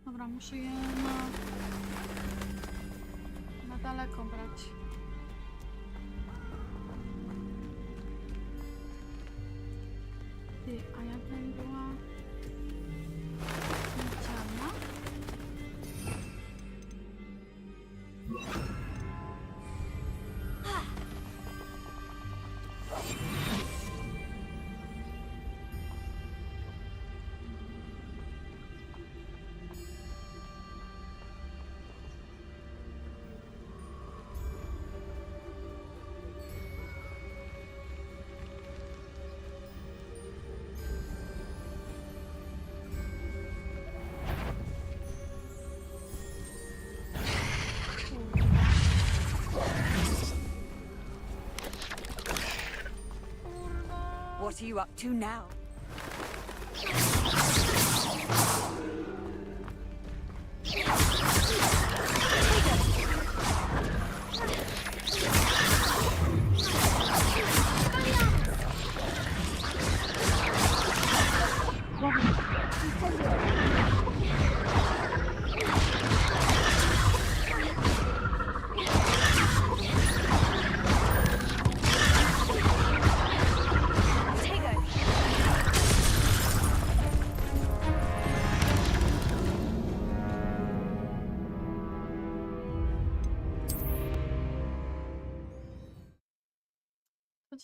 Dobra, muszę je na daleko brać. Ty, a jakbym była niedzielna? What are you up to now?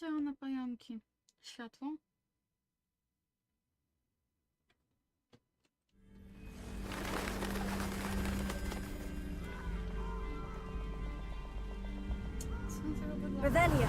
Działa na pająki. Światło? Revelio.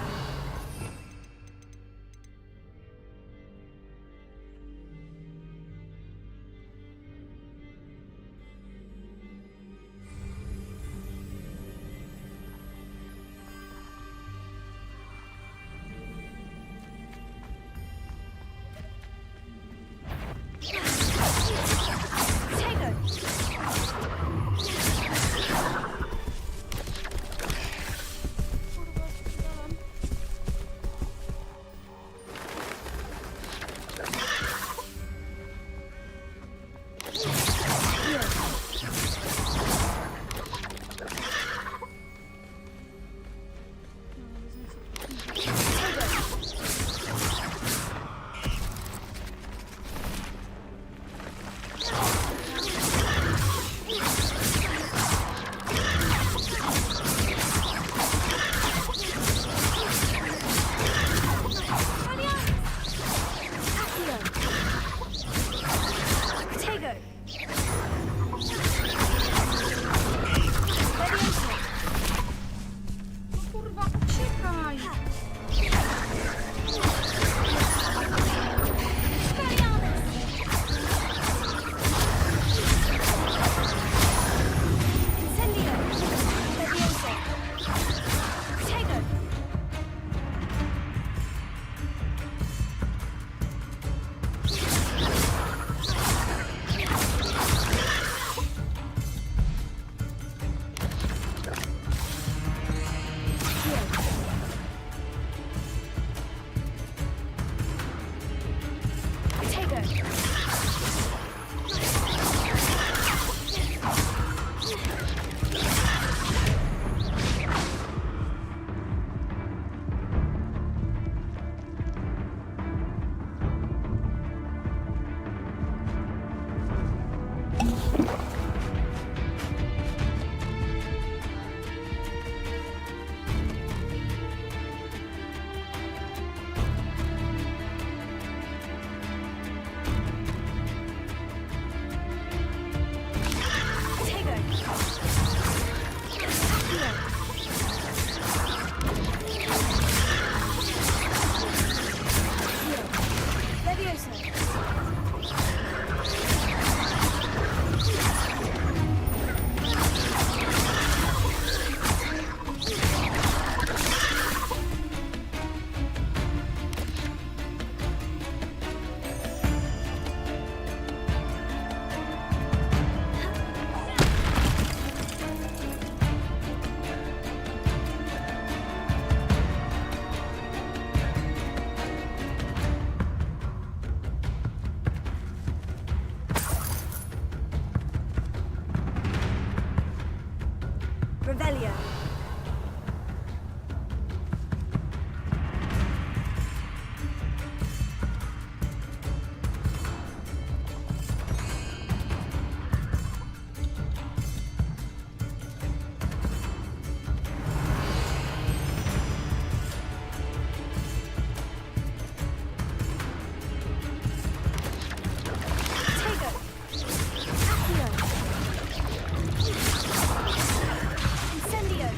Revelio. Incendio.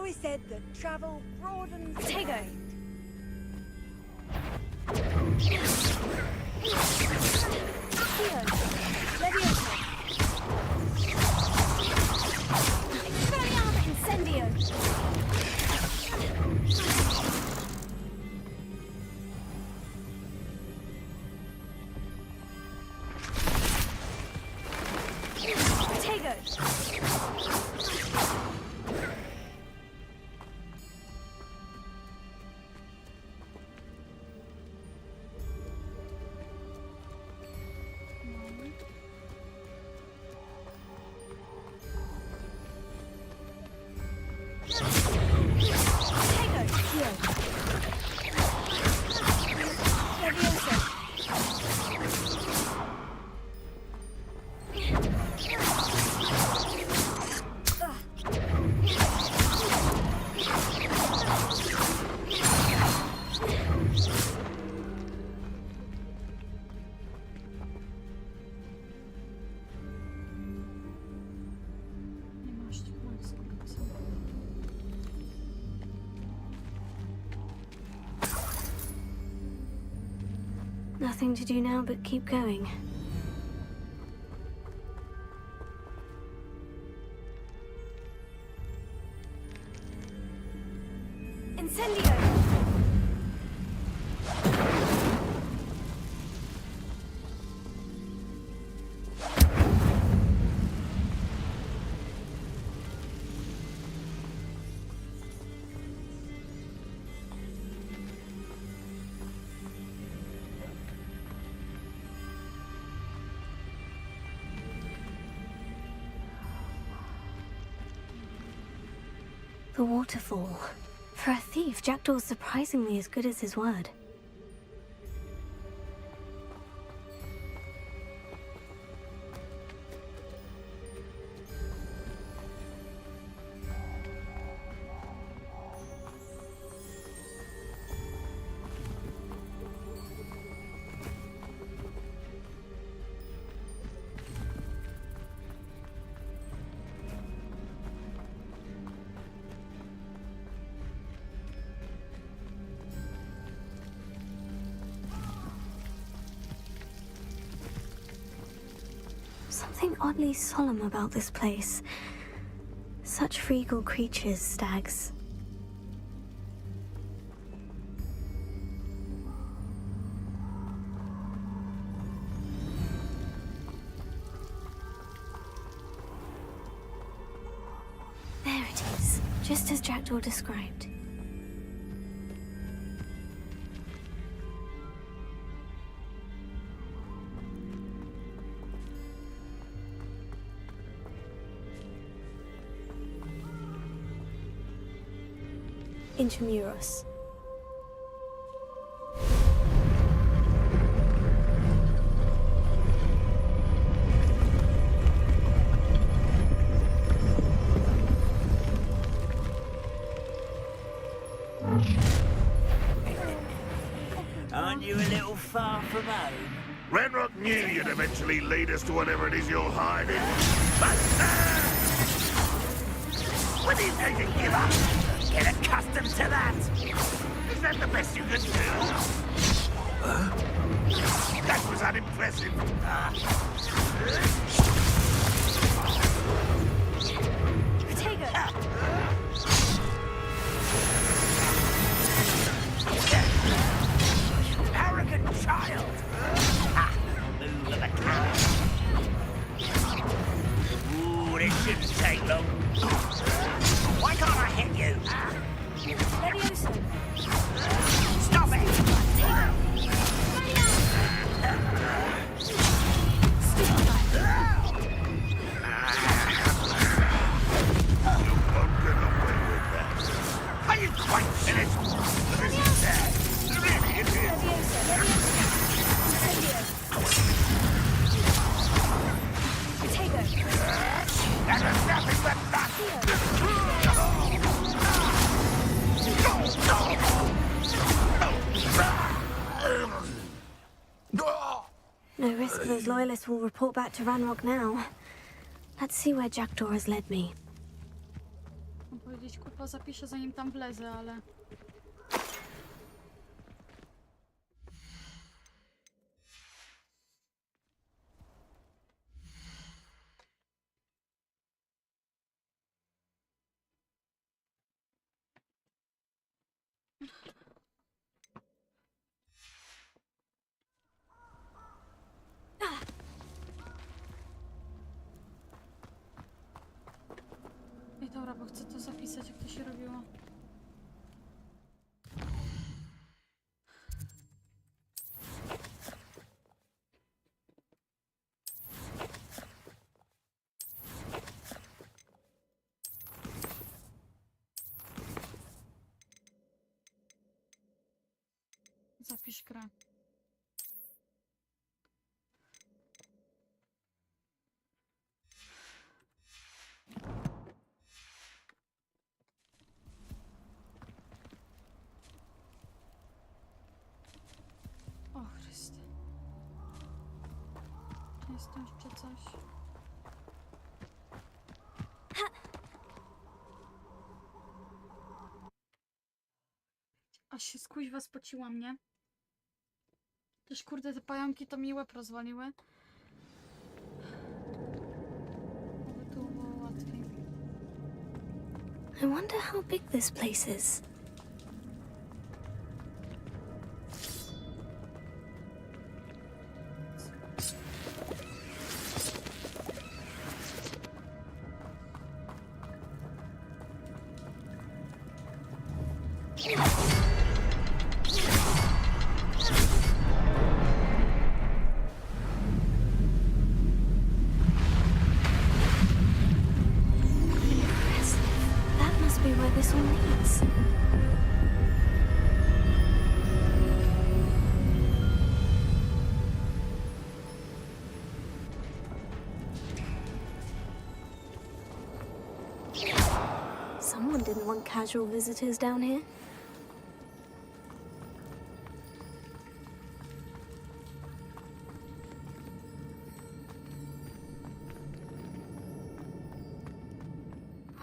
always said that travel broadens. Potato. Incendio. Nothing to do now but keep going. Incendio. The waterfall. For a thief, Jackdaw's surprisingly as good as his word. Something oddly solemn about this place. Such regal creatures, stags. There it is, just as Jackdaw described. Intramuros. Aren't you a little far from home? Ranrock knew you'd eventually lead us to whatever it is you're hiding. When do you think you give up? Get accustomed to that. Is that the best you can do? That was unimpressive. Arrogant child. Move of the cow. Ooh, this shouldn't take long. Why can't I hit you? Stop it! Are you quite finished? Really, it is. That was nothing but No risk those loyalists will report back to Ranrock now. Let's see where Jackdaw has led me. Mam powiedzieć, kurwa, zapiszę zanim tam wlezę, ale... Ej, dobra, bo chcę to zapisać, jak to się robiło. Zapisz grę. O Chryste. Czy jest tu jeszcze coś? Aż się skuźwa spociła mnie. Też kurde, te pająki to mi łeb rozwaliły. Aby tu było łatwiej. I wonder how big this place is. That must be where this all leads. Someone didn't want casual visitors down here.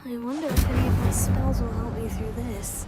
I wonder if any of my spells will help me through this.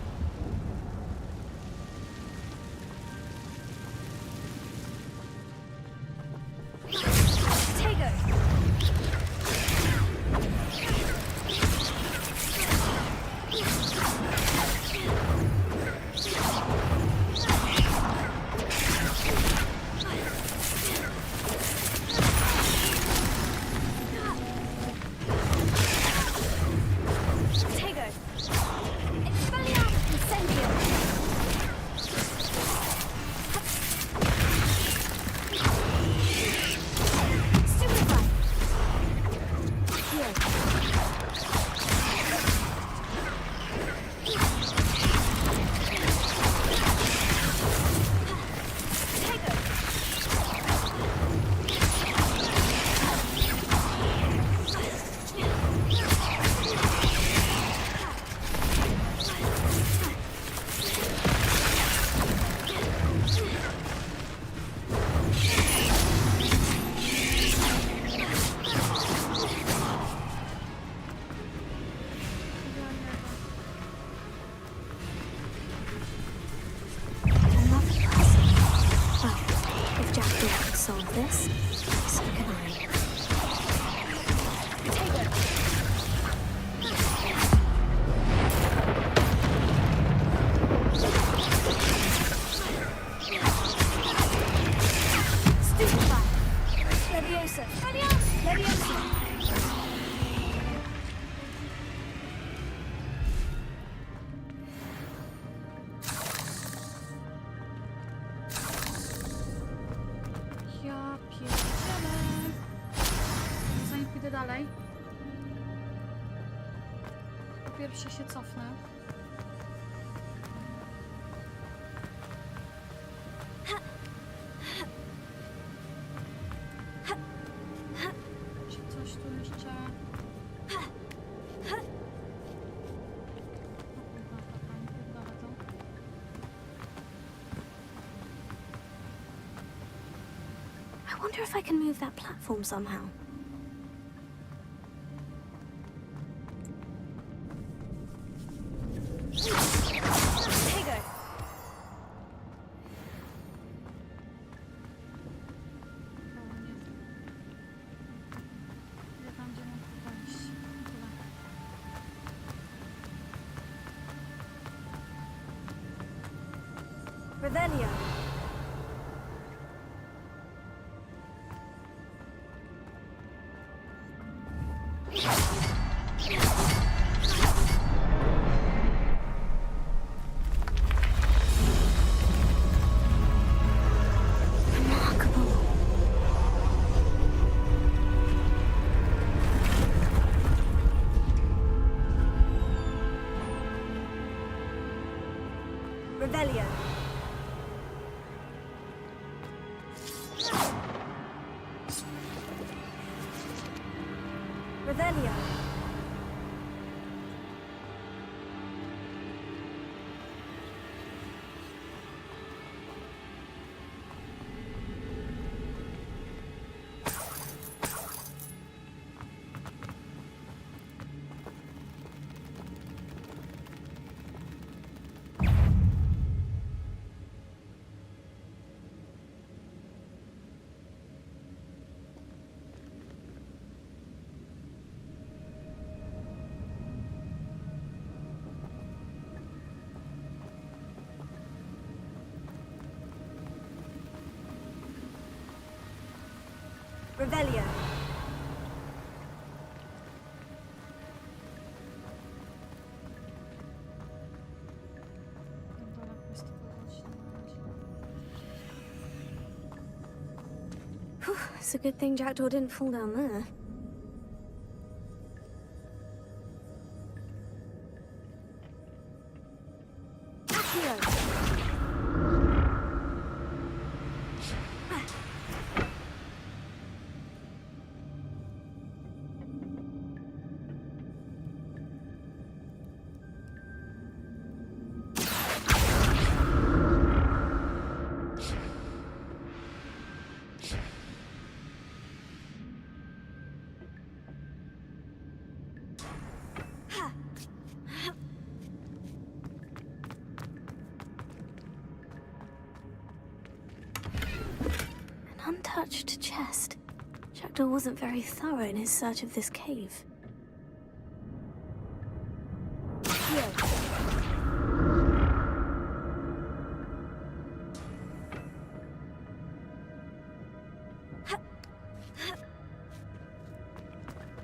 Solve this, so can I. Stupefy! Leviosa! Leviosa! Ja pierdzielę. Zanim pójdę dalej. Po pierwsze się cofnę. Czy coś tu jeszcze... I wonder if I can move that platform somehow. Revelio. Revelio. Revelio. Revelio. It's a good thing Jackdaw didn't fall down there. An untouched chest. Jackdaw wasn't very thorough in his search of this cave.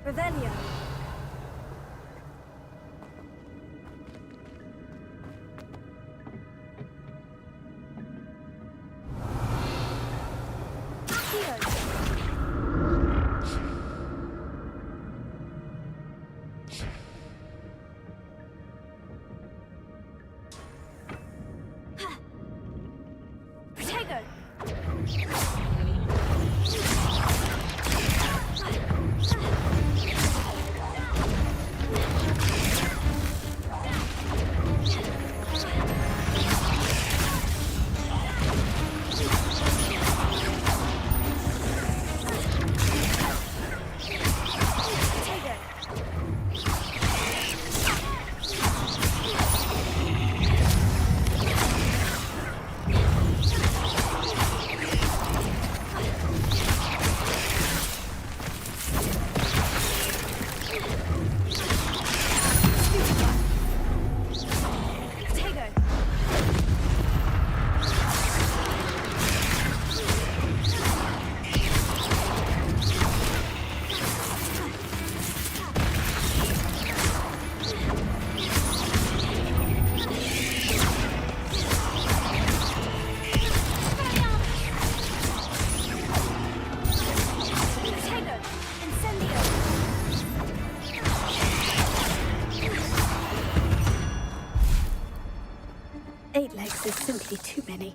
Revelio. There's simply too many.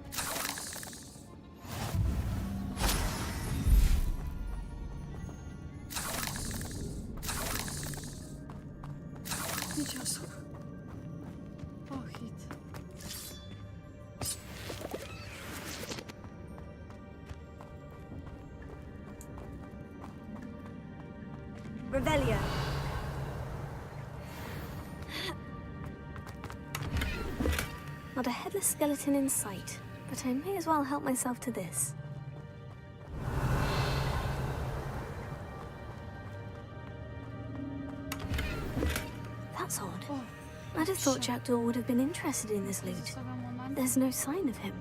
Revelio. Not a headless skeleton in sight, but I may as well help myself to this. That's odd. I'd have thought Jackdaw would have been interested in this loot. There's no sign of him.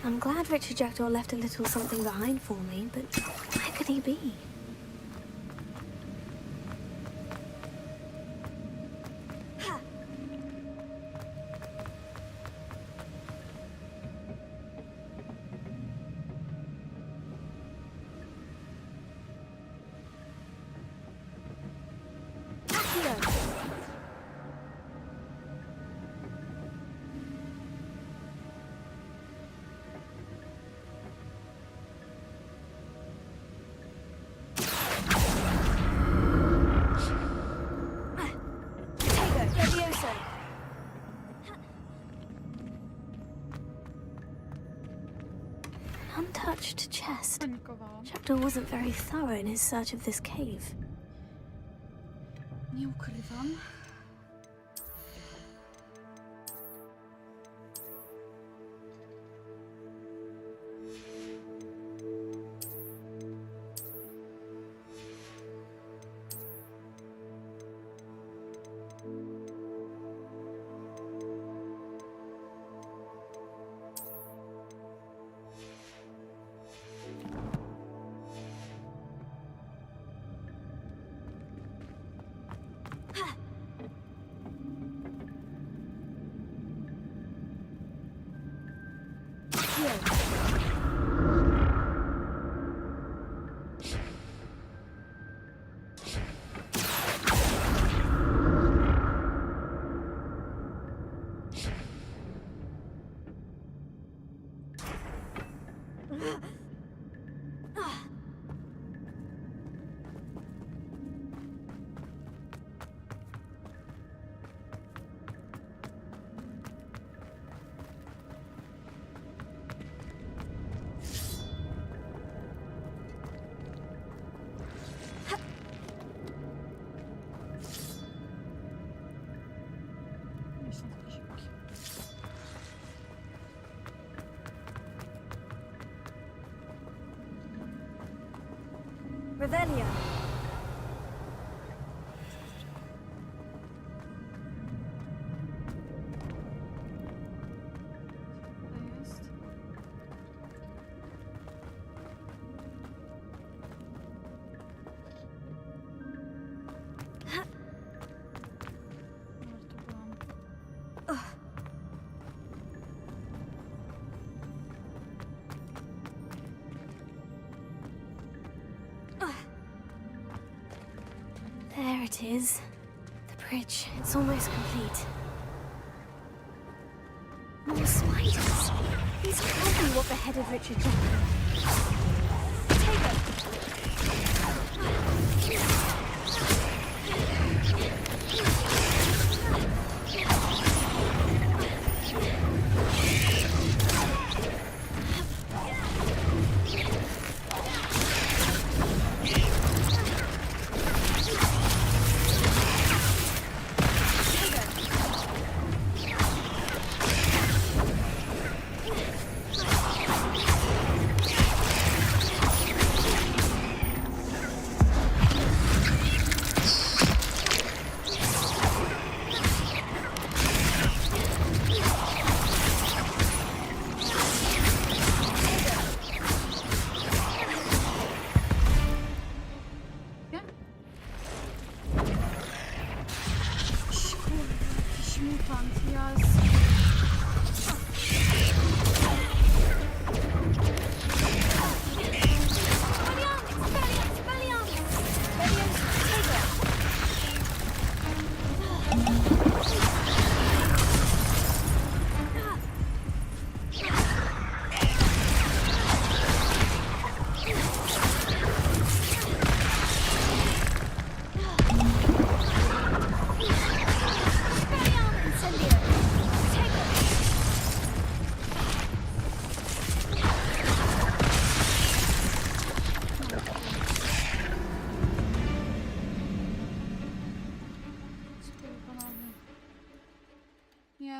I'm glad Richard Jackdaw left a little something behind for me, but where could he be? Untouched chest. Jackdaw wasn't very thorough in his search of this cave. Nie ukrywam. Revelio. There it is. The bridge. It's almost complete. More spiders. These can't be what beheaded Richard Jackdaw.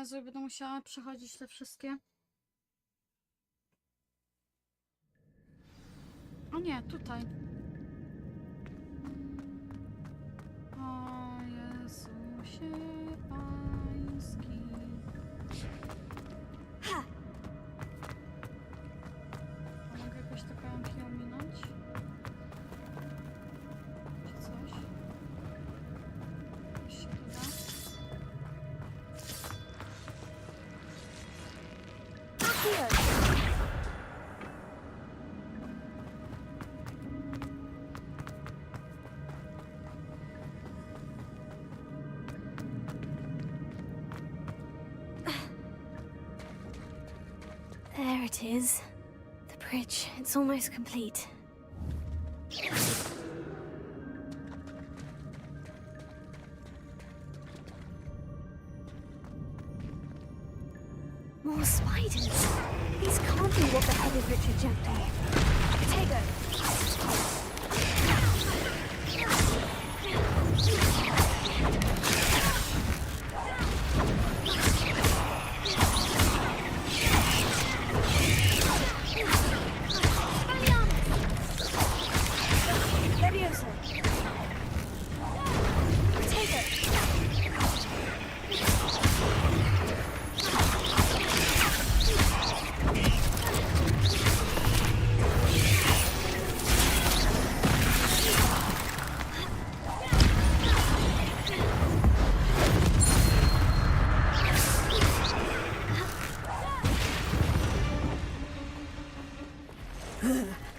Jezu, i będę musiała przechodzić te wszystkie. O nie, tutaj. O Jezusie Pański. A mogę jakoś te pająki ominąć? Czy coś? Coś się tu da? There it is. The bridge. It's almost complete. More spiders. These can't be what the head of Richard jumped on. Potato.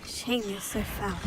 Shame you're so foul.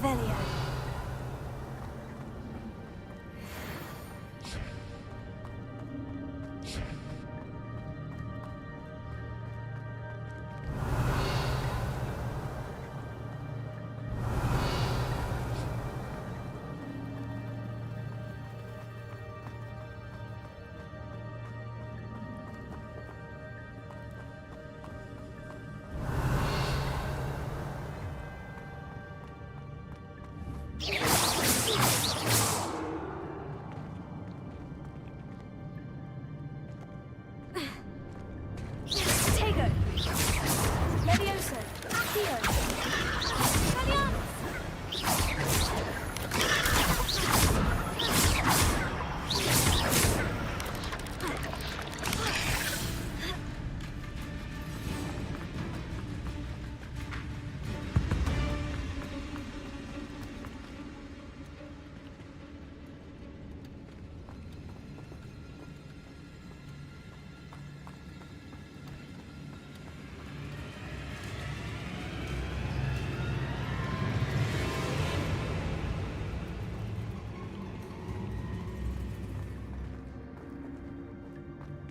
Revelio.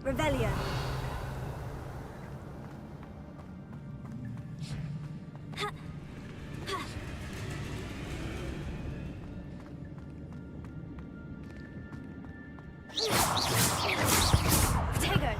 Revelio. Potato.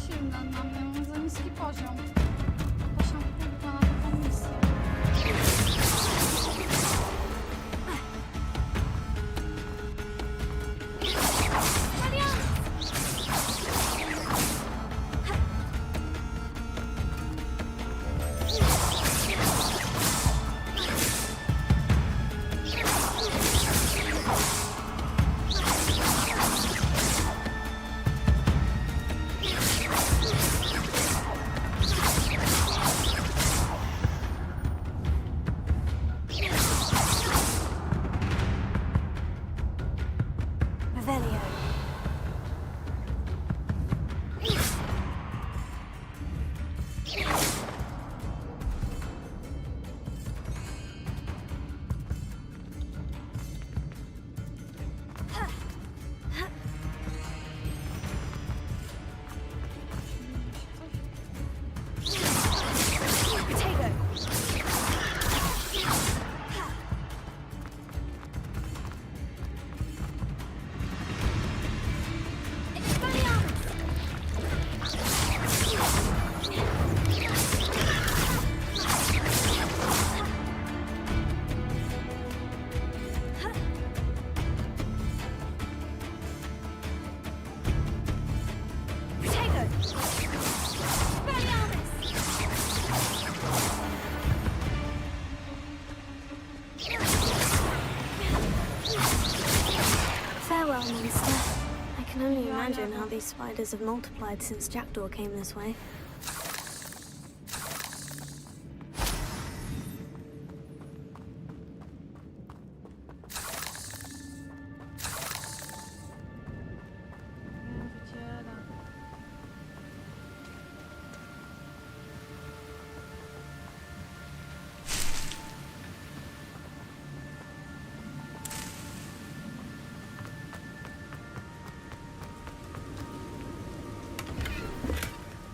silna na mnie, mam za niski poziom. Proszę, kurwa, na taką misję. Farewell, monster. I can only imagine how these spiders have multiplied since Jackdaw came this way.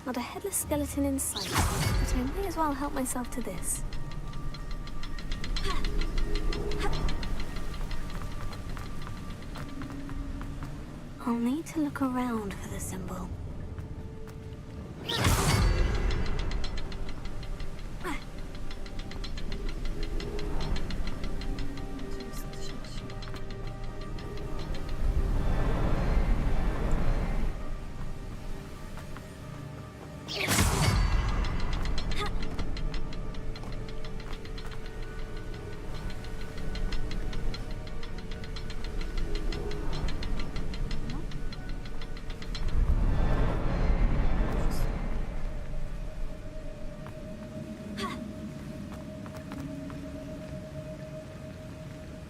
Not a headless skeleton in sight, but I may as well help myself to this. I'll need to look around for the symbol.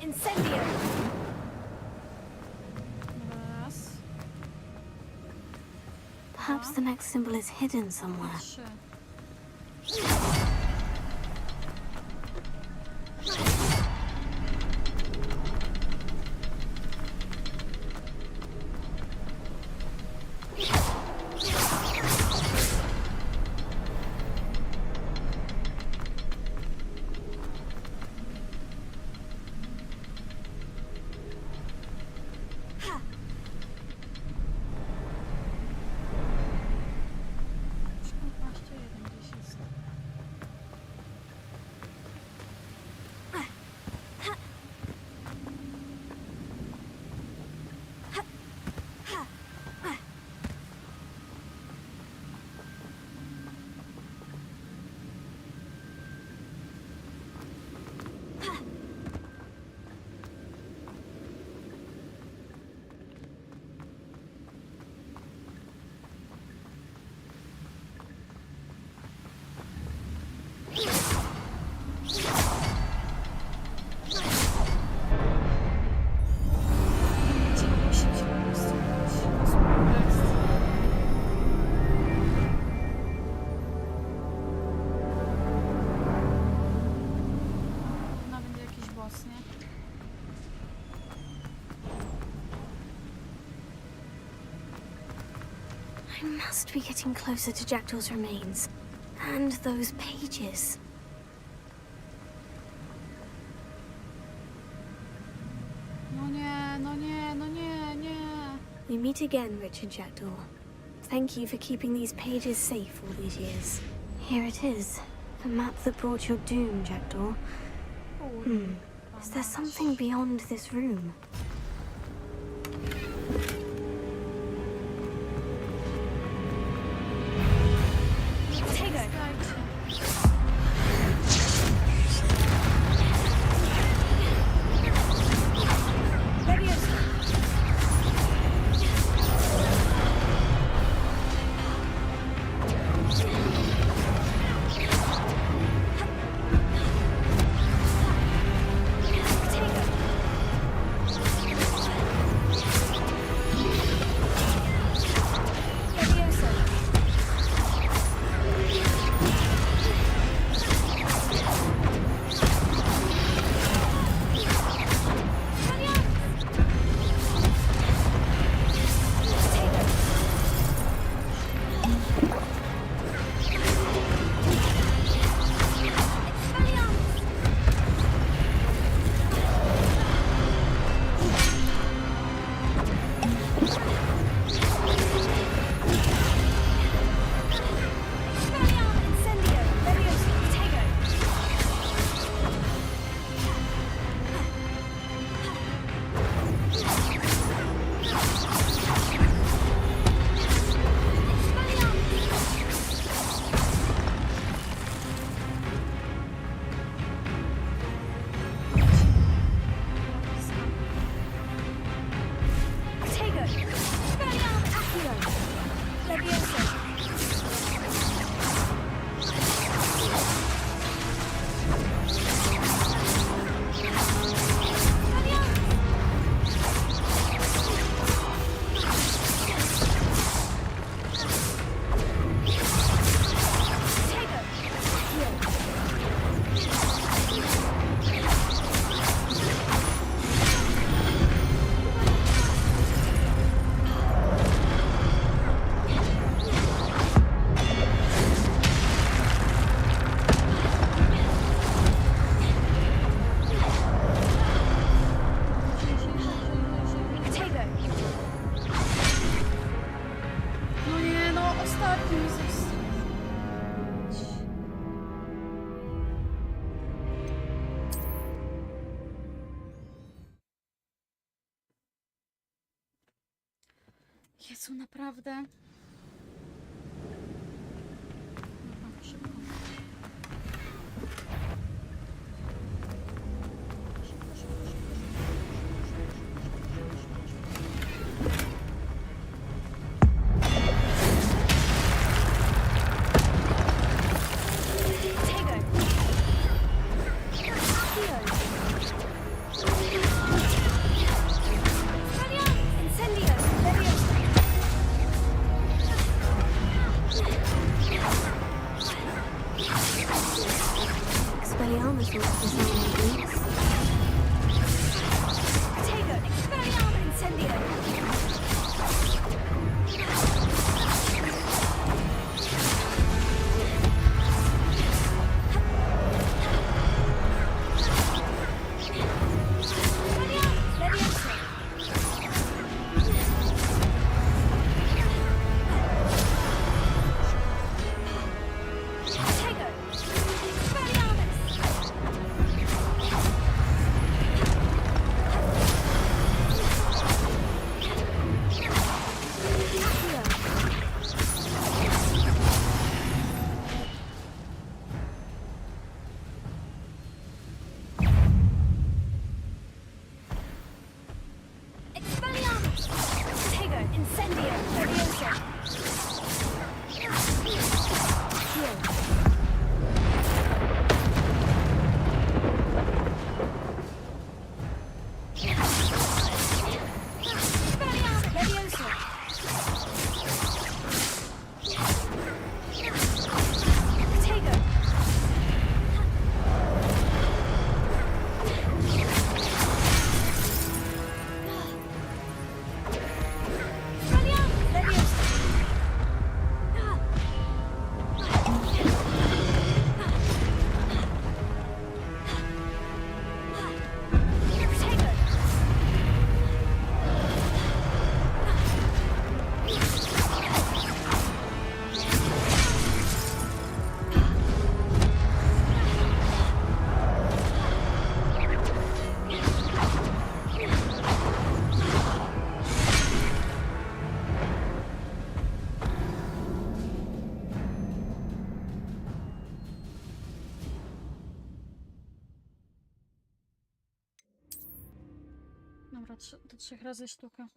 Incendio! Perhaps the next symbol is hidden somewhere. I must be getting closer to Jackdaw's remains. And those pages. No nie, no nie, no nie, nie. We meet again, Richard Jackdaw. Thank you for keeping these pages safe all these years. Here it is. The map that brought your doom, Jackdaw. Is there something beyond this room? Jezu, naprawdę? Szybko. do 3 razy sztuka.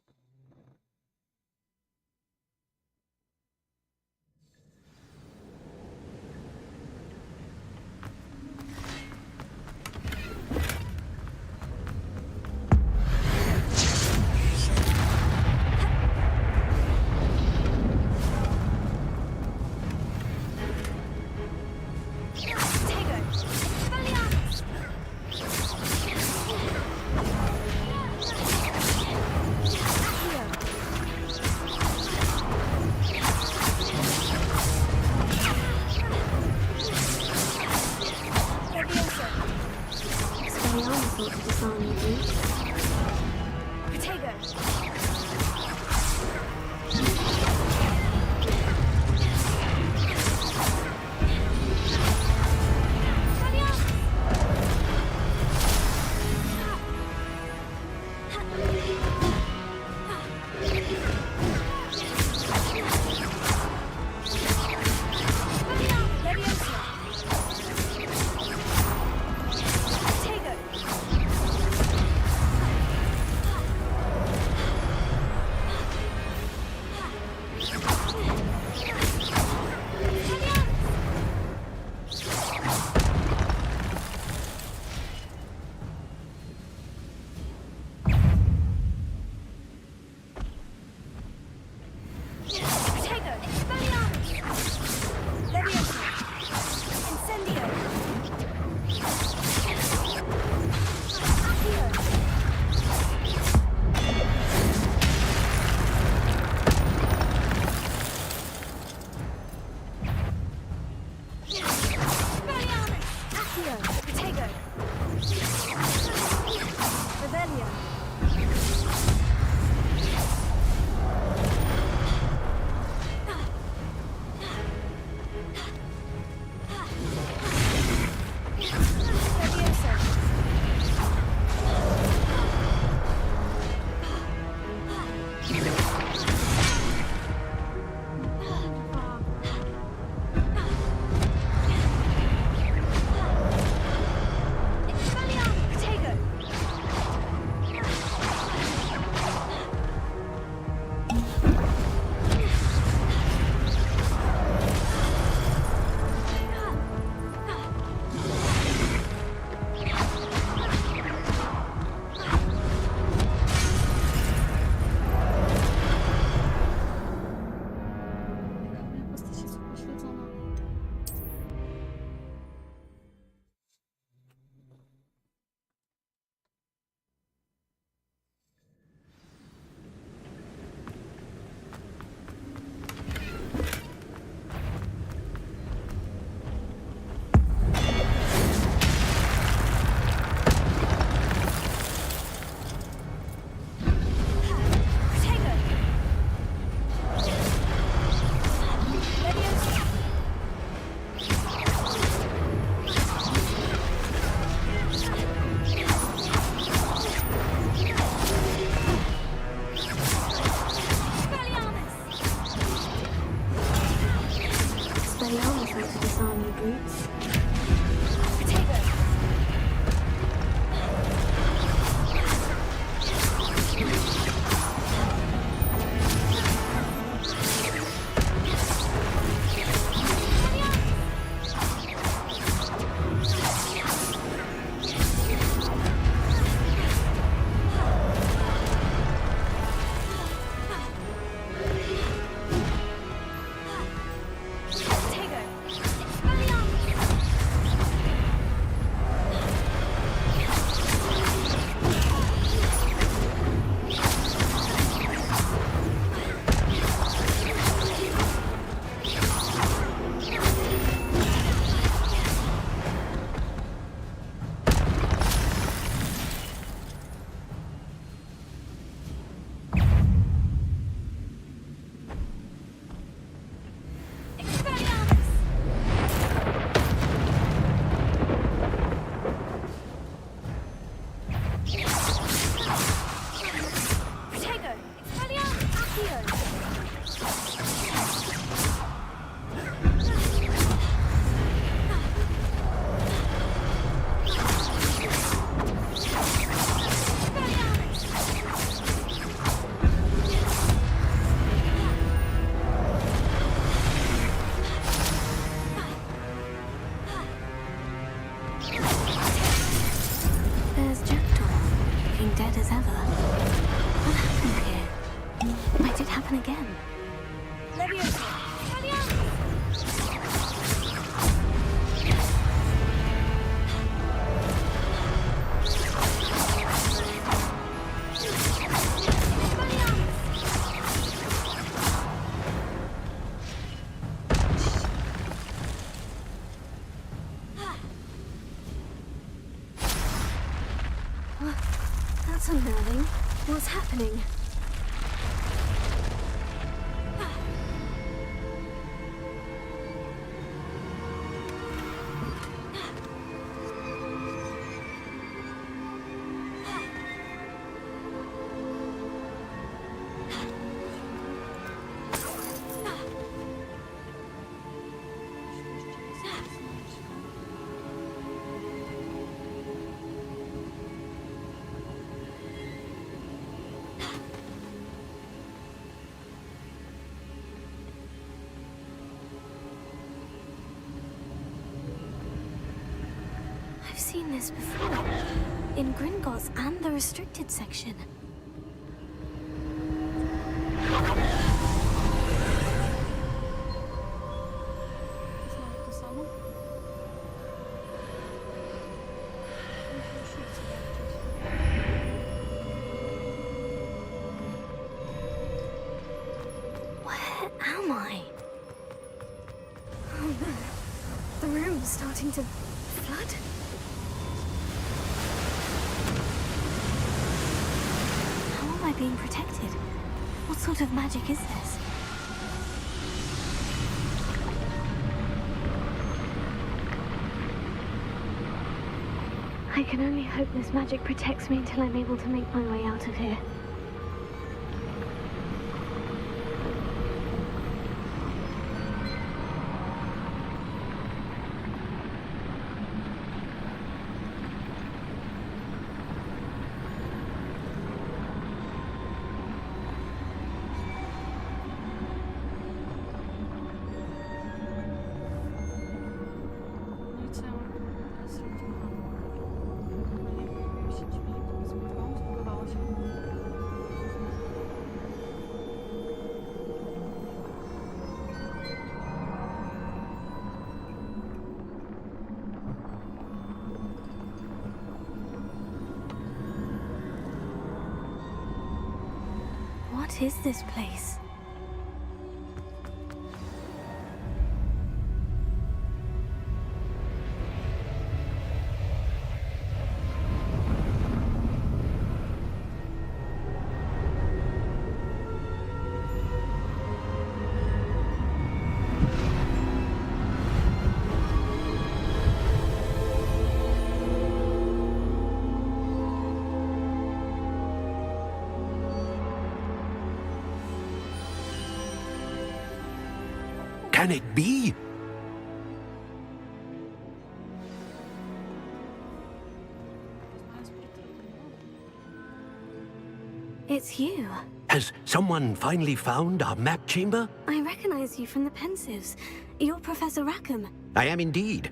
happen again. That's unnerving. What's happening? I've seen this before. In Gringotts and the restricted section. Where am I? Oh, the room's starting to flood. How am I being protected? What sort of magic is this? I can only hope this magic protects me until I'm able to make my way out of here. What is this place? Can it be? It's you. Has someone finally found our map chamber? I recognize you from the Pensives. You're Professor Rackham. I am indeed.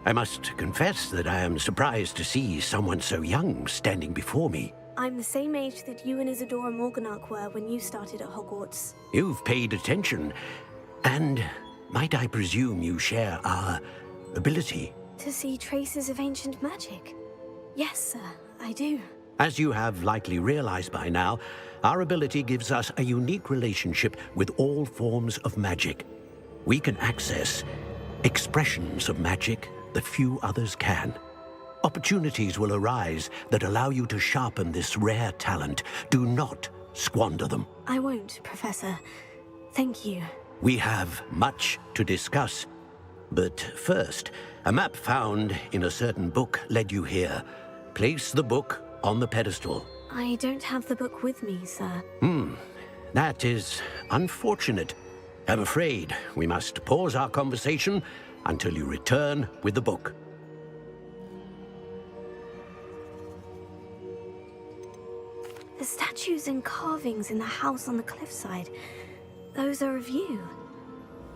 I must confess that I am surprised to see someone so young standing before me. I'm the same age that you and Isadora Morganach were when you started at Hogwarts. You've paid attention. And might I presume you share our ability? To see traces of ancient magic? Yes, sir, I do. As you have likely realized by now, our ability gives us a unique relationship with all forms of magic. We can access expressions of magic that few others can. Opportunities will arise that allow you to sharpen this rare talent. Do not squander them. I won't, Professor. Thank you. We have much to discuss. But first, a map found in a certain book led you here. Place the book on the pedestal. I don't have the book with me, sir. That is unfortunate. I'm afraid we must pause our conversation until you return with the book. The statues and carvings in the house on the cliffside, those are of you.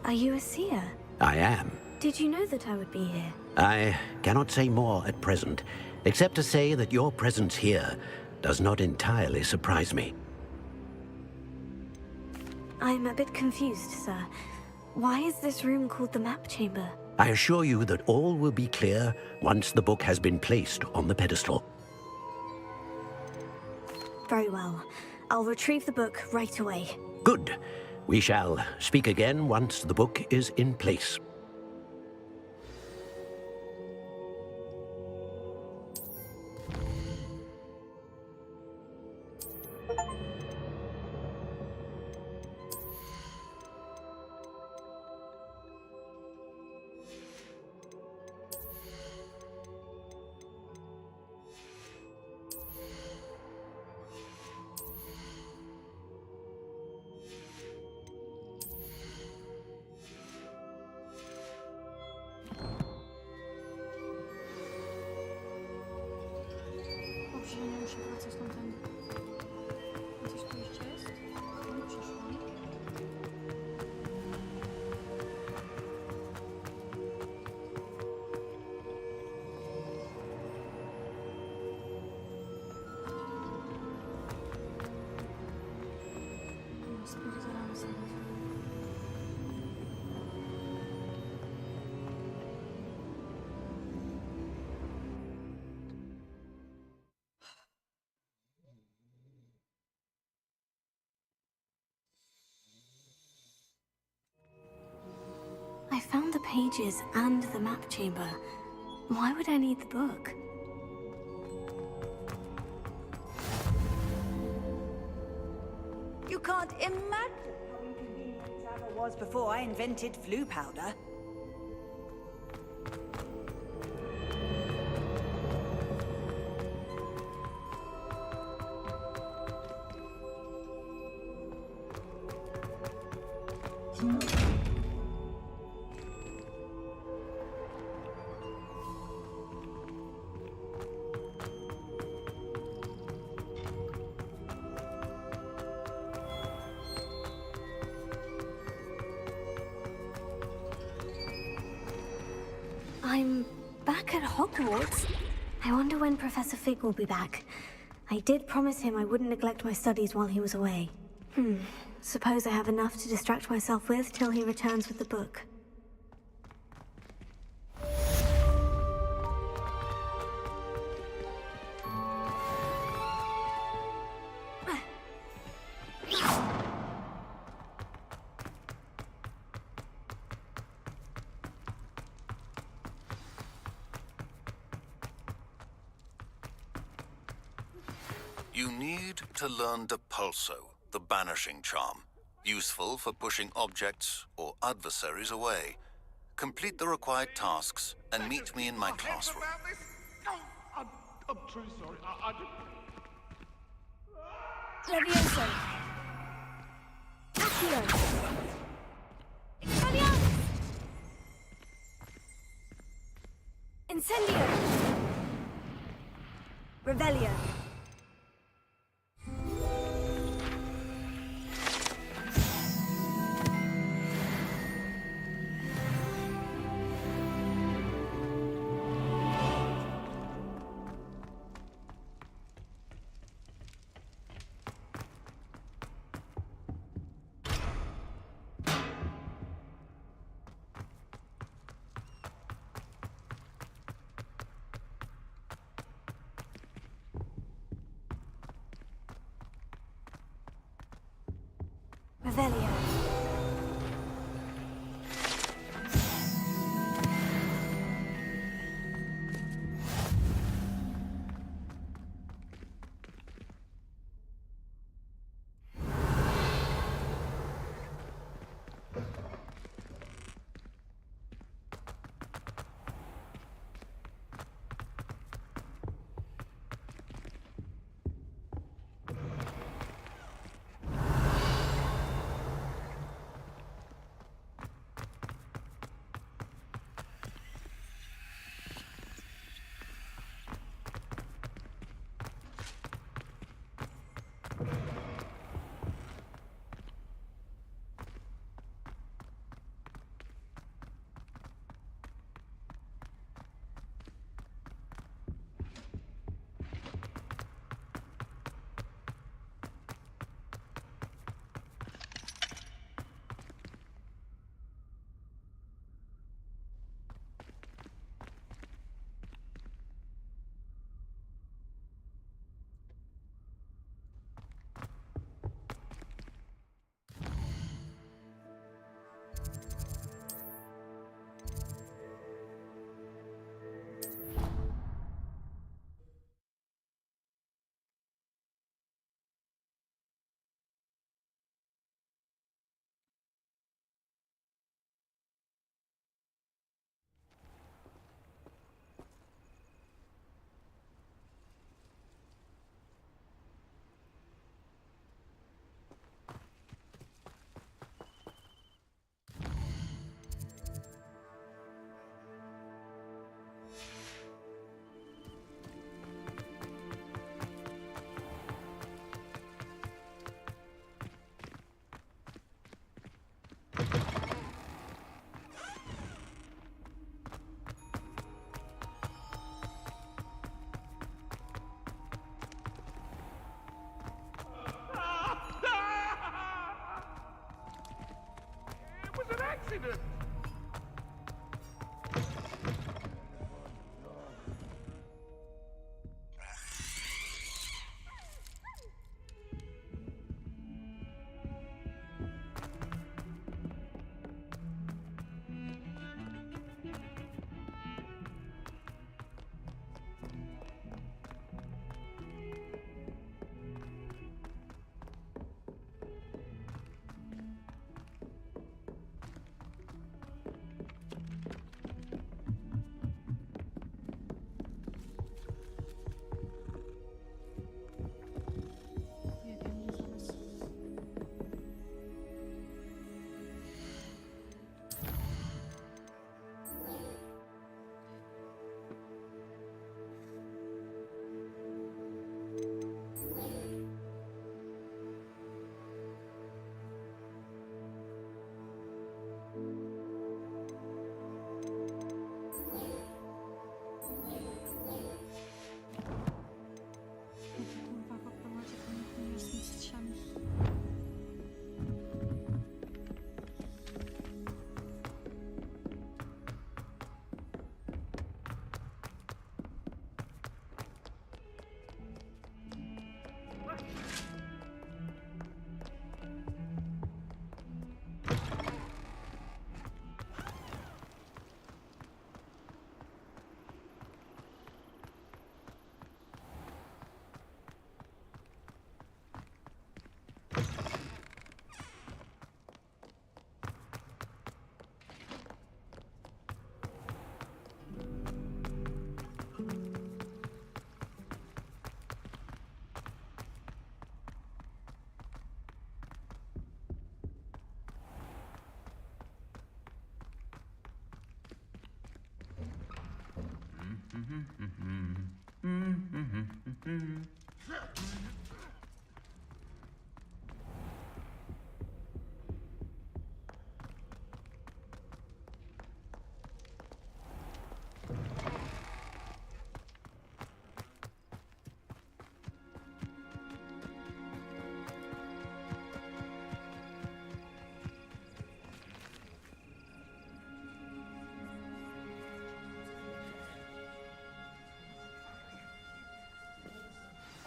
Are you a seer? I am. Did you know that I would be here? I cannot say more at present, except to say that your presence here does not entirely surprise me. I'm a bit confused, sir. Why is this room called the map chamber? I assure you that all will be clear once the book has been placed on the pedestal. Very well. I'll retrieve the book right away. Good. We shall speak again once the book is in place. Dobrze, nie muszę wracać tamtędy. Coś tu jeszcze jest? Nie przyszłam. Sprawdzałam sobie. I found the pages and the map chamber. Why would I need the book? You can't imagine how inconvenient travel was before I invented flu powder. I'm back at Hogwarts. I wonder when Professor Fig will be back. I did promise him I wouldn't neglect my studies while he was away. Suppose I have enough to distract myself with till he returns with the book. You need to learn Depulso, the banishing charm, useful for pushing objects or adversaries away. Complete the required tasks and meet me in my classroom. I'm truly sorry. I Levioso. Accio. Expelliarmus. Incendio. Revelio. Revelio. accident! Kurwa, poprowadzi po niejasnych ścianach.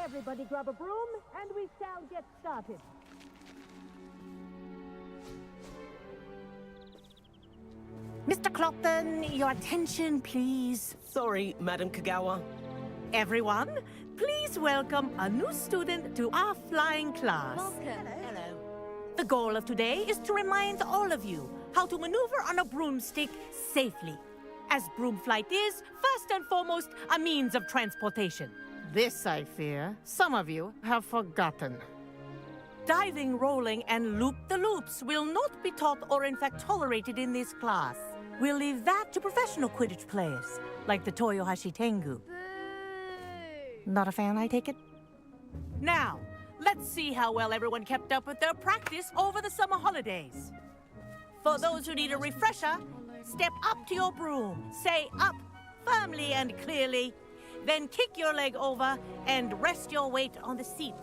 Everybody grab a broom, and we shall get started. Mr. Clopton, your attention, please. Sorry, Madam Kagawa. Everyone, please welcome a new student to our flying class. Welcome. Hello. The goal of today is to remind all of you how to maneuver on a broomstick safely, as broom flight is, first and foremost, a means of transportation. This, I fear, some of you have forgotten. Diving, rolling, and loop-the-loops will not be taught or in fact tolerated in this class. We'll leave that to professional Quidditch players, like the Toyohashi Tengu. Not a fan, I take it? Now, let's see how well everyone kept up with their practice over the summer holidays. For those who need a refresher, step up to your broom, say up firmly and clearly, then kick your leg over and rest your weight on the seat.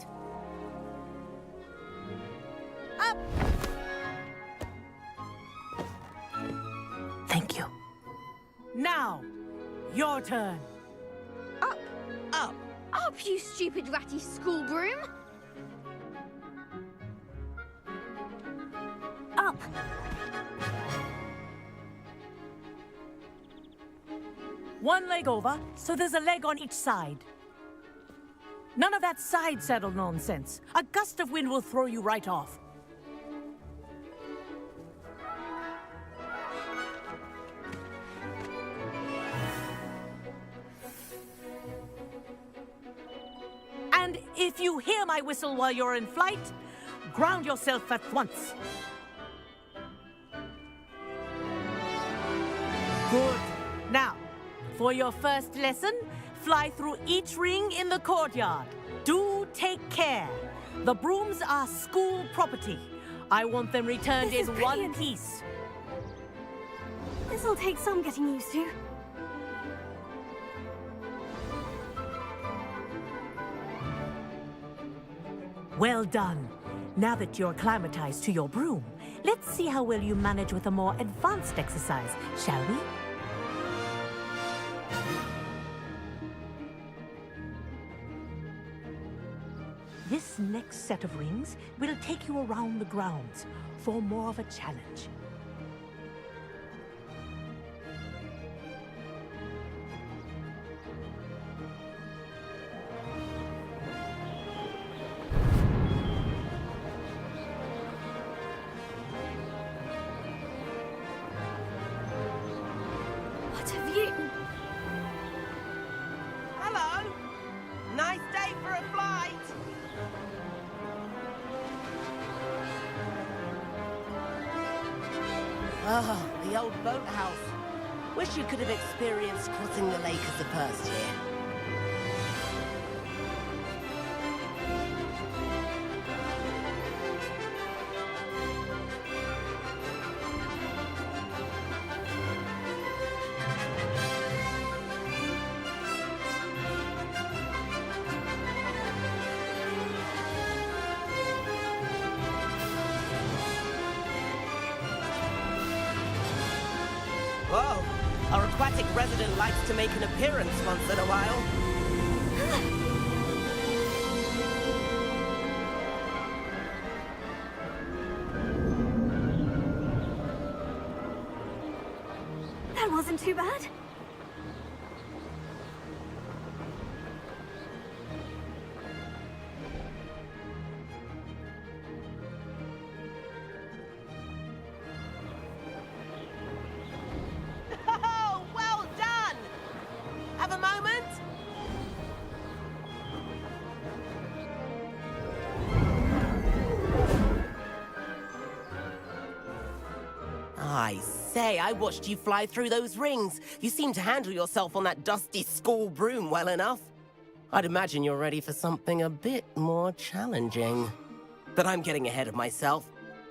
Up! Thank you. Now, your turn. Up! Up! Up, you stupid ratty school broom! Up! One leg over, so there's a leg on each side. None of that side saddle nonsense. A gust of wind will throw you right off. And if you hear my whistle while you're in flight, ground yourself at once. Good. Now, for your first lesson, fly through each ring in the courtyard. Do take care. The brooms are school property. I want them returned in one piece. This'll take some getting used to. Well done. Now that you're acclimatized to your broom, let's see how well you manage with a more advanced exercise, shall we? This next set of rings will take you around the grounds for more of a challenge. What a view! Hello! Nice day for a flight! Oh, the old boathouse. Wish you could have experienced crossing the lake as a first year. Whoa! Our aquatic resident likes to make an appearance once in a while. That wasn't too bad. Oh, well done! Have a moment? I say, I watched you fly through those rings. You seem to handle yourself on that dusty school broom well enough. I'd imagine you're ready for something a bit more challenging. But I'm getting ahead of myself.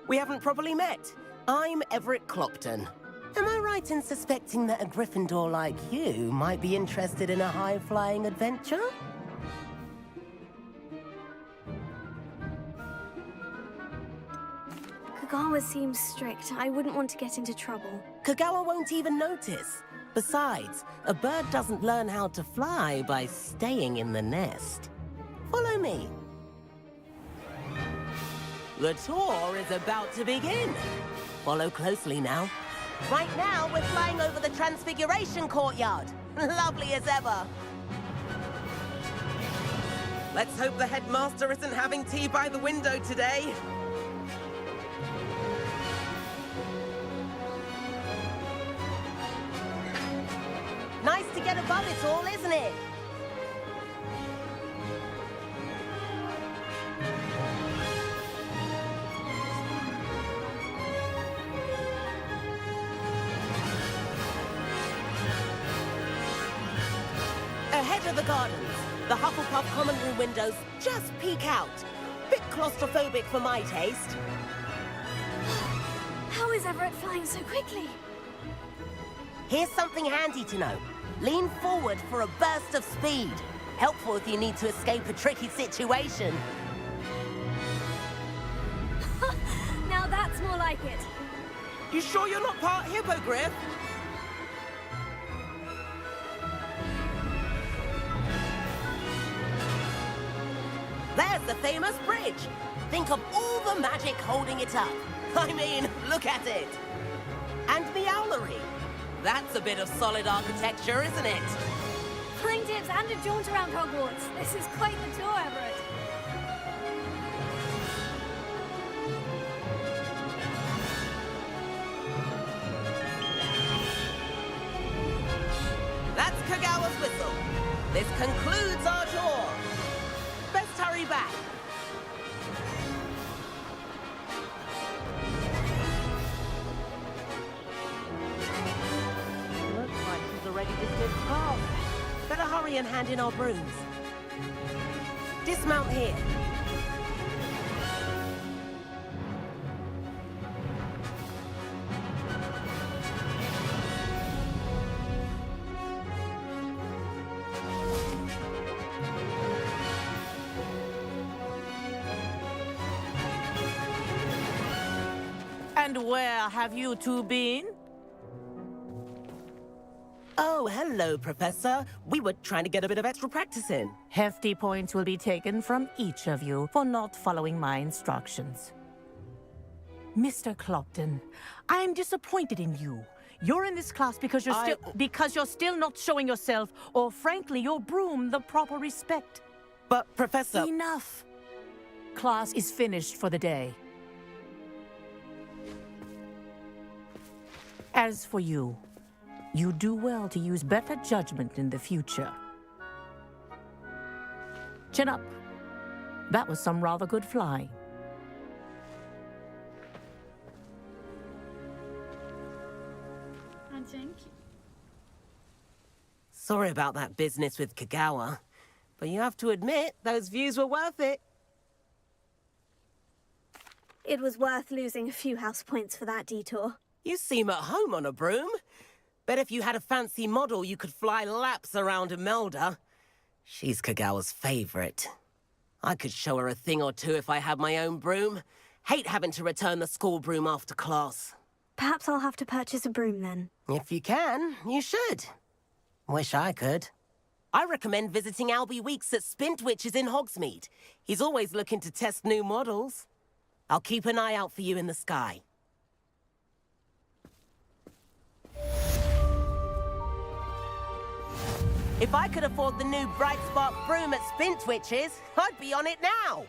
We haven't properly met. I'm Everett Clopton. Am I right in suspecting that a Gryffindor like you might be interested in a high-flying adventure? Kagawa seems strict. I wouldn't want to get into trouble. Kagawa won't even notice. Besides, a bird doesn't learn how to fly by staying in the nest. Follow me. The tour is about to begin. Follow closely now. Right now, we're flying over the Transfiguration Courtyard. Lovely as ever. Let's hope the headmaster isn't having tea by the window today. Nice to get above it all, isn't it? Ahead of the gardens, the Hufflepuff common room windows just peek out. Bit claustrophobic for my taste. How is Everett flying so quickly? Here's something handy to know. Lean forward for a burst of speed. Helpful if you need to escape a tricky situation. Now that's more like it. You sure you're not part hippogriff? There's the famous bridge. Think of all the magic holding it up. I mean, look at it. And the owlery. That's a bit of solid architecture, isn't it? Flying tips and a jaunt around Hogwarts. This is quite the tour, Everett. That's Kagawa's whistle. This concludes our tour. Best hurry back. Looks like he's already dismissed class. Better hurry and hand in our brooms. Dismount here. And where have you two been? Oh, hello, Professor. We were trying to get a bit of extra practice in. Hefty points will be taken from each of you for not following my instructions. Mr. Clopton, I am disappointed in you. You're in this class because you're still not showing yourself, or frankly, your broom the proper respect. But, Professor... Enough. Class is finished for the day. As for you, you do well to use better judgment in the future. Chin up. That was some rather good flying. Thank you. Sorry about that business with Kagawa, but you have to admit, those views were worth it. It was worth losing a few house points for that detour. You seem at home on a broom. Bet if you had a fancy model, you could fly laps around Imelda. She's Kagawa's favorite. I could show her a thing or two if I had my own broom. Hate having to return the school broom after class. Perhaps I'll have to purchase a broom then. If you can, you should. Wish I could. I recommend visiting Albie Weeks at Spintwitches in Hogsmeade. He's always looking to test new models. I'll keep an eye out for you in the sky. If I could afford the new Bright Spark broom at Spintwitches, I'd be on it now.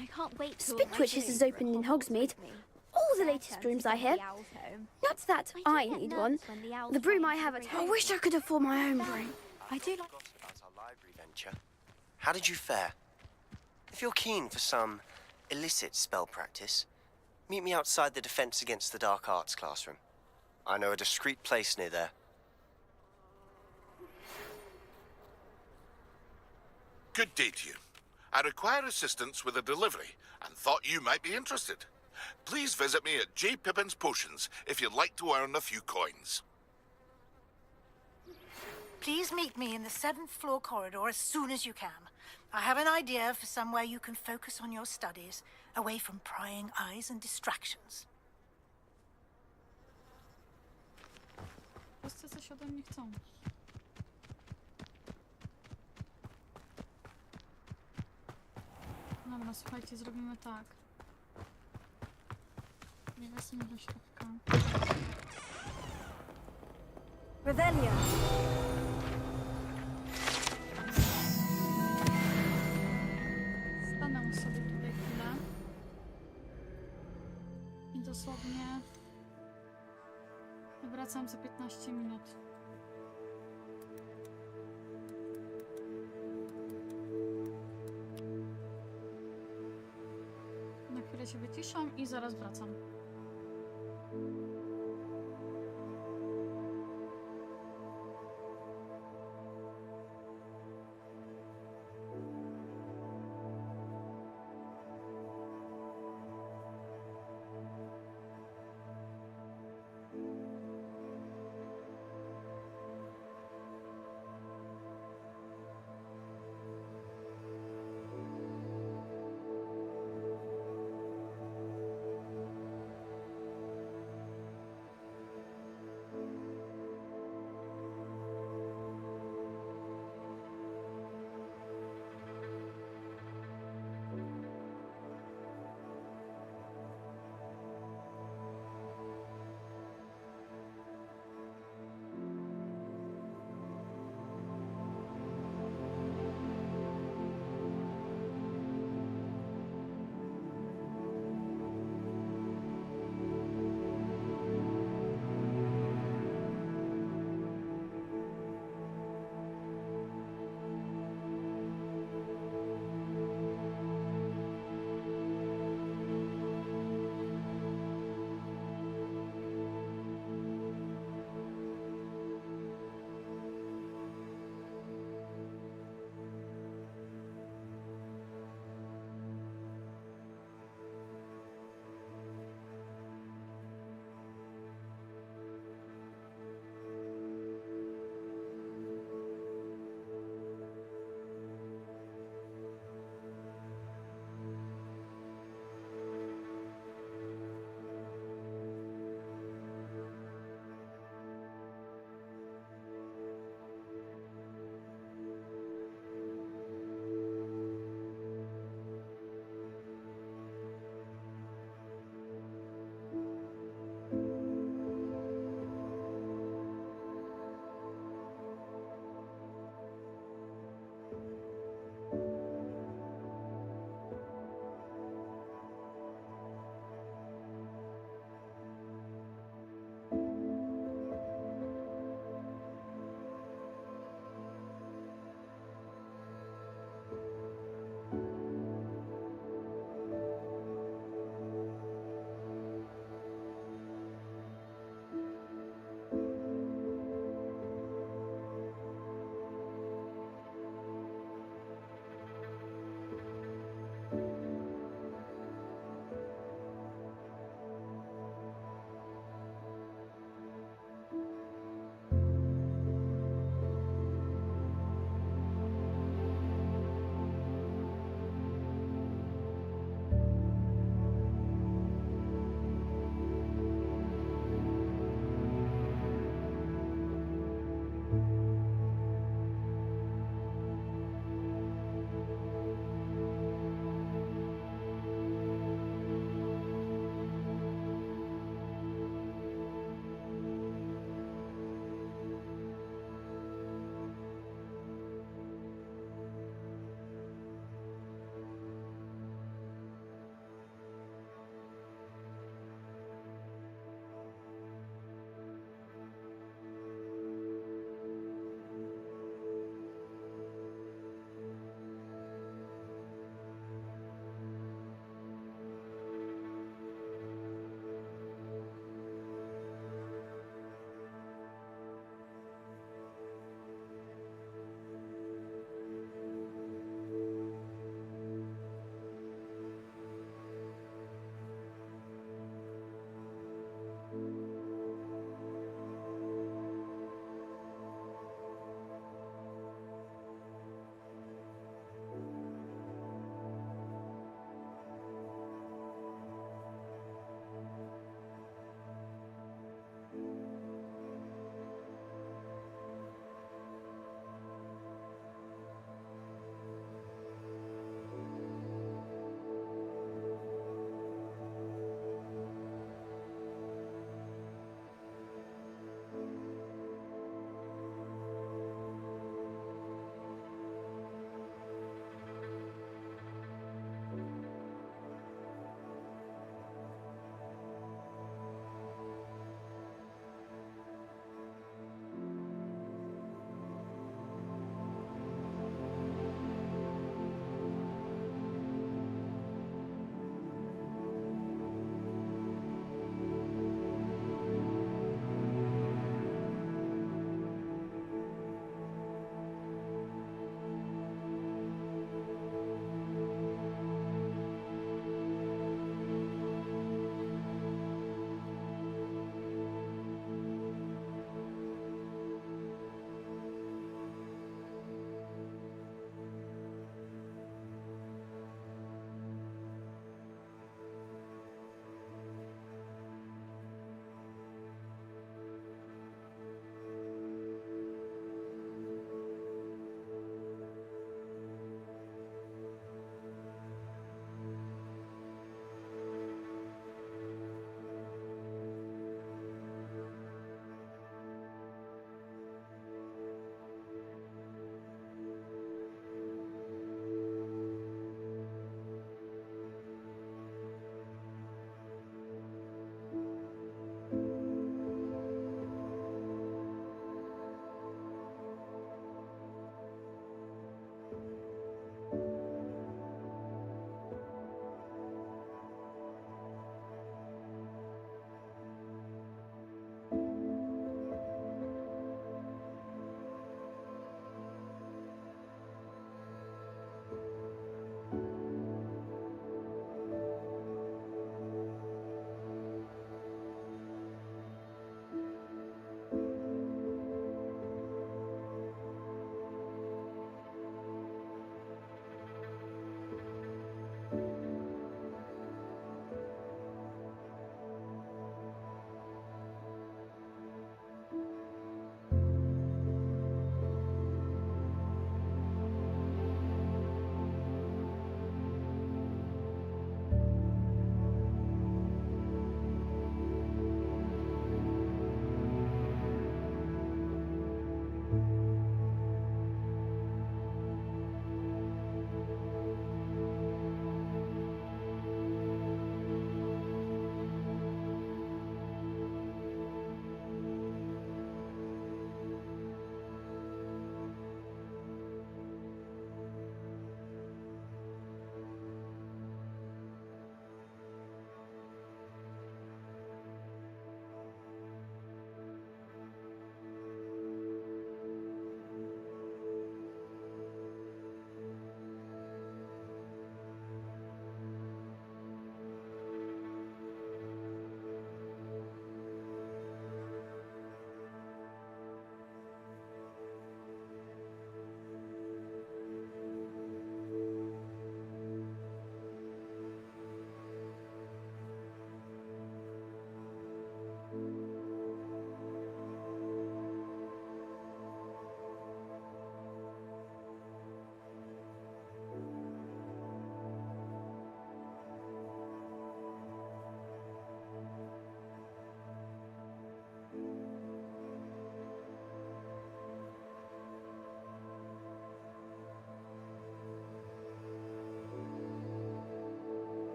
I can't wait till Spintwitches is opened in Hogsmeade. All the latest brooms I hear. Not that I need one. The broom I have at home. I wish I could afford my own broom. I do like about our library venture. How did you fare? If you're keen for some illicit spell practice, meet me outside the Defense Against the Dark Arts classroom. I know a discreet place near there. Good day to you. I require assistance with a delivery and thought you might be interested. Please visit me at J. Pippin's Potions if you'd like to earn a few coins. Please meet me in the 7th floor corridor as soon as you can. I have an idea for somewhere you can focus on your studies, away from prying eyes and distractions. Wszyscy coś ode mnie chcą. Dobra, słuchajcie, zrobimy tak. Nie wezmę do środka. Revelia. Stanę sobie tutaj chwilę. I dosłownie wracam za 15 minut. Na chwilę się wyciszam i zaraz wracam.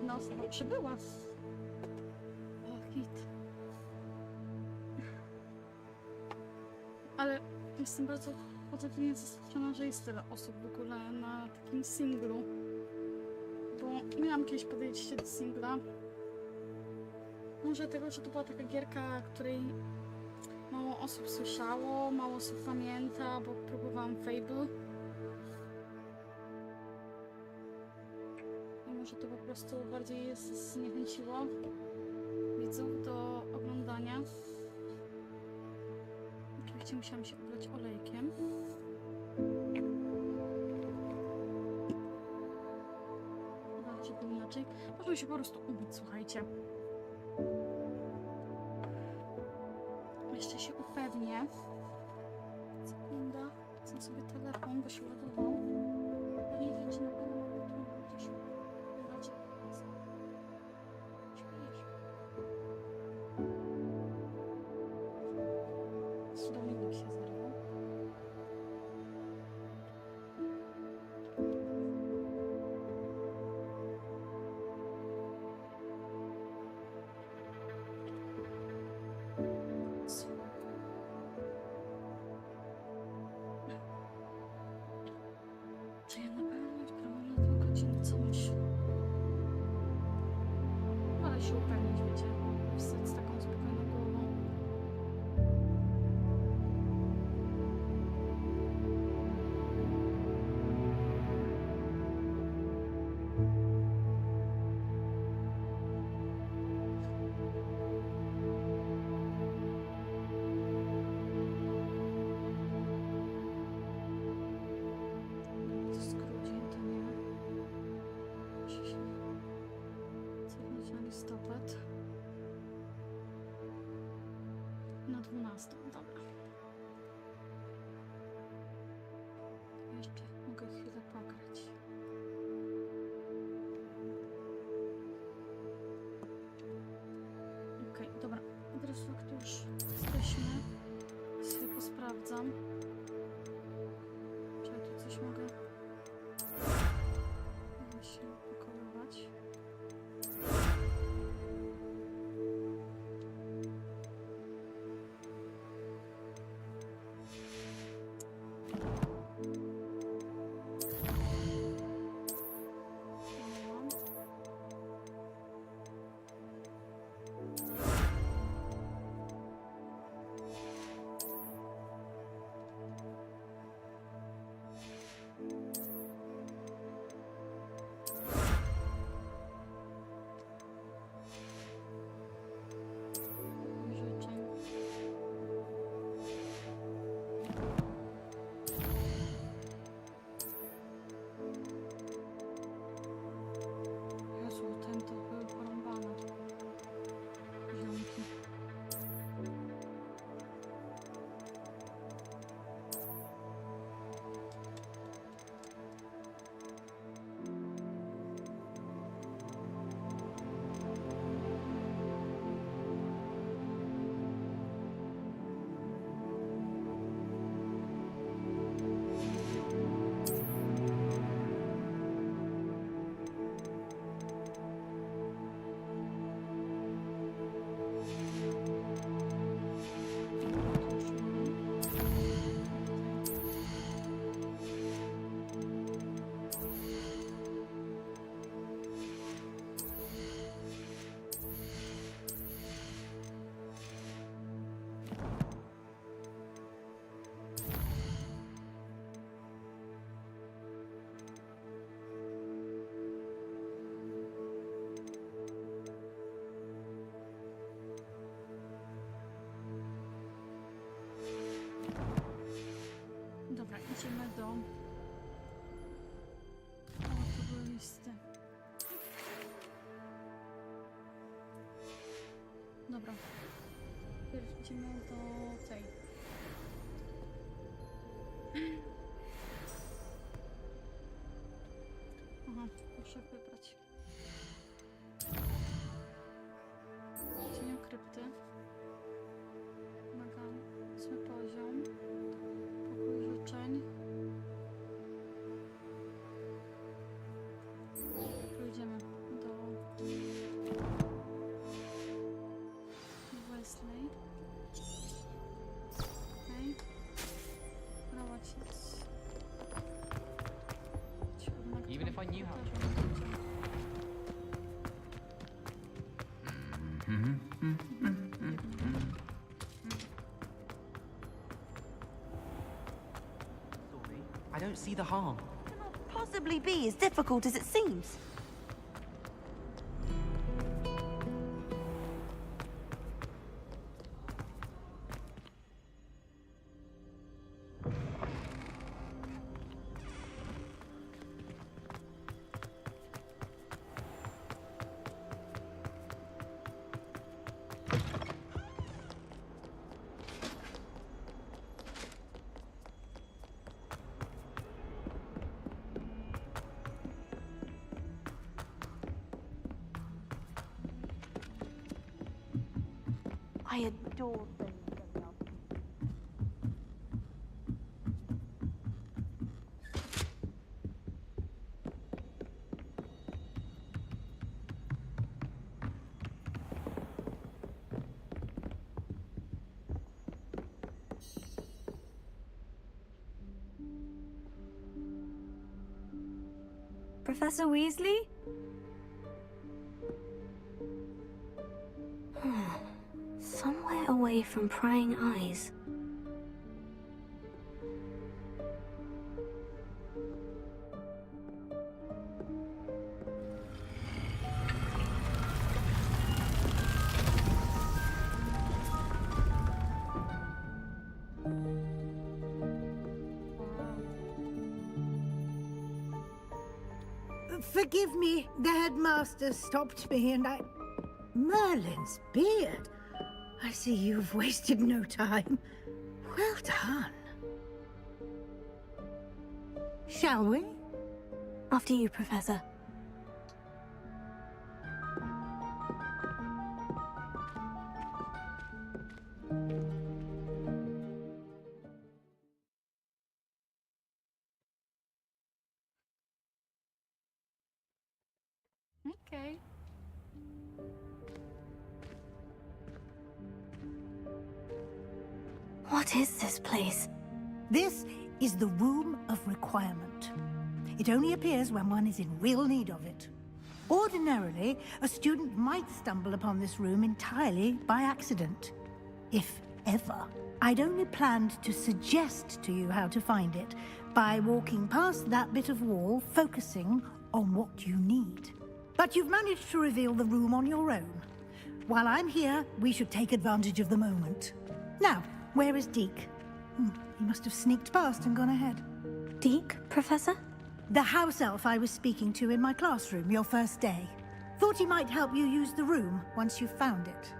jedna osoba przybyła. O, hit. Ale jestem bardzo pozytywnie zaskoczona, że jest tyle osób w ogóle na takim singlu. Bo miałam kiedyś podejście do singla. Może tego, że to była taka gierka, której mało osób słyszało, mało osób pamięta, bo próbowałam Fable. I może to po prostu bardziej zniechęciło widzów do oglądania. Oczywiście musiałam się oblać olejkiem. Żeby inaczej. Można się po prostu umyć, słuchajcie. Jeszcze się upewnię. Sekunda. Chcę sobie telefon, bo się ładował. Nie wiecie, na pewno gdzieś ubrać. Cudownik się zerwał. Czy ja na pewno odgrałam na 2 godziny coś? Ale się upewnić, wiecie, wstać z taką spokojną głową. To jest grudzień, to nie. Muszę się cofnąć na listopad. Na 12, dobra. Jeszcze mogę chwilę pograć. Okej, dobra. Od razu jak tu już jesteśmy, sobie posprawdzam. Czy ja tu coś mogę się ukolować? Nie mam. Życzę. Jezu, ten to był porąbany. Ziomki. Dobra, idziemy do... O, to były listy. Dobra. Pierw idziemy do tej. Aha, muszę wybrać. Cienia krypty. Uwaga, 8 poziom. Pokój życzeń. Pójdziemy do Even if I knew how to. I don't see the harm. Cannot possibly be as difficult as it seems. I adore things that love. Professor Weasley? Somewhere away from prying eyes. Forgive me, the headmaster stopped me and I... Merlin's beard. I see you've wasted no time. Well done. Shall we? After you, Professor. Okay. What is this place? This is the Room of Requirement. It only appears when one is in real need of it. Ordinarily, a student might stumble upon this room entirely by accident. If ever. I'd only planned to suggest to you how to find it by walking past that bit of wall, focusing on what you need. But you've managed to reveal the room on your own. While I'm here, we should take advantage of the moment. Now, where is Deke? He must have sneaked past and gone ahead. Deke, Professor? The house elf I was speaking to in my classroom your first day. Thought he might help you use the room once you've found it.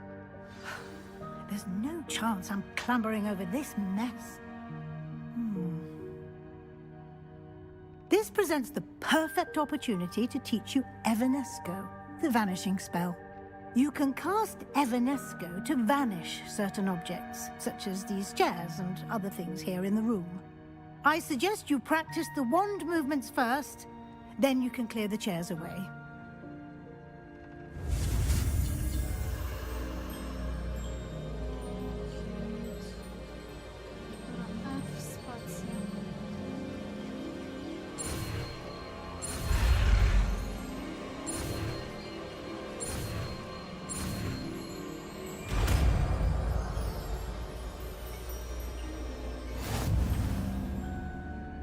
There's no chance I'm clambering over this mess. This presents the perfect opportunity to teach you Evanesco, the vanishing spell. You can cast Evanesco to vanish certain objects, such as these chairs and other things here in the room. I suggest you practice the wand movements first, then you can clear the chairs away.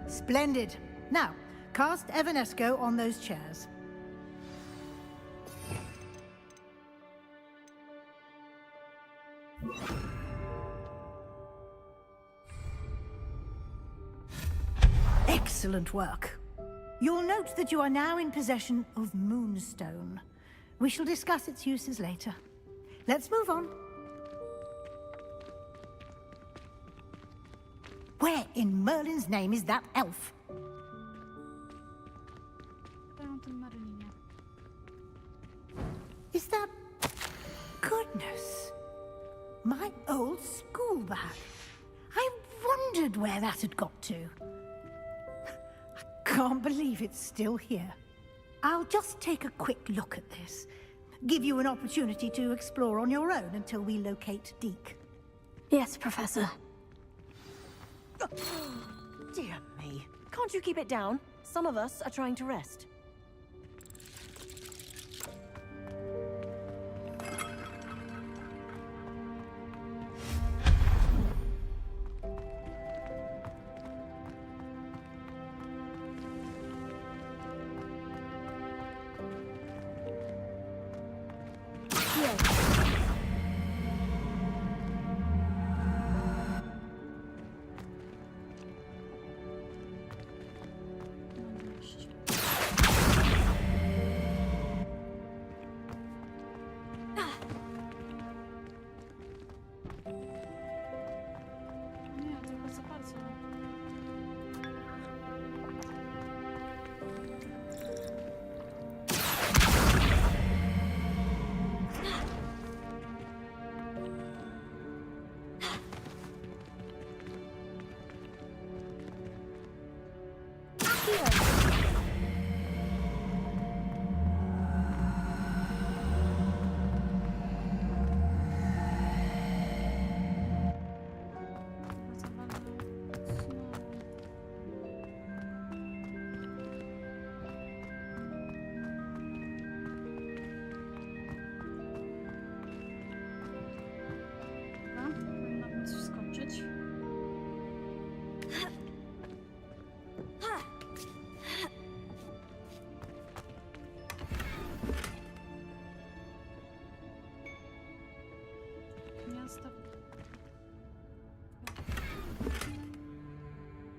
Splendid. Now, cast Evanesco on those chairs. Excellent work. You'll note that you are now in possession of Moonstone. We shall discuss its uses later. Let's move on. Where in Merlin's name is that elf? Is that... Goodness. My old school bag. I wondered where that had got to. I can't believe it's still here. I'll just take a quick look at this. Give you an opportunity to explore on your own until we locate Deke. Yes, Professor. Dear me. Can't you keep it down? Some of us are trying to rest.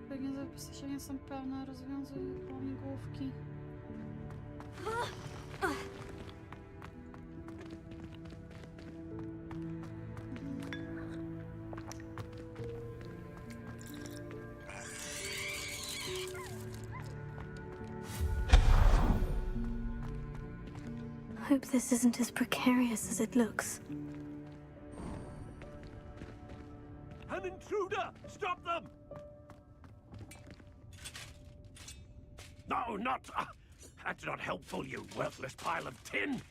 Pewnie zapisy się nie są pełne, rozwiązuj łamigłówki. Hope this isn't as precarious as it looks. An intruder! Stop them! No, not... that's not helpful, you worthless pile of tin!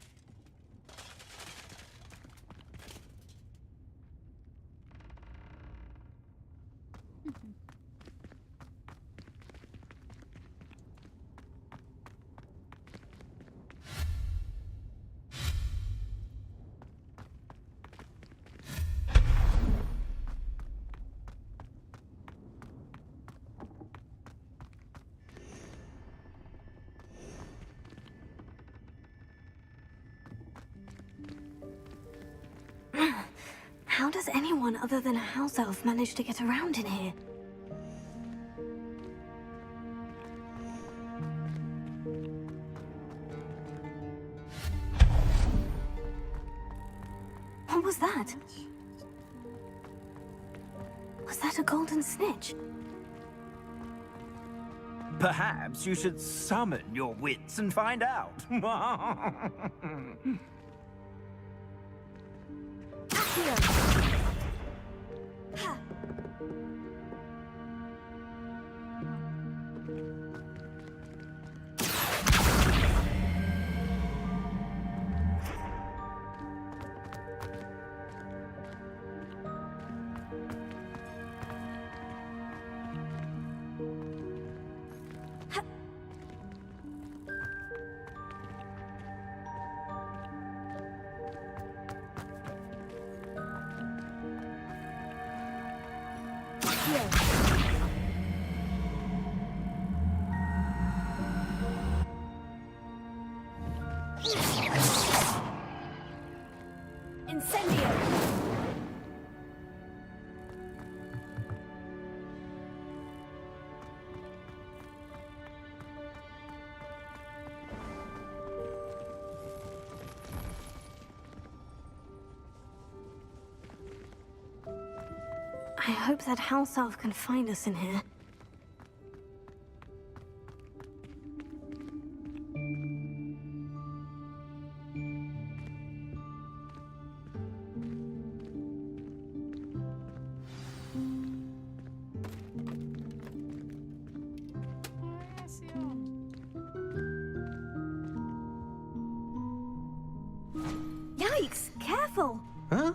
How does anyone other than a house elf manage to get around in here? What was that? Was that a golden snitch? Perhaps you should summon your wits and find out. Incendio! I hope that house elf can find us in here. Yikes! Careful! Huh?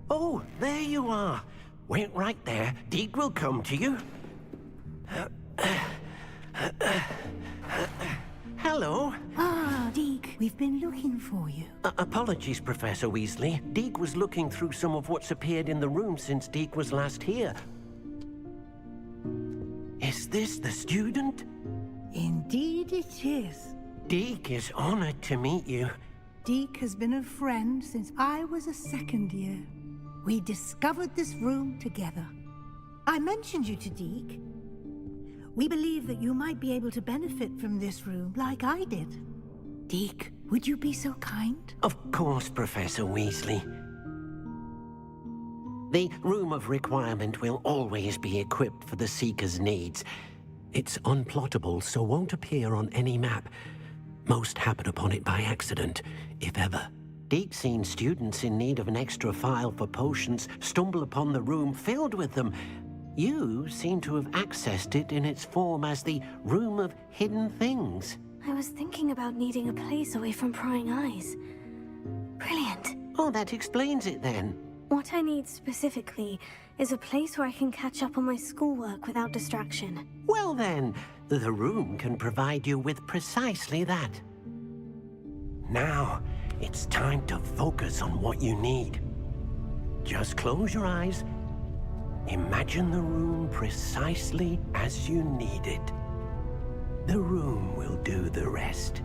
Oh, there you are. Wait right there. Deke will come to you. Hello. Ah, Deke, we've been looking for you. Apologies, Professor Weasley. Deke was looking through some of what's appeared in the room since Deke was last here. Is this the student? Indeed it is. Deke is honored to meet you. Deke has been a friend since I was a second year. We discovered this room together. I mentioned you to Deke. We believe that you might be able to benefit from this room like I did. Deke, would you be so kind? Of course, Professor Weasley. The Room of Requirement will always be equipped for the Seeker's needs. It's unplottable, so won't appear on any map. Most happen upon it by accident, if ever. Deke's seen students in need of an extra file for potions stumble upon the room filled with them. You seem to have accessed it in its form as the Room of Hidden Things. I was thinking about needing a place away from prying eyes. Brilliant. Oh, that explains it then. What I need specifically is a place where I can catch up on my schoolwork without distraction. Well then, the room can provide you with precisely that. Now, it's time to focus on what you need. Just close your eyes. Imagine the room precisely as you need it. The room will do the rest.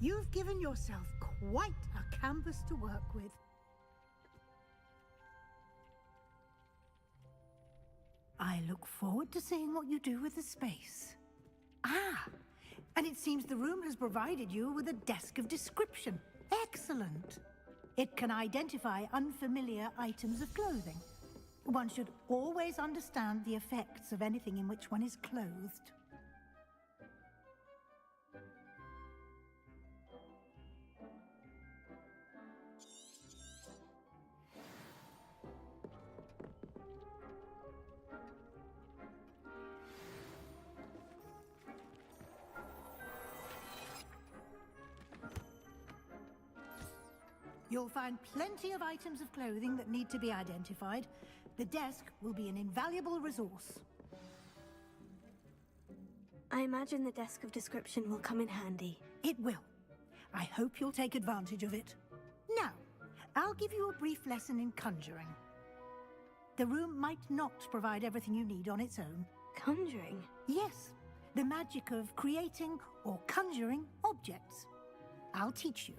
You've given yourself quite a canvas to work with. I look forward to seeing what you do with the space. Ah, and it seems the room has provided you with a desk of description. Excellent. It can identify unfamiliar items of clothing. One should always understand the effects of anything in which one is clothed. You'll find plenty of items of clothing that need to be identified. The desk will be an invaluable resource. I imagine the desk of description will come in handy. It will. I hope you'll take advantage of it. Now, I'll give you a brief lesson in conjuring. The room might not provide everything you need on its own. Conjuring? Yes, the magic of creating or conjuring objects. I'll teach you.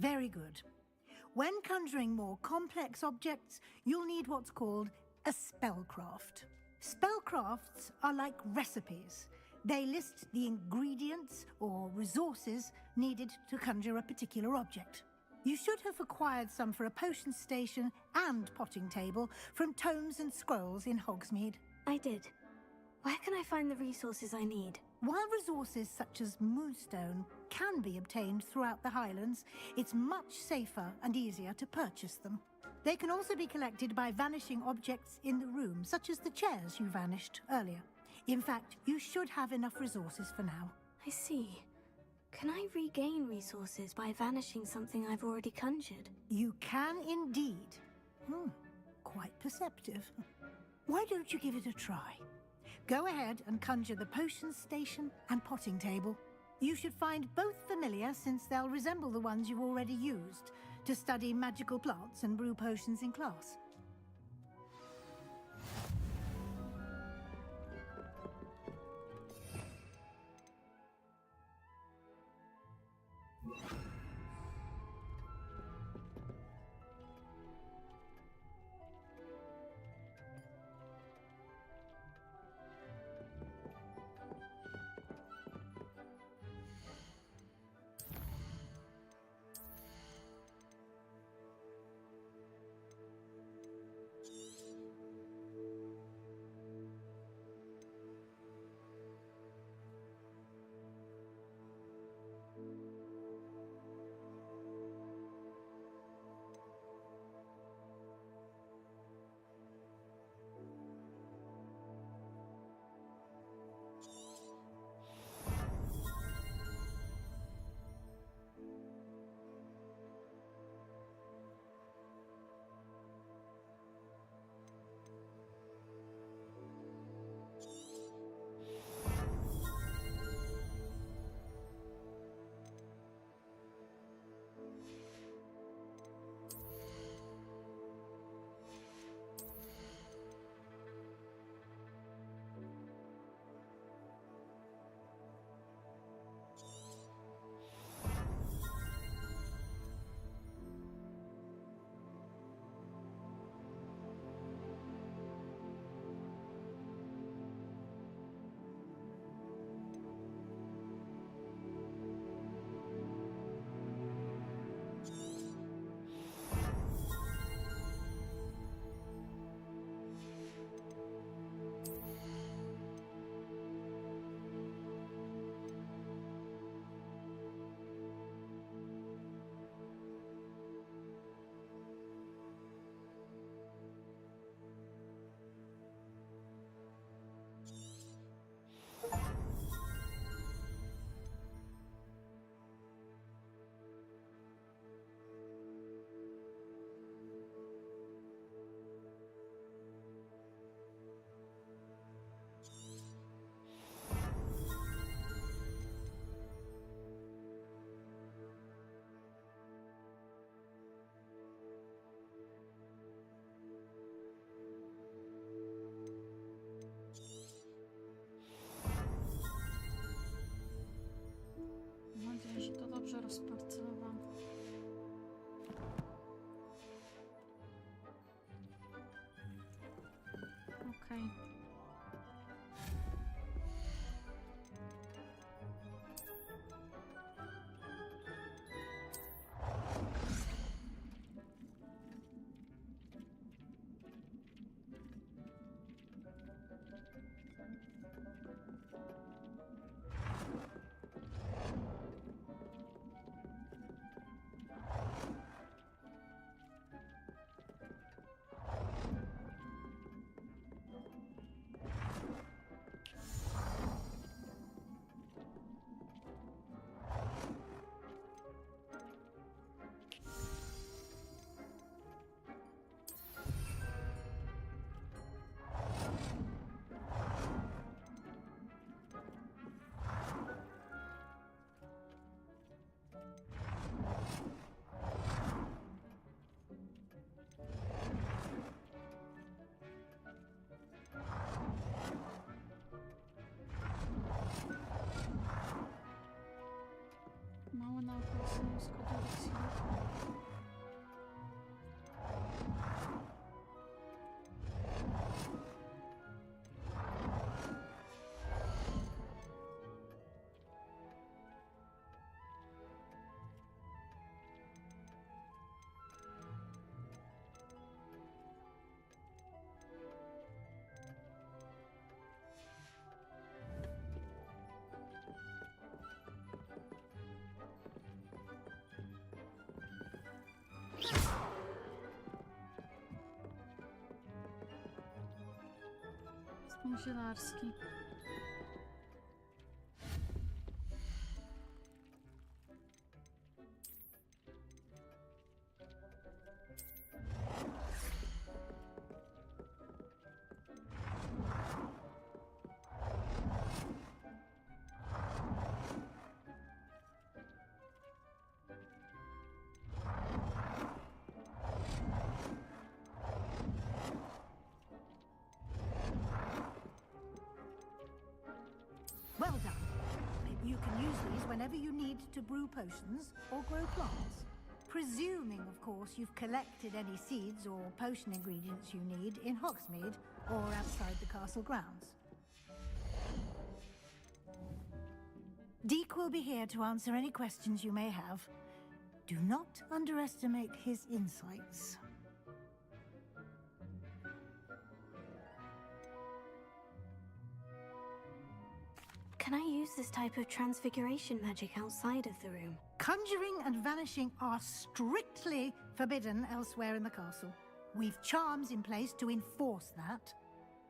Very good. When conjuring more complex objects, you'll need what's called a spellcraft. Spellcrafts are like recipes. They list the ingredients or resources needed to conjure a particular object. You should have acquired some for a potion station and potting table from tomes and scrolls in Hogsmeade. I did. Where can I find the resources I need? While resources such as moonstone can be obtained throughout the Highlands, it's much safer and easier to purchase them. They can also be collected by vanishing objects in the room, such as the chairs you vanished earlier. In fact, you should have enough resources for now. I see. Can I regain resources by vanishing something I've already conjured? You can indeed. Quite perceptive. Why don't you give it a try? Go ahead and conjure the potion station and potting table. You should find both familiar, since they'll resemble the ones you've already used to study magical plants and brew potions in class. Okej. Małe naukowcy dyrekcji. Spół zielarski. Well done. Maybe you can use these whenever you need to brew potions or grow plants. Presuming, of course, you've collected any seeds or potion ingredients you need in Hogsmeade or outside the castle grounds. Deek will be here to answer any questions you may have. Do not underestimate his insights. Can I use this type of transfiguration magic outside of the room? Conjuring and vanishing are strictly forbidden elsewhere in the castle. We've charms in place to enforce that.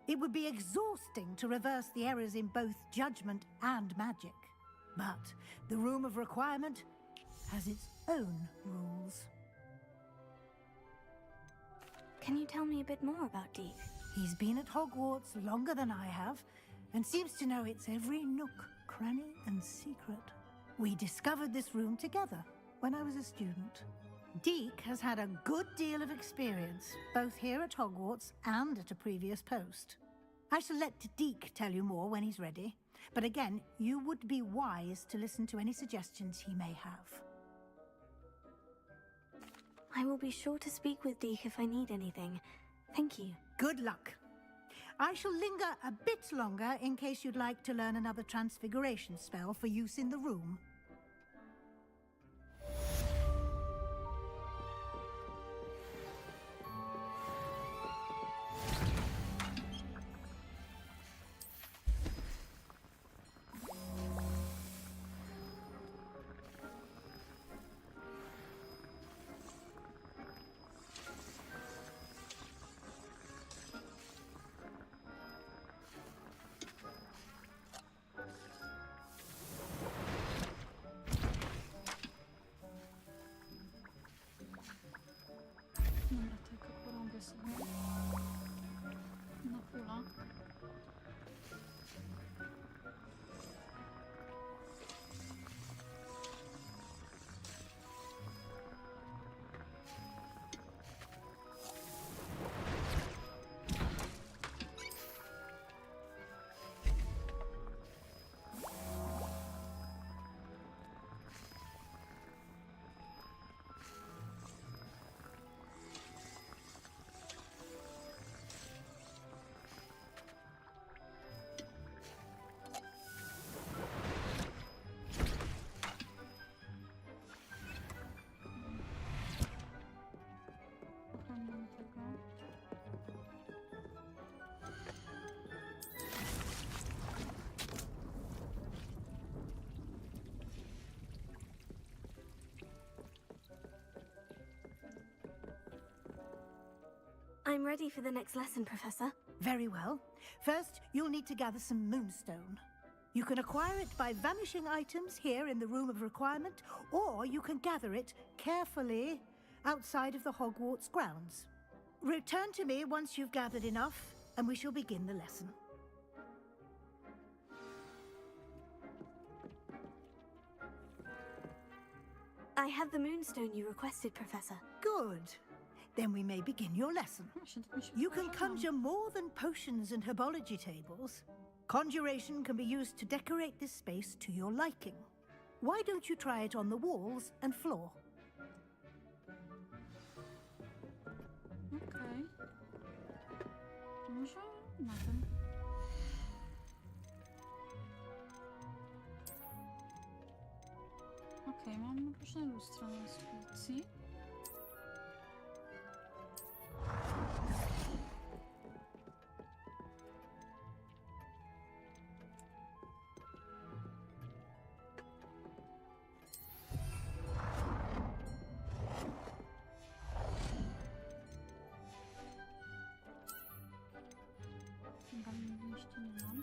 It would be exhausting to reverse the errors in both judgment and magic. But the Room of Requirement has its own rules. Can you tell me a bit more about Deek? He's been at Hogwarts longer than I have, and seems to know its every nook, cranny, and secret. We discovered this room together when I was a student. Deek has had a good deal of experience, both here at Hogwarts and at a previous post. I shall let Deek tell you more when he's ready, but again, you would be wise to listen to any suggestions he may have. I will be sure to speak with Deek if I need anything. Thank you. Good luck. I shall linger a bit longer in case you'd like to learn another transfiguration spell for use in the room. I'm ready for the next lesson, Professor. Very well. First, you'll need to gather some moonstone. You can acquire it by vanishing items here in the Room of Requirement, or you can gather it carefully outside of the Hogwarts grounds. Return to me once you've gathered enough, and we shall begin the lesson. I have the moonstone you requested, Professor. Good. Then we may begin your lesson. You can conjure more than potions and herbology tables. Conjuration can be used to decorate this space to your liking. Why don't you try it on the walls and floor? Okej. Może na tym. Okej, mam różne lustra na dyspozycji. Jeszcze nie mam.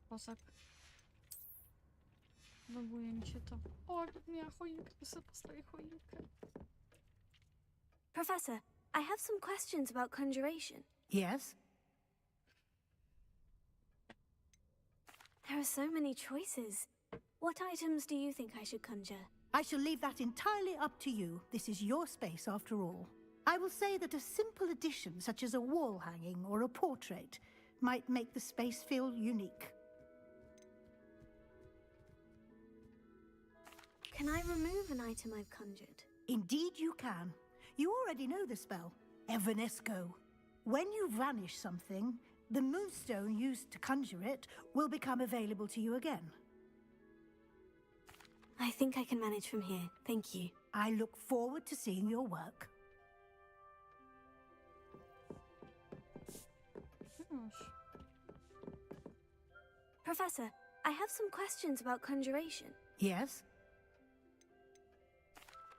Posag. Loguje mi się to. O, jak miała choinkę, to sobie postawię choinkę. Professor, I have some questions about conjuration. Yes? There are so many choices. What items do you think I should conjure? I shall leave that entirely up to you. This is your space, after all. I will say that a simple addition, such as a wall hanging or a portrait, might make the space feel unique. Can I remove an item I've conjured? Indeed you can. You already know the spell, Evanesco. When you vanish something, the moonstone used to conjure it will become available to you again. I think I can manage from here, thank you. I look forward to seeing your work. Professor, I have some questions about conjuration. Yes?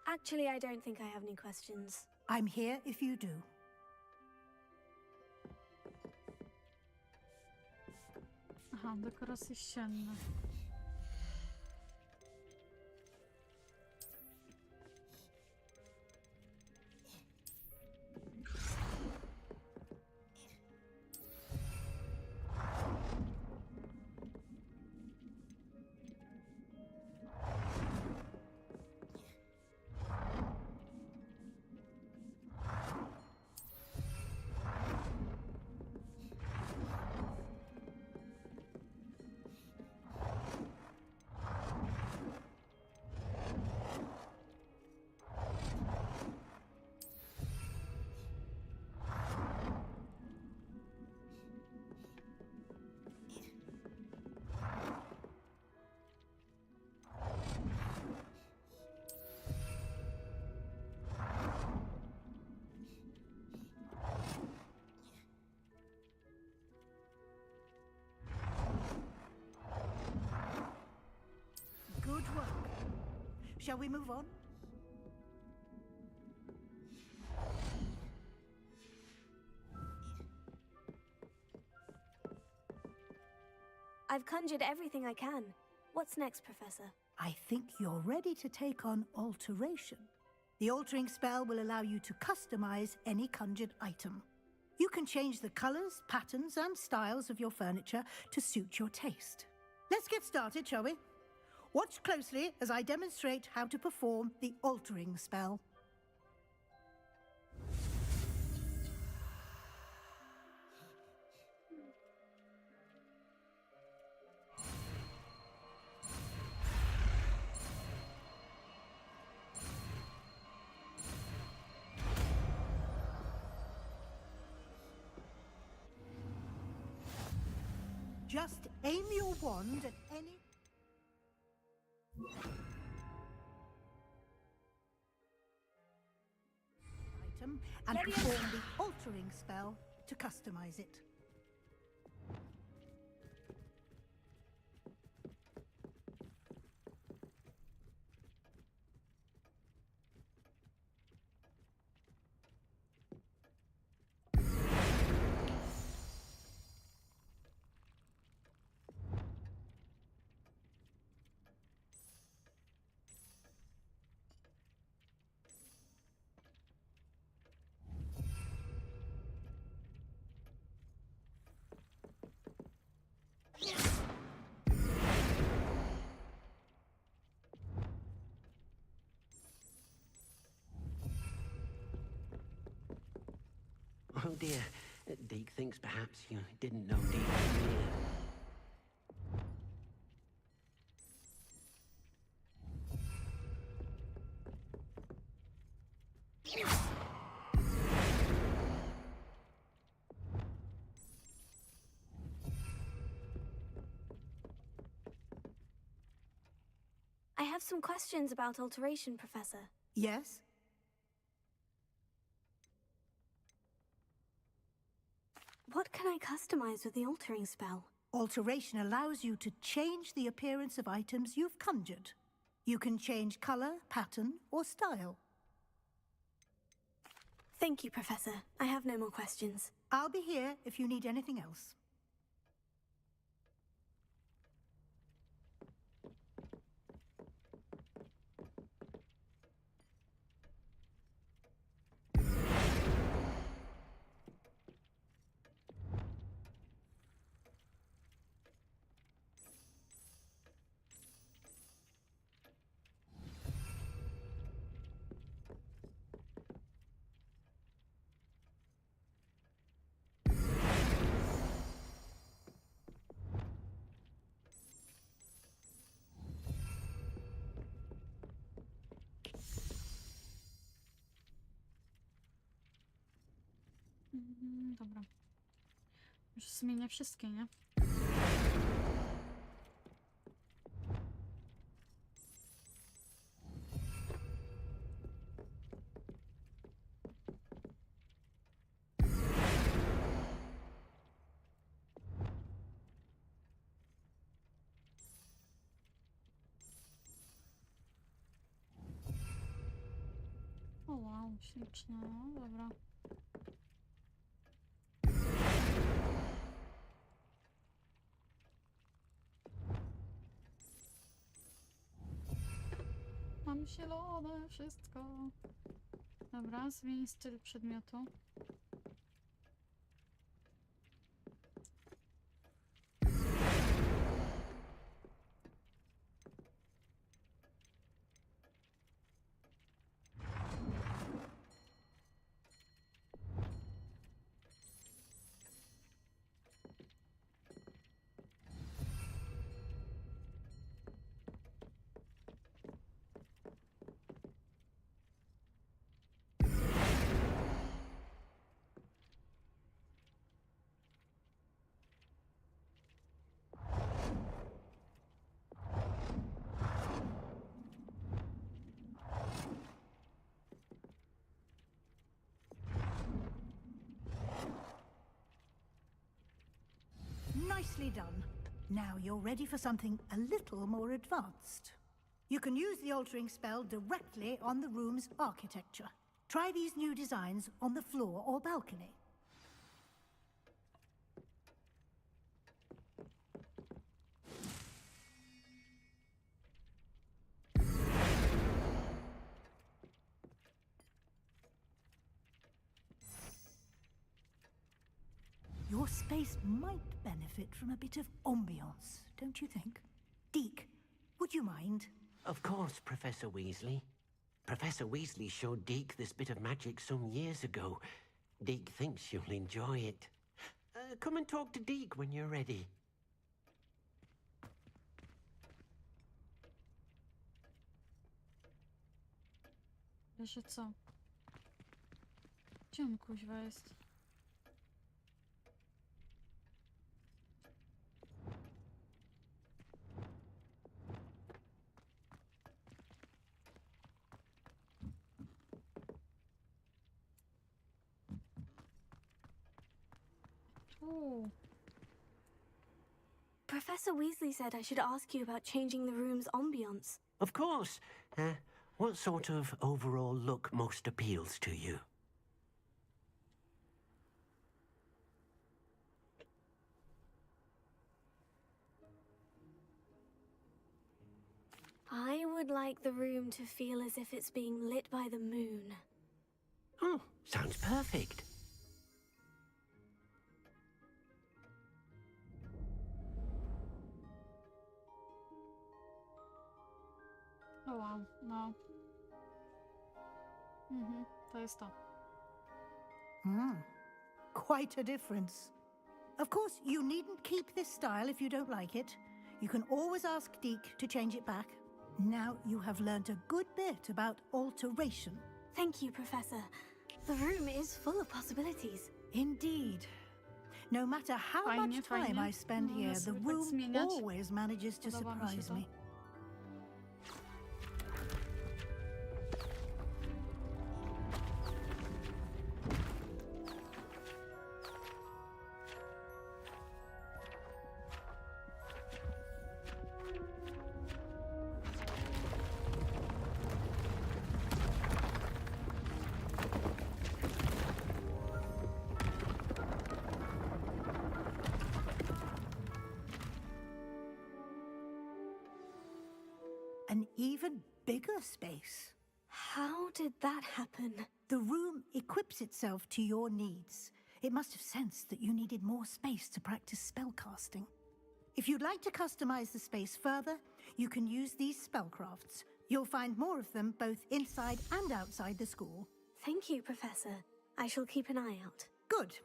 Actually, I don't think I have any questions. I'm here if you do. Aha, dekoracje ścienne. Good work. Shall we move on? I've conjured everything I can. What's next, Professor? I think you're ready to take on alteration. The altering spell will allow you to customize any conjured item. You can change the colors, patterns, and styles of your furniture to suit your taste. Let's get started, shall we? Watch closely as I demonstrate how to perform the altering spell. Just aim your wand at any... item and perform the altering spell to customize it. Oh dear. Deke thinks perhaps you didn't know Deke was here. I have some questions about alteration, Professor. Yes? What can I customize with the altering spell? Alteration allows you to change the appearance of items you've conjured. You can change color, pattern, or style. Thank you, Professor. I have no more questions. I'll be here if you need anything else. Dobra. Już zmienię wszystkie, nie? O wow, ślicznie, no dobra. Mam zielone wszystko. Dobra, zmień styl przedmiotu. Nicely done. Now you're ready for something a little more advanced. You can use the altering spell directly on the room's architecture. Try these new designs on the floor or balcony. Your space might benefit from a bit of ambiance, don't you think? Deke, would you mind? Of course, Professor Weasley. Professor Weasley showed Deke this bit of magic some years ago. Deke thinks you'll enjoy it. Come and talk to Deke when you're ready. Wiesz co? Gdzie on kuźwa jest? Tu. Professor Weasley said I should ask you about changing the room's ambiance. Of course. What sort of overall look most appeals to you? I would like the room to feel as if it's being lit by the moon. Oh, sounds perfect. O wow, no. To jest to. Quite a difference. Of course, you needn't keep this style if you don't like it. You can always ask Deke to change it back. Now you have learnt a good bit about alteration. Thank you, Professor. The room is full of possibilities. Indeed. No matter how much time I spend here, the room always manages to surprise me. An even bigger space. How did that happen? The room equips itself to your needs. It must have sensed that you needed more space to practice spellcasting. If you'd like to customize the space further, you can use these spellcrafts. You'll find more of them both inside and outside the school. Thank you, Professor. I shall keep an eye out. Good.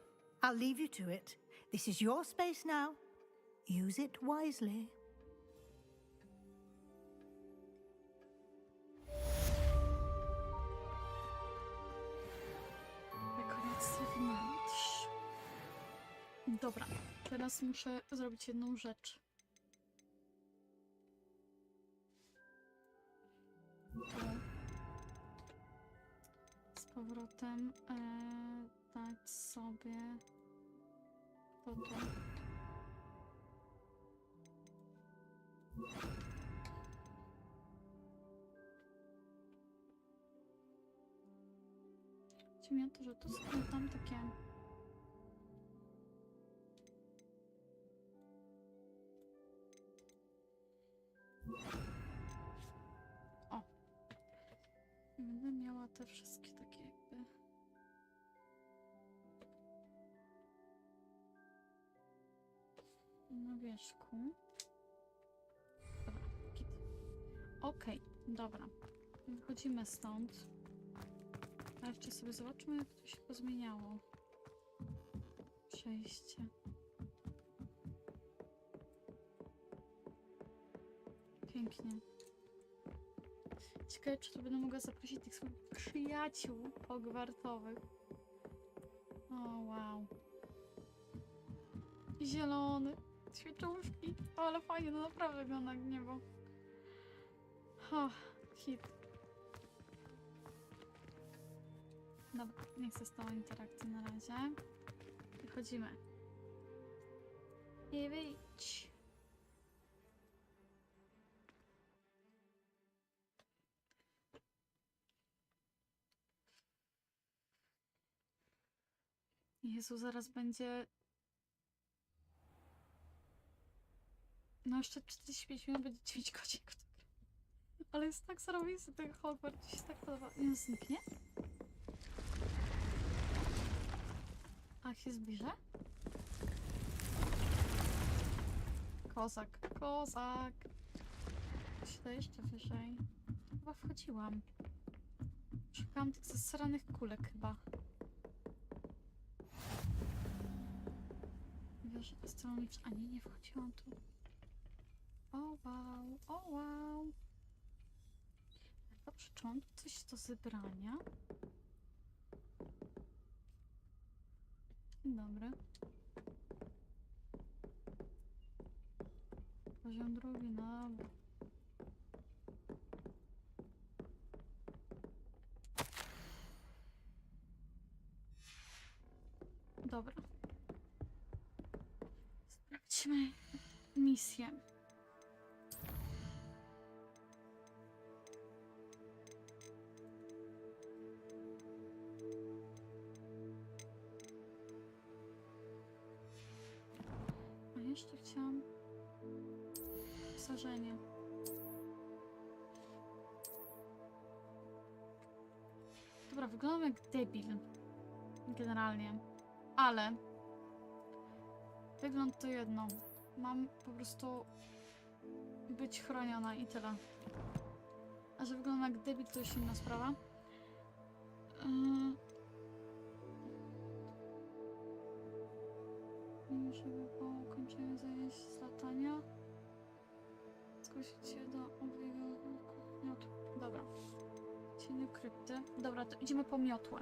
I'll leave you to it. This is your space now. Use it wisely. Dobra, teraz muszę zrobić jedną rzecz. Z powrotem dać sobie to tu. Chodzi mi o to, że tu są tam takie... O! Będę miała te wszystkie takie jakby... na wierzchu. Dobra, git. Okej, dobra. Wychodzimy stąd. A jeszcze sobie zobaczmy, jak to się pozmieniało. Przejście. Pięknie. Ciekawe, czy tu będę mogła zaprosić tych swoich przyjaciół hogwartowych. O, wow. Zielony. Świeczuszki. O, ale fajnie, to naprawdę wygląda jak niebo. O, hit. Dobra, nie chcę z tą interakcji na razie. Wychodzimy. I wyjdź. Jezu, zaraz będzie... No jeszcze 45 minut, będzie 9 godzin. Ale jest tak zarobisty ten Hogwarts, mi się tak podoba. Nie zniknie? Ach, się zbliża? Kozak, kozak. Źle jeszcze wyżej. Chyba wchodziłam. Szukałam tych zasranych kulek chyba. Wiesz, astronomiczna. A nie wchodziłam tu. O wow, o wow. Dobrze, czy mam tu coś do zebrania? Dzień dobry. Poziom drugi, no dobra. Dobra. Sprawdźmy misję. A jeszcze chciałam wyposażenie. Dobra, wyglądam jak debil. Generalnie. Ale wygląd to jedno. Mam po prostu być chroniona i tyle. A że wyglądam jak debil, to już inna sprawa. Żeby po ukończeniu zajęć z latania zgłosić się do obiegu. Dobra. Cienie krypty. Dobra, to idziemy po miotłę.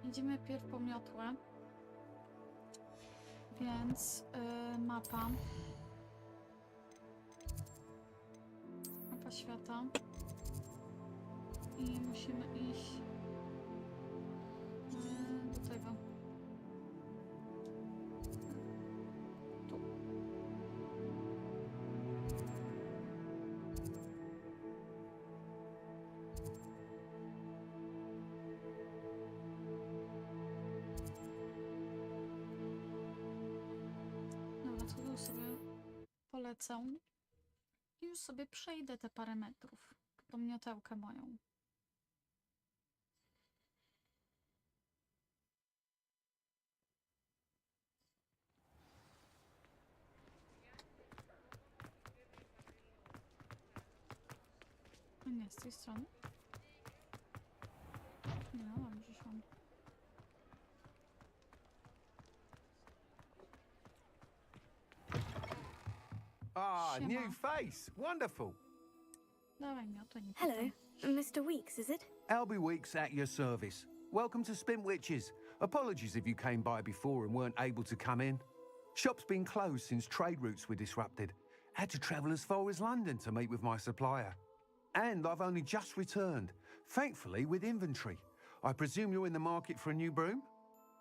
Idziemy pierw po miotłę. Więc mapa. Mapa świata. I musimy iść do tego. Tu. Dobra, to tu sobie polecę. I już sobie przejdę te parę metrów. Tą miotełkę moją. Nie, z tej strony. Nie, no dobrze szłam. Ah, Siema. new face. Wonderful. Dawaj miotę, nie Hello, Mr. Weeks, is it? Albie Weeks at your service. Welcome to Spintwitches. Apologies if you came by before and weren't able to come in. Shop's been closed since trade routes were disrupted. Had to travel as far as London to meet with my supplier. And I've only just returned, thankfully with inventory. I presume you're in the market for a new broom?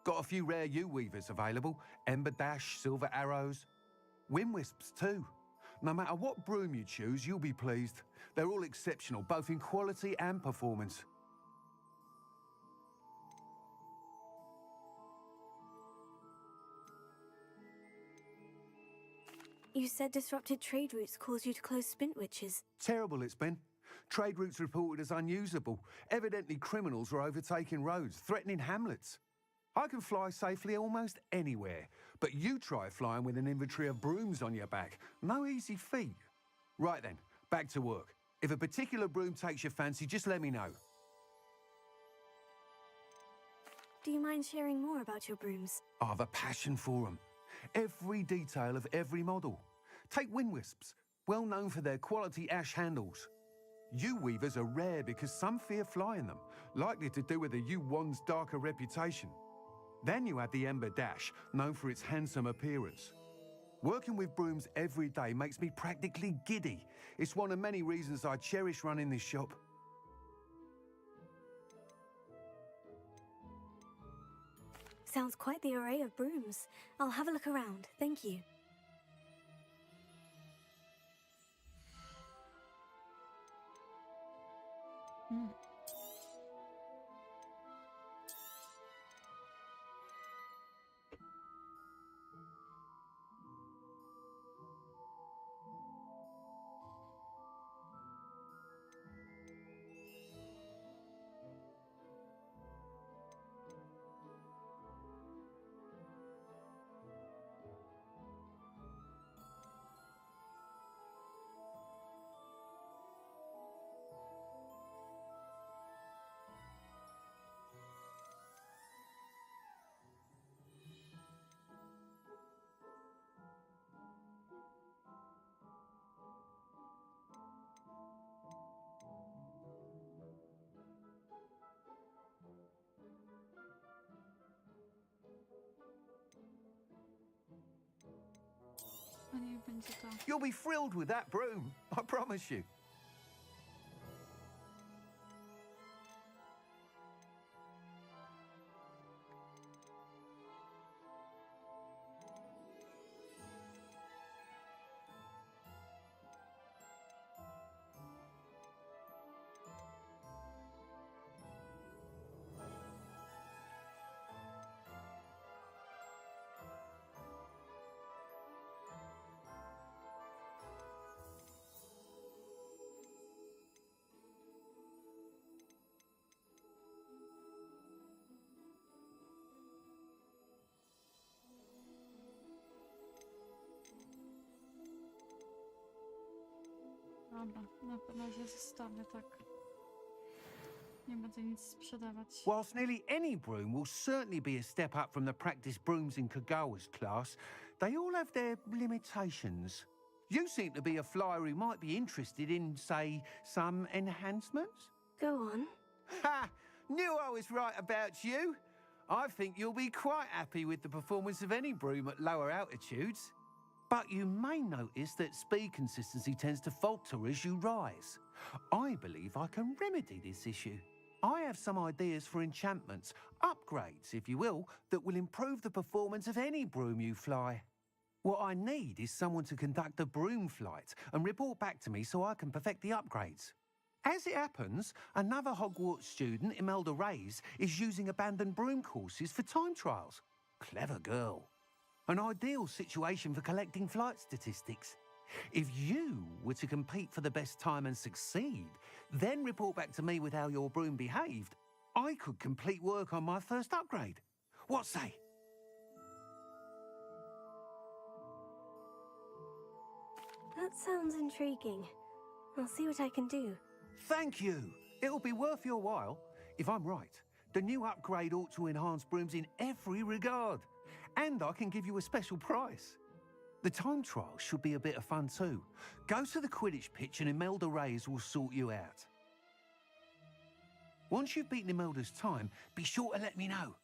Got a few rare U-weavers available. Ember Dash, Silver Arrows. Wind Wisps too. No matter what broom you choose, you'll be pleased. They're all exceptional, both in quality and performance. You said disrupted trade routes caused you to close Spintwitches. Terrible it's been. Trade routes reported as unusable. Evidently criminals were overtaking roads, threatening hamlets. I can fly safely almost anywhere, but you try flying with an inventory of brooms on your back. No easy feat. Right then, back to work. If a particular broom takes your fancy, just let me know. Do you mind sharing more about your brooms? I have a passion for them. Every detail of every model. Take Wind Wisps, well known for their quality ash handles. U-weavers are rare because some fear flying them, likely to do with the U-wand's darker reputation. Then you have the Ember Dash, known for its handsome appearance. Working with brooms every day makes me practically giddy. It's one of many reasons I cherish running this shop. Sounds quite the array of brooms. I'll have a look around, thank you. będzie to. You'll be thrilled with that broom, I promise you. Dobra, na razie zostawię tak. Nie będę nic sprzedawać. Whilst nearly any broom will certainly be a step up from the practice brooms in Kagawa's class, they all have their limitations. You seem to be a flyer who might be interested in, say, some enhancements? Go on. Ha! Knew I was right about you. I think you'll be quite happy with the performance of any broom at lower altitudes. But you may notice that speed consistency tends to falter as you rise. I believe I can remedy this issue. I have some ideas for enchantments, upgrades, if you will, that will improve the performance of any broom you fly. What I need is someone to conduct a broom flight and report back to me so I can perfect the upgrades. As it happens, another Hogwarts student, Imelda Reyes, is using abandoned broom courses for time trials. Clever girl. An ideal situation for collecting flight statistics. If you were to compete for the best time and succeed, then report back to me with how your broom behaved, I could complete work on my first upgrade. What say? That sounds intriguing. I'll see what I can do. Thank you. It'll be worth your while. If I'm right, the new upgrade ought to enhance brooms in every regard. And I can give you a special price. The time trial should be a bit of fun too. Go to the Quidditch pitch and Imelda Reyes will sort you out. Once you've beaten Imelda's time, be sure to let me know.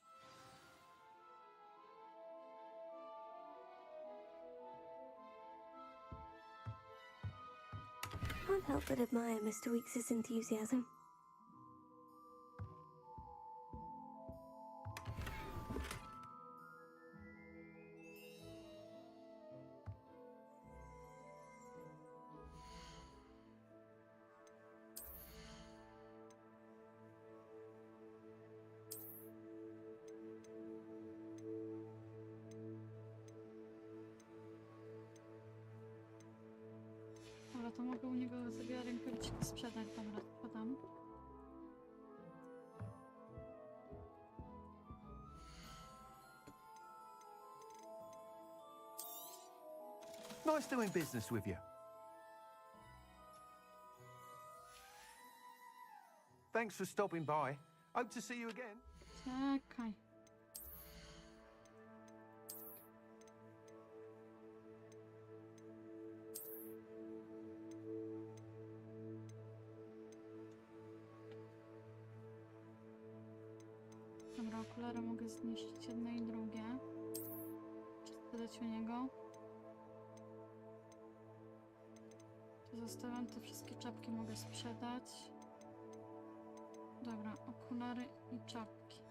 Can't help but admire Mr. Weekes' enthusiasm. Dobra, to mogę u niego sobie rękawiczki sprzedać. Dobra, sprzedam. Nice doing business with you. Thanks for stopping by. Hope to see you again. Czekaj. Dobra, okulary mogę zniszczyć jedne i drugie. Czy sprzedać u niego? To zostawiam, te wszystkie czapki mogę sprzedać. Dobra, okulary i czapki.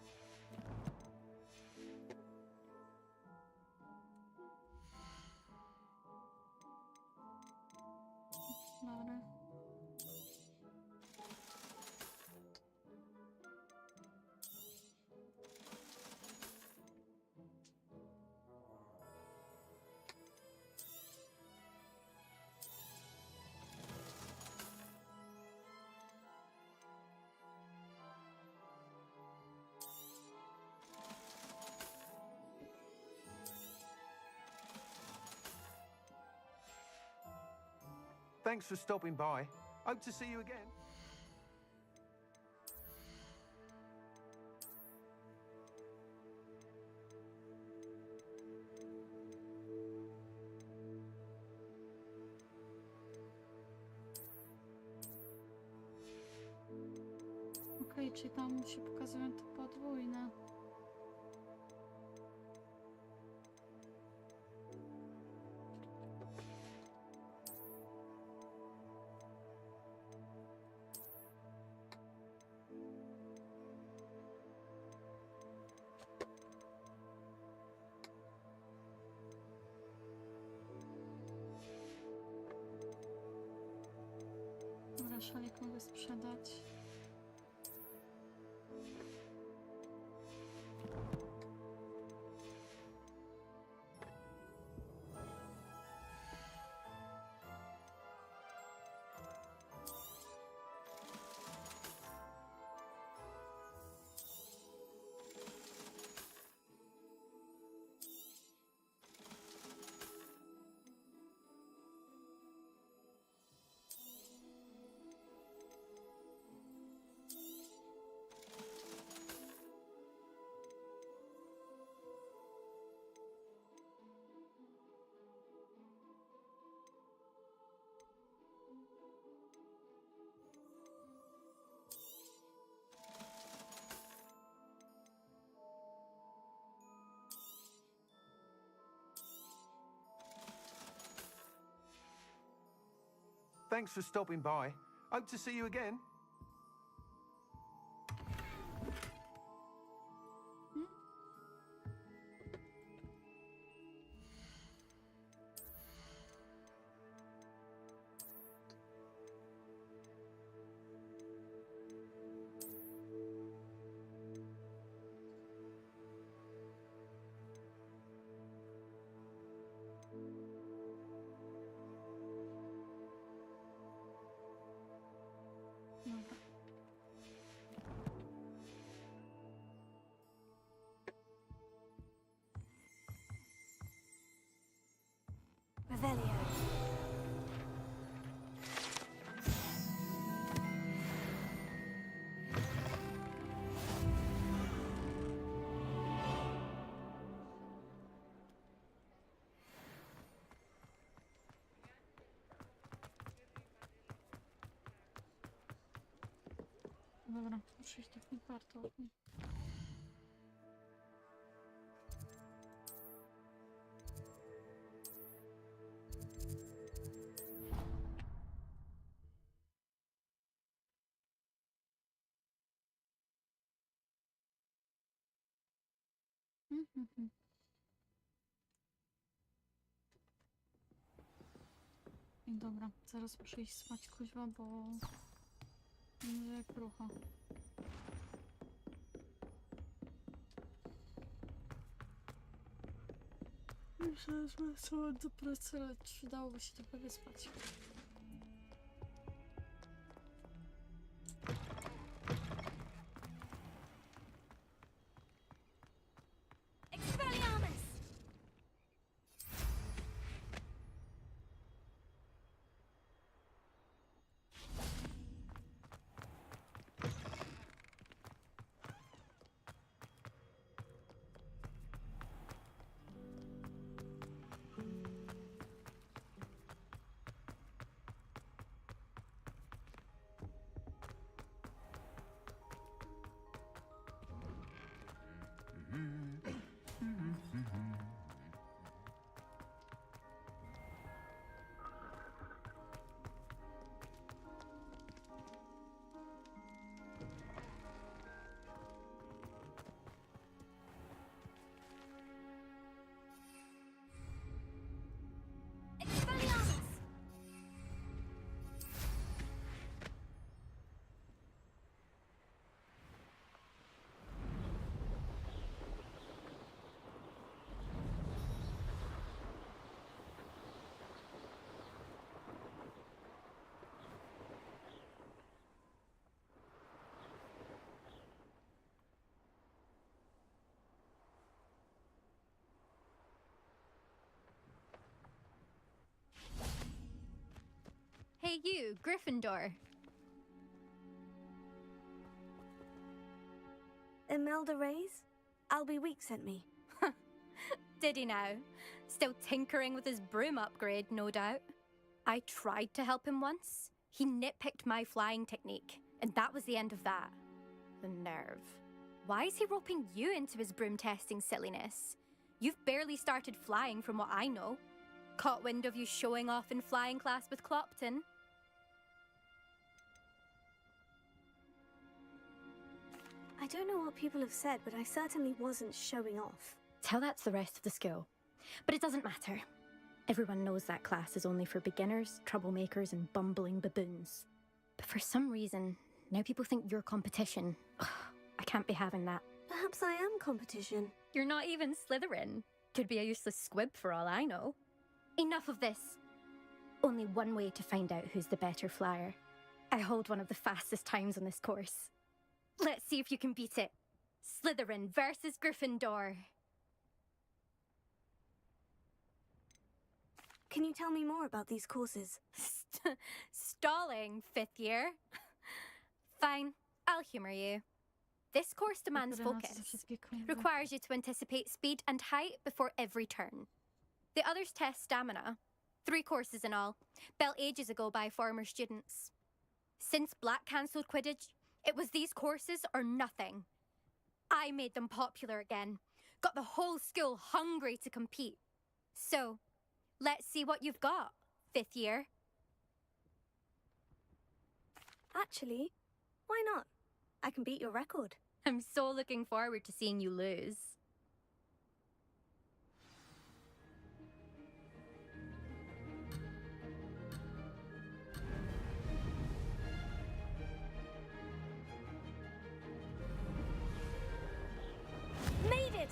Okulary. Thanks for stopping by. Hope to see you again. Okej, czyli tam się pokazują te podwójne. szalik mogę sprzedać. Thanks for stopping by. Hope to see you again. Revelio. Dobra, muszę iść do Hogwartu. I dobra, zaraz muszę iść spać, kuźwa, bo będzie jak rucha. Myślę, że trzeba do pracy, ale przydałoby się trochę wyspać. Hey you, Gryffindor. Imelda Reyes? Albie Week sent me. Did he now? Still tinkering with his broom upgrade, no doubt. I tried to help him once. He nitpicked my flying technique, and that was the end of that. The nerve. Why is he roping you into his broom testing silliness? You've barely started flying from what I know. Caught wind of you showing off in flying class with Clopton. I don't know what people have said, but I certainly wasn't showing off. Tell that to the rest of the school. But it doesn't matter. Everyone knows that class is only for beginners, troublemakers, and bumbling baboons. But for some reason, now people think you're competition. Ugh, I can't be having that. Perhaps I am competition. You're not even Slytherin. Could be a useless squib for all I know. Enough of this. Only one way to find out who's the better flyer. I hold one of the fastest times on this course. Let's see if you can beat it. Slytherin versus Gryffindor. Can you tell me more about these courses? Stalling, 5th year. Fine, I'll humour you. This course demands focus. Requires you to anticipate speed and height before every turn. The others test stamina. 3 courses in all, built ages ago by former students. Since Black cancelled Quidditch, it was these courses or nothing. I made them popular again. Got the whole school hungry to compete. So, let's see what you've got, 5th year. Actually, why not? I can beat your record. I'm so looking forward to seeing you lose. Made it!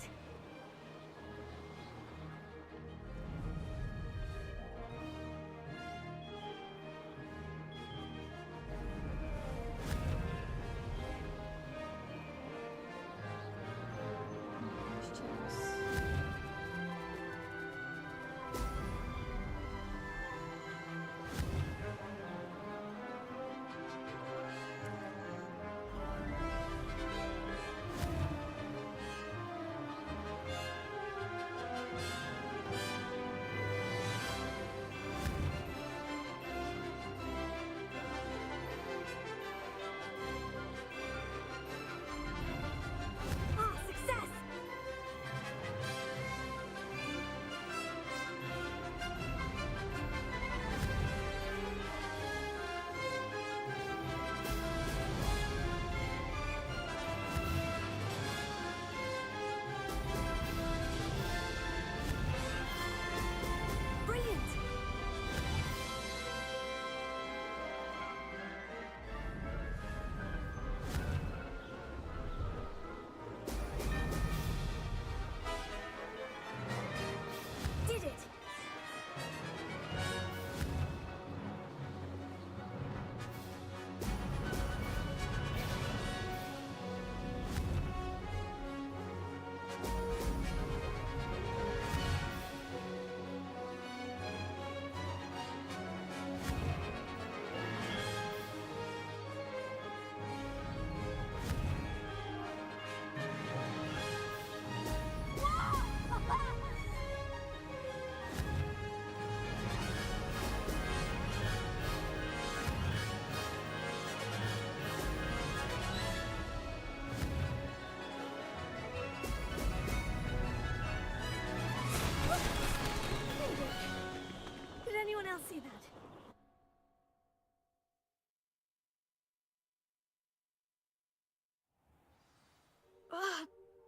See that?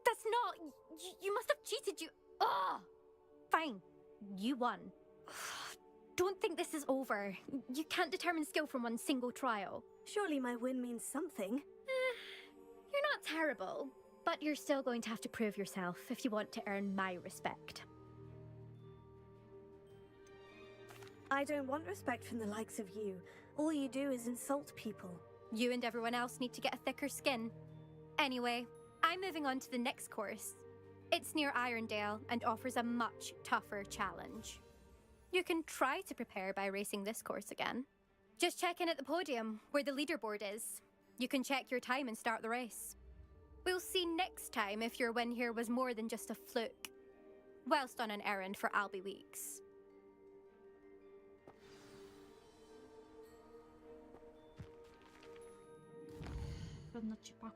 That's not... You must have cheated, you... Ugh! Fine. You won. Don't think this is over. You can't determine skill from one single trial. Surely my win means something. You're not terrible, but you're still going to have to prove yourself if you want to earn my respect. I don't want respect from the likes of you. All you do is insult people. You and everyone else need to get a thicker skin. Anyway, I'm moving on to the next course. It's near Irondale and offers a much tougher challenge. You can try to prepare by racing this course again. Just check in at the podium, where the leaderboard is. You can check your time and start the race. We'll see next time if your win here was more than just a fluke, whilst on an errand for Albie Weeks. Pewna cipa.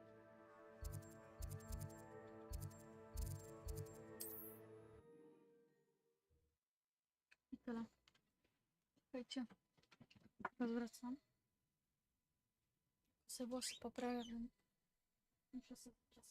I tyle. Czekajcie. Rozwracam. Se włosy poprawiam. Muszę sobie czesać.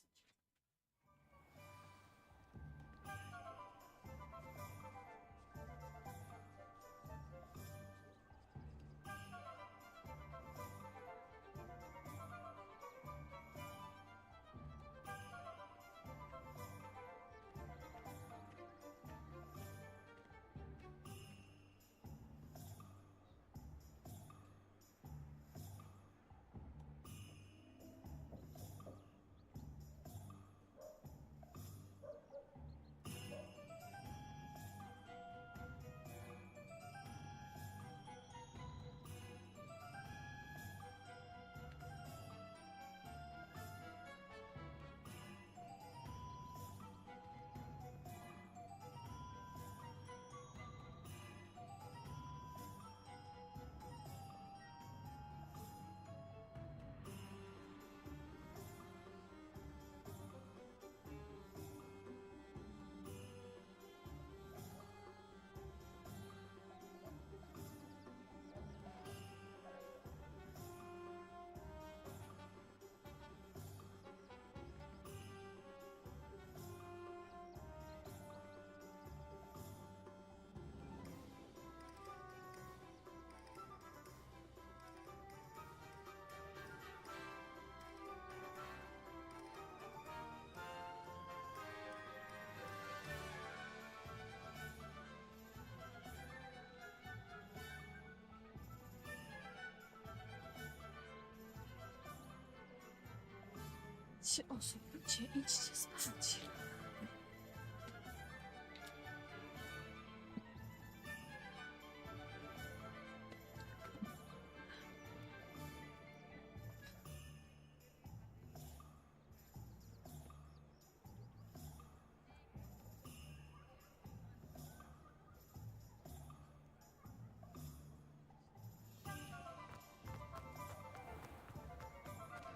Idźcie, osłuchajcie, idźcie spać.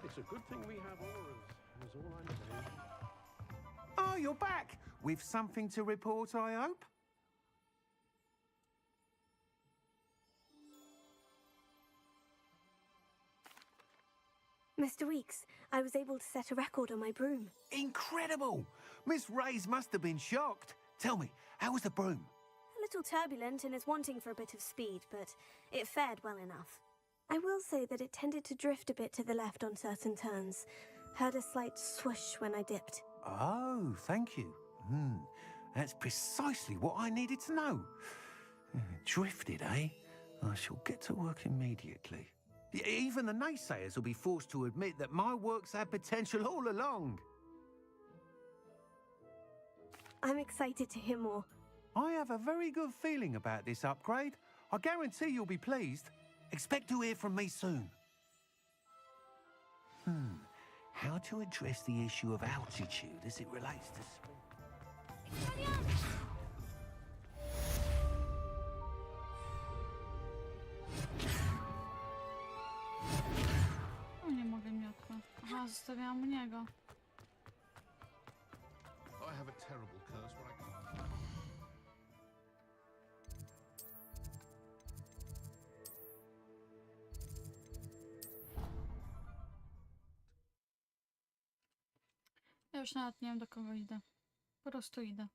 It's a good thing we have auras, is all I'm saying. Oh, you're back! With something to report, I hope? Mr. Weeks, I was able to set a record on my broom. Incredible! Miss Reyes must have been shocked. Tell me, how was the broom? A little turbulent and is wanting for a bit of speed, but it fared well enough. I will say that it tended to drift a bit to the left on certain turns. Heard a slight swoosh when I dipped. Oh, thank you. That's precisely what I needed to know. Drifted, eh? I shall get to work immediately. Even the naysayers will be forced to admit that my work's had potential all along. I'm excited to hear more. I have a very good feeling about this upgrade. I guarantee you'll be pleased. Expect to hear from me soon. How to address the issue of altitude as it relates to speed. No nie mogę miotła. Aha, zostawiałam u niego. I have a terrible curse where I can't. Ja już nawet nie wiem, do kogo idę. Po prostu idę.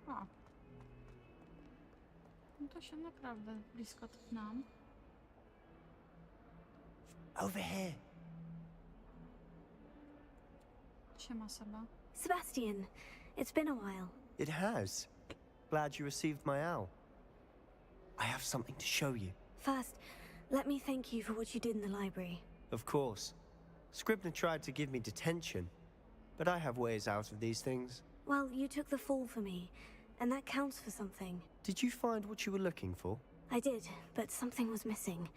O. No to się naprawdę blisko nam. Over here. Siema, Seba. Sebastian, it's been a while. It has. Glad you received my owl. I have something to show you. First, let me thank you for what you did in the library. Of course. Scribner tried to give me detention, but I have ways out of these things. Well, you took the fall for me, and that counts for something. Did you find what you were looking for? I did, but something was missing.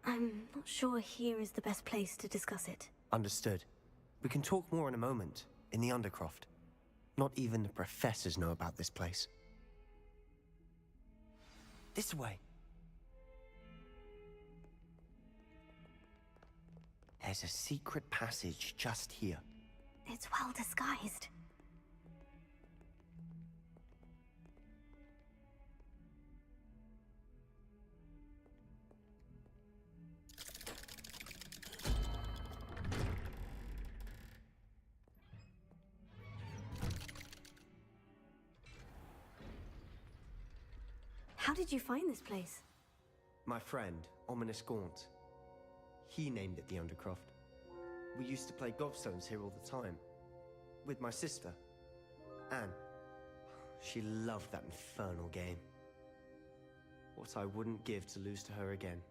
I'm not sure here is the best place to discuss it. Understood. We can talk more in a moment, in the Undercroft. Not even the professors know about this place. This way. There's a secret passage just here. It's well disguised. How did you find this place? My friend, Ominous Gaunt. He named it the Undercroft. We used to play gobstones here all the time. With my sister, Anne. She loved that infernal game. What I wouldn't give to lose to her again.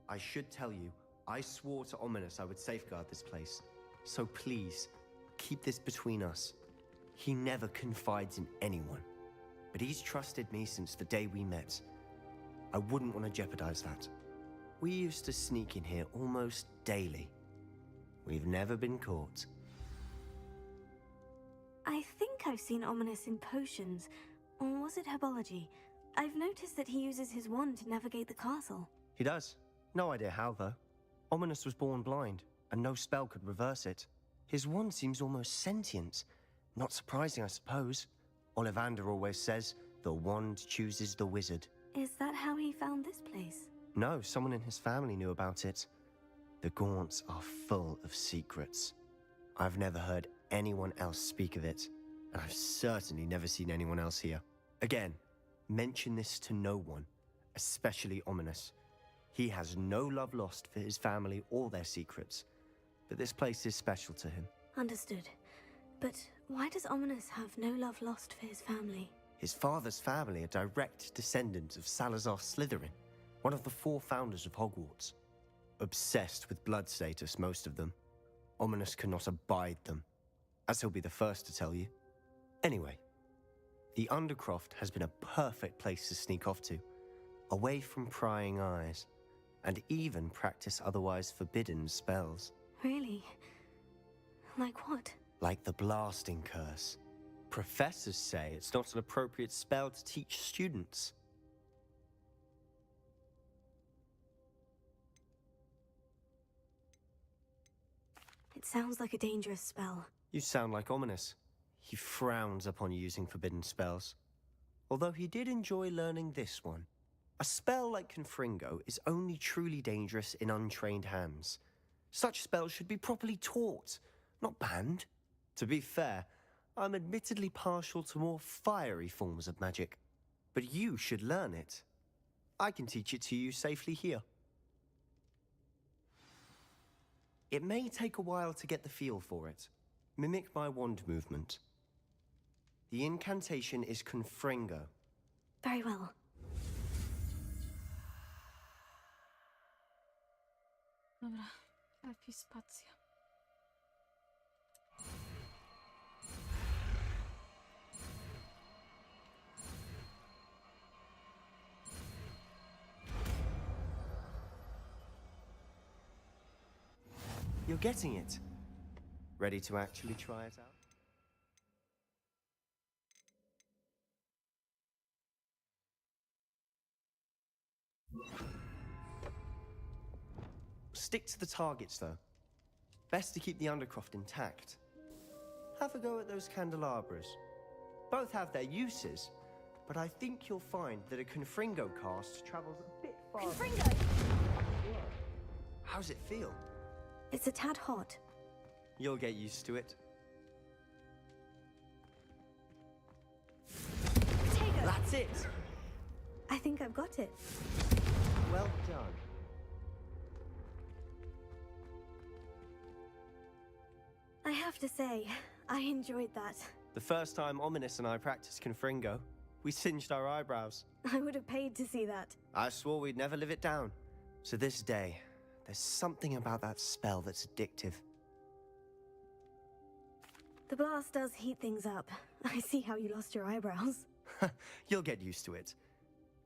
I should tell you, I swore to Ominous I would safeguard this place. So please, keep this between us. He never confides in anyone. But he's trusted me since the day we met. I wouldn't want to jeopardize that. We used to sneak in here almost daily. We've never been caught. I think I've seen Ominous in potions. Or was it herbology? I've noticed that he uses his wand to navigate the castle. He does. No idea how, though. Ominous was born blind, and no spell could reverse it. His wand seems almost sentient. Not surprising, I suppose. Ollivander always says, the wand chooses the wizard. Is that how he found this place? No, someone in his family knew about it. The Gaunts are full of secrets. I've never heard anyone else speak of it, and I've certainly never seen anyone else here. Again, mention this to no one, especially Ominous. He has no love lost for his family or their secrets, but this place is special to him. Understood. But why does Ominous have no love lost for his family? His father's family are direct descendants of Salazar Slytherin, one of the 4 founders of Hogwarts. Obsessed with blood status, most of them. Ominous cannot abide them, as he'll be the first to tell you. Anyway, the Undercroft has been a perfect place to sneak off to, away from prying eyes, and even practice otherwise forbidden spells. Really? Like what? Like the blasting curse. Professors say it's not an appropriate spell to teach students. It sounds like a dangerous spell. You sound like Ominous. He frowns upon using forbidden spells. Although he did enjoy learning this one. A spell like Confringo is only truly dangerous in untrained hands. Such spells should be properly taught, not banned. To be fair, I'm admittedly partial to more fiery forms of magic. But you should learn it. I can teach it to you safely here. It may take a while to get the feel for it. Mimic my wand movement. The incantation is Confringo. Very well. Dobra, lepiej spacja. You're getting it. Ready to actually try it out? Stick to the targets, though. Best to keep the Undercroft intact. Have a go at those candelabras. Both have their uses, but I think you'll find that a Confringo cast travels a bit farther. Confringo! How's it feel? It's a tad hot. You'll get used to it. Potato! That's it! I think I've got it. Well done. I have to say, I enjoyed that. The first time Ominous and I practiced Confringo, we singed our eyebrows. I would have paid to see that. I swore we'd never live it down. To this day, there's something about that spell that's addictive. The blast does heat things up. I see how you lost your eyebrows. You'll get used to it.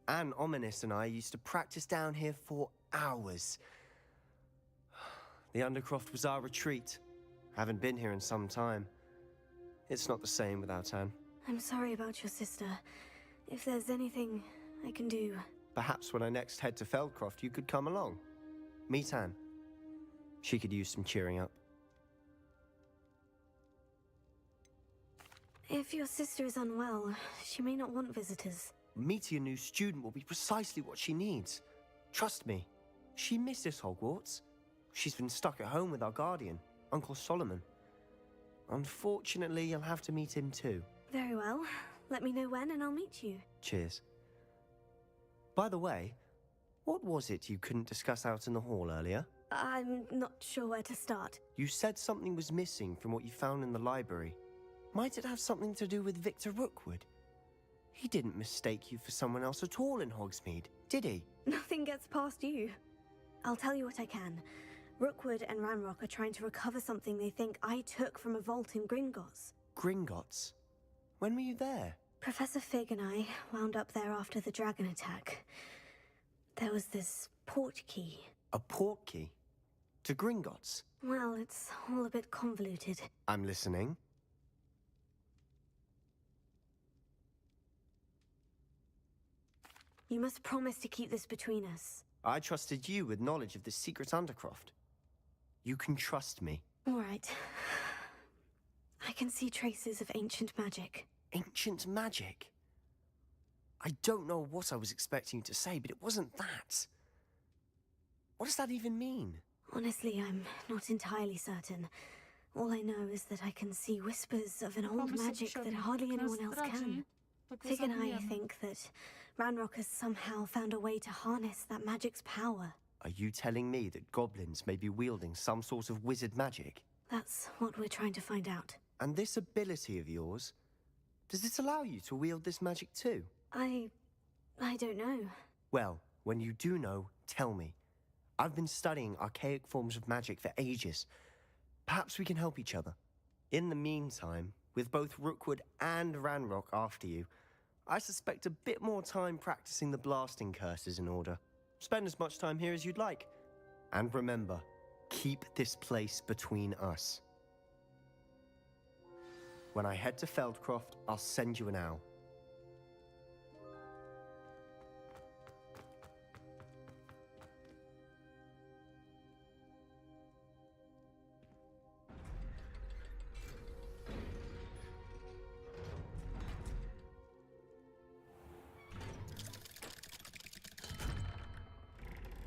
Anne, Ominous and I used to practice down here for hours. The Undercroft was our retreat. Haven't been here in some time. It's not the same without Anne. I'm sorry about your sister. If there's anything I can do... Perhaps when I next head to Feldcroft, you could come along. Meet Anne. She could use some cheering up. If your sister is unwell, she may not want visitors. Meeting a new student will be precisely what she needs. Trust me, she misses Hogwarts. She's been stuck at home with our guardian, Uncle Solomon. Unfortunately, you'll have to meet him too. Very well. Let me know when and I'll meet you. Cheers. By the way, what was it you couldn't discuss out in the hall earlier? I'm not sure where to start. You said something was missing from what you found in the library. Might it have something to do with Victor Rookwood? He didn't mistake you for someone else at all in Hogsmeade, did he? Nothing gets past you. I'll tell you what I can. Rookwood and Ranrock are trying to recover something they think I took from a vault in Gringotts. Gringotts? When were you there? Professor Fig and I wound up there after the dragon attack. There was this port key. A port key? To Gringotts? Well, it's all a bit convoluted. I'm listening. You must promise to keep this between us. I trusted you with knowledge of the secret Undercroft. You can trust me. All right. I can see traces of ancient magic. Ancient magic? I don't know what I was expecting you to say, but it wasn't that. What does that even mean? Honestly, I'm not entirely certain. All I know is that I can see whispers of an old magic that hardly anyone else can. Fig and I think that Ranrock has somehow found a way to harness that magic's power. Are you telling me that goblins may be wielding some sort of wizard magic? That's what we're trying to find out. And this ability of yours, does it allow you to wield this magic too? I don't know. Well, when you do know, tell me. I've been studying archaic forms of magic for ages. Perhaps we can help each other. In the meantime, with both Rookwood and Ranrock after you, I suspect a bit more time practicing the blasting curse is in order. Spend as much time here as you'd like. And remember, keep this place between us. When I head to Feldcroft, I'll send you an owl.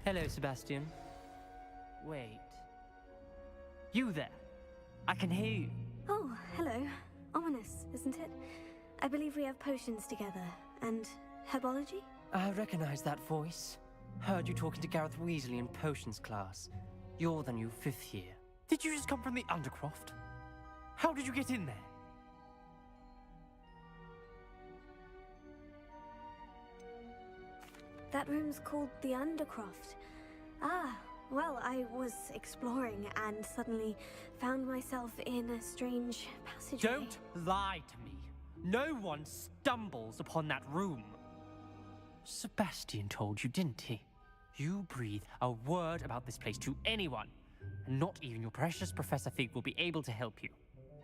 Hello, Sebastian. Wait. You there? I can hear you. Oh, hello. Ominous, isn't it? I believe we have potions together. And herbology? I recognize that voice. Heard you talking to Gareth Weasley in potions class. You're the new 5th year. Did you just come from the Undercroft? How did you get in there? That room's called the Undercroft. Ah, well, I was exploring and suddenly found myself in a strange passageway. Don't lie to me. No one stumbles upon that room. Sebastian told you, didn't he? You breathe a word about this place to anyone, and not even your precious Professor Fig will be able to help you.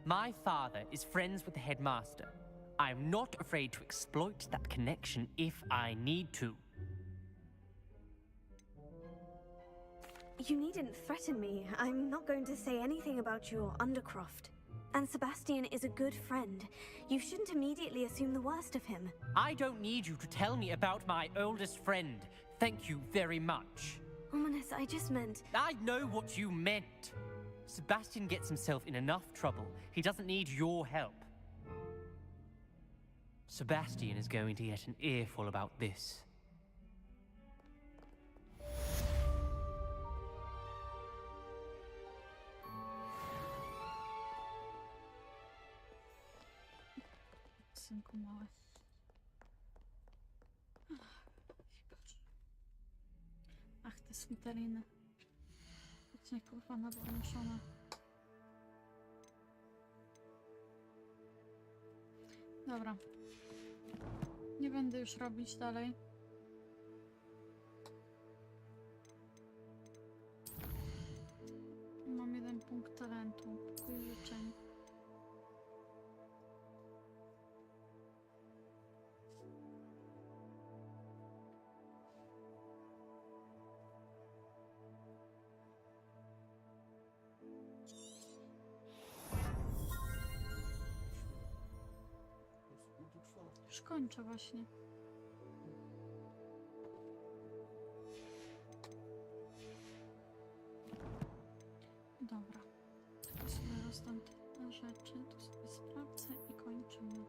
My father is friends with the headmaster. I'm not afraid to exploit that connection if I need to. You needn't threaten me. I'm not going to say anything about your Undercroft. And Sebastian is a good friend. You shouldn't immediately assume the worst of him. I don't need you to tell me about my oldest friend. Thank you very much. Ominous, I just meant... I know what you meant. Sebastian gets himself in enough trouble. He doesn't need your help. Sebastian is going to get an earful about this. Synku małe. Ach, te smitaliny. Wiecie, kurwa, nawołniszone. Dobra. Nie będę już robić dalej. Mam 1 punkt talentu. Pokój życzeń. Już kończę właśnie. Dobra. To sobie rozdam te rzeczy, to sobie sprawdzę i kończymy.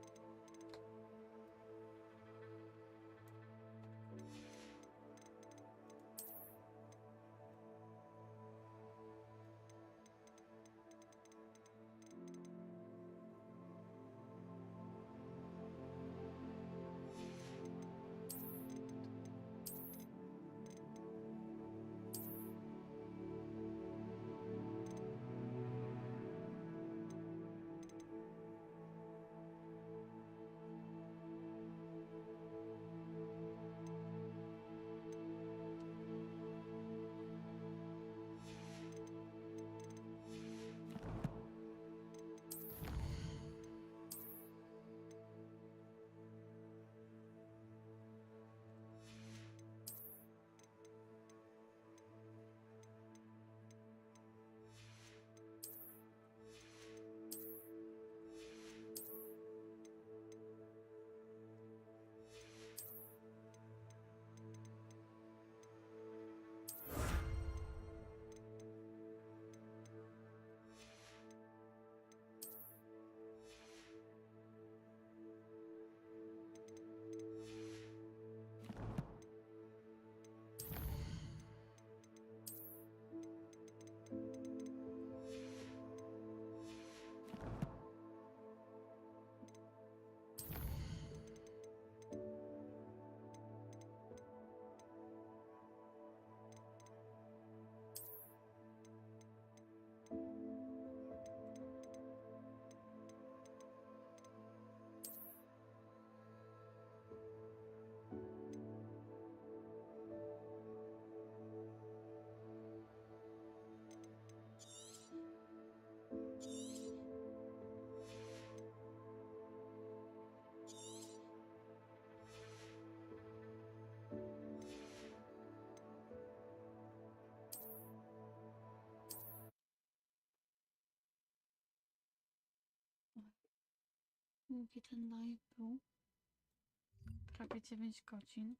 Długi ten live był. Prawie 9 godzin.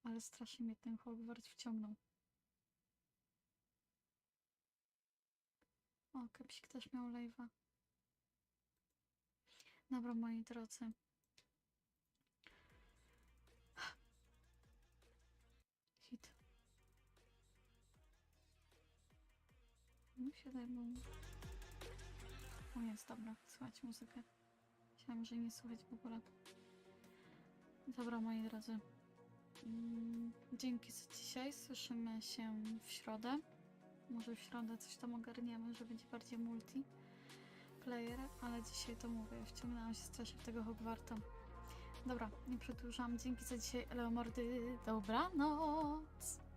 Ale strasznie mnie ten Hogwarts wciągnął. O, Kepsik też miał live'a. Dobra, moi drodzy. Hit. Siadaj, bo... O, jest, dobra. Słuchać muzykę. Myślałam, że nie słuchać w ogóle. Dobra, moi drodzy. Dzięki za dzisiaj. Słyszymy się w środę. Może w środę coś tam ogarniemy, że będzie bardziej multiplayer, ale dzisiaj to mówię. Wciągnęłam się strasznie w tego Hogwarta. Dobra, nie przedłużam. Dzięki za dzisiaj, Eleomordy. Dobranoc!